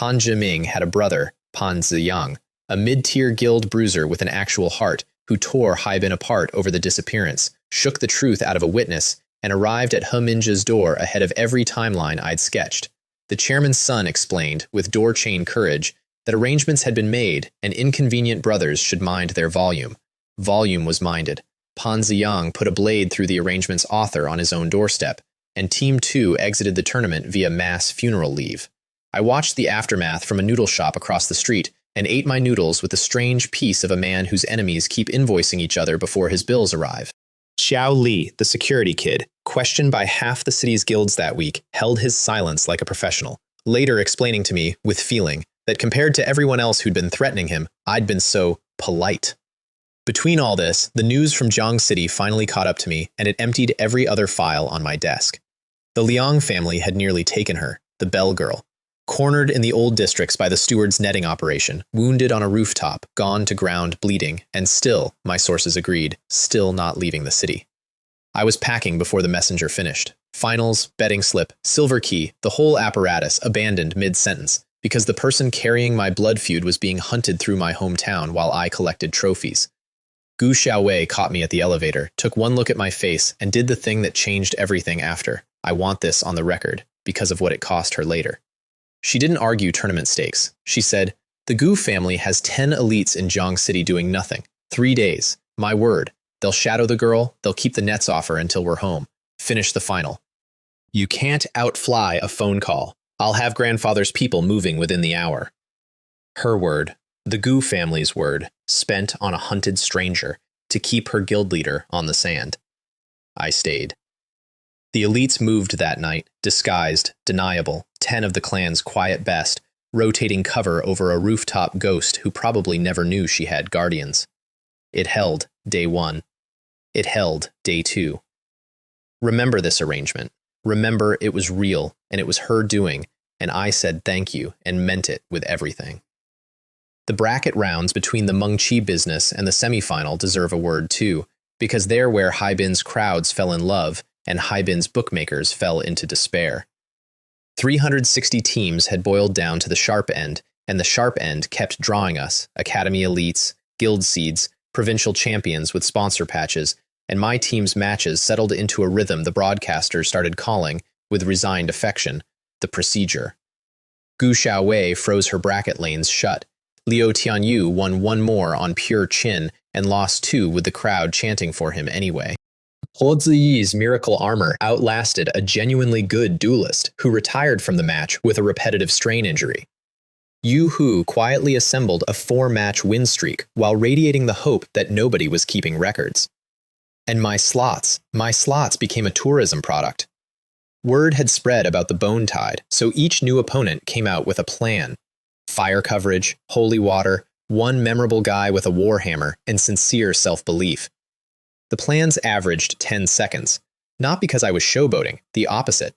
Ming had a brother, Pan Ziyang, a mid-tier guild bruiser with an actual heart, who tore Haibin apart over the disappearance, shook the truth out of a witness, and arrived at He Minzhe's door ahead of every timeline I'd sketched. The chairman's son explained, with door-chain courage, that arrangements had been made and inconvenient brothers should mind their volume. Volume was minded. Pan Ziyang put a blade through the arrangement's author on his own doorstep, and Team 2 exited the tournament via mass funeral leave. I watched the aftermath from a noodle shop across the street and ate my noodles with the strange peace of a man whose enemies keep invoicing each other before his bills arrive. Xiao Li, the security kid, questioned by half the city's guilds that week, held his silence like a professional, later explaining to me, with feeling, that compared to everyone else who'd been threatening him, I'd been so polite. Between all this, the news from Jiang City finally caught up to me, and it emptied every other file on my desk. The Liang family had nearly taken her, the Bell Girl. Cornered in the old districts by the steward's netting operation, wounded on a rooftop, gone to ground bleeding, and still, my sources agreed, still not leaving the city. I was packing before the messenger finished. Finals, betting slip, silver key, the whole apparatus abandoned mid-sentence, because the person carrying my blood feud was being hunted through my hometown while I collected trophies. Gu Xiaowei caught me at the elevator, took one look at my face, and did the thing that changed everything after. I want this on the record, because of what it cost her later. She didn't argue tournament stakes. She said, "The Gu family has 10 elites in Jiang City doing nothing. 3 days. My word. They'll shadow the girl, they'll keep the nets off her until we're home. Finish the final. You can't outfly a phone call. I'll have grandfather's people moving within the hour." Her word, the Gu family's word, spent on a hunted stranger to keep her guild leader on the sand. I stayed. The elites moved that night, disguised, deniable, 10 of the clan's quiet best, rotating cover over a rooftop ghost who probably never knew she had guardians. It held day 1. It held day 2. Remember this arrangement. Remember it was real, and it was her doing, and I said thank you and meant it with everything. The bracket rounds between the Mengqi business and the semifinal deserve a word too, because they're where Haibin's crowds fell in love and Haibin's bookmakers fell into despair. 360 teams had boiled down to the sharp end, and the sharp end kept drawing us, academy elites, guild seeds, provincial champions with sponsor patches, and my team's matches settled into a rhythm the broadcasters started calling, with resigned affection, the procedure. Gu Xiaowei froze her bracket lanes shut. Liu Tianyu won 1 more on pure chin and lost 2 with the crowd chanting for him anyway. Huo Ziyi's miracle armor outlasted a genuinely good duelist who retired from the match with a repetitive strain injury. Yu Hu quietly assembled a 4-match win streak while radiating the hope that nobody was keeping records. And my slots became a tourism product. Word had spread about the Bone Tide, so each new opponent came out with a plan. Fire coverage, holy water, one memorable guy with a warhammer, and sincere self-belief. The plans averaged 10 seconds, not because I was showboating, the opposite.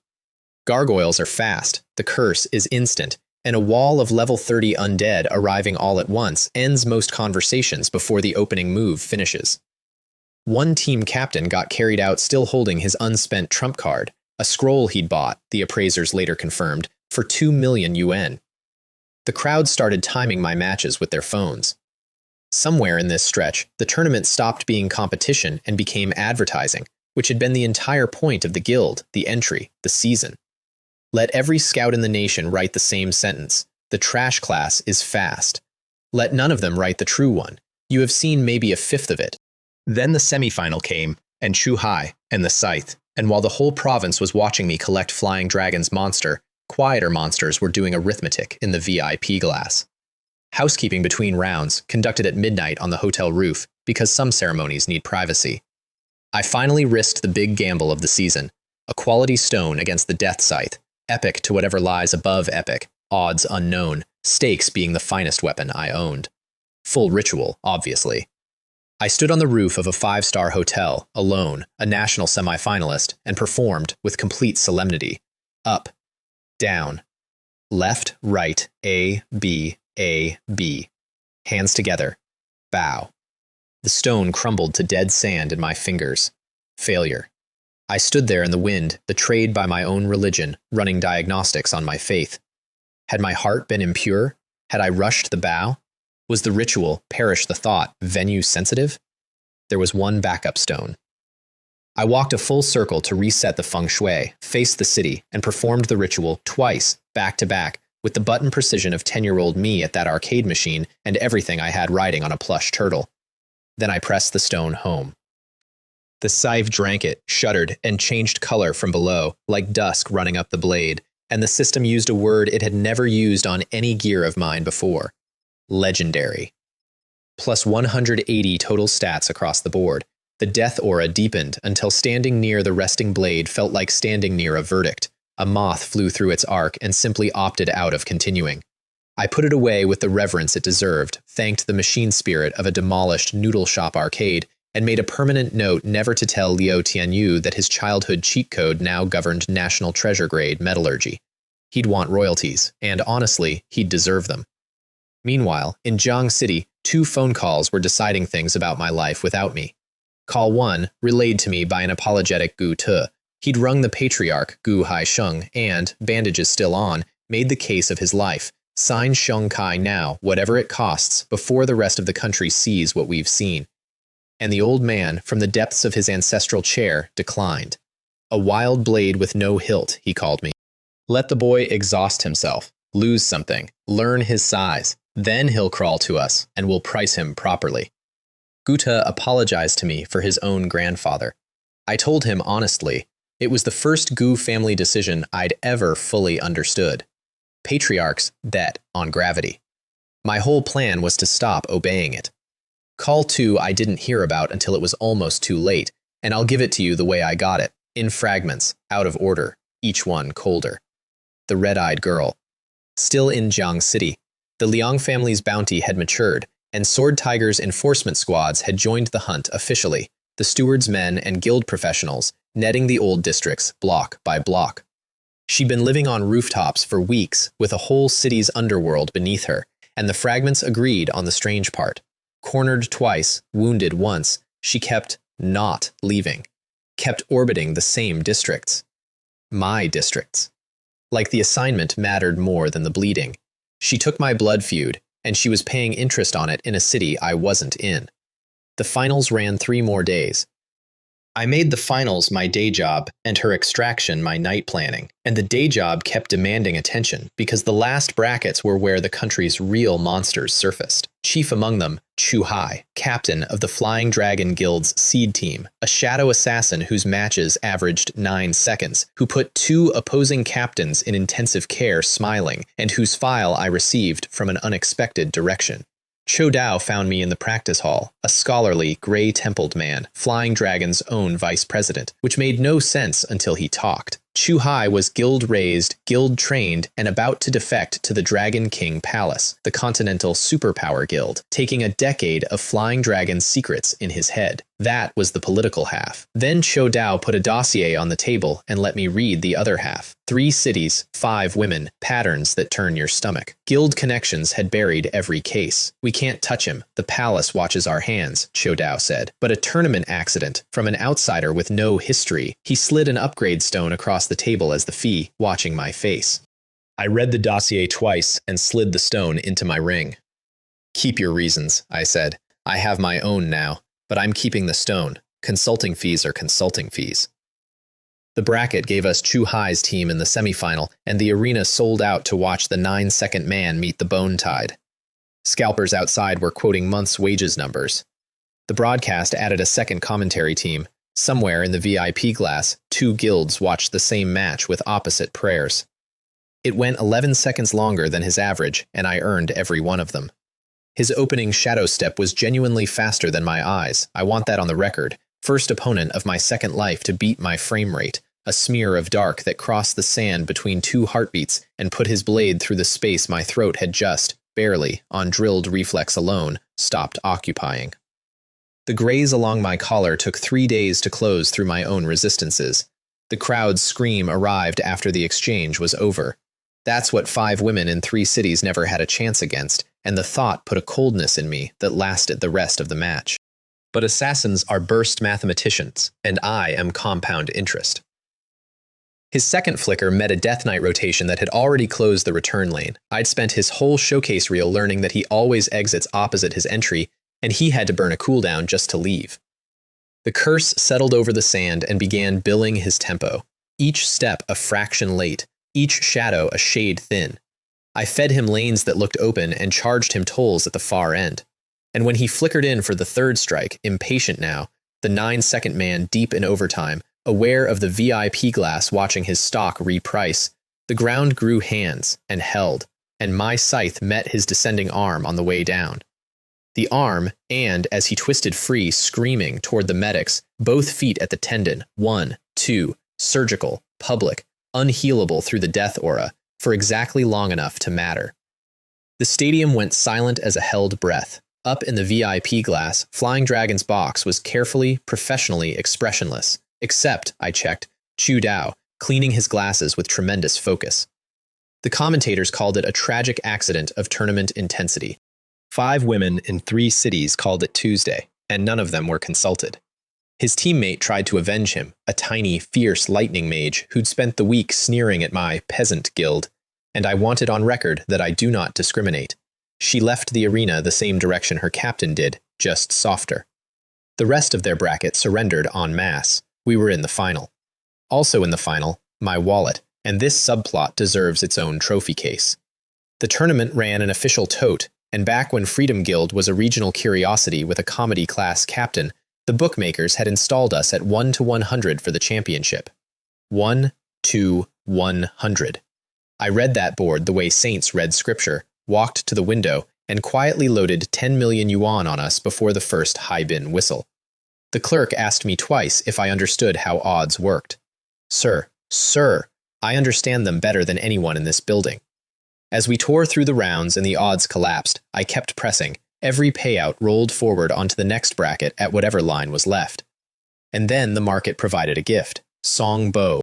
Gargoyles are fast, the curse is instant, and a wall of level 30 undead arriving all at once ends most conversations before the opening move finishes. One team captain got carried out still holding his unspent trump card, a scroll he'd bought, the appraisers later confirmed, for 2 million yuan. The crowd started timing my matches with their phones. Somewhere in this stretch, the tournament stopped being competition and became advertising, which had been the entire point of the guild, the entry, the season. Let every scout in the nation write the same sentence. The trash class is fast. Let none of them write the true one. You have seen maybe a fifth of it. Then the semifinal came, and Chuhai, and the Scythe, and while the whole province was watching me collect Flying Dragon's monster, quieter monsters were doing arithmetic in the VIP glass. Housekeeping between rounds, conducted at midnight on the hotel roof, because some ceremonies need privacy. I finally risked the big gamble of the season, a quality stone against the Death Scythe, epic to whatever lies above epic, odds unknown, stakes being the finest weapon I owned. Full ritual, obviously. I stood on the roof of a 5-star hotel, alone, a national semi-finalist, and performed with complete solemnity. Up, down, left, right, A, B, A, B. Hands together. Bow. The stone crumbled to dead sand in my fingers. Failure. I stood there in the wind, betrayed by my own religion, running diagnostics on my faith. Had my heart been impure? Had I rushed the bow? Was the ritual, perish the thought, venue sensitive? There was one backup stone. I walked a full circle to reset the feng shui, faced the city, and performed the ritual twice, back to back, with the button precision of 10-year-old me at that arcade machine and everything I had riding on a plush turtle. Then I pressed the stone home. The scythe drank it, shuddered, and changed color from below, like dusk running up the blade, and the system used a word it had never used on any gear of mine before. Legendary. Plus 180 total stats across the board. The death aura deepened until standing near the resting blade felt like standing near a verdict. A moth flew through its arc and simply opted out of continuing. I put it away with the reverence it deserved, thanked the machine spirit of a demolished noodle shop arcade, and made a permanent note never to tell Liu Tianyu that his childhood cheat code now governed national treasure grade metallurgy. He'd want royalties, and honestly, he'd deserve them. Meanwhile, in Jiang City, 2 phone calls were deciding things about my life without me. Call 1, relayed to me by an apologetic Gu Tu. He'd rung the patriarch, Gu Haisheng, and, bandages still on, made the case of his life. Sign Sheng Kai now, whatever it costs, before the rest of the country sees what we've seen. And the old man, from the depths of his ancestral chair, declined. A wild blade with no hilt, he called me. Let the boy exhaust himself, lose something, learn his size. Then he'll crawl to us, and we'll price him properly. Guta apologized to me for his own grandfather. I told him honestly, it was the first Gu family decision I'd ever fully understood. Patriarch's debt on gravity. My whole plan was to stop obeying it. Call 2 I didn't hear about until it was almost too late, and I'll give it to you the way I got it, in fragments, out of order, each one colder. The red-eyed girl. Still in Jiang City, the Liang family's bounty had matured, and Sword Tiger's enforcement squads had joined the hunt officially, the steward's men and guild professionals, netting the old districts block by block. She'd been living on rooftops for weeks, with a whole city's underworld beneath her, and the fragments agreed on the strange part. Cornered twice, wounded once, she kept not leaving, kept orbiting the same districts. My districts. Like the assignment mattered more than the bleeding. She took my blood feud, and she was paying interest on it in a city I wasn't in. The finals ran 3 more days. I made the finals my day job and her extraction my night planning, and the day job kept demanding attention because the last brackets were where the country's real monsters surfaced. Chief among them, Chu Hai, captain of the Flying Dragon Guild's seed team, a shadow assassin whose matches averaged 9 seconds, who put 2 opposing captains in intensive care smiling, and whose file I received from an unexpected direction. Cho Dao found me in the practice hall, a scholarly, gray-templed man, Flying Dragon's own vice president, which made no sense until he talked. Chu Hai was guild-raised, guild-trained, and about to defect to the Dragon King Palace, the Continental Superpower Guild, taking a decade of Flying Dragon's secrets in his head. That was the political half. Then Cho Dao put a dossier on the table and let me read the other half. 3 cities, 5 women, patterns that turn your stomach. Guild connections had buried every case. We can't touch him. The palace watches our hands, Cho Dao said. But a tournament accident from an outsider with no history. He slid an upgrade stone across the table as the fee, watching my face. I read the dossier twice and slid the stone into my ring. Keep your reasons, I said. I have my own now, but I'm keeping the stone. Consulting fees are consulting fees. The bracket gave us Chu Hai's team in the semifinal, and the arena sold out to watch the 9-second man meet the Bone Tide. Scalpers outside were quoting months' wages numbers. The broadcast added a second commentary team. Somewhere in the VIP glass, 2 guilds watched the same match with opposite prayers. It went 11 seconds longer than his average, and I earned every one of them. His opening shadow step was genuinely faster than my eyes. I want that on the record. First opponent of my second life to beat my frame rate. A smear of dark that crossed the sand between 2 heartbeats and put his blade through the space my throat had just, barely, on drilled reflex alone, stopped occupying. The graze along my collar took 3 days to close through my own resistances. The crowd's scream arrived after the exchange was over. That's what 5 women in 3 cities never had a chance against, and the thought put a coldness in me that lasted the rest of the match. But assassins are burst mathematicians, and I am compound interest. His second flicker met a Death Knight rotation that had already closed the return lane. I'd spent his whole showcase reel learning that he always exits opposite his entry, and he had to burn a cooldown just to leave. The curse settled over the sand and began billing his tempo, each step a fraction late, each shadow a shade thin. I fed him lanes that looked open and charged him tolls at the far end. And when he flickered in for the third strike, impatient now, the 9-second man deep in overtime, aware of the VIP glass watching his stock reprice, the ground grew hands and held, and my scythe met his descending arm on the way down. The arm, and as he twisted free, screaming toward the medics, both feet at the tendon, 1, 2, surgical, public, unhealable through the death aura, for exactly long enough to matter. The stadium went silent as a held breath. Up in the VIP glass, Flying Dragon's box was carefully, professionally expressionless, except, I checked, Chu Dao, cleaning his glasses with tremendous focus. The commentators called it a tragic accident of tournament intensity. 5 women in 3 cities called it Tuesday, and none of them were consulted. His teammate tried to avenge him, a tiny, fierce lightning mage who'd spent the week sneering at my peasant guild, and I wanted on record that I do not discriminate. She left the arena the same direction her captain did, just softer. The rest of their bracket surrendered en masse. We were in the final. Also in the final, my wallet, and this subplot deserves its own trophy case. The tournament ran an official tote, and back when Freedom Guild was a regional curiosity with a comedy class captain, the bookmakers had installed us at 1 to 100 for the championship. 1 to 100. I read that board the way saints read scripture, walked to the window, and quietly loaded 10 million yuan on us before the first high-bin whistle. The clerk asked me twice if I understood how odds worked. Sir, I understand them better than anyone in this building. As we tore through the rounds and the odds collapsed, I kept pressing. Every payout rolled forward onto the next bracket at whatever line was left. And then the market provided a gift. Song Bo.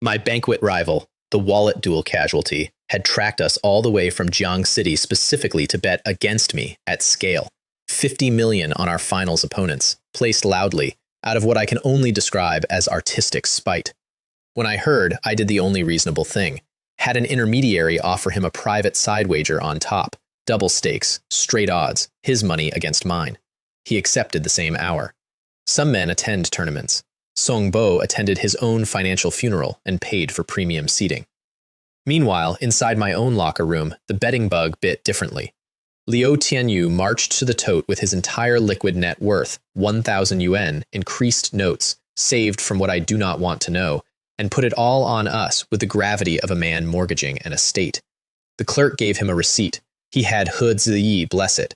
My banquet rival, the wallet duel casualty, had tracked us all the way from Jiang City specifically to bet against me at scale. 50 million on our finals opponents, placed loudly, out of what I can only describe as artistic spite. When I heard, I did the only reasonable thing. Had an intermediary offer him a private side wager on top. Double stakes, straight odds, his money against mine. He accepted the same hour. Some men attend tournaments. Song Bo attended his own financial funeral and paid for premium seating. Meanwhile, inside my own locker room, the betting bug bit differently. Liu Tianyu marched to the tote with his entire liquid net worth, 1,000 yuan, increased notes, saved from what I do not want to know, and put it all on us with the gravity of a man mortgaging an estate. The clerk gave him a receipt. He had He Ziyi bless it.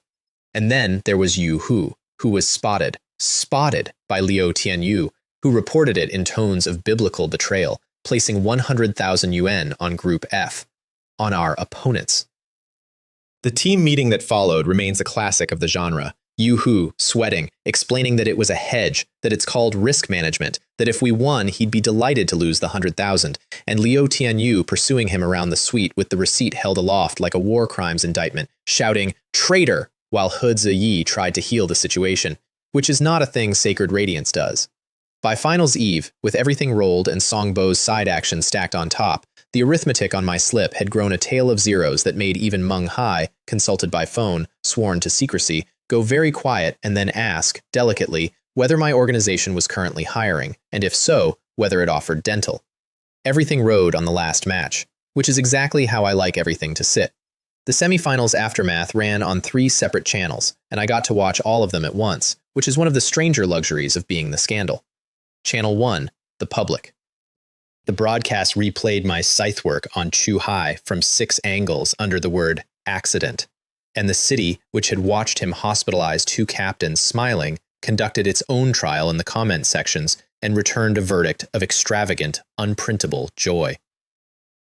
And then there was Yu Hu, who was spotted by Liu Tianyu, who reported it in tones of biblical betrayal, placing 100,000 yuan on Group F, on our opponents. The team meeting that followed remains a classic of the genre. Yu Hu, sweating, explaining that it was a hedge, that it's called risk management, that if we won, he'd be delighted to lose the 100,000, and Liu Tianyu pursuing him around the suite with the receipt held aloft like a war crimes indictment, shouting, "Traitor!" while He Ziyi tried to heal the situation, which is not a thing Sacred Radiance does. By finals eve, with everything rolled and Song Bo's side action stacked on top, the arithmetic on my slip had grown a tale of zeros that made even Meng Hai, consulted by phone, sworn to secrecy, go very quiet and then ask, delicately, whether my organization was currently hiring, and if so, whether it offered dental. Everything rode on the last match, which is exactly how I like everything to sit. The semifinals aftermath ran on 3 separate channels, and I got to watch all of them at once, which is one of the stranger luxuries of being the scandal. Channel 1, the public. The broadcast replayed my scythe work on Chu Hai from 6 angles under the word accident, and the city, which had watched him hospitalize 2 captains smiling, conducted its own trial in the comment sections and returned a verdict of extravagant, unprintable joy.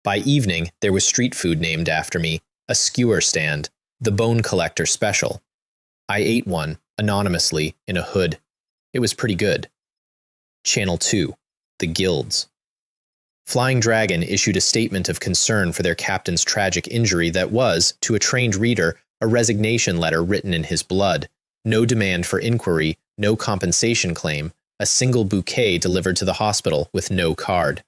By evening, there was street food named after me, a skewer stand, the Bone Collector special. I ate one, anonymously, in a hood. It was pretty good. Channel 2, the guilds. Flying Dragon issued a statement of concern for their captain's tragic injury that was, to a trained reader, a resignation letter written in his blood. No demand for inquiry, no compensation claim, a single bouquet delivered to the hospital with no card.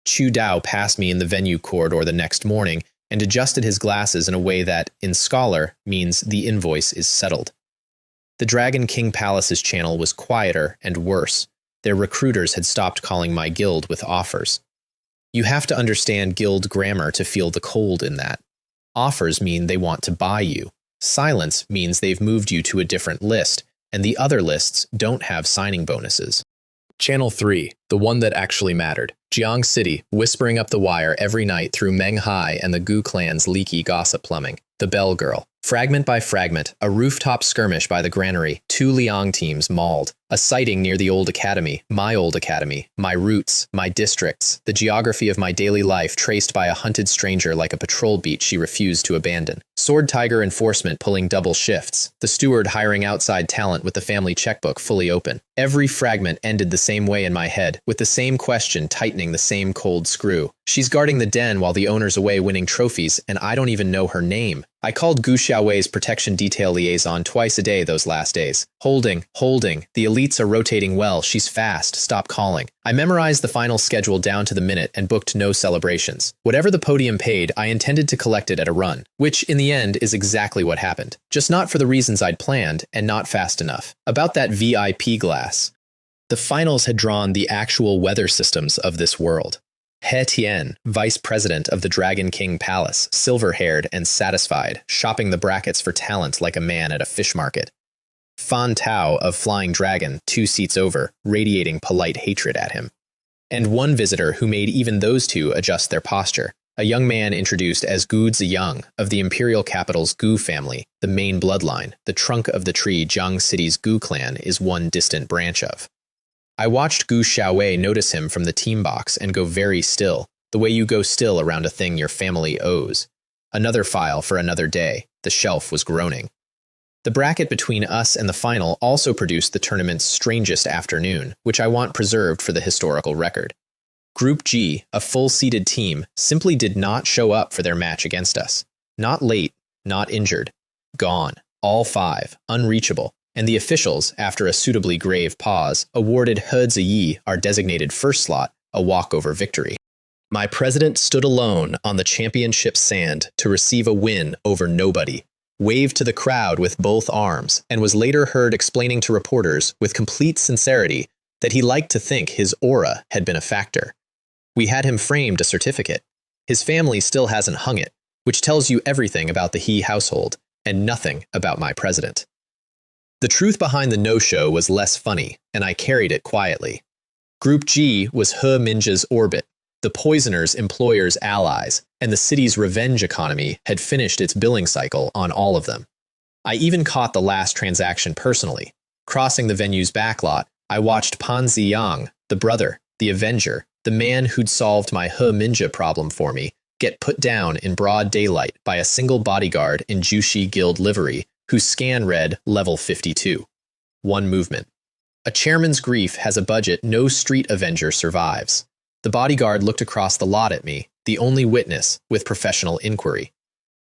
Chu Dao passed me in the venue corridor the next morning and adjusted his glasses in a way that, in Scholar, means the invoice is settled. The Dragon King Palace's channel was quieter and worse. Their recruiters had stopped calling my guild with offers. You have to understand guild grammar to feel the cold in that. Offers mean they want to buy you. Silence means they've moved you to a different list, and the other lists don't have signing bonuses. Channel 3, the one that actually mattered. Jiang City, whispering up the wire every night through Meng Hai and the Gu clan's leaky gossip plumbing. The Bell Girl. Fragment by fragment, a rooftop skirmish by the granary, 2 Liang teams mauled, a sighting near the old academy, my roots, my districts, the geography of my daily life traced by a hunted stranger like a patrol beat she refused to abandon. Sword Tiger enforcement pulling double shifts, the steward hiring outside talent with the family checkbook fully open. Every fragment ended the same way in my head, with the same question tightening the same cold screw. She's guarding the den while the owner's away winning trophies, and I don't even know her name. I called Gu Xiaowei's protection detail liaison twice a day those last days. Holding. The elites are rotating well, she's fast, stop calling. I memorized the final schedule down to the minute and booked no celebrations. Whatever the podium paid, I intended to collect it at a run, which in the end is exactly what happened. Just not for the reasons I'd planned, and not fast enough. About that VIP glass. The finals had drawn the actual weather systems of this world. He Tian, vice president of the Dragon King Palace, silver-haired and satisfied, shopping the brackets for talent like a man at a fish market. Fan Tao of Flying Dragon, 2 seats over, radiating polite hatred at him. And one visitor who made even those two adjust their posture, a young man introduced as Gu Ziyang of the imperial capital's Gu family, the main bloodline, the trunk of the tree Jiang City's Gu clan is one distant branch of. I watched Gu Xiaowei notice him from the team box and go very still, the way you go still around a thing your family owes. Another file for another day. The shelf was groaning. The bracket between us and the final also produced the tournament's strangest afternoon, which I want preserved for the historical record. Group G, a full-seated team, simply did not show up for their match against us. Not late, not injured. Gone. All 5. Unreachable. And the officials, after a suitably grave pause, awarded He Ziyi, our designated first slot, a walkover victory. My president stood alone on the championship sand to receive a win over nobody, waved to the crowd with both arms, and was later heard explaining to reporters with complete sincerity that he liked to think his aura had been a factor. We had him framed a certificate. His family still hasn't hung it, which tells you everything about the He household, and nothing about my president. The truth behind the no-show was less funny, and I carried it quietly. Group G was He Minja's orbit, the poisoners' employers' allies, and the city's revenge economy had finished its billing cycle on all of them. I even caught the last transaction personally. Crossing the venue's backlot, I watched Pan Ziyang, the brother, the avenger, the man who'd solved my He Minja problem for me, get put down in broad daylight by a single bodyguard in Jushi Guild livery whose scan read level 52. 1 movement. A chairman's grief has a budget no street avenger survives. The bodyguard looked across the lot at me, the only witness, with professional inquiry.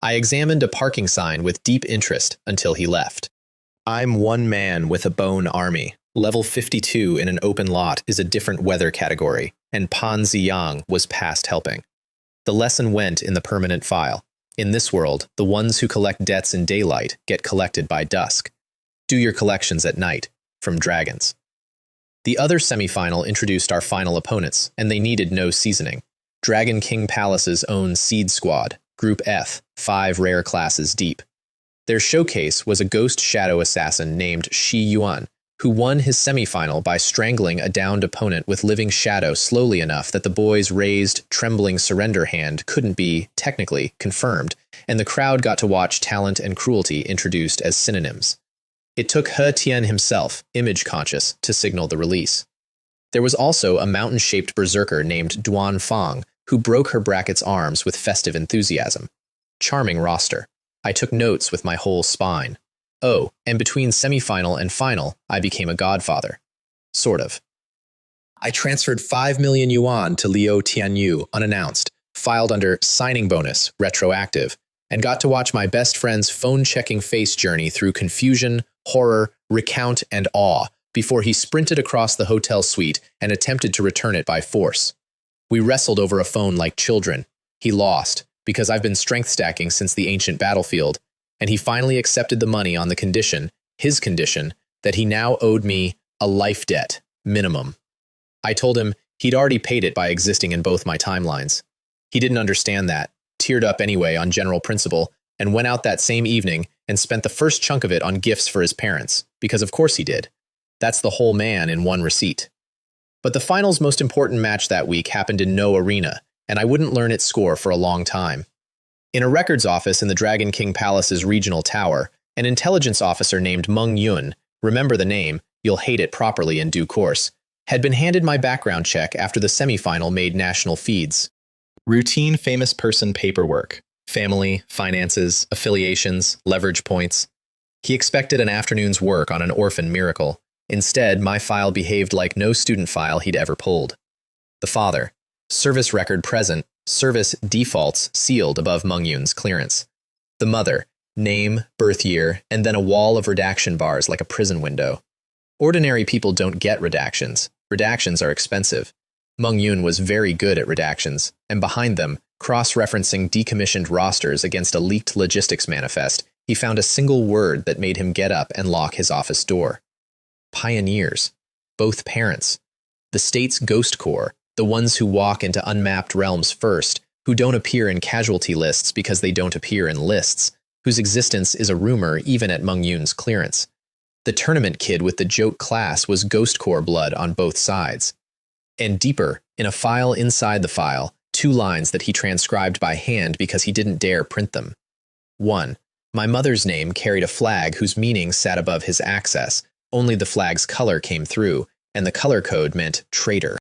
I examined a parking sign with deep interest until he left. I'm one man with a bone army. Level 52 in an open lot is a different weather category, and Pan Ziyang was past helping. The lesson went in the permanent file. In this world, the ones who collect debts in daylight get collected by dusk. Do your collections at night, from dragons. The other semifinal introduced our final opponents, and they needed no seasoning. Dragon King Palace's own Seed Squad, Group F, 5 rare classes deep. Their showcase was a ghost shadow assassin named Shi Yuan, who won his semifinal by strangling a downed opponent with living shadow slowly enough that the boy's raised, trembling surrender hand couldn't be, technically, confirmed, and the crowd got to watch talent and cruelty introduced as synonyms. It took He Tian himself, image-conscious, to signal the release. There was also a mountain-shaped berserker named Duan Fang, who broke her bracket's arms with festive enthusiasm. Charming roster. I took notes with my whole spine. Oh, and between semifinal and final, I became a godfather. Sort of. I transferred 5 million yuan to Liu Tianyu unannounced, filed under signing bonus, retroactive, and got to watch my best friend's phone-checking face journey through confusion, horror, recount, and awe before he sprinted across the hotel suite and attempted to return it by force. We wrestled over a phone like children. He lost, because I've been strength stacking since the ancient battlefield, and he finally accepted the money on the condition His condition, that he now owed me a life debt, minimum. I told him he'd already paid it by existing in both my timelines. He didn't understand that, teared up anyway on general principle, and went out that same evening and spent the first chunk of it on gifts for his parents, because of course he did. That's the whole man in one receipt. But the final's most important match that week happened in no arena, and I wouldn't learn its score for a long time. In a records office in the Dragon King Palace's regional tower, an intelligence officer named Meng Yun, remember the name, you'll hate it properly in due course, had been handed my background check after the semifinal made national feeds. Routine famous person paperwork. Family, finances, affiliations, leverage points. He expected an afternoon's work on an orphan miracle. Instead, my file behaved like no student file he'd ever pulled. The father. Service record present. Service defaults sealed above Meng Yun's clearance. The mother. Name, birth year, and then a wall of redaction bars like a prison window. Ordinary people don't get redactions. Redactions are expensive. Meng Yun was very good at redactions, and behind them, cross-referencing decommissioned rosters against a leaked logistics manifest, he found a single word that made him get up and lock his office door. Pioneers. Both parents. The state's ghost corps, the ones who walk into unmapped realms first, who don't appear in casualty lists because they don't appear in lists, whose existence is a rumor even at Meng Yun's clearance. The tournament kid with the joke class was ghost corps blood on both sides. And deeper, in a file inside the file, 2 lines that he transcribed by hand because he didn't dare print them. 1. My mother's name carried a flag whose meaning sat above his access, only the flag's color came through, and the color code meant traitor.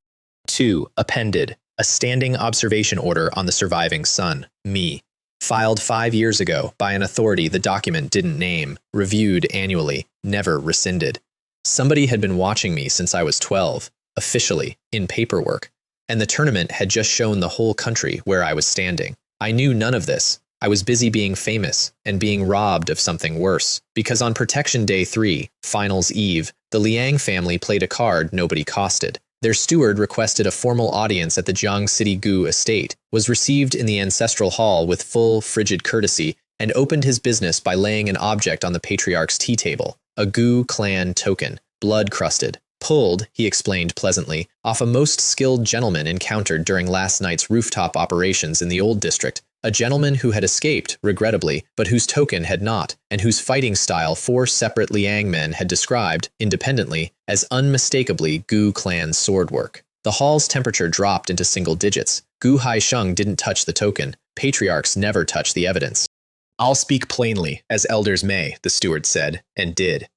2. Appended, a standing observation order on the surviving son, me. Filed 5 years ago by an authority the document didn't name, reviewed annually, never rescinded. Somebody had been watching me since I was 12, officially, in paperwork, and the tournament had just shown the whole country where I was standing. I knew none of this. I was busy being famous and being robbed of something worse, because on Protection Day 3, Finals Eve, the Liang family played a card nobody costed. Their steward requested a formal audience at the Jiang City Gu estate, was received in the ancestral hall with full, frigid courtesy, and opened his business by laying an object on the patriarch's tea table, a Gu clan token, blood-crusted, pulled, he explained pleasantly, off a most skilled gentleman encountered during last night's rooftop operations in the old district, a gentleman who had escaped, regrettably, but whose token had not, and whose fighting style 4 separate Liang men had described, independently, as unmistakably Gu clan sword work. The hall's temperature dropped into single digits. Gu Haisheng didn't touch the token. Patriarchs never touch the evidence. I'll speak plainly, as elders may, the steward said, and did.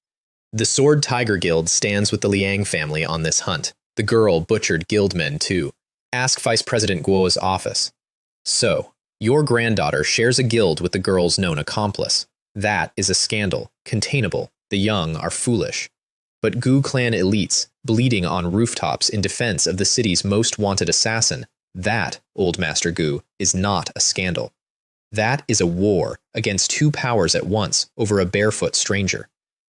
The Sword Tiger Guild stands with the Liang family on this hunt. The girl butchered guildmen, too. Ask Vice President Guo's office. So, your granddaughter shares a guild with the girl's known accomplice. That is a scandal, containable. The young are foolish. But Gu clan elites, bleeding on rooftops in defense of the city's most wanted assassin, that, Old Master Gu, is not a scandal. That is a war against 2 powers at once over a barefoot stranger.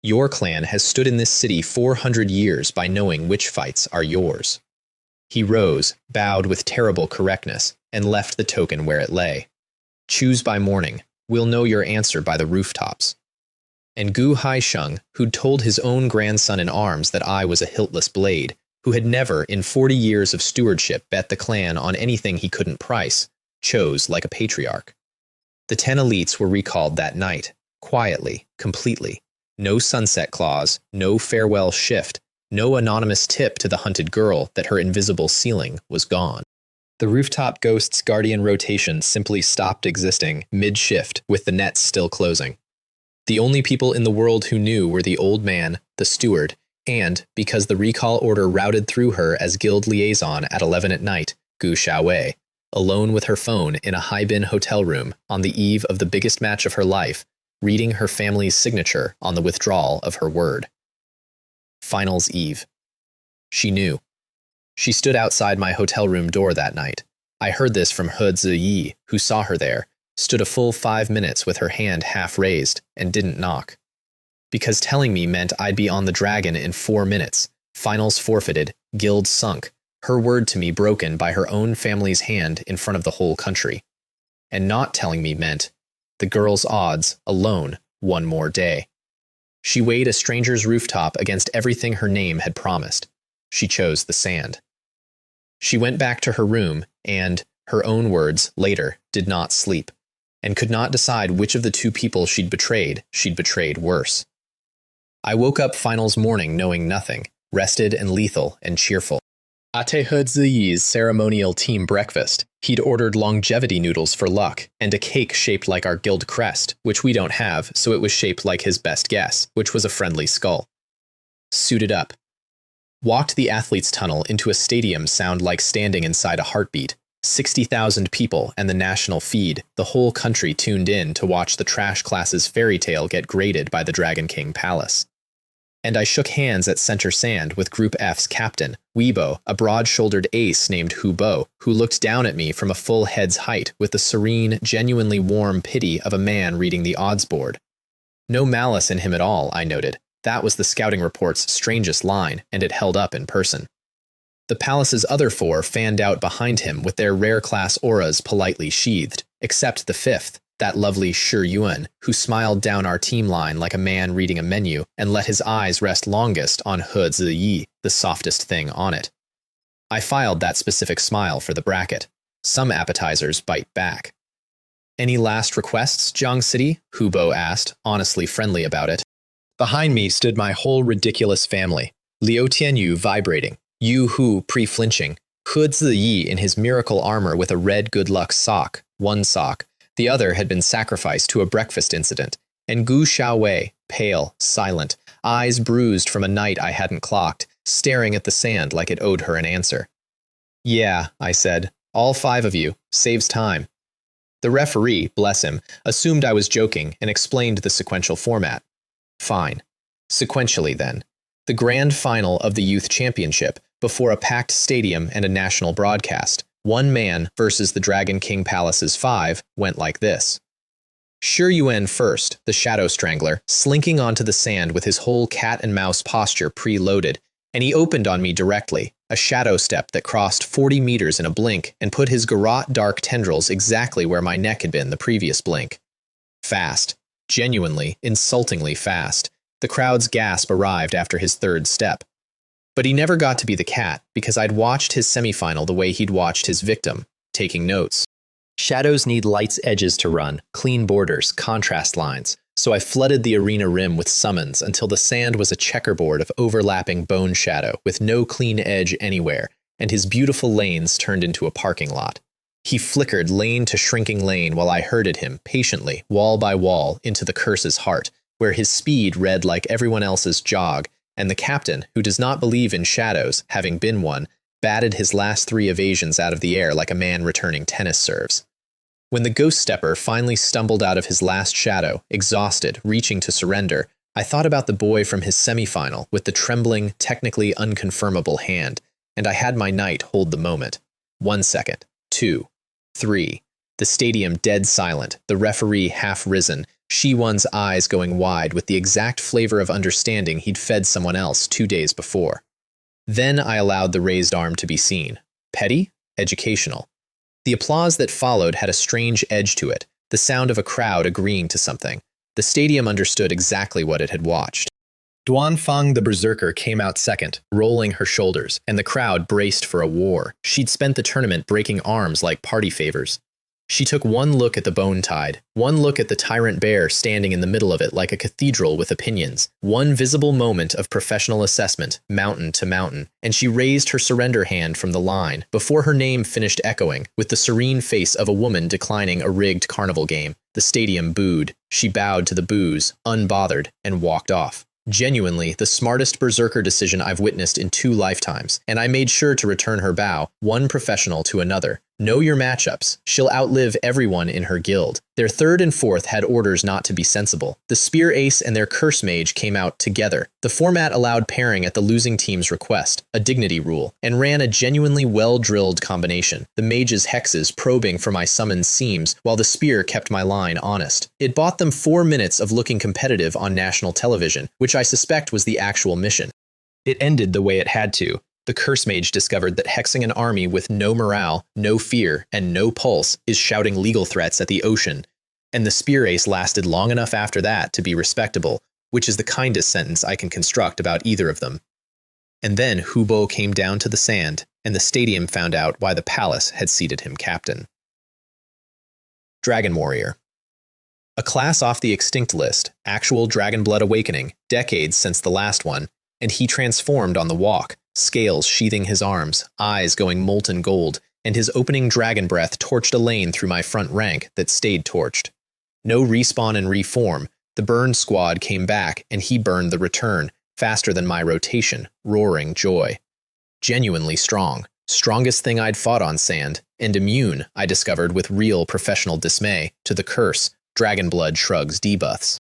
Your clan has stood in this city 400 years by knowing which fights are yours. He rose, bowed with terrible correctness, and left the token where it lay. Choose by morning. We'll know your answer by the rooftops. And Gu Haisheng, who'd told his own grandson in arms that I was a hiltless blade, who had never, in 40 years of stewardship, bet the clan on anything he couldn't price, chose like a patriarch. The 10 elites were recalled that night, quietly, completely. No sunset clause, no farewell shift, no anonymous tip to the hunted girl that her invisible ceiling was gone. The rooftop ghost's guardian rotation simply stopped existing mid-shift with the nets still closing. The only people in the world who knew were the old man, the steward, and, because the recall order routed through her as guild liaison at 11 at night, Gu Xiaowei, alone with her phone in a high-bin hotel room on the eve of the biggest match of her life, reading her family's signature on the withdrawal of her word. Finals Eve. She knew. She stood outside my hotel room door that night. I heard this from He Ziyi, who saw her there, stood a full 5 minutes with her hand half raised, and didn't knock. Because telling me meant I'd be on the dragon in 4 minutes, finals forfeited, guild sunk, her word to me broken by her own family's hand in front of the whole country. And not telling me meant the girl's odds, alone, 1 more day. She weighed a stranger's rooftop against everything her name had promised. She chose the sand. She went back to her room and, her own words, later, did not sleep, and could not decide which of the two people she'd betrayed worse. I woke up finals morning knowing nothing, rested and lethal and cheerful. Ate Ziyi's ceremonial team breakfast. He'd ordered longevity noodles for luck, and a cake shaped like our guild crest, which we don't have, so it was shaped like his best guess, which was a friendly skull. Suited up. Walked the athletes' tunnel into a stadium sound like standing inside a heartbeat. 60,000 people and the national feed, the whole country tuned in to watch the trash class's fairy tale get graded by the Dragon King Palace. And I shook hands at center sand with Group F's captain, Weibo, a broad-shouldered ace named Hubo, who looked down at me from a full head's height with the serene, genuinely warm pity of a man reading the odds board. No malice in him at all, I noted. That was the scouting report's strangest line, and it held up in person. The palace's other four fanned out behind him with their rare-class auras politely sheathed, except the fifth, that lovely Shi Yuan, who smiled down our team line like a man reading a menu and let his eyes rest longest on He Ziyi, the softest thing on it. I filed that specific smile for the bracket. Some appetizers bite back. Any last requests, Jiang City? Hubo asked, honestly friendly about it. Behind me stood my whole ridiculous family. Liu Tianyu vibrating, Yu Hu pre-flinching, He Ziyi in his miracle armor with a red good luck sock, one sock. The other had been sacrificed to a breakfast incident, and Gu Xiaowei, pale, silent, eyes bruised from a night I hadn't clocked, staring at the sand like it owed her an answer. Yeah, I said, all 5 of you, saves time. The referee, bless him, assumed I was joking and explained the sequential format. Fine. Sequentially, then. The grand final of the Youth Championship, before a packed stadium and a national broadcast. One man versus the Dragon King Palace's 5 went like this. Shi Yuan first, the Shadow Strangler, slinking onto the sand with his whole cat and mouse posture pre-loaded, and he opened on me directly, a shadow step that crossed 40 meters in a blink and put his garrote dark tendrils exactly where my neck had been the previous blink. Fast. Genuinely, insultingly fast. The crowd's gasp arrived after his 3rd step. But he never got to be the cat, because I'd watched his semifinal the way he'd watched his victim, taking notes. Shadows need light's edges to run, clean borders, contrast lines, so I flooded the arena rim with summons until the sand was a checkerboard of overlapping bone shadow with no clean edge anywhere, and his beautiful lanes turned into a parking lot. He flickered lane to shrinking lane while I herded him, patiently, wall by wall, into the curse's heart, where his speed read like everyone else's jog, and the captain, who does not believe in shadows, having been one, batted his last 3 evasions out of the air like a man returning tennis serves. When the ghost stepper finally stumbled out of his last shadow, exhausted, reaching to surrender, I thought about the boy from his semifinal with the trembling, technically unconfirmable hand, and I had my knight hold the moment. 1 second, 2, 3. The stadium dead silent, the referee half risen, Shi-Wan's eyes going wide with the exact flavor of understanding he'd fed someone else 2 days before. Then I allowed the raised arm to be seen. Petty? Educational. The applause that followed had a strange edge to it, the sound of a crowd agreeing to something. The stadium understood exactly what it had watched. Duanfang the Berserker came out second, rolling her shoulders, and the crowd braced for a war. She'd spent the tournament breaking arms like party favors. She took one look at the bone tide, one look at the tyrant bear standing in the middle of it like a cathedral with opinions, one visible moment of professional assessment, mountain to mountain, and she raised her surrender hand from the line before her name finished echoing, with the serene face of a woman declining a rigged carnival game. The stadium booed. She bowed to the boos, unbothered, and walked off. Genuinely, the smartest berserker decision I've witnessed in 2 lifetimes, and I made sure to return her bow, one professional to another. Know your matchups. She'll outlive everyone in her guild. Their 3rd and 4th had orders not to be sensible. The Spear Ace and their Curse Mage came out together. The format allowed pairing at the losing team's request, a dignity rule, and ran a genuinely well-drilled combination, the Mage's hexes probing for my summoned seams while the Spear kept my line honest. It bought them 4 minutes of looking competitive on national television, which I suspect was the actual mission. It ended the way it had to. The Curse Mage discovered that hexing an army with no morale, no fear, and no pulse is shouting legal threats at the ocean, and the Spear Ace lasted long enough after that to be respectable, which is the kindest sentence I can construct about either of them. And then Hubo came down to the sand, and the stadium found out why the palace had seated him captain. Dragon Warrior. A class off the extinct list, actual dragon blood awakening, decades since the last one, and he transformed on the walk, scales sheathing his arms, eyes going molten gold, and his opening dragon breath torched a lane through my front rank that stayed torched. No respawn and reform, the burn squad came back, and he burned the return, faster than my rotation, roaring joy. Genuinely strong, strongest thing I'd fought on sand, and immune, I discovered with real professional dismay, to the curse, dragon blood shrugs debuffs.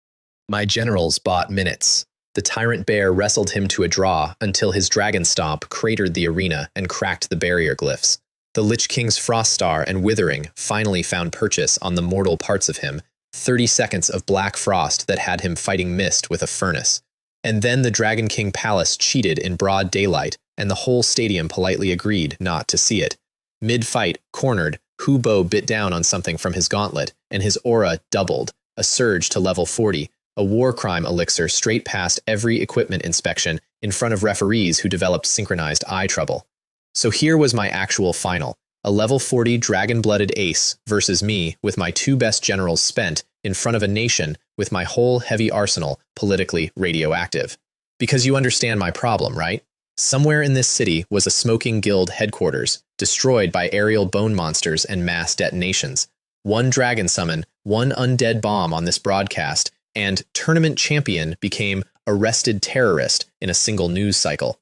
My generals bought minutes. The tyrant bear wrestled him to a draw until his dragon stomp cratered the arena and cracked the barrier glyphs. The Lich King's Frost Star and Withering finally found purchase on the mortal parts of him, 30 seconds of black frost that had him fighting mist with a furnace. And then the Dragon King Palace cheated in broad daylight, and the whole stadium politely agreed not to see it. Mid-fight, cornered, Hubo bit down on something from his gauntlet, and his aura doubled, a surge to level 40, a war crime elixir straight past every equipment inspection in front of referees who developed synchronized eye trouble. So here was my actual final, a level 40 dragon-blooded ace versus me with my two best generals spent in front of a nation with my whole heavy arsenal politically radioactive. Because you understand my problem, right? Somewhere in this city was a smoking guild headquarters, destroyed by aerial bone monsters and mass detonations. One dragon summon, one undead bomb on this broadcast, and tournament champion became arrested terrorist in a single news cycle.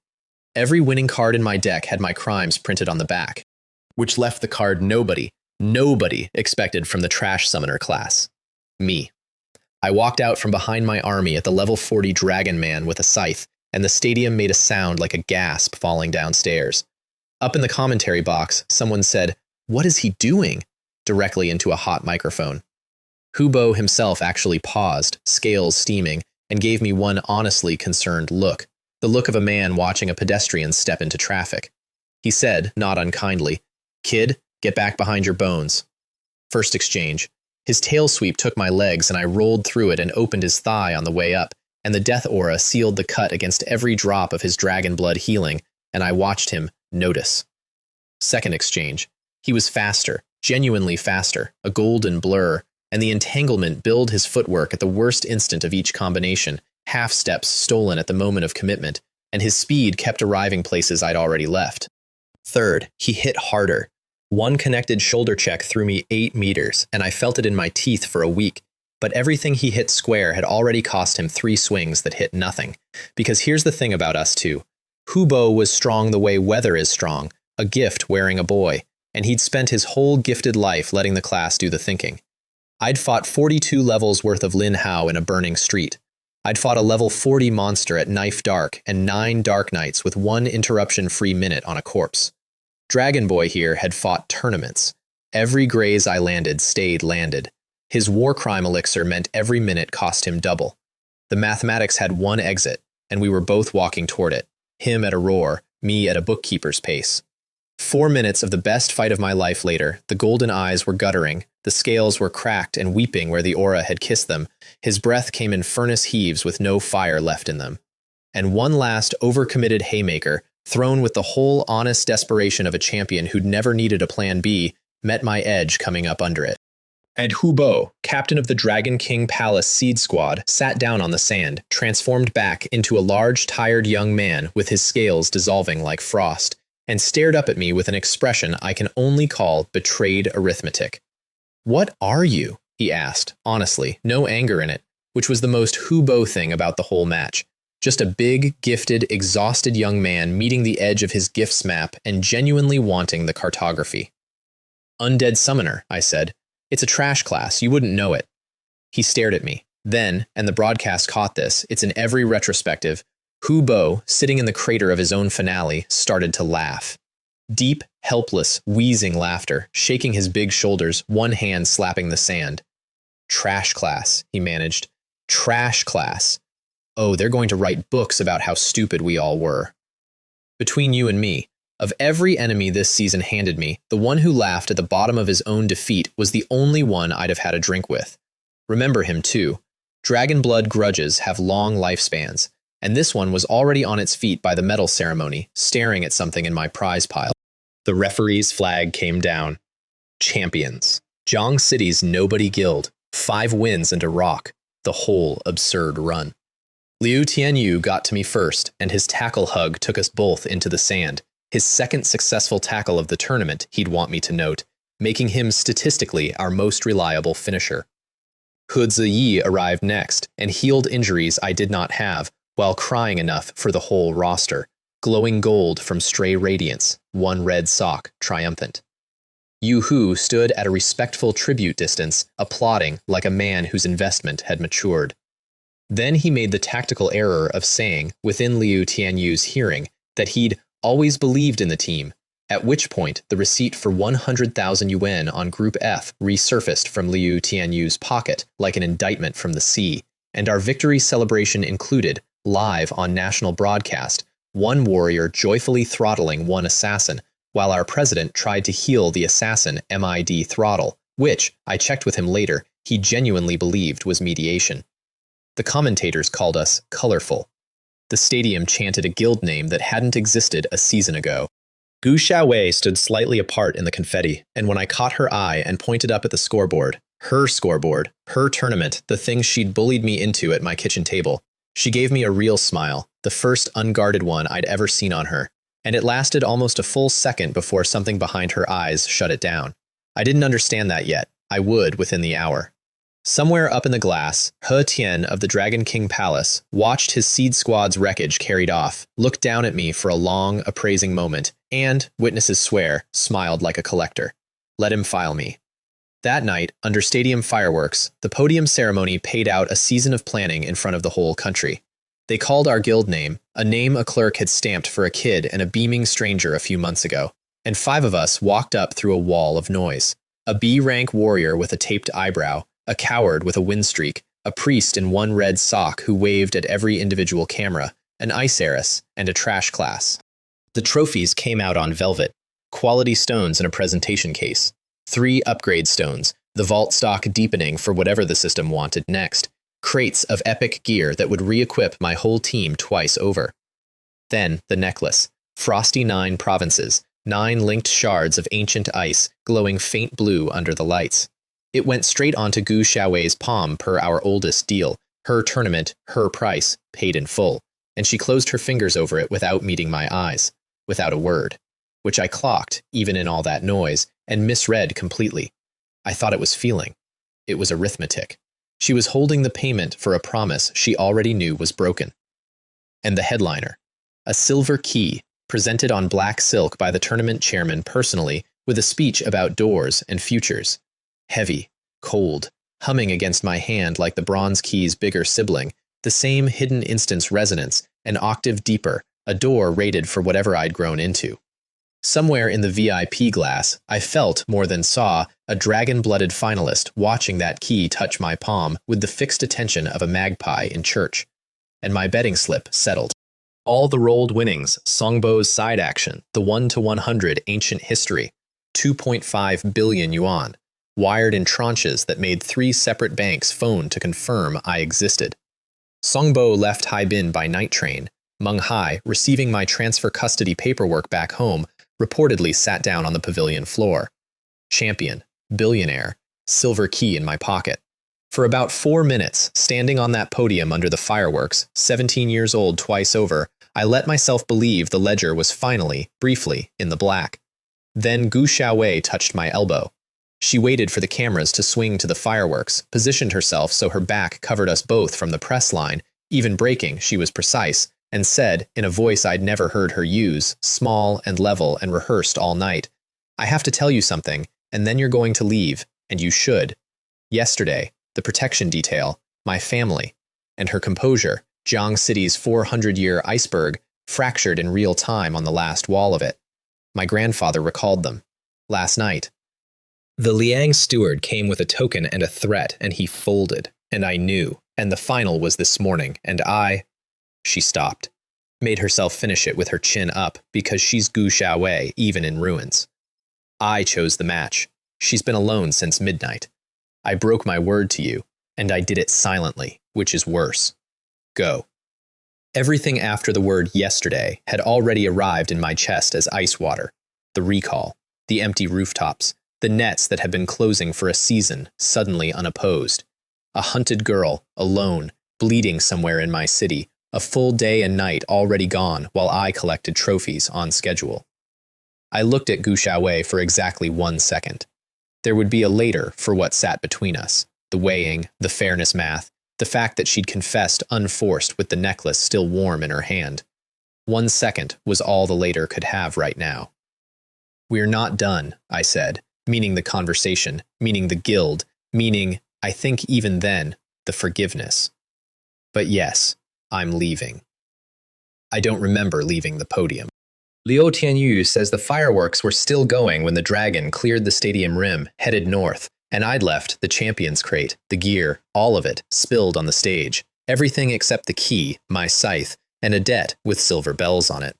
Every winning card in my deck had my crimes printed on the back, which left the card nobody expected from the trash summoner class. Me. I walked out from behind my army at the level 40 dragon man with a scythe, and the stadium made a sound like a gasp falling downstairs. Up in the commentary box, someone said, "What is he doing?" directly into a hot microphone. Hubo himself actually paused, scales steaming, and gave me one honestly concerned look, the look of a man watching a pedestrian step into traffic. He said, not unkindly, "Kid, get back behind your bones." First exchange. His tail sweep took my legs and I rolled through it and opened his thigh on the way up, and the death aura sealed the cut against every drop of his dragon blood healing, and I watched him notice. Second exchange. He was faster, genuinely faster, a golden blur, and the entanglement billed his footwork at the worst instant of each combination, half steps stolen at the moment of commitment, and his speed kept arriving places I'd already left. Third, he hit harder. One connected shoulder check threw me 8 meters, and I felt it in my teeth for a week, but everything he hit square had already cost him 3 swings that hit nothing. Because here's the thing about us two. Hubo was strong the way weather is strong, a gift wearing a boy, and he'd spent his whole gifted life letting the class do the thinking. I'd fought 42 levels worth of Lin Hao in a burning street. I'd fought a level 40 monster at Knife Dark and 9 Dark Nights with 1 interruption-free minute on a corpse. Dragon Boy here had fought tournaments. Every graze I landed stayed landed. His war crime elixir meant every minute cost him double. The mathematics had one exit, and we were both walking toward it. Him at a roar, me at a bookkeeper's pace. 4 minutes of the best fight of my life later, the golden eyes were guttering, the scales were cracked and weeping where the aura had kissed them, his breath came in furnace heaves with no fire left in them. And one last overcommitted haymaker, thrown with the whole honest desperation of a champion who'd never needed a plan B, met my edge coming up under it. And Hubo, captain of the Dragon King Palace Seed Squad, sat down on the sand, transformed back into a large, tired young man with his scales dissolving like frost, and stared up at me with an expression I can only call betrayed arithmetic. "What are you?" he asked, honestly, no anger in it, which was the most Hubo thing about the whole match. Just a big, gifted, exhausted young man meeting the edge of his gifts map and genuinely wanting the cartography. "Undead Summoner," I said. "It's a trash class, you wouldn't know it." He stared at me. Then, and the broadcast caught this, it's in every retrospective, Hubo, sitting in the crater of his own finale, started to laugh. Deep, helpless, wheezing laughter, shaking his big shoulders, one hand slapping the sand. "Trash class," he managed. "Trash class. Oh, they're going to write books about how stupid we all were." Between you and me, of every enemy this season handed me, the one who laughed at the bottom of his own defeat was the only one I'd have had a drink with. Remember him, too. Dragon blood grudges have long lifespans, and this one was already on its feet by the medal ceremony, staring at something in my prize pile. The referee's flag came down. Champions. Jiang City's Nobody Guild. 5 wins and a rock. The whole absurd run. Liu Tianyu got to me first, and his tackle hug took us both into the sand. His second successful tackle of the tournament, he'd want me to note, making him statistically our most reliable finisher. He Ziyi arrived next, and healed injuries I did not have, while crying enough for the whole roster. Glowing gold from stray radiance, 1 red sock, triumphant. Yu Hu stood at a respectful tribute distance, applauding like a man whose investment had matured. Then he made the tactical error of saying, within Liu Tianyu's hearing, that he'd always believed in the team, at which point the receipt for 100,000 yuan on Group F resurfaced from Liu Tianyu's pocket like an indictment from the sea, and our victory celebration included, live on national broadcast, 1 warrior joyfully throttling 1 assassin, while our president tried to heal the assassin MID throttle, which, I checked with him later, he genuinely believed was mediation. The commentators called us colorful. The stadium chanted a guild name that hadn't existed a season ago. Gu Xiaowei stood slightly apart in the confetti, and when I caught her eye and pointed up at the scoreboard, her tournament, the thing she'd bullied me into at my kitchen table, she gave me a real smile, the first unguarded one I'd ever seen on her, and it lasted almost a full second before something behind her eyes shut it down. I didn't understand that yet. I would within the hour. Somewhere up in the glass, He Tian of the Dragon King Palace watched his seed squad's wreckage carried off, looked down at me for a long, appraising moment, and, witnesses swear, smiled like a collector. Let him file me. That night, under stadium fireworks, the podium ceremony paid out a season of planning in front of the whole country. They called our guild name, a name a clerk had stamped for a kid and a beaming stranger a few months ago, and 5 of us walked up through a wall of noise. A B-rank warrior with a taped eyebrow, a coward with a win streak, a priest in 1 red sock who waved at every individual camera, an ice heiress, and a trash class. The trophies came out on velvet, quality stones in a presentation case, 3 upgrade stones, the vault stock deepening for whatever the system wanted next, crates of epic gear that would re-equip my whole team twice over. Then the necklace, frosty 9 provinces, 9 linked shards of ancient ice glowing faint blue under the lights. It went straight onto Gu Xiaowei's palm per our oldest deal, her tournament, her price, paid in full, and she closed her fingers over it without meeting my eyes, without a word, which I clocked, even in all that noise, and misread completely. I thought it was feeling. It was arithmetic. She was holding the payment for a promise she already knew was broken. And the headliner, a silver key, presented on black silk by the tournament chairman personally, with a speech about doors and futures. Heavy, cold, humming against my hand like the bronze key's bigger sibling, the same hidden instance resonance, an octave deeper, a door rated for whatever I'd grown into. Somewhere in the VIP glass, I felt, more than saw, a dragon-blooded finalist watching that key touch my palm with the fixed attention of a magpie in church. And my betting slip settled. All the rolled winnings, Songbo's side action, the 1-100 ancient history, 2.5 billion yuan, wired in tranches that made 3 separate banks phone to confirm I existed. Songbo left Haibin by night train. Meng Hai, receiving my transfer custody paperwork back home, reportedly sat down on the pavilion floor. Champion, billionaire, silver key in my pocket. For about 4 minutes, standing on that podium under the fireworks, 17 years old twice over, I let myself believe the ledger was finally, briefly, in the black. Then Gu Xiaowei touched my elbow. She waited for the cameras to swing to the fireworks, positioned herself so her back covered us both from the press line, even breaking, she was precise, and said, in a voice I'd never heard her use, small and level and rehearsed all night, "I have to tell you something, and then you're going to leave, and you should. Yesterday, the protection detail, my family," and her composure, Jiang City's 400-year iceberg, fractured in real time on the last wall of it. My grandfather recalled them. Last night. The Liang steward came with a token and a threat, and he folded, and I knew, and the final was this morning, and I... She stopped, made herself finish it with her chin up, because she's Gu Xiaowei, even in ruins. I chose the match. She's been alone since midnight. I broke my word to you. And I did it silently, which is worse. Go. Everything after the word yesterday had already arrived in my chest as ice water. The recall, the empty rooftops, the nets that had been closing for a season, suddenly unopposed. A hunted girl, alone, bleeding somewhere in my city, a full day and night already gone while I collected trophies on schedule. I looked at Gu Xiaowei for exactly 1 second. There would be a later for what sat between us, the weighing, the fairness math, the fact that she'd confessed unforced with the necklace still warm in her hand. 1 second was all the later could have right now. We're not done, I said, meaning the conversation, meaning the guild, meaning, I think even then, the forgiveness. But yes, I'm leaving. I don't remember leaving the podium. Liu Tianyu says the fireworks were still going when the dragon cleared the stadium rim, headed north, and I'd left the champion's crate, the gear, all of it, spilled on the stage. Everything except the key, my scythe, and a debt with silver bells on it.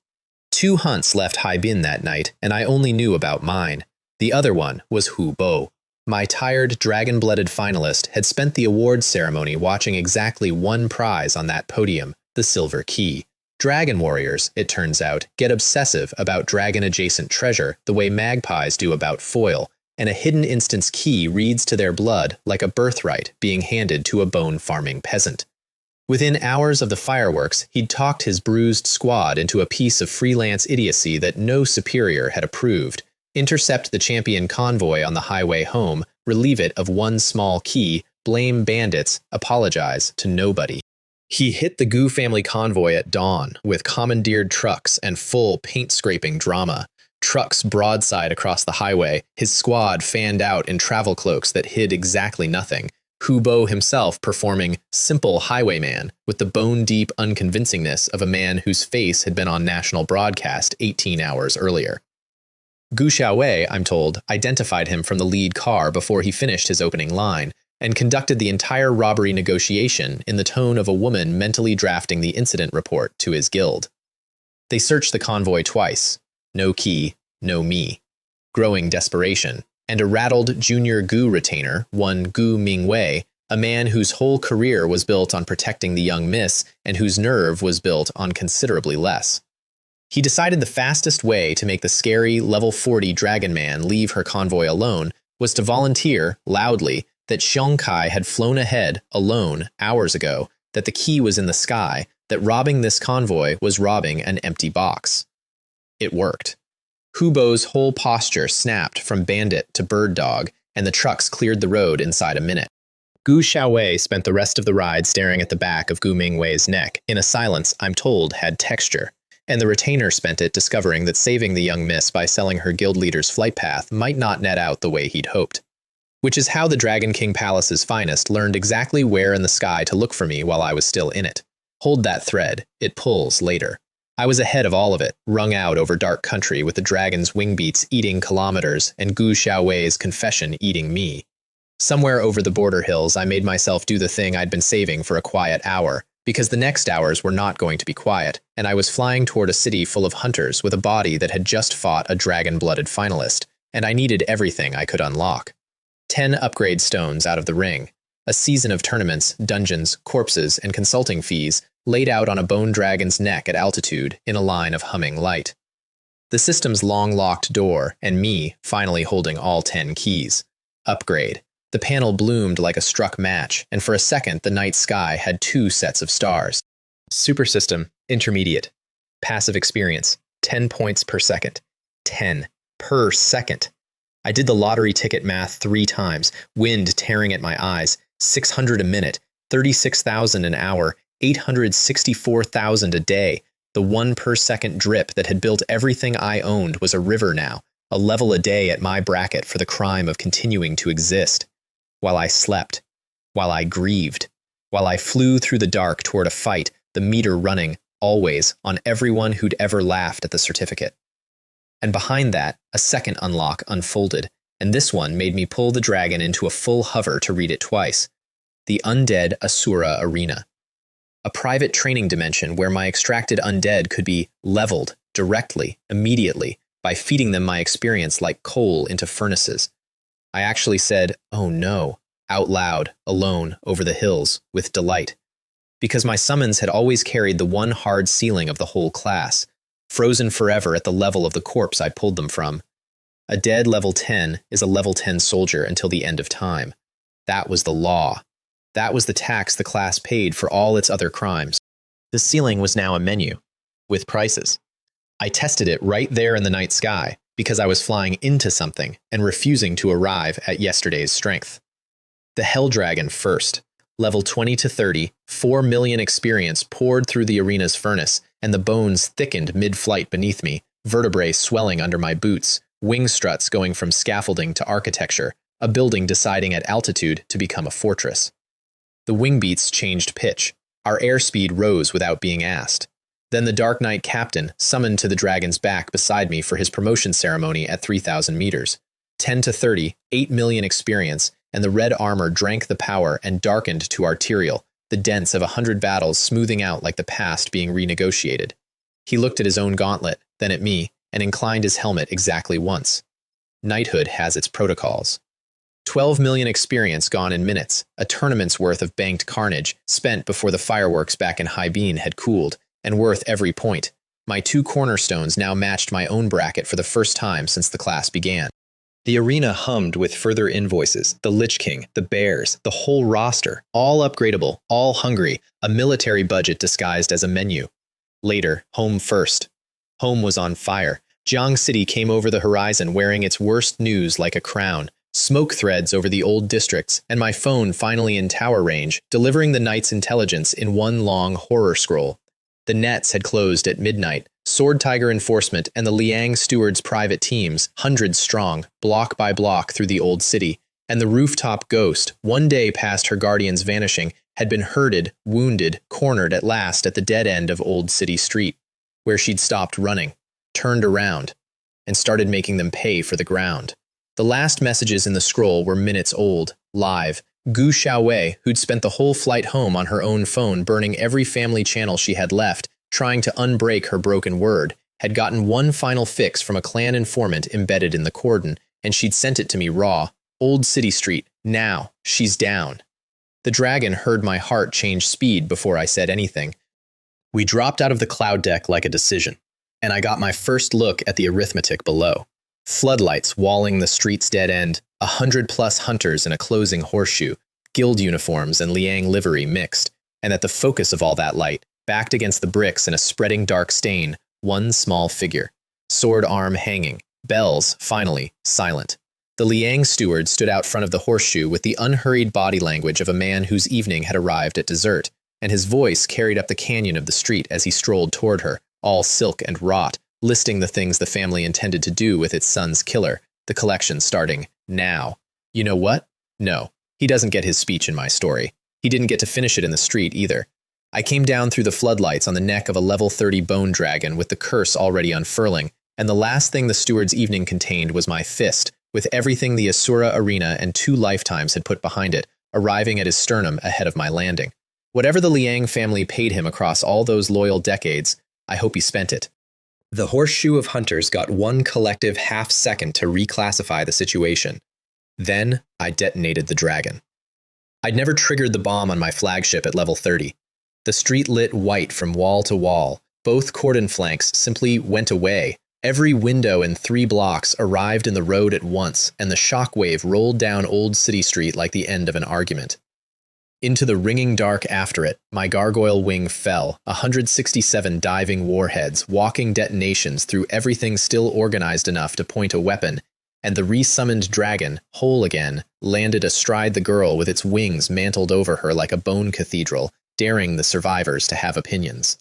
2 hunts left Haibin that night, and I only knew about mine. The other one was Hu Bo. My tired, dragon-blooded finalist had spent the awards ceremony watching exactly one prize on that podium, the silver key. Dragon warriors, it turns out, get obsessive about dragon-adjacent treasure the way magpies do about foil, and a hidden instance key reads to their blood like a birthright being handed to a bone-farming peasant. Within hours of the fireworks, he'd talked his bruised squad into a piece of freelance idiocy that no superior had approved, intercept the champion convoy on the highway home, relieve it of one small key, blame bandits, apologize to nobody. He hit the Gu family convoy at dawn with commandeered trucks and full paint-scraping drama. Trucks broadside across the highway, his squad fanned out in travel cloaks that hid exactly nothing. Hu Bo himself performing simple highwayman with the bone-deep unconvincingness of a man whose face had been on national broadcast 18 hours earlier. Gu Xiaowei, I'm told, identified him from the lead car before he finished his opening line, and conducted the entire robbery negotiation in the tone of a woman mentally drafting the incident report to his guild. They searched the convoy twice. No key, no me. Growing desperation, and a rattled junior Gu retainer, one Gu Mingwei, a man whose whole career was built on protecting the young miss and whose nerve was built on considerably less. He decided the fastest way to make the scary level 40 dragon man leave her convoy alone was to volunteer, loudly, that Xiong Kai had flown ahead, alone, hours ago, that the key was in the sky, that robbing this convoy was robbing an empty box. It worked. Hu Bo's whole posture snapped from bandit to bird dog, and the trucks cleared the road inside a minute. Gu Xiaowei spent the rest of the ride staring at the back of Gu Mingwei's neck, in a silence I'm told had texture, and the retainer spent it discovering that saving the young miss by selling her guild leader's flight path might not net out the way he'd hoped. Which is how the Dragon King Palace's finest learned exactly where in the sky to look for me while I was still in it. Hold that thread, it pulls later. I was ahead of all of it, wrung out over dark country with the dragon's wing beats eating kilometers and Gu Xiaowei's confession eating me. Somewhere over the border hills, I made myself do the thing I'd been saving for a quiet hour, because the next hours were not going to be quiet, and I was flying toward a city full of hunters with a body that had just fought a dragon-blooded finalist, and I needed everything I could unlock. 10 upgrade stones out of the ring, a season of tournaments, dungeons, corpses, and consulting fees laid out on a bone dragon's neck at altitude in a line of humming light. The system's long-locked door, and me finally holding all 10 keys. Upgrade. The panel bloomed like a struck match, and for a second the night sky had 2 sets of stars. Super system, intermediate. Passive experience, 10 points per second. 10 per second. I did the lottery ticket math 3 times, wind tearing at my eyes, 600 a minute, 36,000 an hour, 864,000 a day. The 1 per second drip that had built everything I owned was a river now, a level a day at my bracket for the crime of continuing to exist. While I slept, while I grieved, while I flew through the dark toward a fight, the meter running, always, on everyone who'd ever laughed at the certificate. And behind that, a second unlock unfolded, and this one made me pull the dragon into a full hover to read it twice. The Undead Asura Arena. A private training dimension where my extracted undead could be leveled, directly, immediately, by feeding them my experience like coal into furnaces. I actually said, oh no, out loud, alone, over the hills, with delight. Because my summons had always carried the one hard ceiling of the whole class, frozen forever at the level of the corpse I pulled them from. A dead level 10 is a level 10 soldier until the end of time. That was the law. That was the tax the class paid for all its other crimes. The ceiling was now a menu, with prices. I tested it right there in the night sky, because I was flying into something and refusing to arrive at yesterday's strength. The Hell Dragon first. Level 20 to 30, 4 million experience poured through the arena's furnace, and the bones thickened mid-flight beneath me, vertebrae swelling under my boots, wing struts going from scaffolding to architecture, a building deciding at altitude to become a fortress. The wing beats changed pitch. Our airspeed rose without being asked. Then the Dark Knight captain summoned to the dragon's back beside me for his promotion ceremony at 3,000 meters. 10 to 30, 8 million experience, and the red armor drank the power and darkened to arterial, the dents of 100 battles smoothing out like the past being renegotiated. He looked at his own gauntlet, then at me, and inclined his helmet exactly once. Knighthood has its protocols. 12 million experience gone in minutes, a tournament's worth of banked carnage, spent before the fireworks back in High Bean had cooled, and worth every point. My 2 cornerstones now matched my own bracket for the first time since the class began. The arena hummed with further invoices, the Lich King, the Bears, the whole roster, all upgradable, all hungry, a military budget disguised as a menu. Later, home first. Home was on fire. Jiang City came over the horizon wearing its worst news like a crown, smoke threads over the old districts, and my phone finally in tower range, delivering the night's intelligence in one long horror scroll. The nets had closed at midnight. Sword Tiger Enforcement and the Liang Stewards' private teams, hundreds strong, block by block through the old city, and the rooftop ghost, one day past her guardian's vanishing, had been herded, wounded, cornered at last at the dead end of Old City Street, where she'd stopped running, turned around, and started making them pay for the ground. The last messages in the scroll were minutes old, live. Gu Xiaowei, who'd spent the whole flight home on her own phone burning every family channel she had left, trying to unbreak her broken word, had gotten one final fix from a clan informant embedded in the cordon, and she'd sent it to me raw. Old City Street, now, she's down. The dragon heard my heart change speed before I said anything. We dropped out of the cloud deck like a decision, and I got my first look at the arithmetic below. Floodlights walling the street's dead end, 100+ hunters in a closing horseshoe, guild uniforms and Liang livery mixed, and at the focus of all that light, backed against the bricks in a spreading dark stain, one small figure. Sword arm hanging, bells, finally, silent. The Liang steward stood out front of the horseshoe with the unhurried body language of a man whose evening had arrived at dessert, and his voice carried up the canyon of the street as he strolled toward her, all silk and wrought, listing the things the family intended to do with its son's killer, the collection starting now. You know what? No, he doesn't get his speech in my story. He didn't get to finish it in the street either. I came down through the floodlights on the neck of a level 30 bone dragon with the curse already unfurling, and the last thing the steward's evening contained was my fist, with everything the Asura arena and 2 lifetimes had put behind it, arriving at his sternum ahead of my landing. Whatever the Liang family paid him across all those loyal decades, I hope he spent it. The Horseshoe of Hunters got one collective half-second to reclassify the situation. Then, I detonated the dragon. I'd never triggered the bomb on my flagship at level 30. The street lit white from wall to wall. Both cordon flanks simply went away. Every window in 3 blocks arrived in the road at once, and the shockwave rolled down Old City Street like the end of an argument. Into the ringing dark after it, my gargoyle wing fell, 167 diving warheads, walking detonations through everything still organized enough to point a weapon, and the resummoned dragon, whole again, landed astride the girl with its wings mantled over her like a bone cathedral, daring the survivors to have opinions.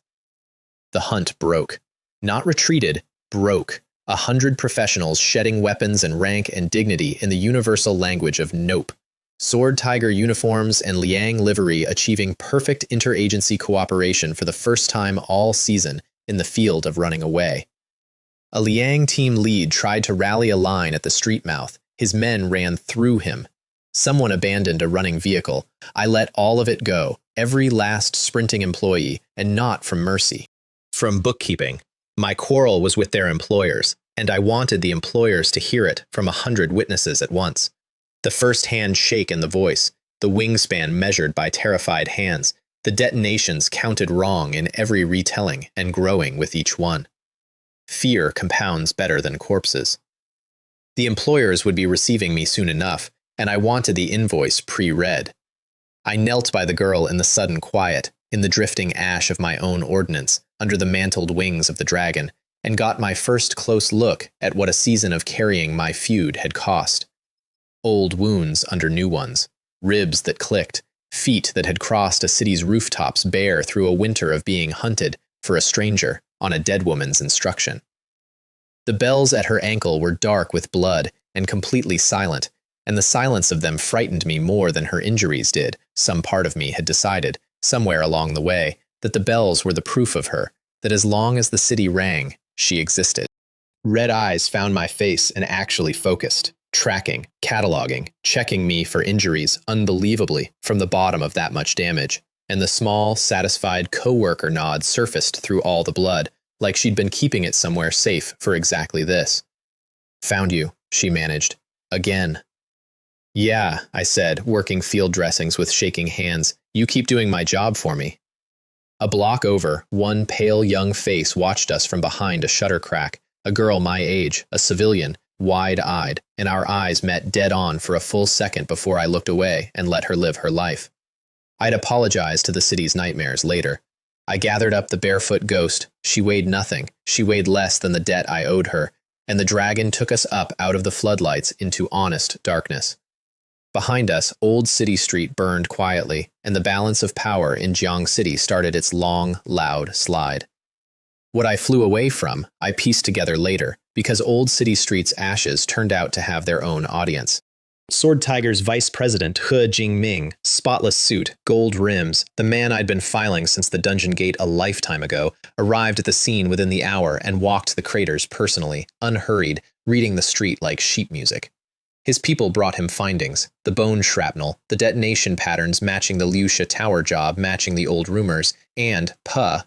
The hunt broke. Not retreated, broke. 100 professionals shedding weapons and rank and dignity in the universal language of nope. Sword Tiger uniforms and Liang livery achieving perfect interagency cooperation for the first time all season in the field of running away. A Liang team lead tried to rally a line at the street mouth. His men ran through him. Someone abandoned a running vehicle. I let all of it go, every last sprinting employee, and not from mercy. From bookkeeping. My quarrel was with their employers, and I wanted the employers to hear it from 100 witnesses at once. The first-hand shake in the voice. the wingspan measured by terrified hands, the detonations counted wrong in every retelling and growing with each one. Fear compounds better than corpses. The employers would be receiving me soon enough, and I wanted the invoice pre-read. I knelt by the girl in the sudden quiet, in the drifting ash of my own ordnance, under the mantled wings of the dragon, and got my first close look at what a season of carrying my feud had cost. Old wounds under new ones, ribs that clicked, feet that had crossed a city's rooftops bare through a winter of being hunted for a stranger on a dead woman's instruction. The bells at her ankle were dark with blood and completely silent, and the silence of them frightened me more than her injuries did. Some part of me had decided, somewhere along the way, that the bells were the proof of her, that as long as the city rang, she existed. Red eyes found my face and actually focused, tracking, cataloging, checking me for injuries unbelievably from the bottom of that much damage, and the small, satisfied co-worker nod surfaced through all the blood, like she'd been keeping it somewhere safe for exactly this. "Found you," she managed. "Again." "Yeah," I said, working field dressings with shaking hands. "You keep doing my job for me." A block over, one pale young face watched us from behind a shutter crack, a girl my age, a civilian, wide-eyed, and our eyes met dead on for a full second before I looked away and let her live her life. I'd apologize to the city's nightmares later. I gathered up the barefoot ghost. She weighed nothing. She weighed less than the debt I owed her, and the dragon took us up out of the floodlights into honest darkness. Behind us, Old City Street burned quietly, and the balance of power in Jiang City started its long, loud slide. What I flew away from, I pieced together later, because Old City Street's ashes turned out to have their own audience. Sword Tiger's vice president, He Jingming, spotless suit, gold rims, the man I'd been filing since the dungeon gate a lifetime ago, arrived at the scene within the hour and walked the craters personally, unhurried, reading the street like sheet music. His people brought him findings, the bone shrapnel, the detonation patterns matching the Liuxia Tower job matching the old rumors, and,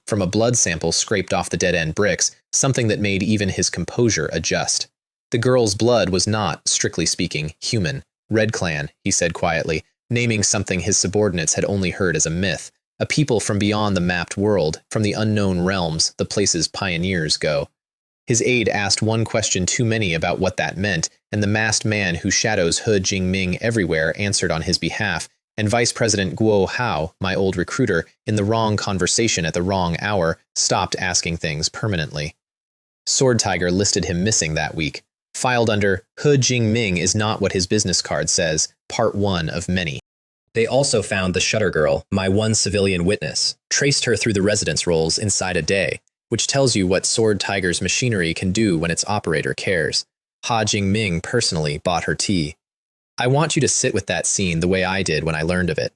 from a blood sample scraped off the dead-end bricks, something that made even his composure adjust. The girl's blood was not, strictly speaking, human. Red Clan, he said quietly, naming something his subordinates had only heard as a myth, a people from beyond the mapped world, from the unknown realms, the places pioneers go. His aide asked one question too many about what that meant, and the masked man who shadows He Jingming everywhere answered on his behalf, and Vice President Guo Hao, my old recruiter, in the wrong conversation at the wrong hour, stopped asking things permanently. Sword Tiger listed him missing that week. Filed under, He Jingming is not what his business card says, part 1 of many. They also found the Shutter Girl, my one civilian witness, traced her through the residence rolls inside a day, which tells you what Sword Tiger's machinery can do when its operator cares. He Jingming personally bought her tea. I want you to sit with that scene the way I did when I learned of it.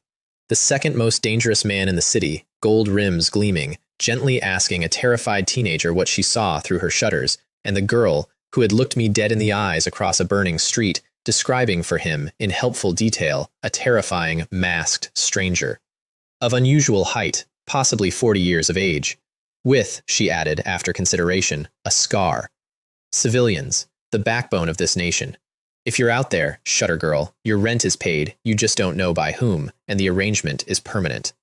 The second most dangerous man in the city, gold rims gleaming, gently asking a terrified teenager what she saw through her shutters, and the girl, who had looked me dead in the eyes across a burning street, describing for him, in helpful detail, a terrifying, masked stranger. Of unusual height, possibly 40 years of age. With, she added after consideration, a scar. Civilians, the backbone of this nation. If you're out there, Shutter Girl, your rent is paid, you just don't know by whom, and the arrangement is permanent.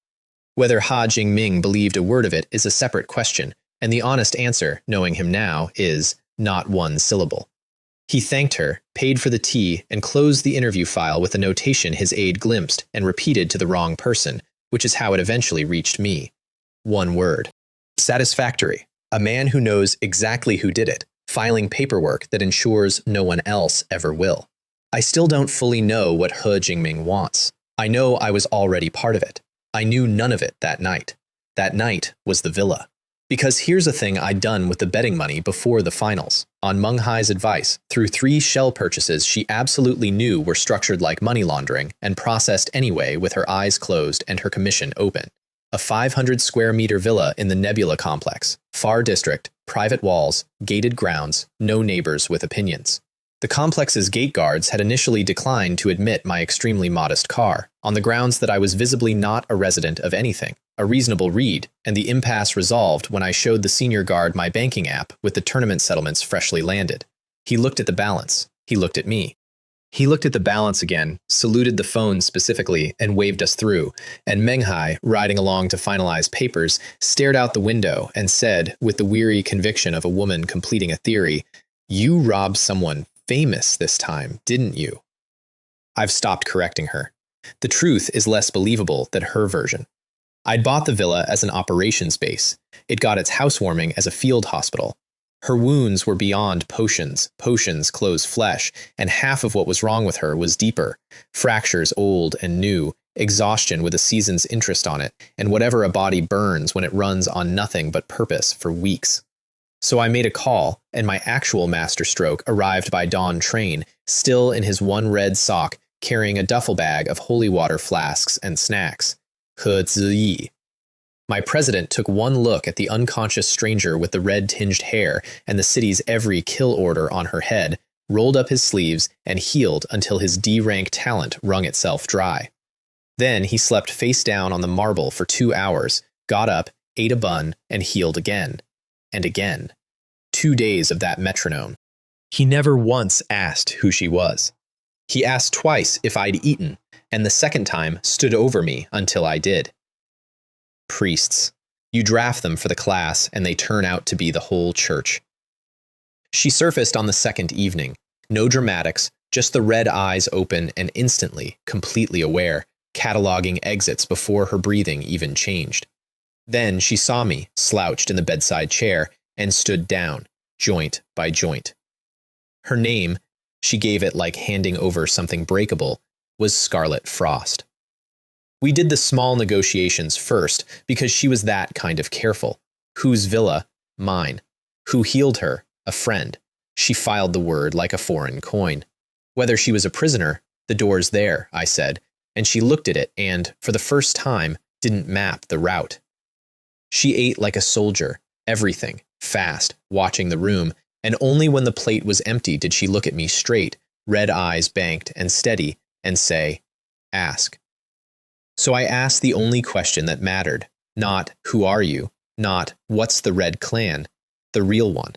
Whether He Jingming believed a word of it is a separate question, and the honest answer, knowing him now, is not one syllable. He thanked her, paid for the tea, and closed the interview file with a notation his aide glimpsed and repeated to the wrong person, which is how it eventually reached me. One word. Satisfactory. A man who knows exactly who did it, filing paperwork that ensures no one else ever will. I still don't fully know what He Jingming wants. I know I was already part of it. I knew none of it that night. That night was the villa. Because here's a thing I'd done with the betting money before the finals. On Meng Hai's advice, through 3 shell purchases she absolutely knew were structured like money laundering and processed anyway with her eyes closed and her commission open. A 500-square-meter villa in the Nebula complex, far district, private walls, gated grounds, no neighbors with opinions. The complex's gate guards had initially declined to admit my extremely modest car, on the grounds that I was visibly not a resident of anything, a reasonable read, and the impasse resolved when I showed the senior guard my banking app with the tournament settlements freshly landed. He looked at the balance. He looked at me. He looked at the balance again, saluted the phone specifically, and waved us through, and Menghai, riding along to finalize papers, stared out the window and said, with the weary conviction of a woman completing a theory, "You robbed someone famous this time, didn't you?" I've stopped correcting her. The truth is less believable than her version. I'd bought the villa as an operations base. It got its housewarming as a field hospital. Her wounds were beyond potions. Potions close flesh, and half of what was wrong with her was deeper. Fractures old and new, exhaustion with a season's interest on it, and whatever a body burns when it runs on nothing but purpose for weeks. So I made a call, and my actual masterstroke arrived by dawn train, still in his one red sock, carrying a duffel bag of holy water flasks and snacks. He Ziyi. My president took one look at the unconscious stranger with the red-tinged hair and the city's every kill order on her head, rolled up his sleeves, and healed until his D-rank talent wrung itself dry. Then he slept face down on the marble for 2 hours, got up, ate a bun, and healed again. And again. 2 days of that metronome. He never once asked who she was. He asked twice if I'd eaten, and the second time stood over me until I did. Priests. You draft them for the class, and they turn out to be the whole church. She surfaced on the second evening. No dramatics, just the red eyes open and instantly, completely aware, cataloging exits before her breathing even changed. Then she saw me, slouched in the bedside chair, and stood down, joint by joint. Her name, she gave it like handing over something breakable, was Scarlet Frost. We did the small negotiations first because she was that kind of careful. Whose villa? Mine. Who healed her? A friend. She filed the word like a foreign coin. Whether she was a prisoner, the door's there, I said, and she looked at it and, for the first time, didn't map the route. She ate like a soldier, everything, fast, watching the room, and only when the plate was empty did she look at me straight, red eyes banked and steady, and say, "Ask." So I asked the only question that mattered, not "Who are you?" Not "What's the Red Clan?" The real one.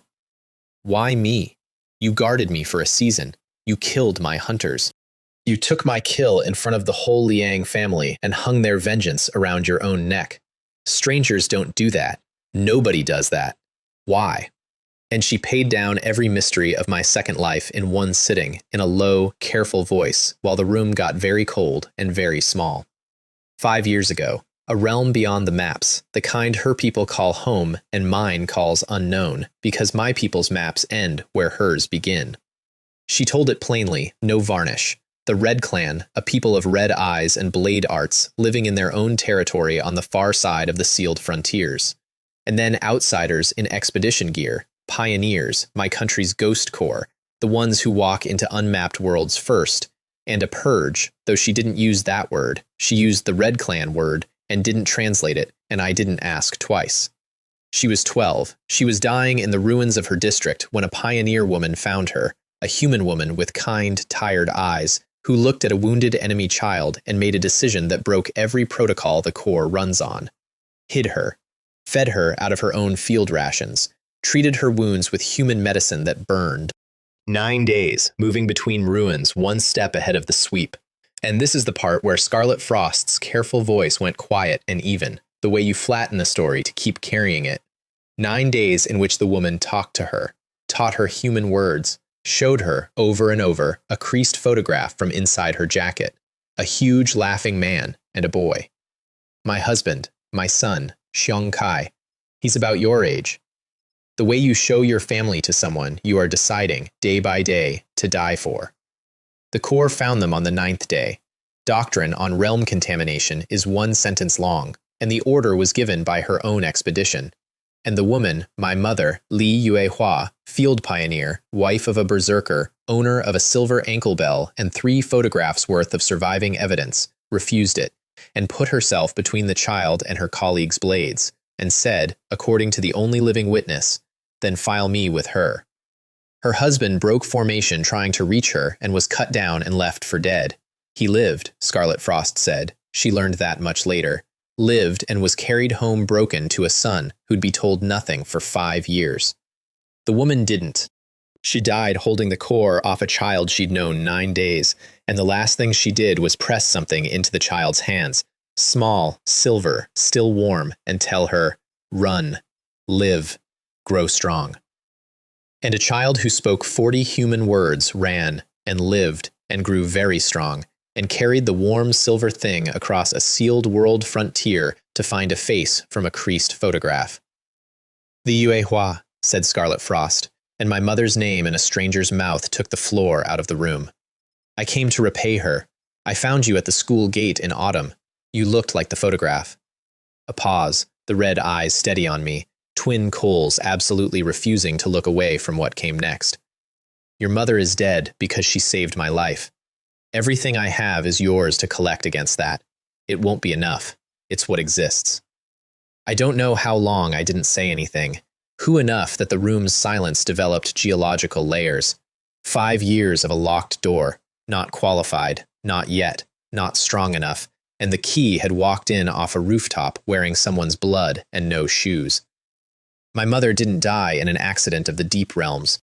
Why me? You guarded me for a season. You killed my hunters. You took my kill in front of the whole Liang family and hung their vengeance around your own neck. Strangers don't do that. Nobody does that. Why? And she paid down every mystery of my second life in one sitting, in a low, careful voice, while the room got very cold and very small. 5 years ago, a realm beyond the maps, the kind her people call home and mine calls unknown, because my people's maps end where hers begin. She told it plainly, no varnish. The Red Clan, a people of red eyes and blade arts, living in their own territory on the far side of the sealed frontiers. And then outsiders in expedition gear, pioneers, my country's ghost corps, the ones who walk into unmapped worlds first, and a purge, though she didn't use that word. She used the Red Clan word and didn't translate it, and I didn't ask twice. She was 12. She was dying in the ruins of her district when a pioneer woman found her, a human woman with kind, tired eyes, who looked at a wounded enemy child and made a decision that broke every protocol the Corps runs on. Hid her, fed her out of her own field rations, treated her wounds with human medicine that burned. 9 days, moving between ruins, one step ahead of the sweep. And this is the part where Scarlet Frost's careful voice went quiet and even, the way you flatten a story to keep carrying it. 9 days in which the woman talked to her, taught her human words, showed her, over and over, a creased photograph from inside her jacket, a huge laughing man and a boy. My husband, my son, Xiong Kai. He's about your age. The way you show your family to someone you are deciding, day by day, to die for. The Corps found them on the 9th day. Doctrine on realm contamination is 1 sentence long, and the order was given by her own expedition. And the woman, my mother, Li Yuehua, field pioneer, wife of a berserker, owner of a silver ankle bell and 3 photographs worth of surviving evidence, refused it, and put herself between the child and her colleague's blades, and said, according to the only living witness, "Then file me with her." Her husband broke formation trying to reach her and was cut down and left for dead. He lived, Scarlet Frost said. She learned that much later. Lived and was carried home broken to a son who'd be told nothing for 5 years. The woman didn't. She died holding the core off a child she'd known 9 days, and the last thing she did was press something into the child's hands, small, silver, still warm, and tell her, "Run, live, grow strong." And a child who spoke 40 human words ran, and lived, and grew very strong, and carried the warm silver thing across a sealed world frontier to find a face from a creased photograph. "The Yue Hua," said Scarlet Frost, and my mother's name in a stranger's mouth took the floor out of the room. "I came to repay her. I found you at the school gate in autumn. You looked like the photograph." A pause, the red eyes steady on me, twin coals absolutely refusing to look away from what came next. "Your mother is dead because she saved my life. Everything I have is yours to collect against that. It won't be enough. It's what exists." I don't know how long I didn't say anything. Who enough that the room's silence developed geological layers. 5 years of a locked door, not qualified, not yet, not strong enough, and the key had walked in off a rooftop wearing someone's blood and no shoes. My mother didn't die in an accident of the deep realms.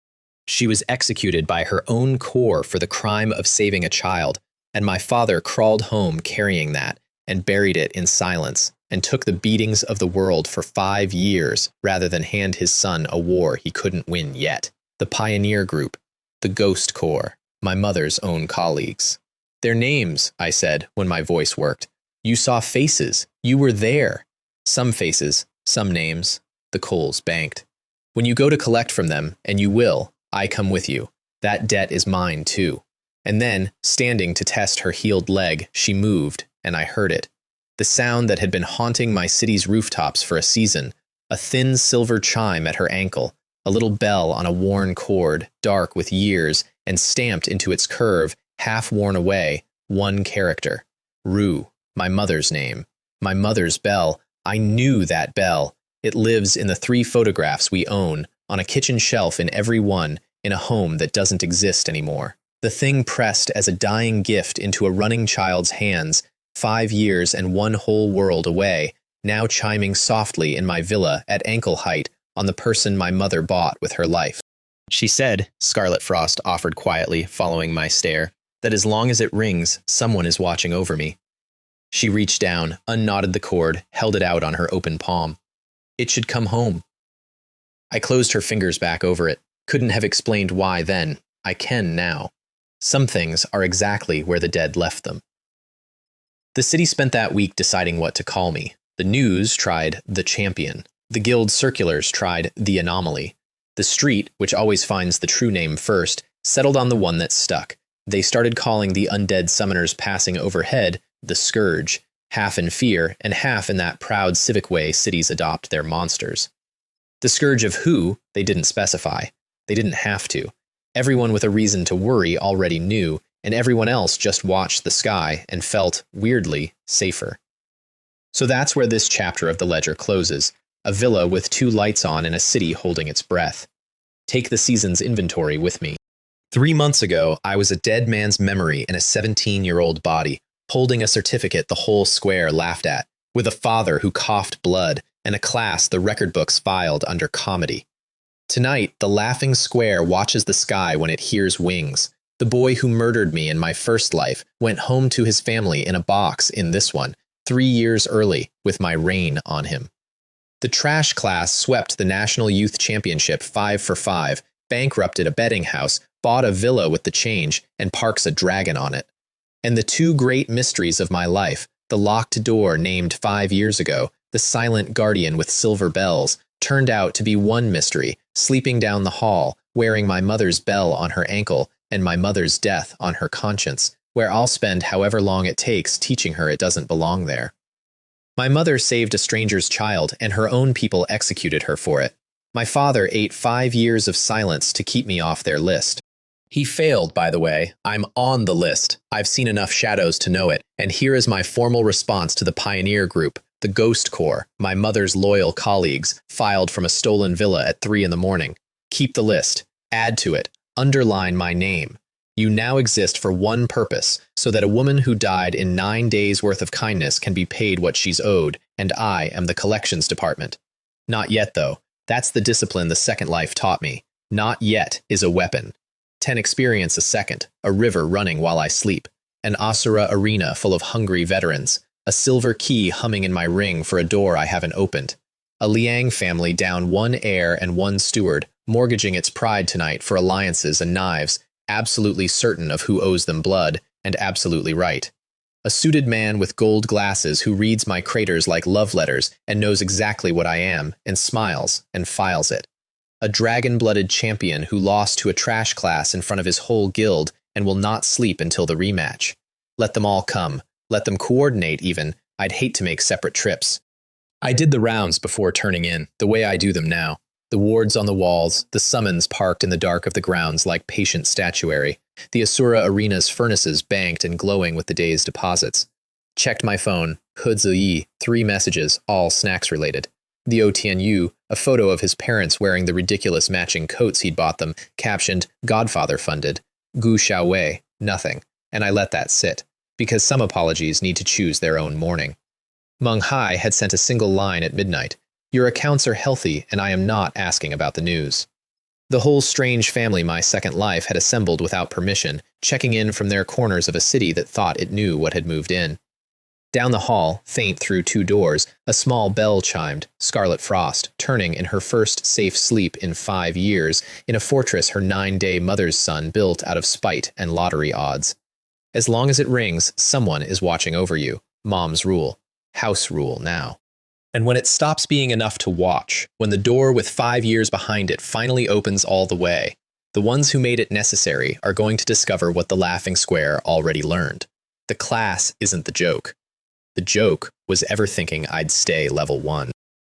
She was executed by her own core for the crime of saving a child, and my father crawled home carrying that and buried it in silence, and took the beatings of the world for 5 years rather than hand his son a war he couldn't win yet. The Pioneer Group, the Ghost Corps, my mother's own colleagues. "Their names," I said when my voice worked. "You saw faces. You were there." "Some faces, some names," the coals banked. "When you go to collect from them, and you will, I come with you. That debt is mine too." And then, standing to test her healed leg, she moved, and I heard it. The sound that had been haunting my city's rooftops for a season, a thin silver chime at her ankle, a little bell on a worn cord, dark with years, and stamped into its curve, half worn away, one character. Rue, my mother's name. My mother's bell. I knew that bell. It lives in the 3 photographs we own, on a kitchen shelf in every one, in a home that doesn't exist anymore. The thing pressed as a dying gift into a running child's hands, 5 years and one whole world away, now chiming softly in my villa at ankle height on the person my mother bought with her life. "She said," Scarlet Frost offered quietly, following my stare, "that as long as it rings, someone is watching over me." She reached down, unknotted the cord, held it out on her open palm. "It should come home." I closed her fingers back over it. Couldn't have explained why then. I can now. Some things are exactly where the dead left them. The city spent that week deciding what to call me. The news tried The Champion. The guild circulars tried The Anomaly. The street, which always finds the true name first, settled on the one that stuck. They started calling the undead summoners passing overhead the Scourge, half in fear and half in that proud civic way cities adopt their monsters. The Scourge of who, they didn't specify. They didn't have to. Everyone with a reason to worry already knew, and everyone else just watched the sky and felt, weirdly, safer. So that's where this chapter of the ledger closes, a villa with 2 lights on and a city holding its breath. Take the season's inventory with me. 3 months ago, I was a dead man's memory in a 17-year-old body, holding a certificate the whole square laughed at, with a father who coughed blood, and a class the record books filed under comedy. Tonight, the laughing square watches the sky when it hears wings. The boy who murdered me in my first life went home to his family in a box in this one, 3 years early, with my reign on him. The trash class swept the National Youth Championship 5 for 5, bankrupted a betting house, bought a villa with the change, and parks a dragon on it. And the 2 great mysteries of my life, the locked door named 5 years ago, the silent guardian with silver bells, turned out to be one mystery, sleeping down the hall, wearing my mother's bell on her ankle, and my mother's death on her conscience, where I'll spend however long it takes teaching her it doesn't belong there. My mother saved a stranger's child, and her own people executed her for it. My father ate 5 years of silence to keep me off their list. He failed, by the way. I'm on the list. I've seen enough shadows to know it, and here is my formal response to the Pioneer Group, the Ghost Corps, my mother's loyal colleagues, filed from a stolen villa at 3 in the morning. Keep the list. Add to it. Underline my name. You now exist for one purpose, so that a woman who died in 9 days' worth of kindness can be paid what she's owed, and I am the collections department. Not yet, though. That's the discipline the Second Life taught me. Not yet is a weapon. 10 experience a second, a river running while I sleep, an Asura arena full of hungry veterans, a silver key humming in my ring for a door I haven't opened, a Liang family down one heir and one steward, mortgaging its pride tonight for alliances and knives, absolutely certain of who owes them blood, and absolutely right. A suited man with gold glasses who reads my craters like love letters and knows exactly what I am, and smiles and files it. A dragon-blooded champion who lost to a trash class in front of his whole guild and will not sleep until the rematch. Let them all come. Let them coordinate even. I'd hate to make separate trips. I did the rounds before turning in, the way I do them now. The wards on the walls, the summons parked in the dark of the grounds like patient statuary, the Asura arena's furnaces banked and glowing with the day's deposits. Checked my phone, Hudzi, 3 messages, all snacks related. The OTNU, a photo of his parents wearing the ridiculous matching coats he'd bought them, captioned, Godfather funded. Gu Xiaowei, nothing. And I let that sit, because some apologies need to choose their own morning. Meng Hai had sent a single line at midnight. Your accounts are healthy, and I am not asking about the news. The whole strange family my second life had assembled without permission, checking in from their corners of a city that thought it knew what had moved in. Down the hall, faint through 2 doors, a small bell chimed, Scarlet Frost, turning in her first safe sleep in 5 years, in a fortress her 9-day mother's son built out of spite and lottery odds. As long as it rings, someone is watching over you. Mom's rule. House rule now. And when it stops being enough to watch, when the door with 5 years behind it finally opens all the way, the ones who made it necessary are going to discover what the Laughing Square already learned. The class isn't the joke. The joke was ever thinking I'd stay level 1.